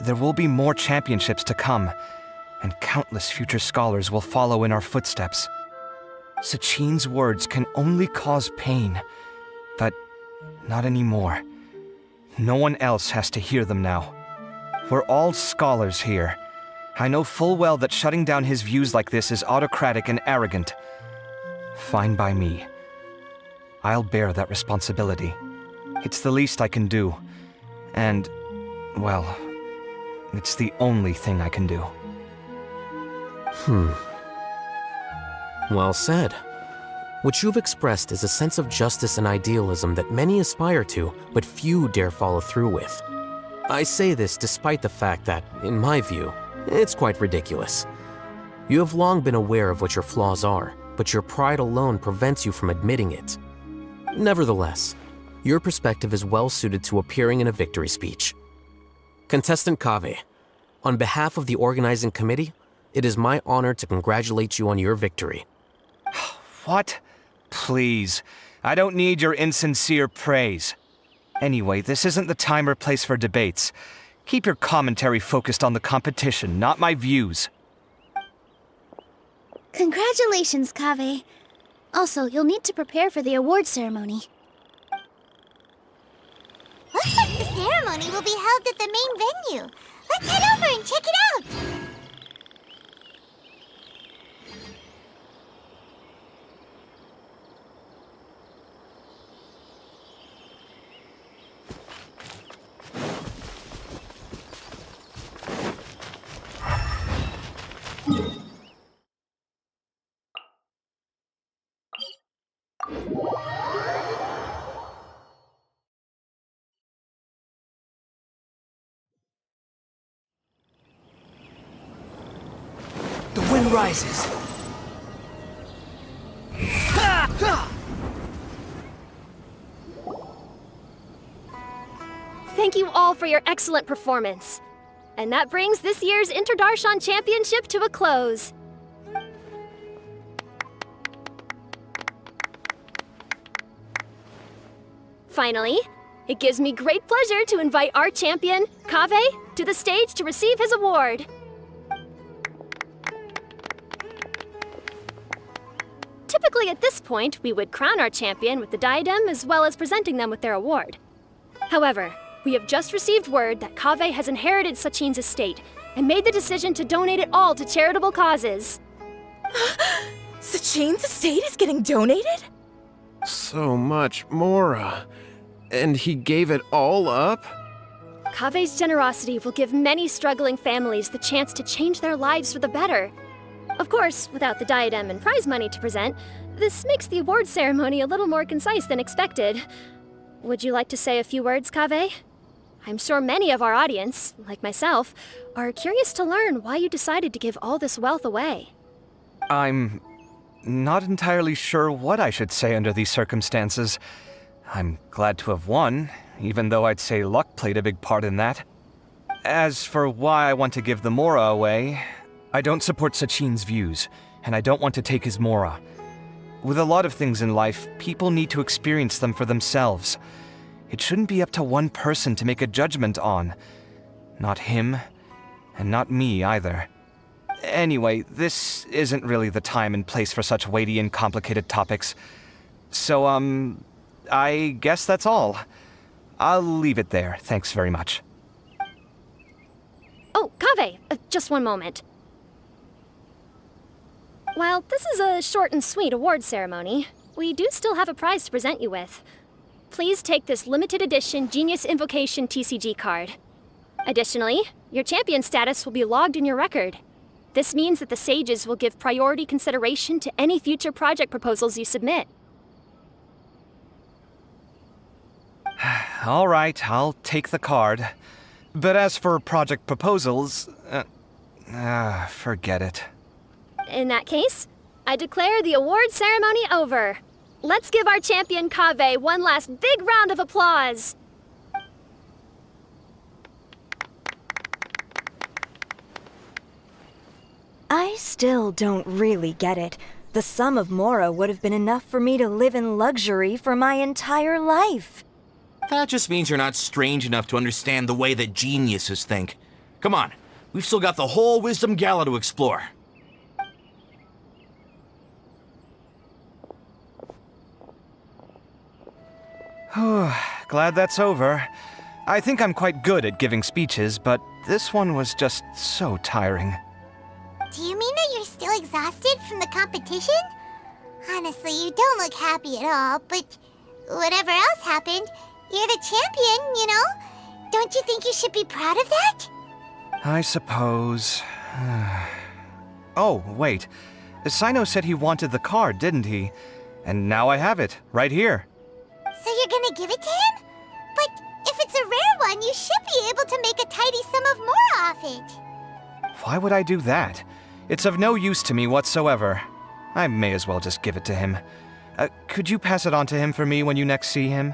There will be more championships to come, and countless future scholars will follow in our footsteps. Sachin's words can only cause pain, but not anymore. No one else has to hear them now. We're all scholars here. I know full well that shutting down his views like this is autocratic and arrogant. Fine by me. I'll bear that responsibility. It's the least I can do. And, well, It's the only thing I can do. Well said. What you've expressed is a sense of justice and idealism that many aspire to, but few dare follow through with. I say this despite the fact that, in my view, it's quite ridiculous. You have long been aware of what your flaws are, but your pride alone prevents you from admitting it. Nevertheless, your perspective is well suited to appearing in a victory speech. Contestant Kaveh, on behalf of the organizing committee, it is my honor to congratulate you on your victory. What? Please. I don't need your insincere praise. Anyway, this isn't the time or place for debates. Keep your commentary focused on the competition, not my views. Congratulations, Kaveh. Also, you'll need to prepare for the award ceremony. Looks like the ceremony will be held at the main venue. Let's head over and check it out! The wind rises. Thank you all for your excellent performance. And that brings this year's Interdarshan Championship to a close. Finally, it gives me great pleasure to invite our champion, Kaveh, to the stage to receive his award. Typically at this point, we would crown our champion with the diadem as well as presenting them with their award. However, we have just received word that Kaveh has inherited Sachin's estate and made the decision to donate it all to charitable causes. Sachin's estate is getting donated? So much, Mora. And he gave it all up? Kaveh's generosity will give many struggling families the chance to change their lives for the better. Of course, without the diadem and prize money to present, this makes the award ceremony a little more concise than expected. Would you like to say a few words, Kaveh? I'm sure many of our audience, like myself, are curious to learn why you decided to give all this wealth away. I'm not entirely sure what I should say under these circumstances. I'm glad to have won, even though I'd say luck played a big part in that. As for why I want to give the Mora away, I don't support Sachin's views, and I don't want to take his Mora. With a lot of things in life, people need to experience them for themselves. It shouldn't be up to one person to make a judgment on. Not him, and not me either. Anyway, this isn't really the time and place for such weighty and complicated topics. So, I guess that's all. I'll leave it there. Thanks very much. Oh, Kaveh, just one moment. While this is a short and sweet award ceremony, we do still have a prize to present you with. Please take this limited edition Genius Invocation TCG card. Additionally, your champion status will be logged in your record. This means that the Sages will give priority consideration to any future project proposals you submit. All right, I'll take the card. But as for project proposals, forget it. In that case, I declare the award ceremony over. Let's give our champion Kaveh one last big round of applause. I still don't really get it. The sum of Mora would have been enough for me to live in luxury for my entire life. That just means you're not strange enough to understand the way that geniuses think. Come on, we've still got the whole Wisdom Gala to explore. Glad that's over. I think I'm quite good at giving speeches, but this one was just so tiring. Do you mean that you're still exhausted from the competition? Honestly, you don't look happy at all, but whatever else happened, you're the champion, you know? Don't you think you should be proud of that? I suppose. Oh, wait. Sino said he wanted the card, didn't he? And now I have it, right here. So you're gonna give it to him? But if it's a rare one, you should be able to make a tidy sum of more off it. Why would I do that? It's of no use to me whatsoever. I may as well just give it to him. Could you pass it on to him for me when you next see him?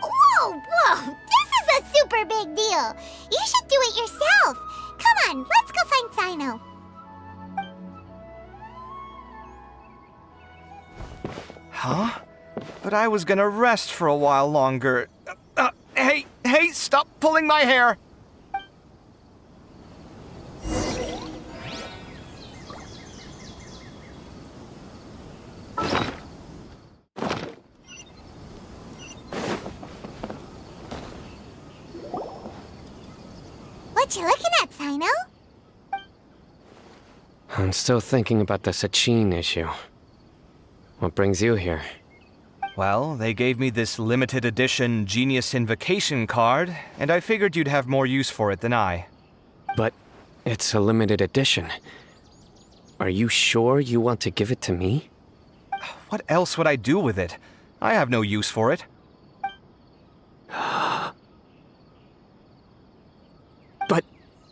Whoa! This is a super big deal! You should do it yourself! Come on, let's go find Sino. Huh? But I was gonna rest for a while longer. Hey, stop pulling my hair! What you looking at, Sino? I'm still thinking about the Sachin issue. What brings you here? Well, they gave me this limited edition Genius Invocation card, and I figured you'd have more use for it than I. But it's a limited edition. Are you sure you want to give it to me? What else would I do with it? I have no use for it. But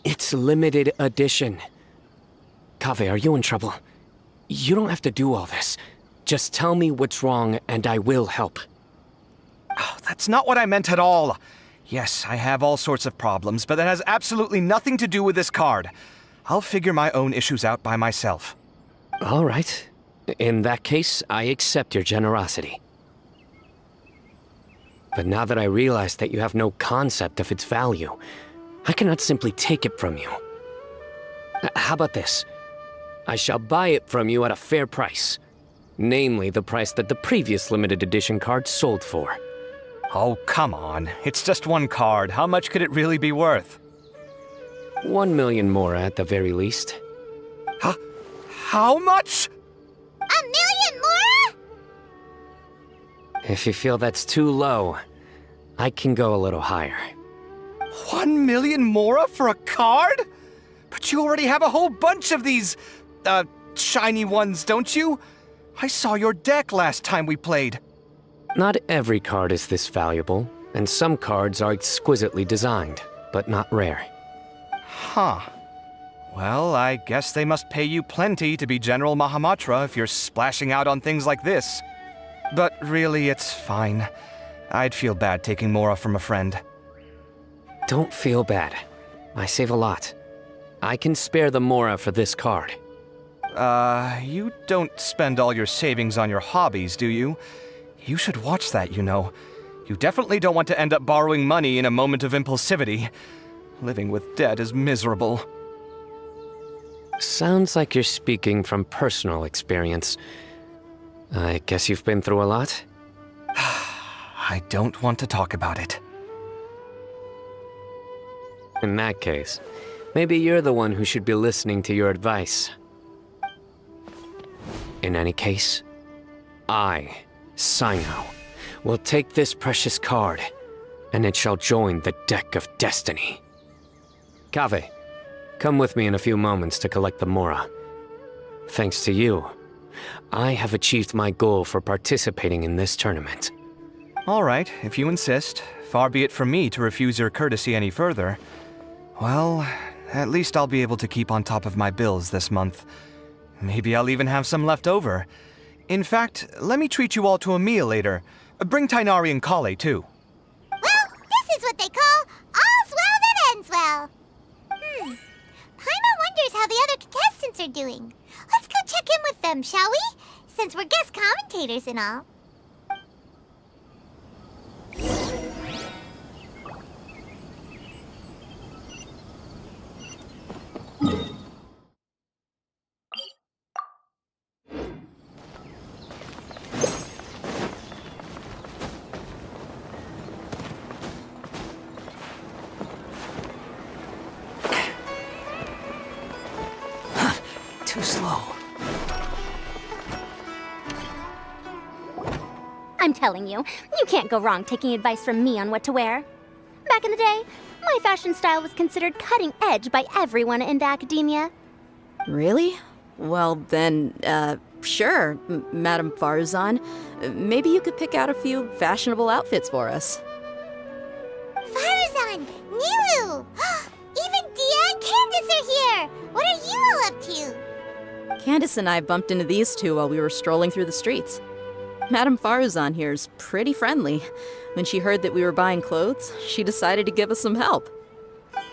it's limited edition. Kaveh, are you in trouble? You don't have to do all this. Just tell me what's wrong and I will help. Oh, that's not what I meant at all. Yes, I have all sorts of problems, but that has absolutely nothing to do with this card. I'll figure my own issues out by myself. All right. In that case, I accept your generosity. But now that I realize that you have no concept of its value, I cannot simply take it from you. How about this? I shall buy it from you at a fair price. Namely, the price that the previous limited edition card sold for. Oh, come on. It's just one card. How much could it really be worth? 1 million more at the very least. How much? 1 million more? If you feel that's too low, I can go a little higher. 1 million more for a card? But you already have a whole bunch of these, shiny ones, don't you? I saw your deck last time we played. Not every card is this valuable, and some cards are exquisitely designed, but not rare. Huh. Well, I guess they must pay you plenty to be General Mahamatra if you're splashing out on things like this. But really, it's fine. I'd feel bad taking Mora from a friend. Don't feel bad. I save a lot. I can spare the Mora for this card. You don't spend all your savings on your hobbies, do you? You should watch that, you know. You definitely don't want to end up borrowing money in a moment of impulsivity. Living with debt is miserable. Sounds like you're speaking from personal experience. I guess you've been through a lot? I don't want to talk about it. In that case, maybe you're the one who should be listening to your advice. In any case, I, Sino, will take this precious card, and it shall join the deck of destiny. Kaveh, come with me in a few moments to collect the Mora. Thanks to you, I have achieved my goal for participating in this tournament. All right, if you insist. Far be it from me to refuse your courtesy any further. Well, at least I'll be able to keep on top of my bills this month. Maybe I'll even have some left over. In fact, let me treat you all to a meal later. Bring Tainari and Kale, too. Well, this is what they call all's well that ends well. Paimon wonders how the other contestants are doing. Let's go check in with them, shall we? Since we're guest commentators and all. Too slow. I'm telling you, you can't go wrong taking advice from me on what to wear. Back in the day, my fashion style was considered cutting edge by everyone in the academia. Really? Well, then, sure, Madame Farzan. Maybe you could pick out a few fashionable outfits for us. Farzan! Nilu! Even Dia and Candace are here! What are you all up to? Candace and I bumped into these two while we were strolling through the streets. Madame Farzan here's pretty friendly. When she heard that we were buying clothes, she decided to give us some help.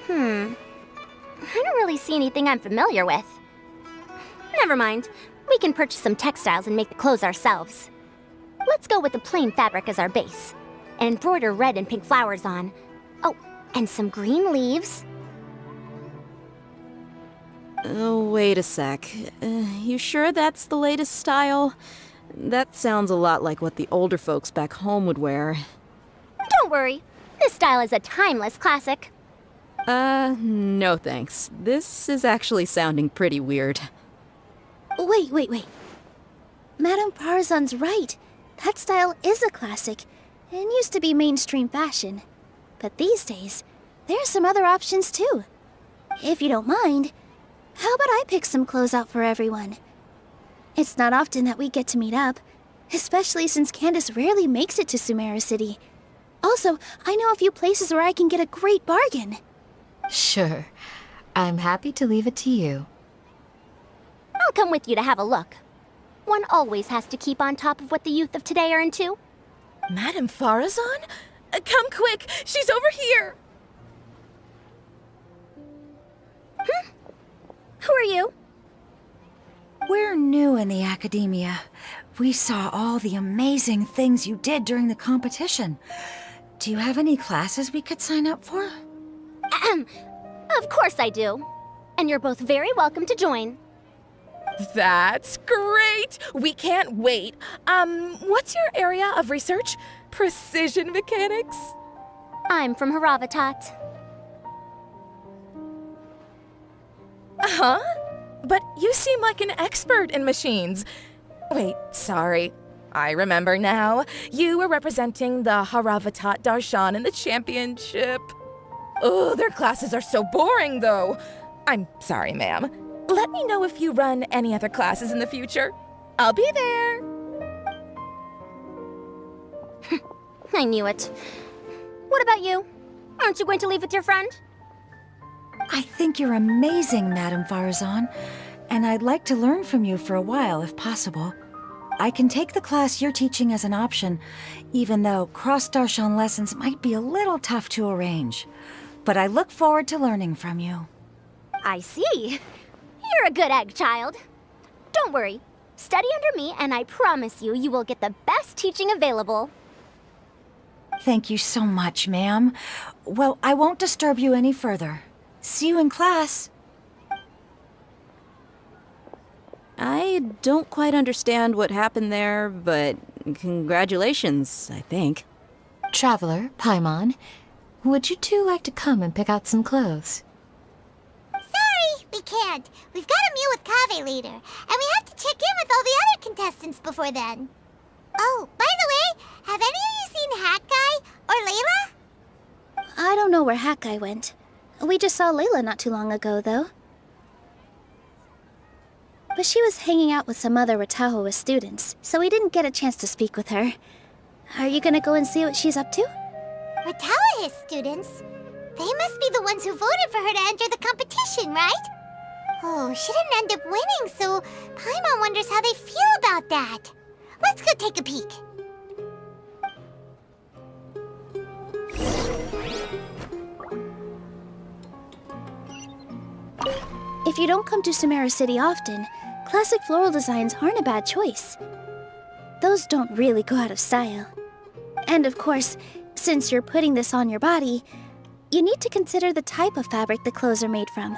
I don't really see anything I'm familiar with. Never mind. We can purchase some textiles and make the clothes ourselves. Let's go with the plain fabric as our base, and embroider red and pink flowers on. Oh, and some green leaves. Oh, wait a sec. You sure that's the latest style? That sounds a lot like what the older folks back home would wear. Don't worry. This style is a timeless classic. No thanks. This is actually sounding pretty weird. Wait. Madame Farzan's right. That style is a classic, and used to be mainstream fashion. But these days, there are some other options too. If you don't mind, how about I pick some clothes out for everyone? It's not often that we get to meet up, especially since Candace rarely makes it to Sumeru City. Also, I know a few places where I can get a great bargain. Sure. I'm happy to leave it to you. I'll come with you to have a look. One always has to keep on top of what the youth of today are into. Madame Farazan? Come quick! She's over here! Who are you? We're new in the academia. We saw all the amazing things you did during the competition. Do you have any classes we could sign up for? Of course I do. And you're both very welcome to join. That's great! We can't wait. What's your area of research? Precision mechanics? I'm from Haravatat. Huh? But you seem like an expert in machines. Wait, sorry. I remember now. You were representing the Haravatat Darshan in the championship. Oh, their classes are so boring, though. I'm sorry, ma'am. Let me know if you run any other classes in the future. I'll be there. I knew it. What about you? Aren't you going to leave with your friend? I think you're amazing, Madame Farazan, and I'd like to learn from you for a while, if possible. I can take the class you're teaching as an option, even though cross-Darshan lessons might be a little tough to arrange. But I look forward to learning from you. I see. You're a good egg, child. Don't worry. Study under me, and I promise you, you will get the best teaching available. Thank you so much, ma'am. Well, I won't disturb you any further. See you in class. I don't quite understand what happened there, but congratulations, I think. Traveler, Paimon, would you two like to come and pick out some clothes? Sorry, we can't. We've got a meal with Kaveh later, and we have to check in with all the other contestants before then. Oh, by the way, have any of you seen Hat Guy or Layla? I don't know where Hat Guy went. We just saw Layla not too long ago, though. But she was hanging out with some other Ratahoa students, so we didn't get a chance to speak with her. Are you gonna go and see what she's up to? Ratahoa students? They must be the ones who voted for her to enter the competition, right? Oh, she didn't end up winning, so Paimon wonders how they feel about that. Let's go take a peek. If you don't come to Sumeru City often, classic floral designs aren't a bad choice. Those don't really go out of style. And of course, since you're putting this on your body, you need to consider the type of fabric the clothes are made from.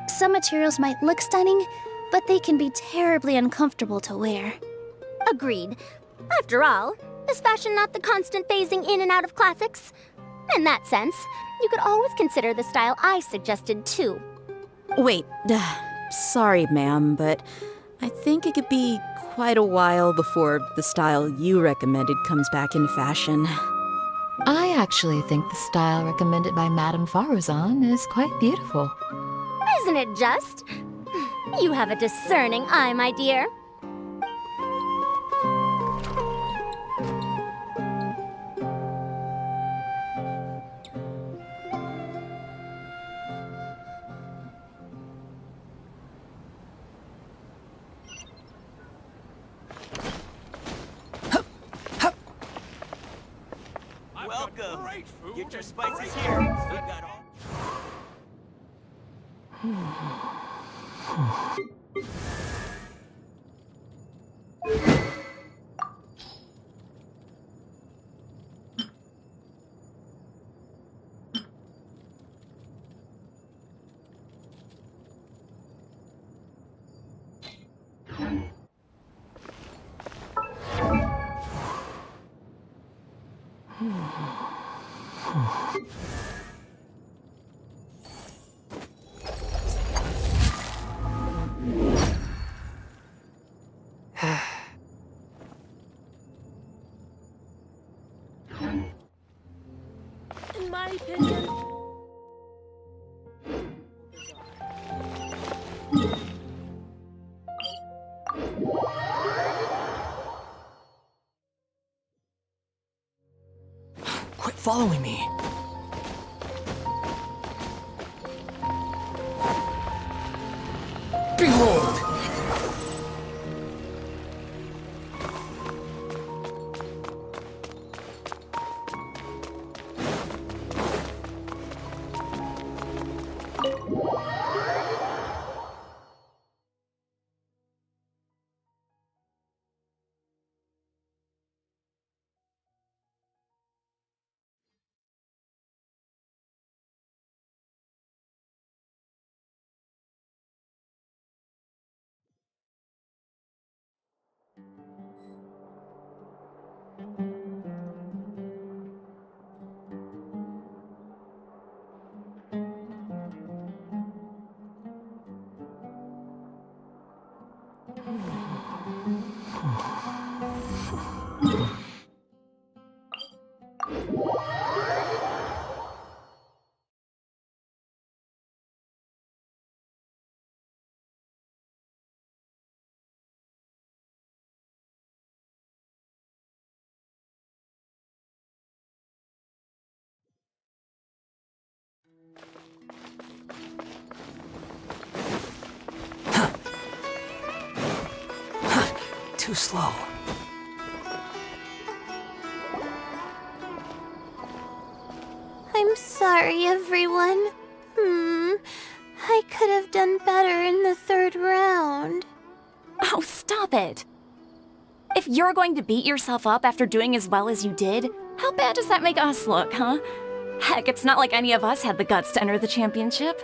Some materials might look stunning, but they can be terribly uncomfortable to wear. Agreed. After all, is fashion not the constant phasing in and out of classics? In that sense, you could always consider the style I suggested too. Wait, sorry, ma'am, but I think it could be quite a while before the style you recommended comes back into fashion. I actually think the style recommended by Madame Faruzan is quite beautiful. Isn't it just? You have a discerning eye, my dear. Welcome. Get your spices here. We've got all. In my opinion, Quit following me. Behold! Too slow. I'm sorry, everyone. I could have done better in the third round. Oh, stop it! If you're going to beat yourself up after doing as well as you did, how bad does that make us look, huh? Heck, it's not like any of us had the guts to enter the championship.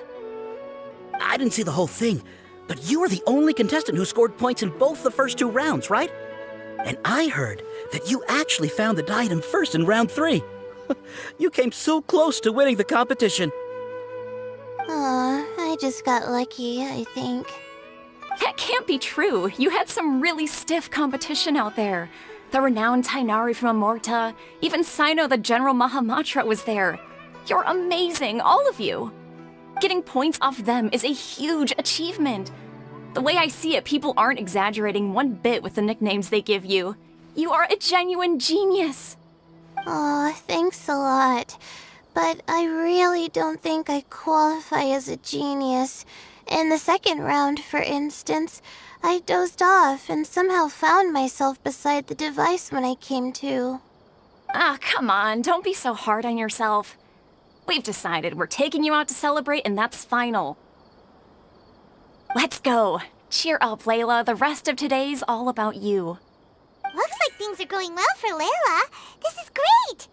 I didn't see the whole thing, but you were the only contestant who scored points in both the first 2 rounds, right? And I heard that you actually found the diadem first in round 3. You came so close to winning the competition. Aw, I just got lucky, I think. That can't be true. You had some really stiff competition out there. The renowned Tainari from Amorta, even Sino the General Mahamatra was there. You're amazing, all of you. Getting points off them is a huge achievement. The way I see it, people aren't exaggerating one bit with the nicknames they give you. You are a genuine genius. Aw, thanks a lot. But I really don't think I qualify as a genius. In the second round, for instance, I dozed off and somehow found myself beside the device when I came to. Ah, come on, don't be so hard on yourself. We've decided we're taking you out to celebrate, and that's final. Let's go. Cheer up, Layla. The rest of today's all about you. Looks like things are going well for Layla. This is great!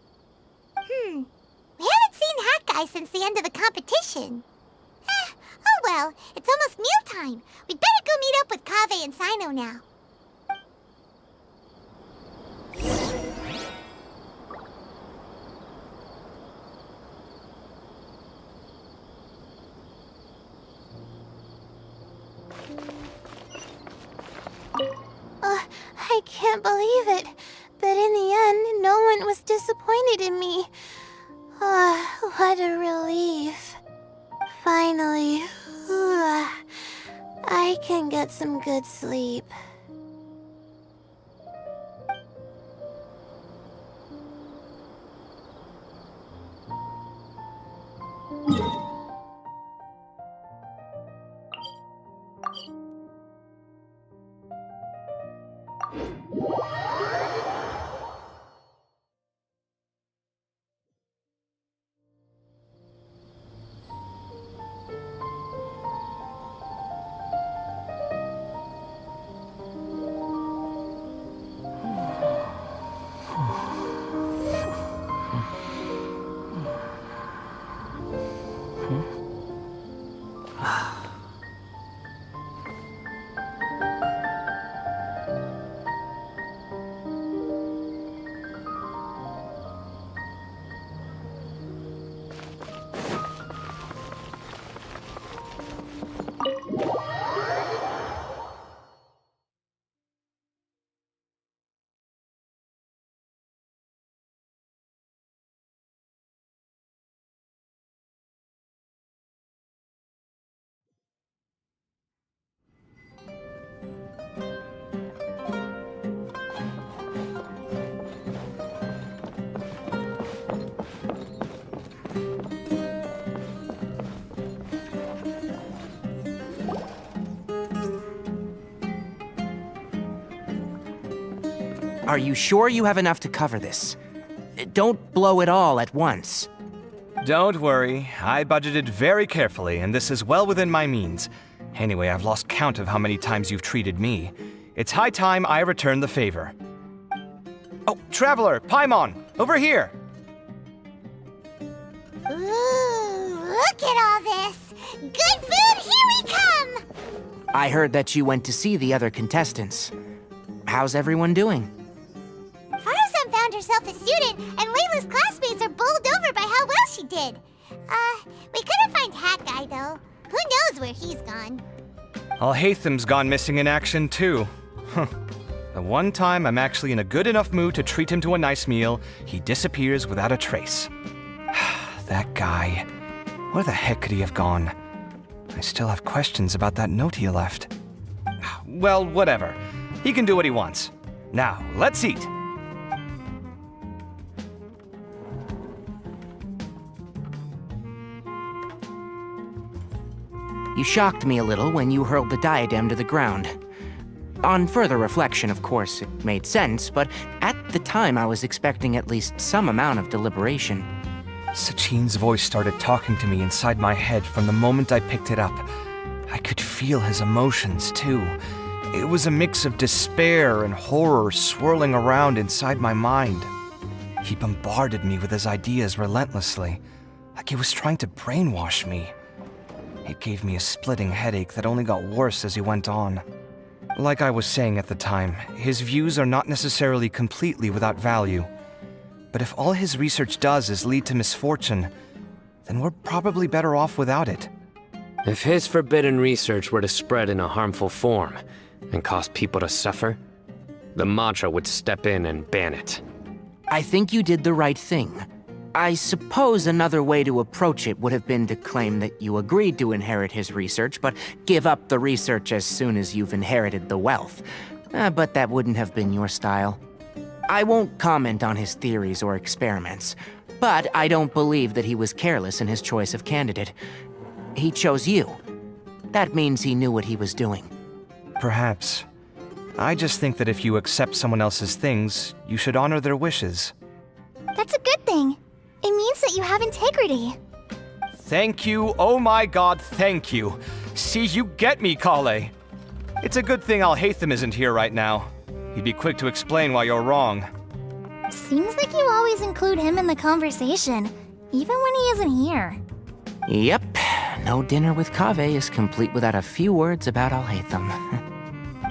We haven't seen Hat Guy since the end of the competition. Oh well, it's almost mealtime. We'd better go meet up with Kaveh and Sino now. I can't believe it. But in the end, no one was disappointed in me. What a relief. Finally, I can get some good sleep. Are you sure you have enough to cover this? Don't blow it all at once. Don't worry, I budgeted very carefully, and this is well within my means. Anyway, I've lost count of how many times you've treated me. It's high time I return the favor. Oh, Traveler, Paimon, over here! Ooh, look at all this! Good food, here we come! I heard that you went to see the other contestants. How's everyone doing? Faruzan found herself a student, and Layla's classmates are bowled over by how well she did. We couldn't find Hat Guy, though. Who knows where he's gone? Alhaitham's gone missing in action, too. The one time I'm actually in a good enough mood to treat him to a nice meal, he disappears without a trace. That guy. Where the heck could he have gone? I still have questions about that note he left. Well, whatever. He can do what he wants. Now, let's eat. You shocked me a little when you hurled the diadem to the ground. On further reflection, of course, it made sense, but at the time I was expecting at least some amount of deliberation. Sachin's voice started talking to me inside my head from the moment I picked it up. I could feel his emotions, too. It was a mix of despair and horror swirling around inside my mind. He bombarded me with his ideas relentlessly, like he was trying to brainwash me. It gave me a splitting headache that only got worse as he went on. Like I was saying at the time, his views are not necessarily completely without value. But if all his research does is lead to misfortune, then we're probably better off without it. If his forbidden research were to spread in a harmful form and cause people to suffer, the Matra would step in and ban it. I think you did the right thing. I suppose another way to approach it would have been to claim that you agreed to inherit his research, but give up the research as soon as you've inherited the wealth. But that wouldn't have been your style. I won't comment on his theories or experiments, but I don't believe that he was careless in his choice of candidate. He chose you. That means he knew what he was doing. Perhaps. I just think that if you accept someone else's things, you should honor their wishes. That's a good thing. It means that you have integrity. Thank you, oh my god, thank you. See, you get me, Kale. It's a good thing Alhaitham isn't here right now. He'd be quick to explain why you're wrong. Seems like you always include him in the conversation, even when he isn't here. Yep. No dinner with Kave is complete without a few words about Alhaitham.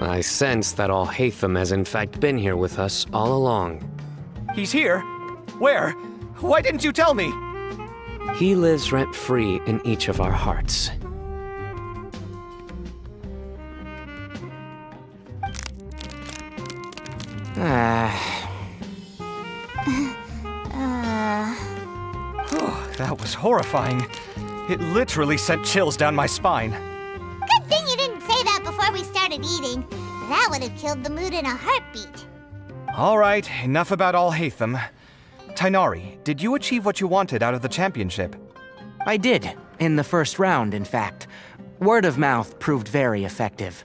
I sense that Alhaitham has in fact been here with us all along. He's here? Where? Why didn't you tell me? He lives rent-free in each of our hearts. was horrifying. It literally sent chills down my spine. Good thing you didn't say that before we started eating. That would have killed the mood in a heartbeat. All right, enough about Alhaitham. Tainari, did you achieve what you wanted out of the championship? I did, in the first round, in fact. Word of mouth proved very effective.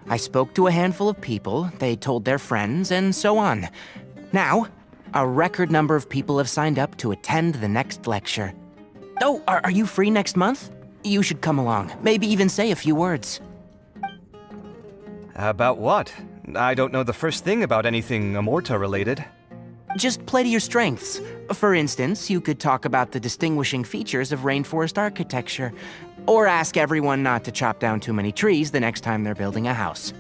I spoke to a handful of people, they told their friends, and so on. Now, a record number of people have signed up to attend the next lecture. Oh, are you free next month? You should come along, maybe even say a few words. About what? I don't know the first thing about anything Amorta-related. Just play to your strengths. For instance, you could talk about the distinguishing features of rainforest architecture, or ask everyone not to chop down too many trees the next time they're building a house.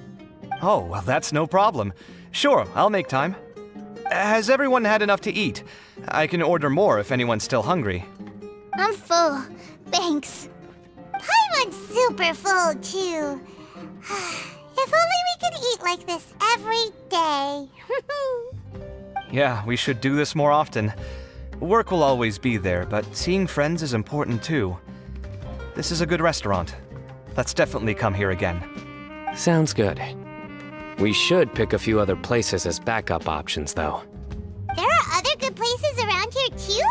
Oh, well, that's no problem. Sure, I'll make time. Has everyone had enough to eat? I can order more if anyone's still hungry. I'm full. Thanks. Paimon's super full, too. If only we could eat like this every day. Yeah, we should do this more often. Work will always be there, but seeing friends is important too. This is a good restaurant. Let's definitely come here again. Sounds good. We should pick a few other places as backup options, though. There are other good places around here, too?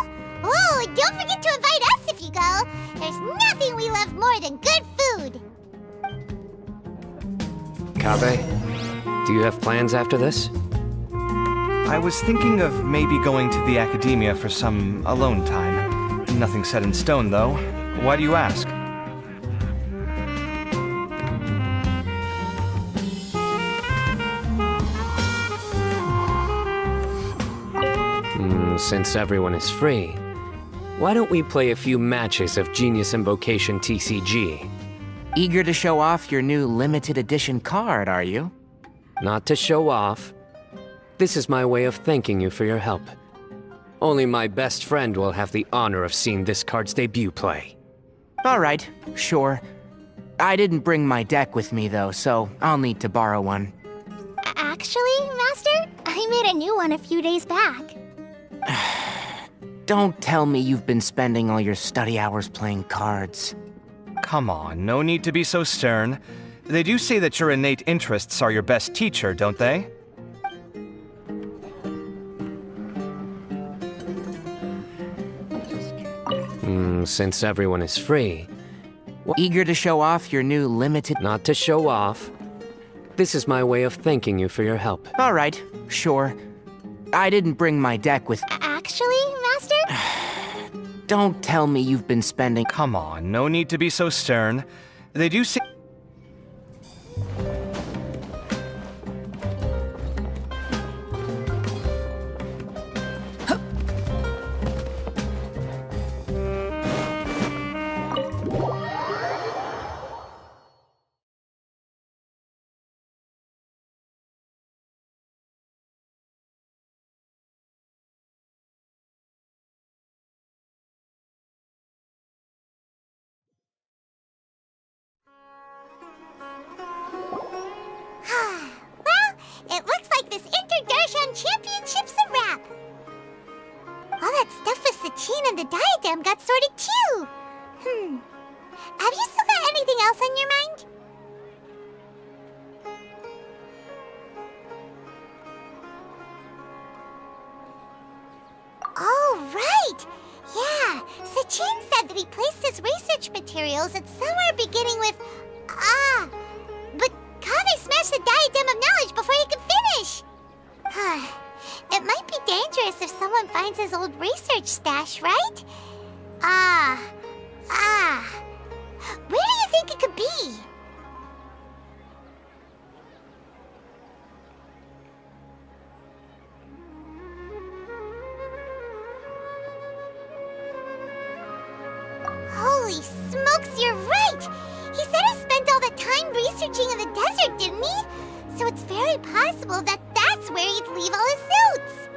Oh, and don't forget to invite us if you go. There's nothing we love more than good food. Kaveh, do you have plans after this? I was thinking of maybe going to the academia for some alone time. Nothing set in stone, though. Why do you ask? Since everyone is free, why don't we play a few matches of Genius Invocation TCG? Eager to show off your new limited edition card, are you? Not to show off. This is my way of thanking you for your help. Only my best friend will have the honor of seeing this card's debut play. All right, sure. I didn't bring my deck with me, though, so I'll need to borrow one. Actually, Master, I made a new one a few days back. Don't tell me you've been spending all your study hours playing cards. Come on, no need to be so stern. They do say that your innate interests are your best teacher, don't they? Since everyone is free. Eager to show off your new limited... Not to show off. This is my way of thanking you for your help. All right, sure. I didn't bring my deck with... Actually, Master? Don't tell me you've been spending... Come on, no need to be so stern. They do say... It looks like this Inter-Darshan Championship's a wrap. All that stuff with Sachin and the diadem got sorted too. Have you still got anything else on your mind? Oh, right! Yeah, Sachin said that he placed his research materials at somewhere beginning with... But Kaveh smashed the diadem of knowledge before he could finish! It might be dangerous if someone finds his old research stash, right? Where do you think it could be? Holy smokes, you're right! He said he spent all the time researching in the desert, didn't he? So it's very possible that that's where he'd leave all his suits.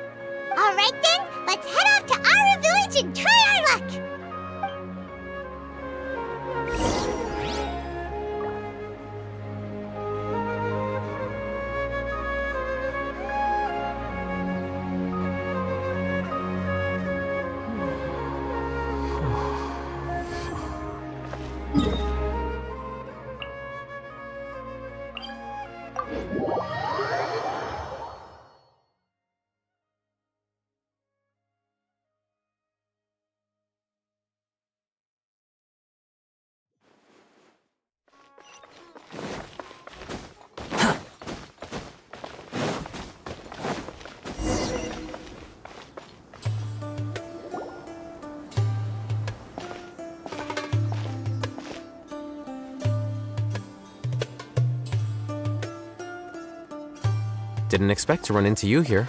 All right then, let's head off to Ara Village and try our luck! Didn't expect to run into you here.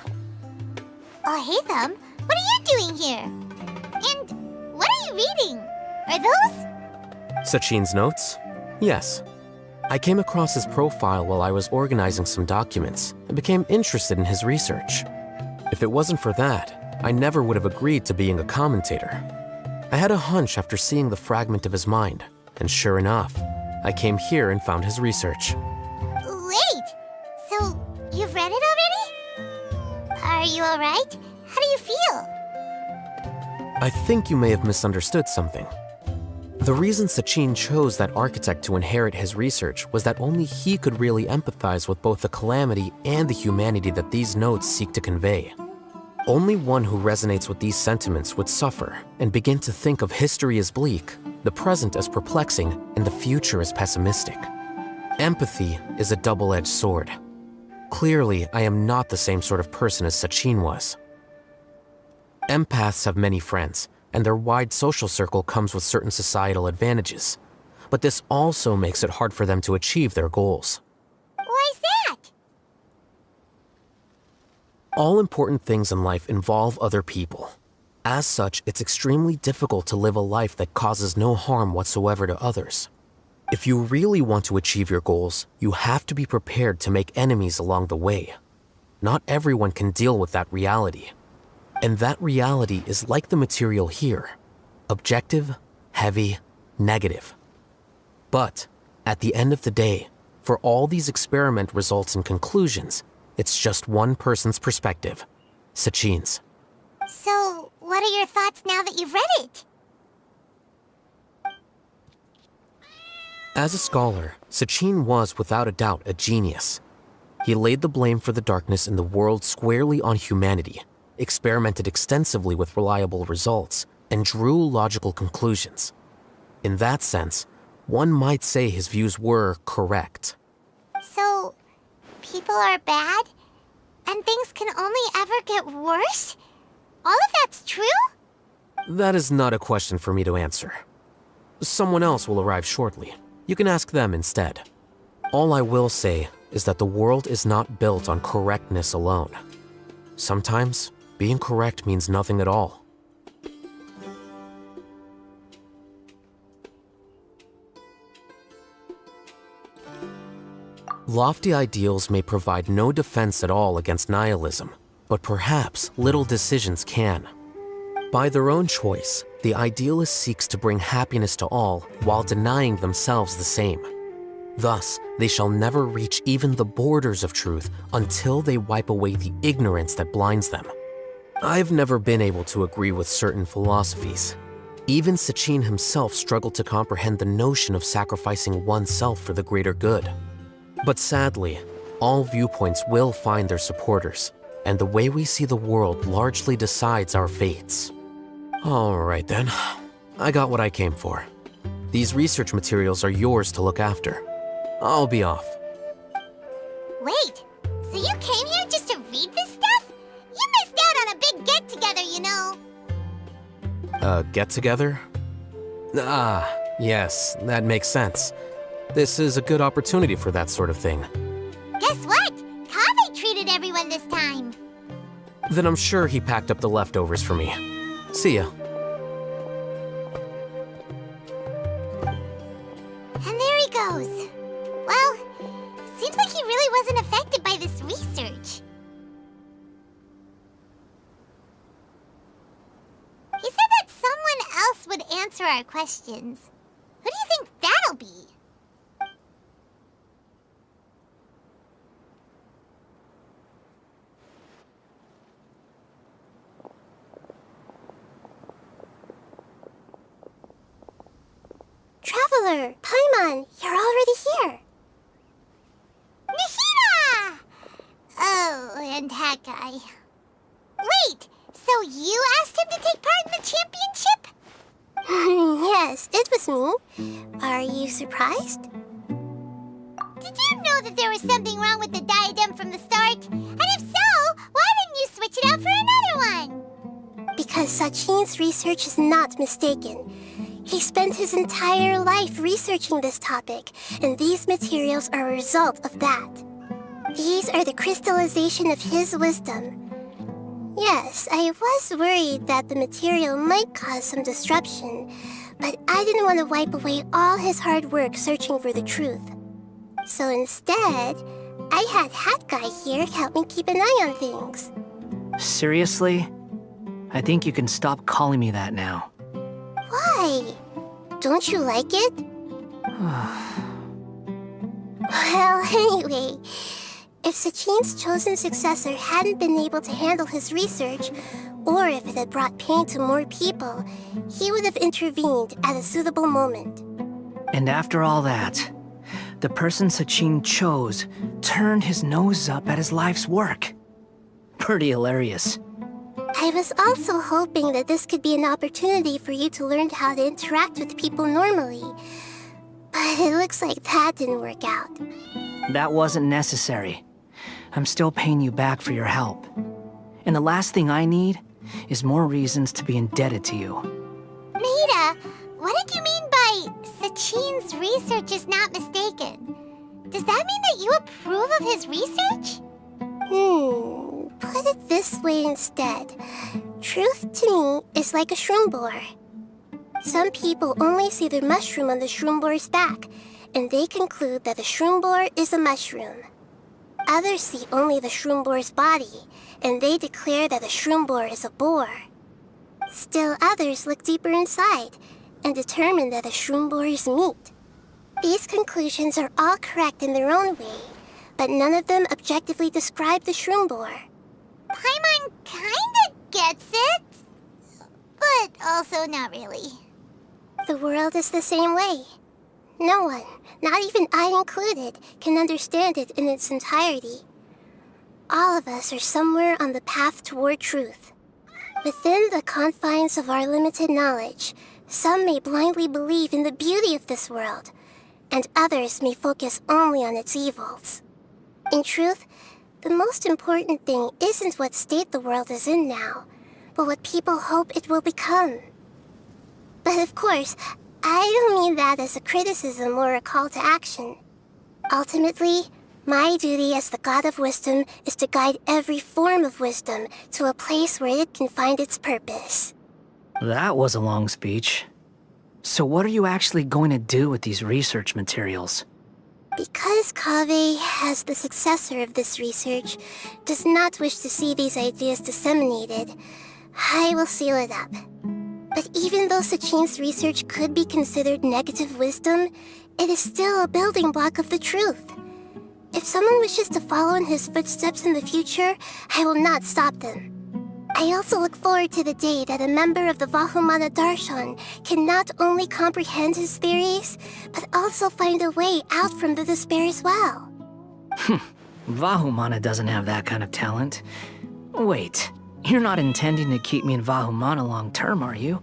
Oh, hey, Thumb. What are you doing here? And what are you reading? Are those? Sachin's notes? Yes. I came across his profile while I was organizing some documents and became interested in his research. If it wasn't for that, I never would have agreed to being a commentator. I had a hunch after seeing the fragment of his mind, and sure enough, I came here and found his research. Wait! So, you've read it already? Are you alright? How do you feel? I think you may have misunderstood something. The reason Sachin chose that architect to inherit his research was that only he could really empathize with both the calamity and the humanity that these notes seek to convey. Only one who resonates with these sentiments would suffer and begin to think of history as bleak, the present as perplexing, and the future as pessimistic. Empathy is a double-edged sword. Clearly, I am not the same sort of person as Sachin was. Empaths have many friends, and their wide social circle comes with certain societal advantages. But this also makes it hard for them to achieve their goals. Why's that? All important things in life involve other people. As such, it's extremely difficult to live a life that causes no harm whatsoever to others. If you really want to achieve your goals, you have to be prepared to make enemies along the way. Not everyone can deal with that reality. And that reality is like the material here. Objective, heavy, negative. But, at the end of the day, for all these experiment results and conclusions, it's just one person's perspective, Sachin's. So, what are your thoughts now that you've read it? As a scholar, Sachin was without a doubt a genius. He laid the blame for the darkness in the world squarely on humanity, experimented extensively with reliable results, and drew logical conclusions. In that sense, one might say his views were correct. So, people are bad? And things can only ever get worse? All of that's true? That is not a question for me to answer. Someone else will arrive shortly. You can ask them instead. All I will say is that the world is not built on correctness alone. Sometimes, being correct means nothing at all. Lofty ideals may provide no defense at all against nihilism, but perhaps little decisions can. By their own choice, the idealist seeks to bring happiness to all while denying themselves the same. Thus, they shall never reach even the borders of truth until they wipe away the ignorance that blinds them. I've never been able to agree with certain philosophies. Even Sachin himself struggled to comprehend the notion of sacrificing oneself for the greater good. But sadly, all viewpoints will find their supporters, and the way we see the world largely decides our fates. All right then, I got what I came for. These research materials are yours to look after. I'll be off. Wait, so you came here just to read this stuff? You missed out on a big get-together, you know. Get-together? Ah, yes, that makes sense. This is a good opportunity for that sort of thing. Guess what? Kaveh treated everyone this time. Then I'm sure he packed up the leftovers for me. See ya. And there he goes. Well, seems like he really wasn't affected by this research. He said that someone else would answer our questions. Who do you think that'll be? Travel Scholar! Paimon, you're already here! Nahida! Oh, and that guy. Wait, so you asked him to take part in the championship? Yes, it was me. Are you surprised? Did you know that there was something wrong with the diadem from the start? And if so, why didn't you switch it out for another one? Because Sachin's research is not mistaken. He spent his entire life researching this topic, and these materials are a result of that. These are the crystallization of his wisdom. Yes, I was worried that the material might cause some disruption, but I didn't want to wipe away all his hard work searching for the truth. So instead, I had Hat Guy here help me keep an eye on things. Seriously? I think you can stop calling me that now. Why? Don't you like it? Well, anyway, if Sachin's chosen successor hadn't been able to handle his research, or if it had brought pain to more people, he would have intervened at a suitable moment. And after all that, the person Sachin chose turned his nose up at his life's work. Pretty hilarious. I was also hoping that this could be an opportunity for you to learn how to interact with people normally. But it looks like that didn't work out. That wasn't necessary. I'm still paying you back for your help. And the last thing I need is more reasons to be indebted to you. Nahida, what did you mean by Sachin's research is not mistaken? Does that mean that you approve of his research? Put it this way instead. Truth to me is like a shroom borer. Some people only see the mushroom on the shroom borer's back, and they conclude that the shroom borer is a mushroom. Others see only the shroom borer's body, and they declare that the shroom borer is a boar. Still others look deeper inside, and determine that the shroom borer is meat. These conclusions are all correct in their own way, but none of them objectively describe the shroom borer. Paimon kinda gets it, but also not really. The world is the same way. No one, not even I included, can understand it in its entirety. All of us are somewhere on the path toward truth. Within the confines of our limited knowledge, some may blindly believe in the beauty of this world, and others may focus only on its evils. In truth, the most important thing isn't what state the world is in now, but what people hope it will become. But of course, I don't mean that as a criticism or a call to action. Ultimately, my duty as the God of Wisdom is to guide every form of wisdom to a place where it can find its purpose. That was a long speech. So what are you actually going to do with these research materials? Because Kaveh, as the successor of this research, does not wish to see these ideas disseminated, I will seal it up. But even though Sachin's research could be considered negative wisdom, it is still a building block of the truth. If someone wishes to follow in his footsteps in the future, I will not stop them. I also look forward to the day that a member of the Vahumana Darshan can not only comprehend his theories, but also find a way out from the despair as well. Vahumana doesn't have that kind of talent. Wait, you're not intending to keep me in Vahumana long term, are you?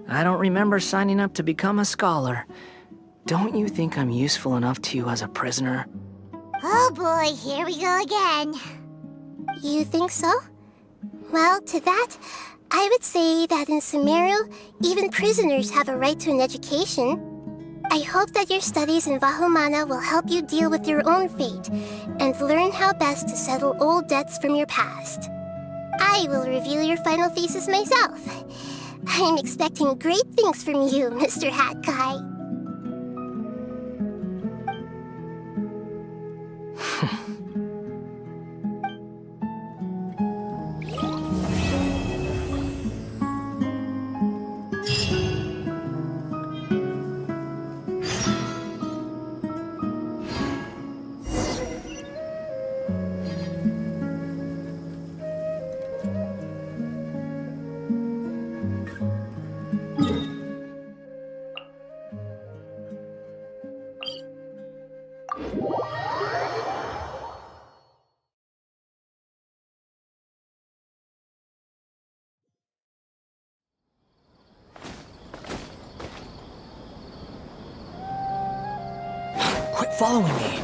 I don't remember signing up to become a scholar. Don't you think I'm useful enough to you as a prisoner? Oh boy, here we go again. You think so? Well, to that, I would say that in Sumeru, even prisoners have a right to an education. I hope that your studies in Vahumana will help you deal with your own fate and learn how best to settle old debts from your past. I will review your final thesis myself. I'm expecting great things from you, Mr. Hat Guy. following me.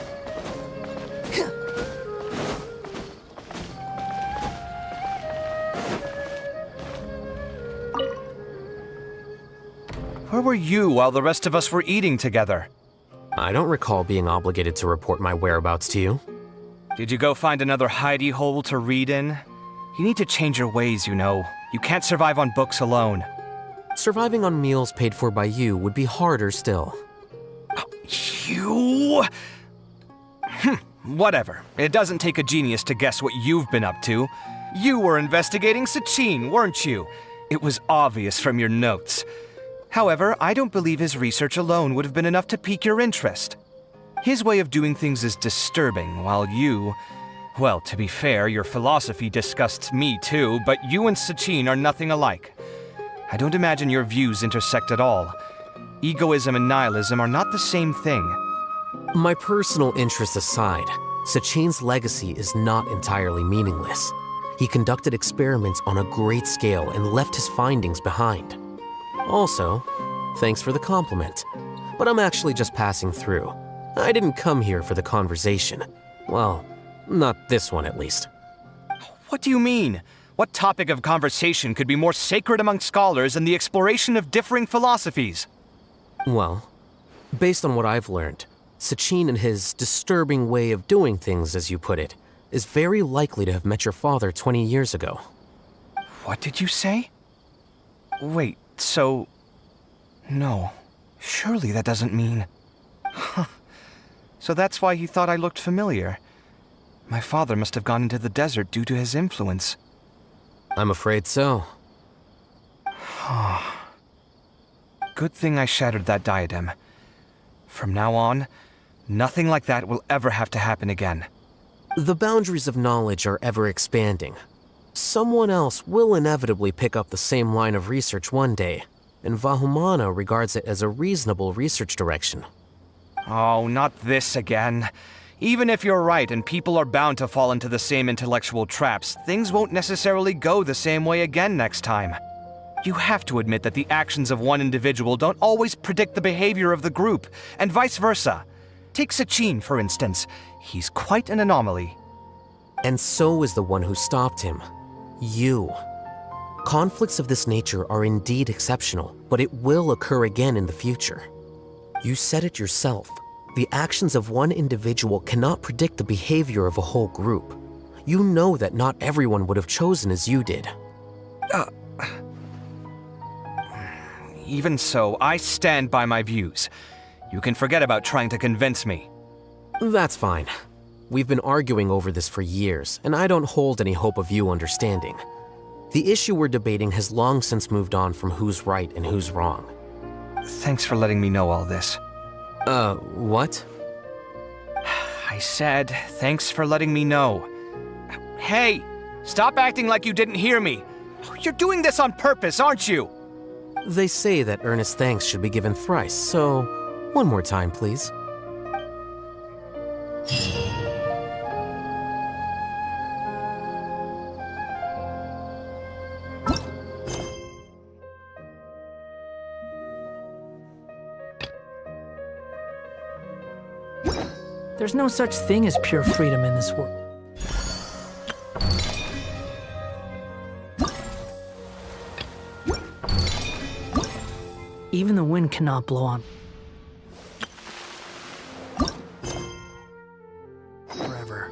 Where were you while the rest of us were eating together? I don't recall being obligated to report my whereabouts to you. Did you go find another hidey hole to read in? You need to change your ways, you know. You can't survive on books alone. Surviving on meals paid for by you would be harder still. You? Whatever. It doesn't take a genius to guess what you've been up to. You were investigating Sachin, weren't you? It was obvious from your notes. However, I don't believe his research alone would have been enough to pique your interest. His way of doing things is disturbing, while you... Well, to be fair, your philosophy disgusts me too, but you and Sachin are nothing alike. I don't imagine your views intersect at all. Egoism and nihilism are not the same thing. My personal interests aside, Sachin's legacy is not entirely meaningless. He conducted experiments on a great scale and left his findings behind. Also, thanks for the compliment, but I'm actually just passing through. I didn't come here for the conversation. Well, not this one at least. What do you mean? What topic of conversation could be more sacred among scholars than the exploration of differing philosophies? Well, based on what I've learned, Sachin and his disturbing way of doing things, as you put it, is very likely to have met your father 20 years ago. What did you say? Wait, so... No, surely that doesn't mean... Huh. So that's why he thought I looked familiar. My father must have gone into the desert due to his influence. I'm afraid so. Good thing I shattered that diadem. From now on, nothing like that will ever have to happen again. The boundaries of knowledge are ever expanding. Someone else will inevitably pick up the same line of research one day, and Vahumana regards it as a reasonable research direction. Oh, not this again. Even if you're right and people are bound to fall into the same intellectual traps, things won't necessarily go the same way again next time. You have to admit that the actions of one individual don't always predict the behavior of the group, and vice versa. Take Sachin, for instance. He's quite an anomaly. And so is the one who stopped him. You. Conflicts of this nature are indeed exceptional, but it will occur again in the future. You said it yourself. The actions of one individual cannot predict the behavior of a whole group. You know that not everyone would have chosen as you did. Even so, I stand by my views. You can forget about trying to convince me. That's fine. We've been arguing over this for years, and I don't hold any hope of you understanding. The issue we're debating has long since moved on from who's right and who's wrong. Thanks for letting me know all this. What? I said, thanks for letting me know. Hey, stop acting like you didn't hear me. You're doing this on purpose, aren't you? They say that earnest thanks should be given thrice, so one more time, please. There's no such thing as pure freedom in this world. Even the wind cannot blow on forever.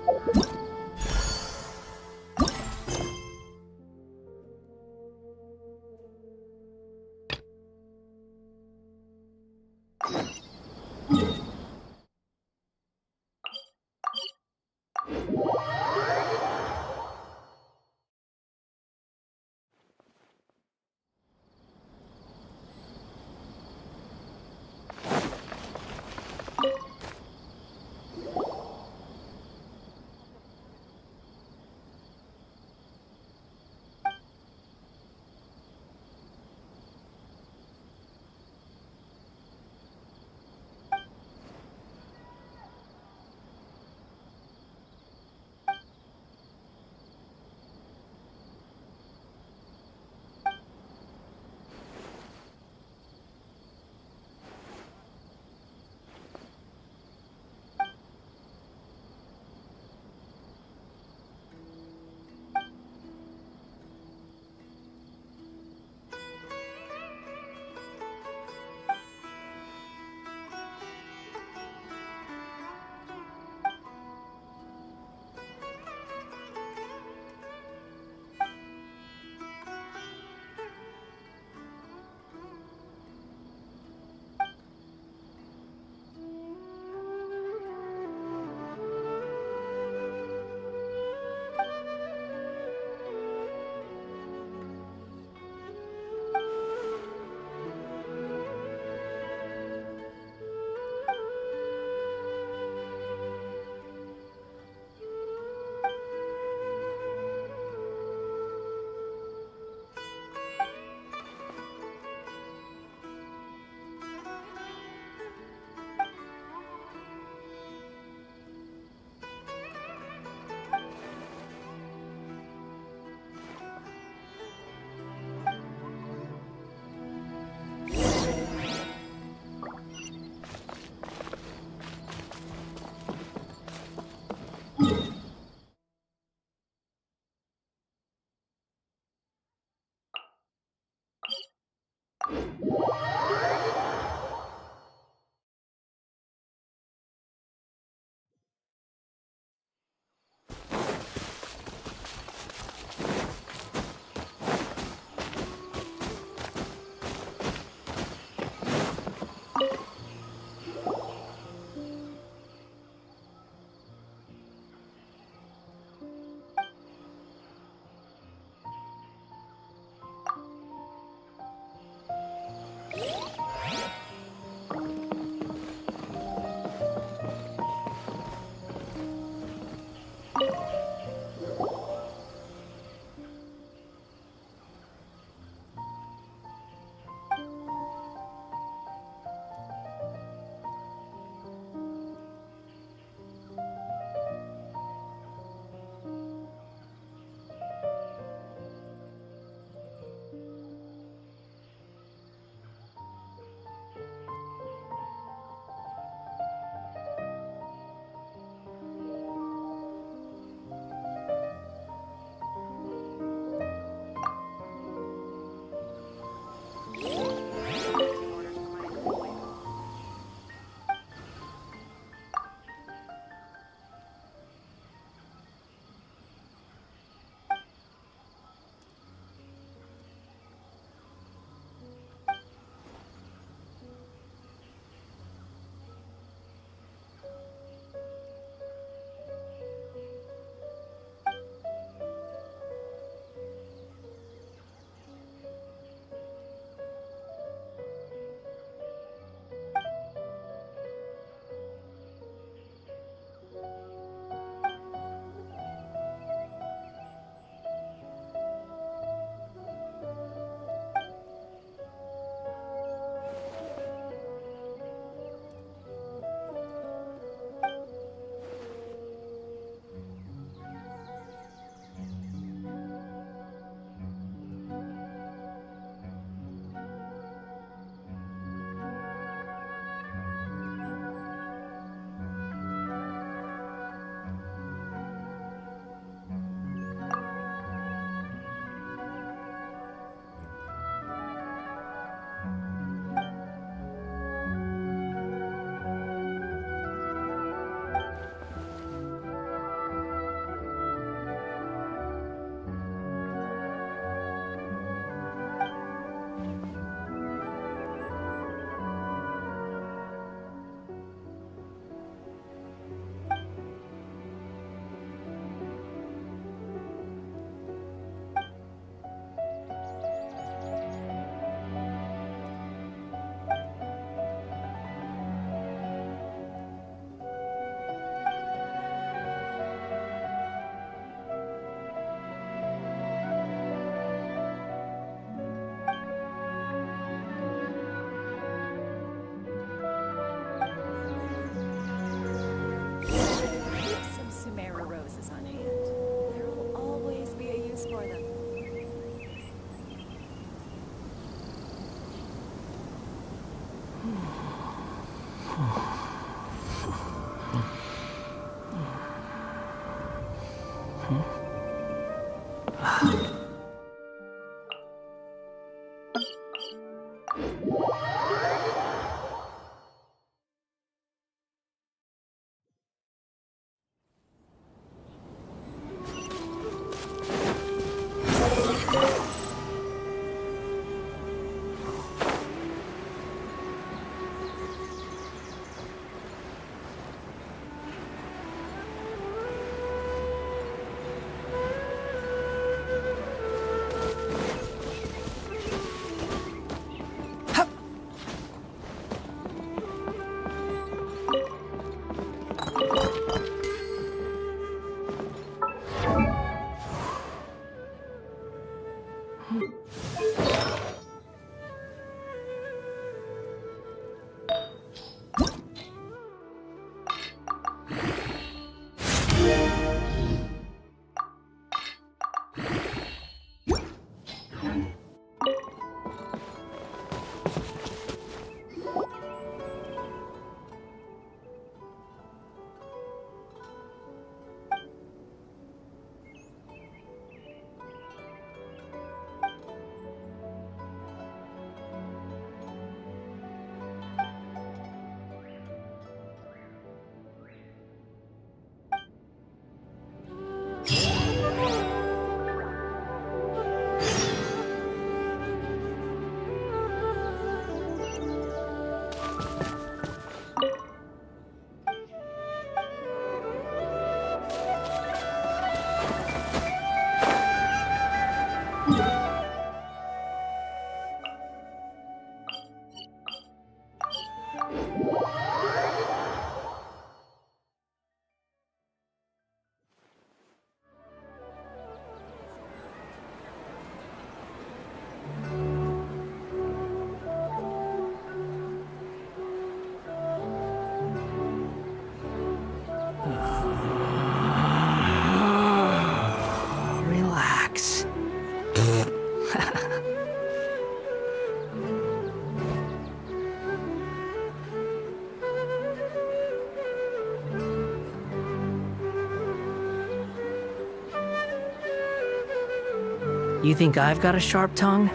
You think I've got a sharp tongue?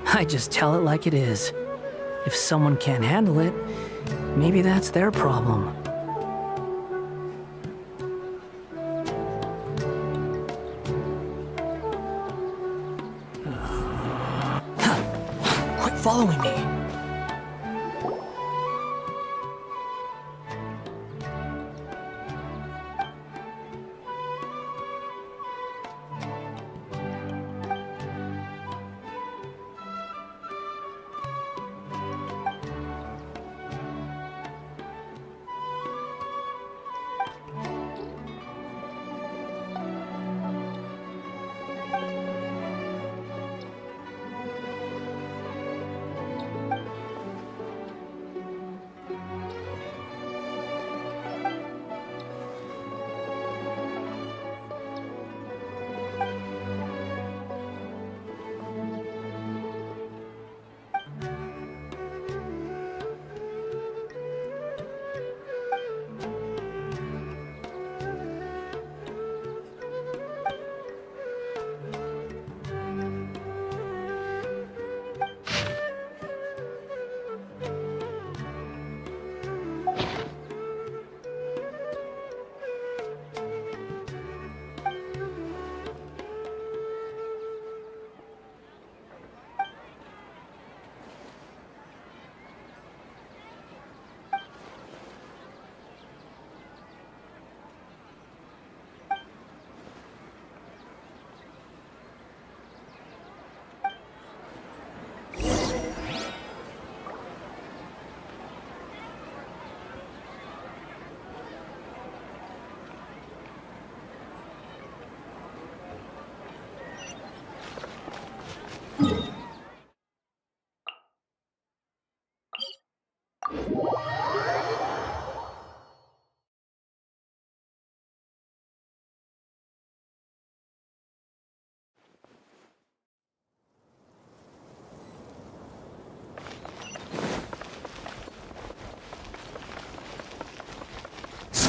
I just tell it like it is. If someone can't handle it, maybe that's their problem. Quit following me.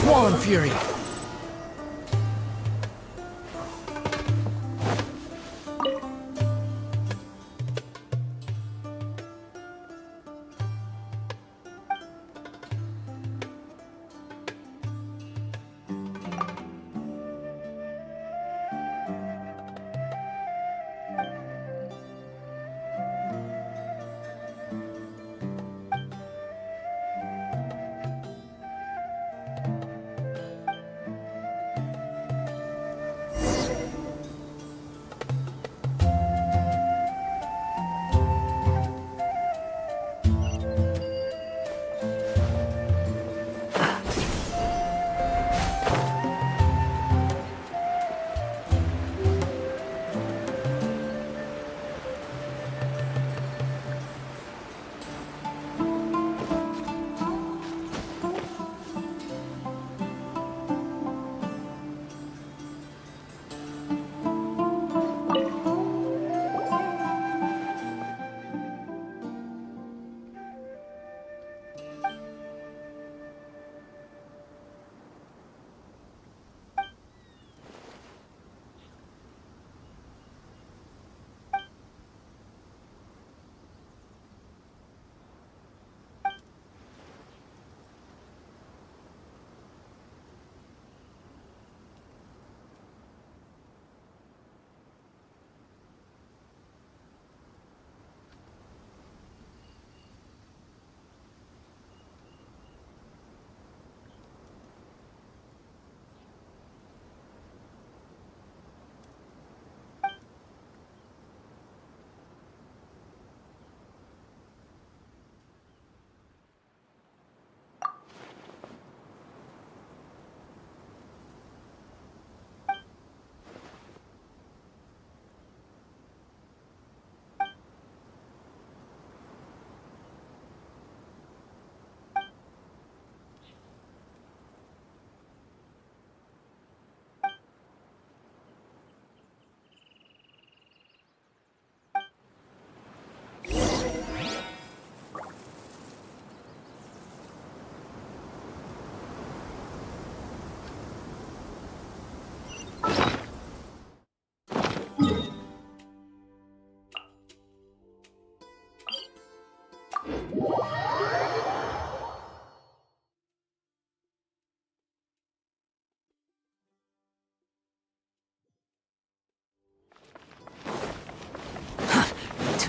Swan Fury!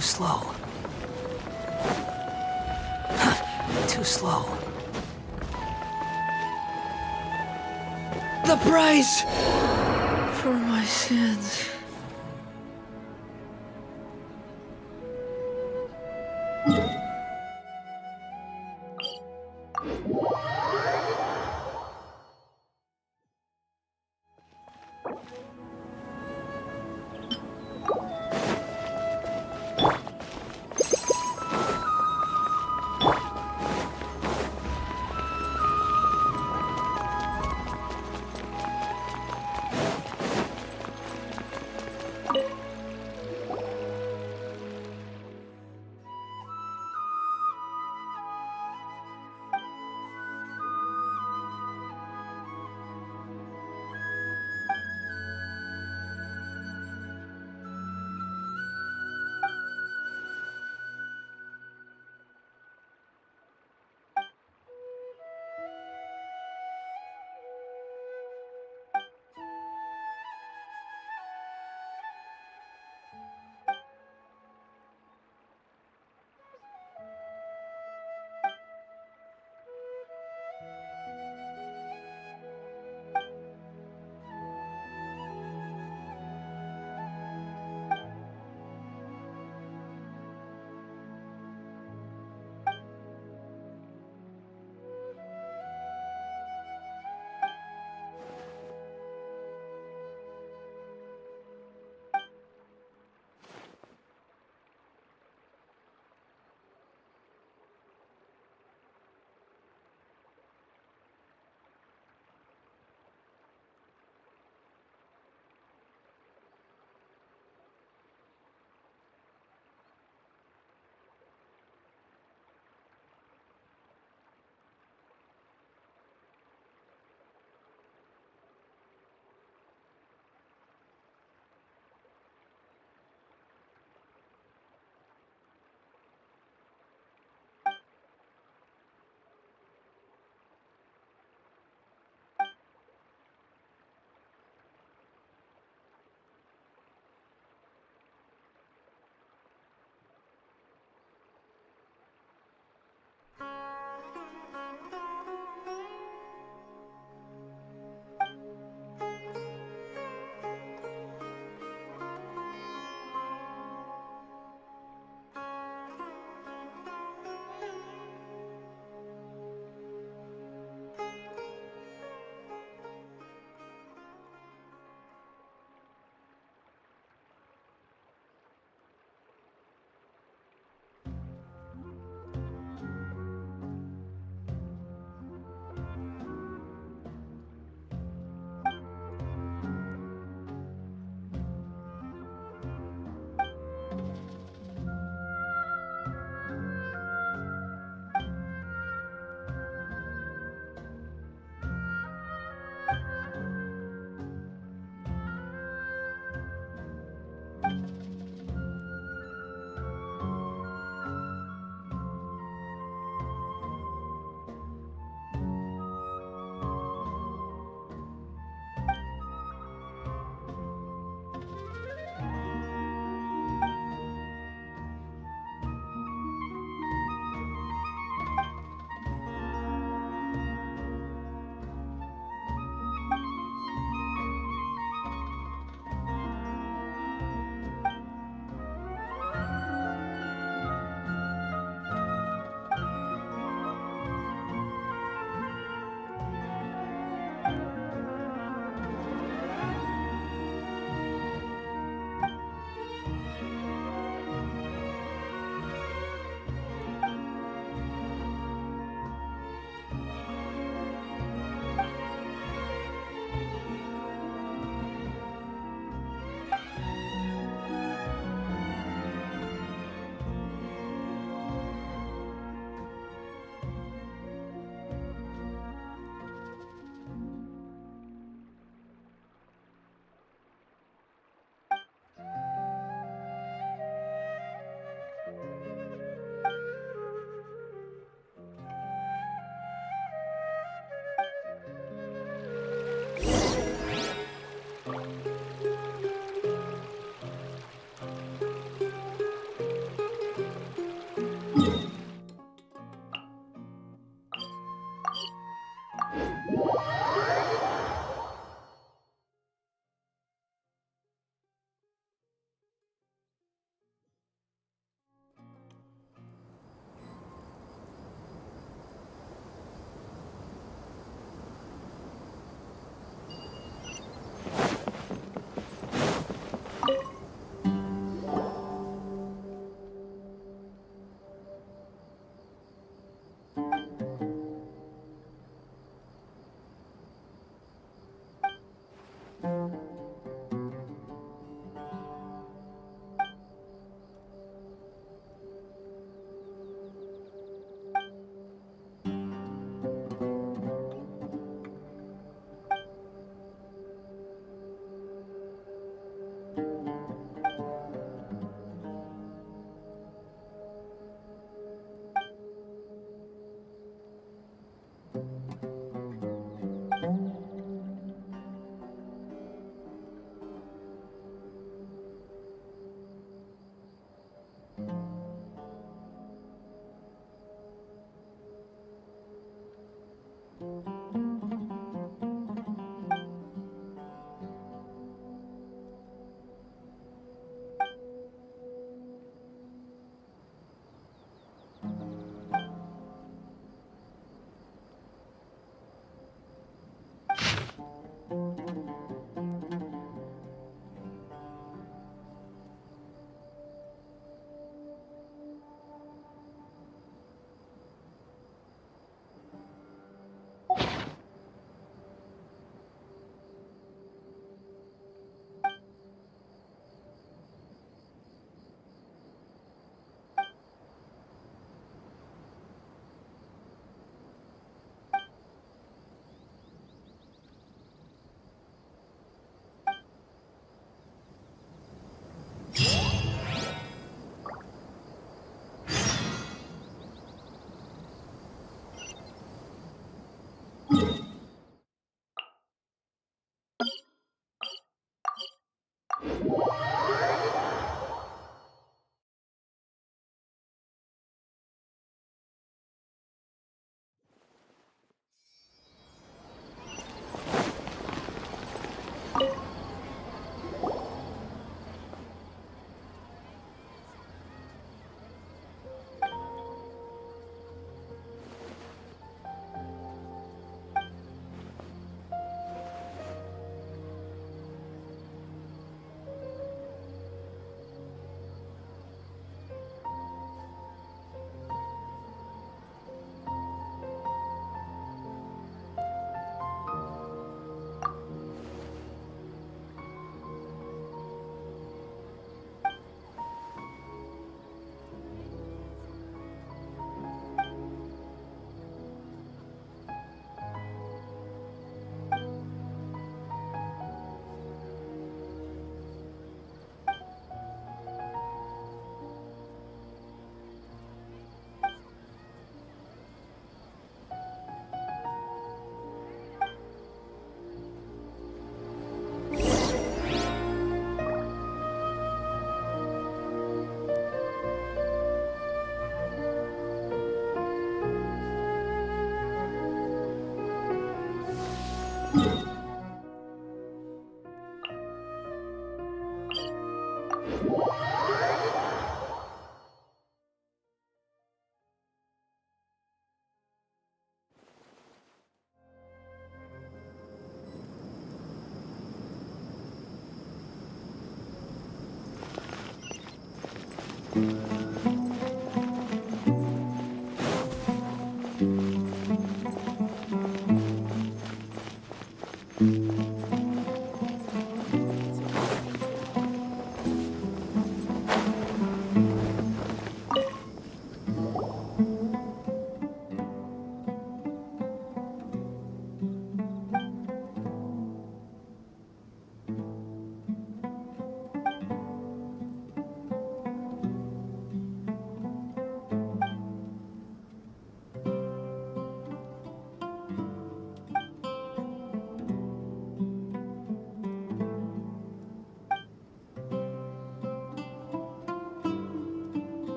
Too slow. Too slow. The price for my sins.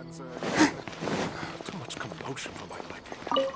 Too much commotion for my liking.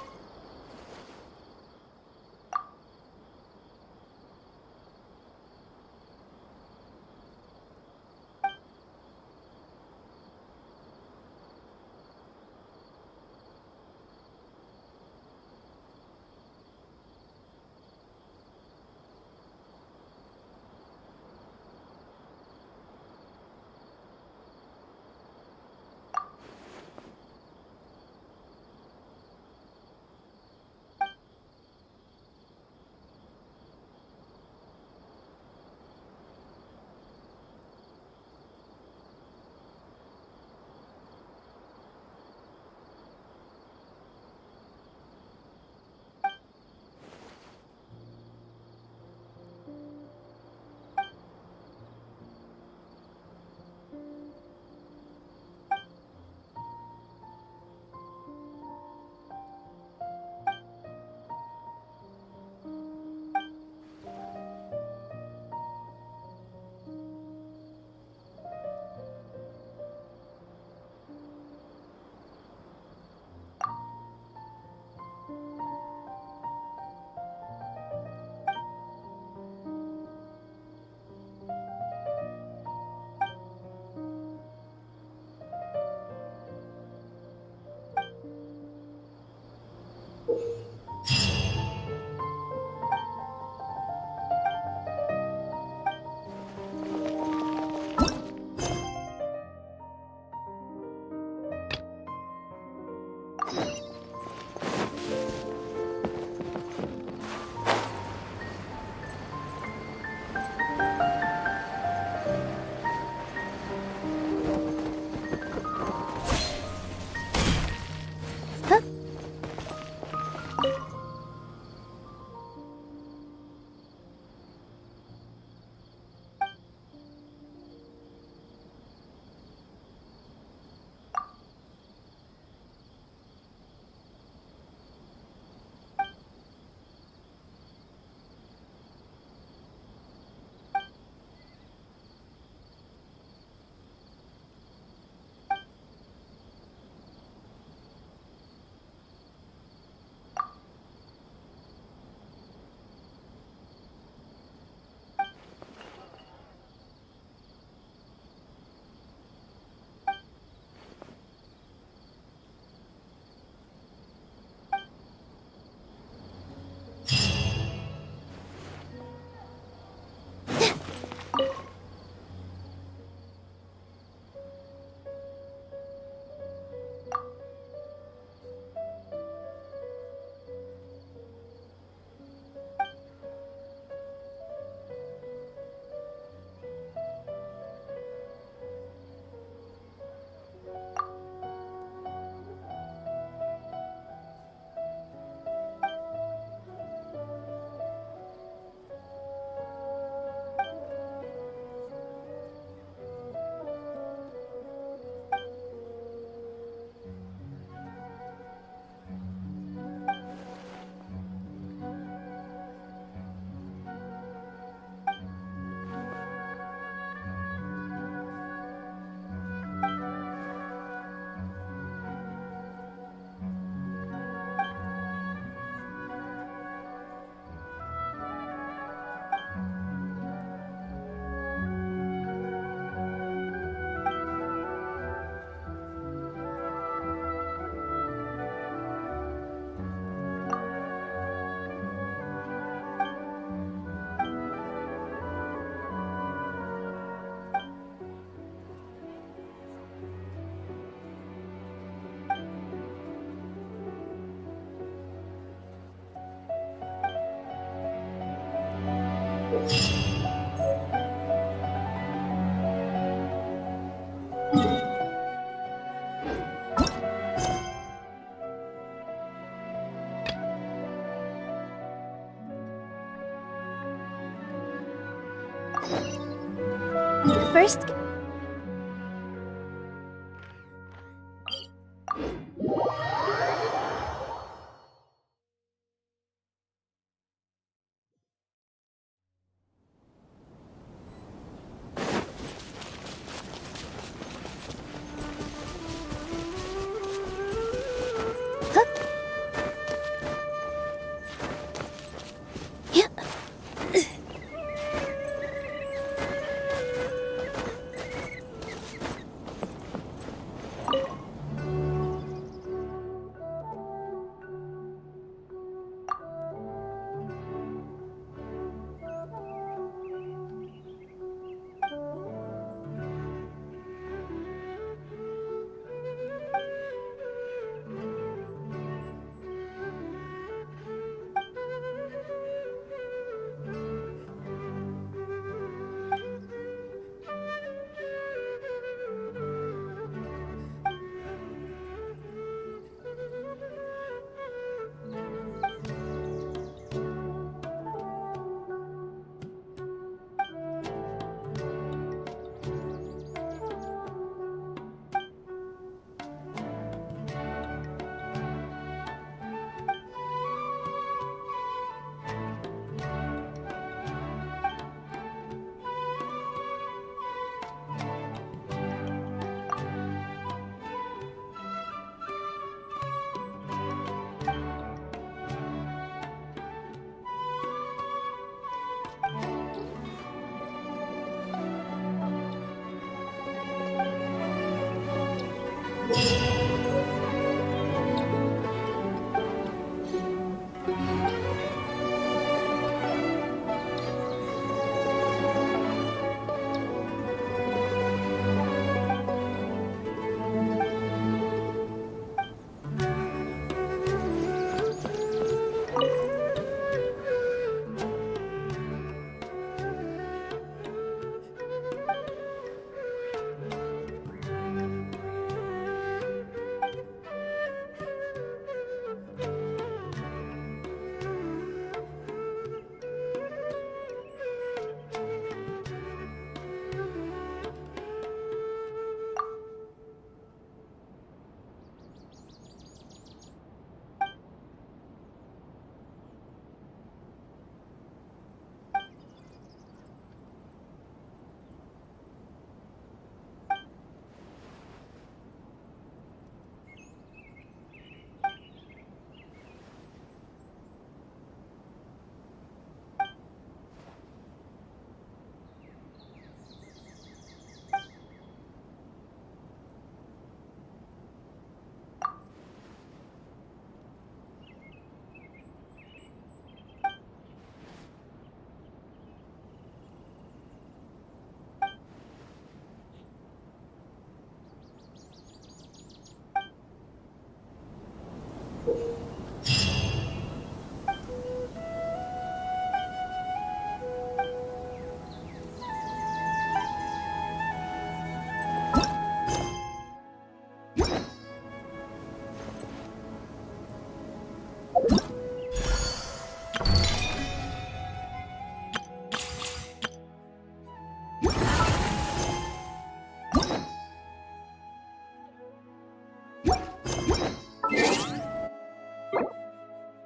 First,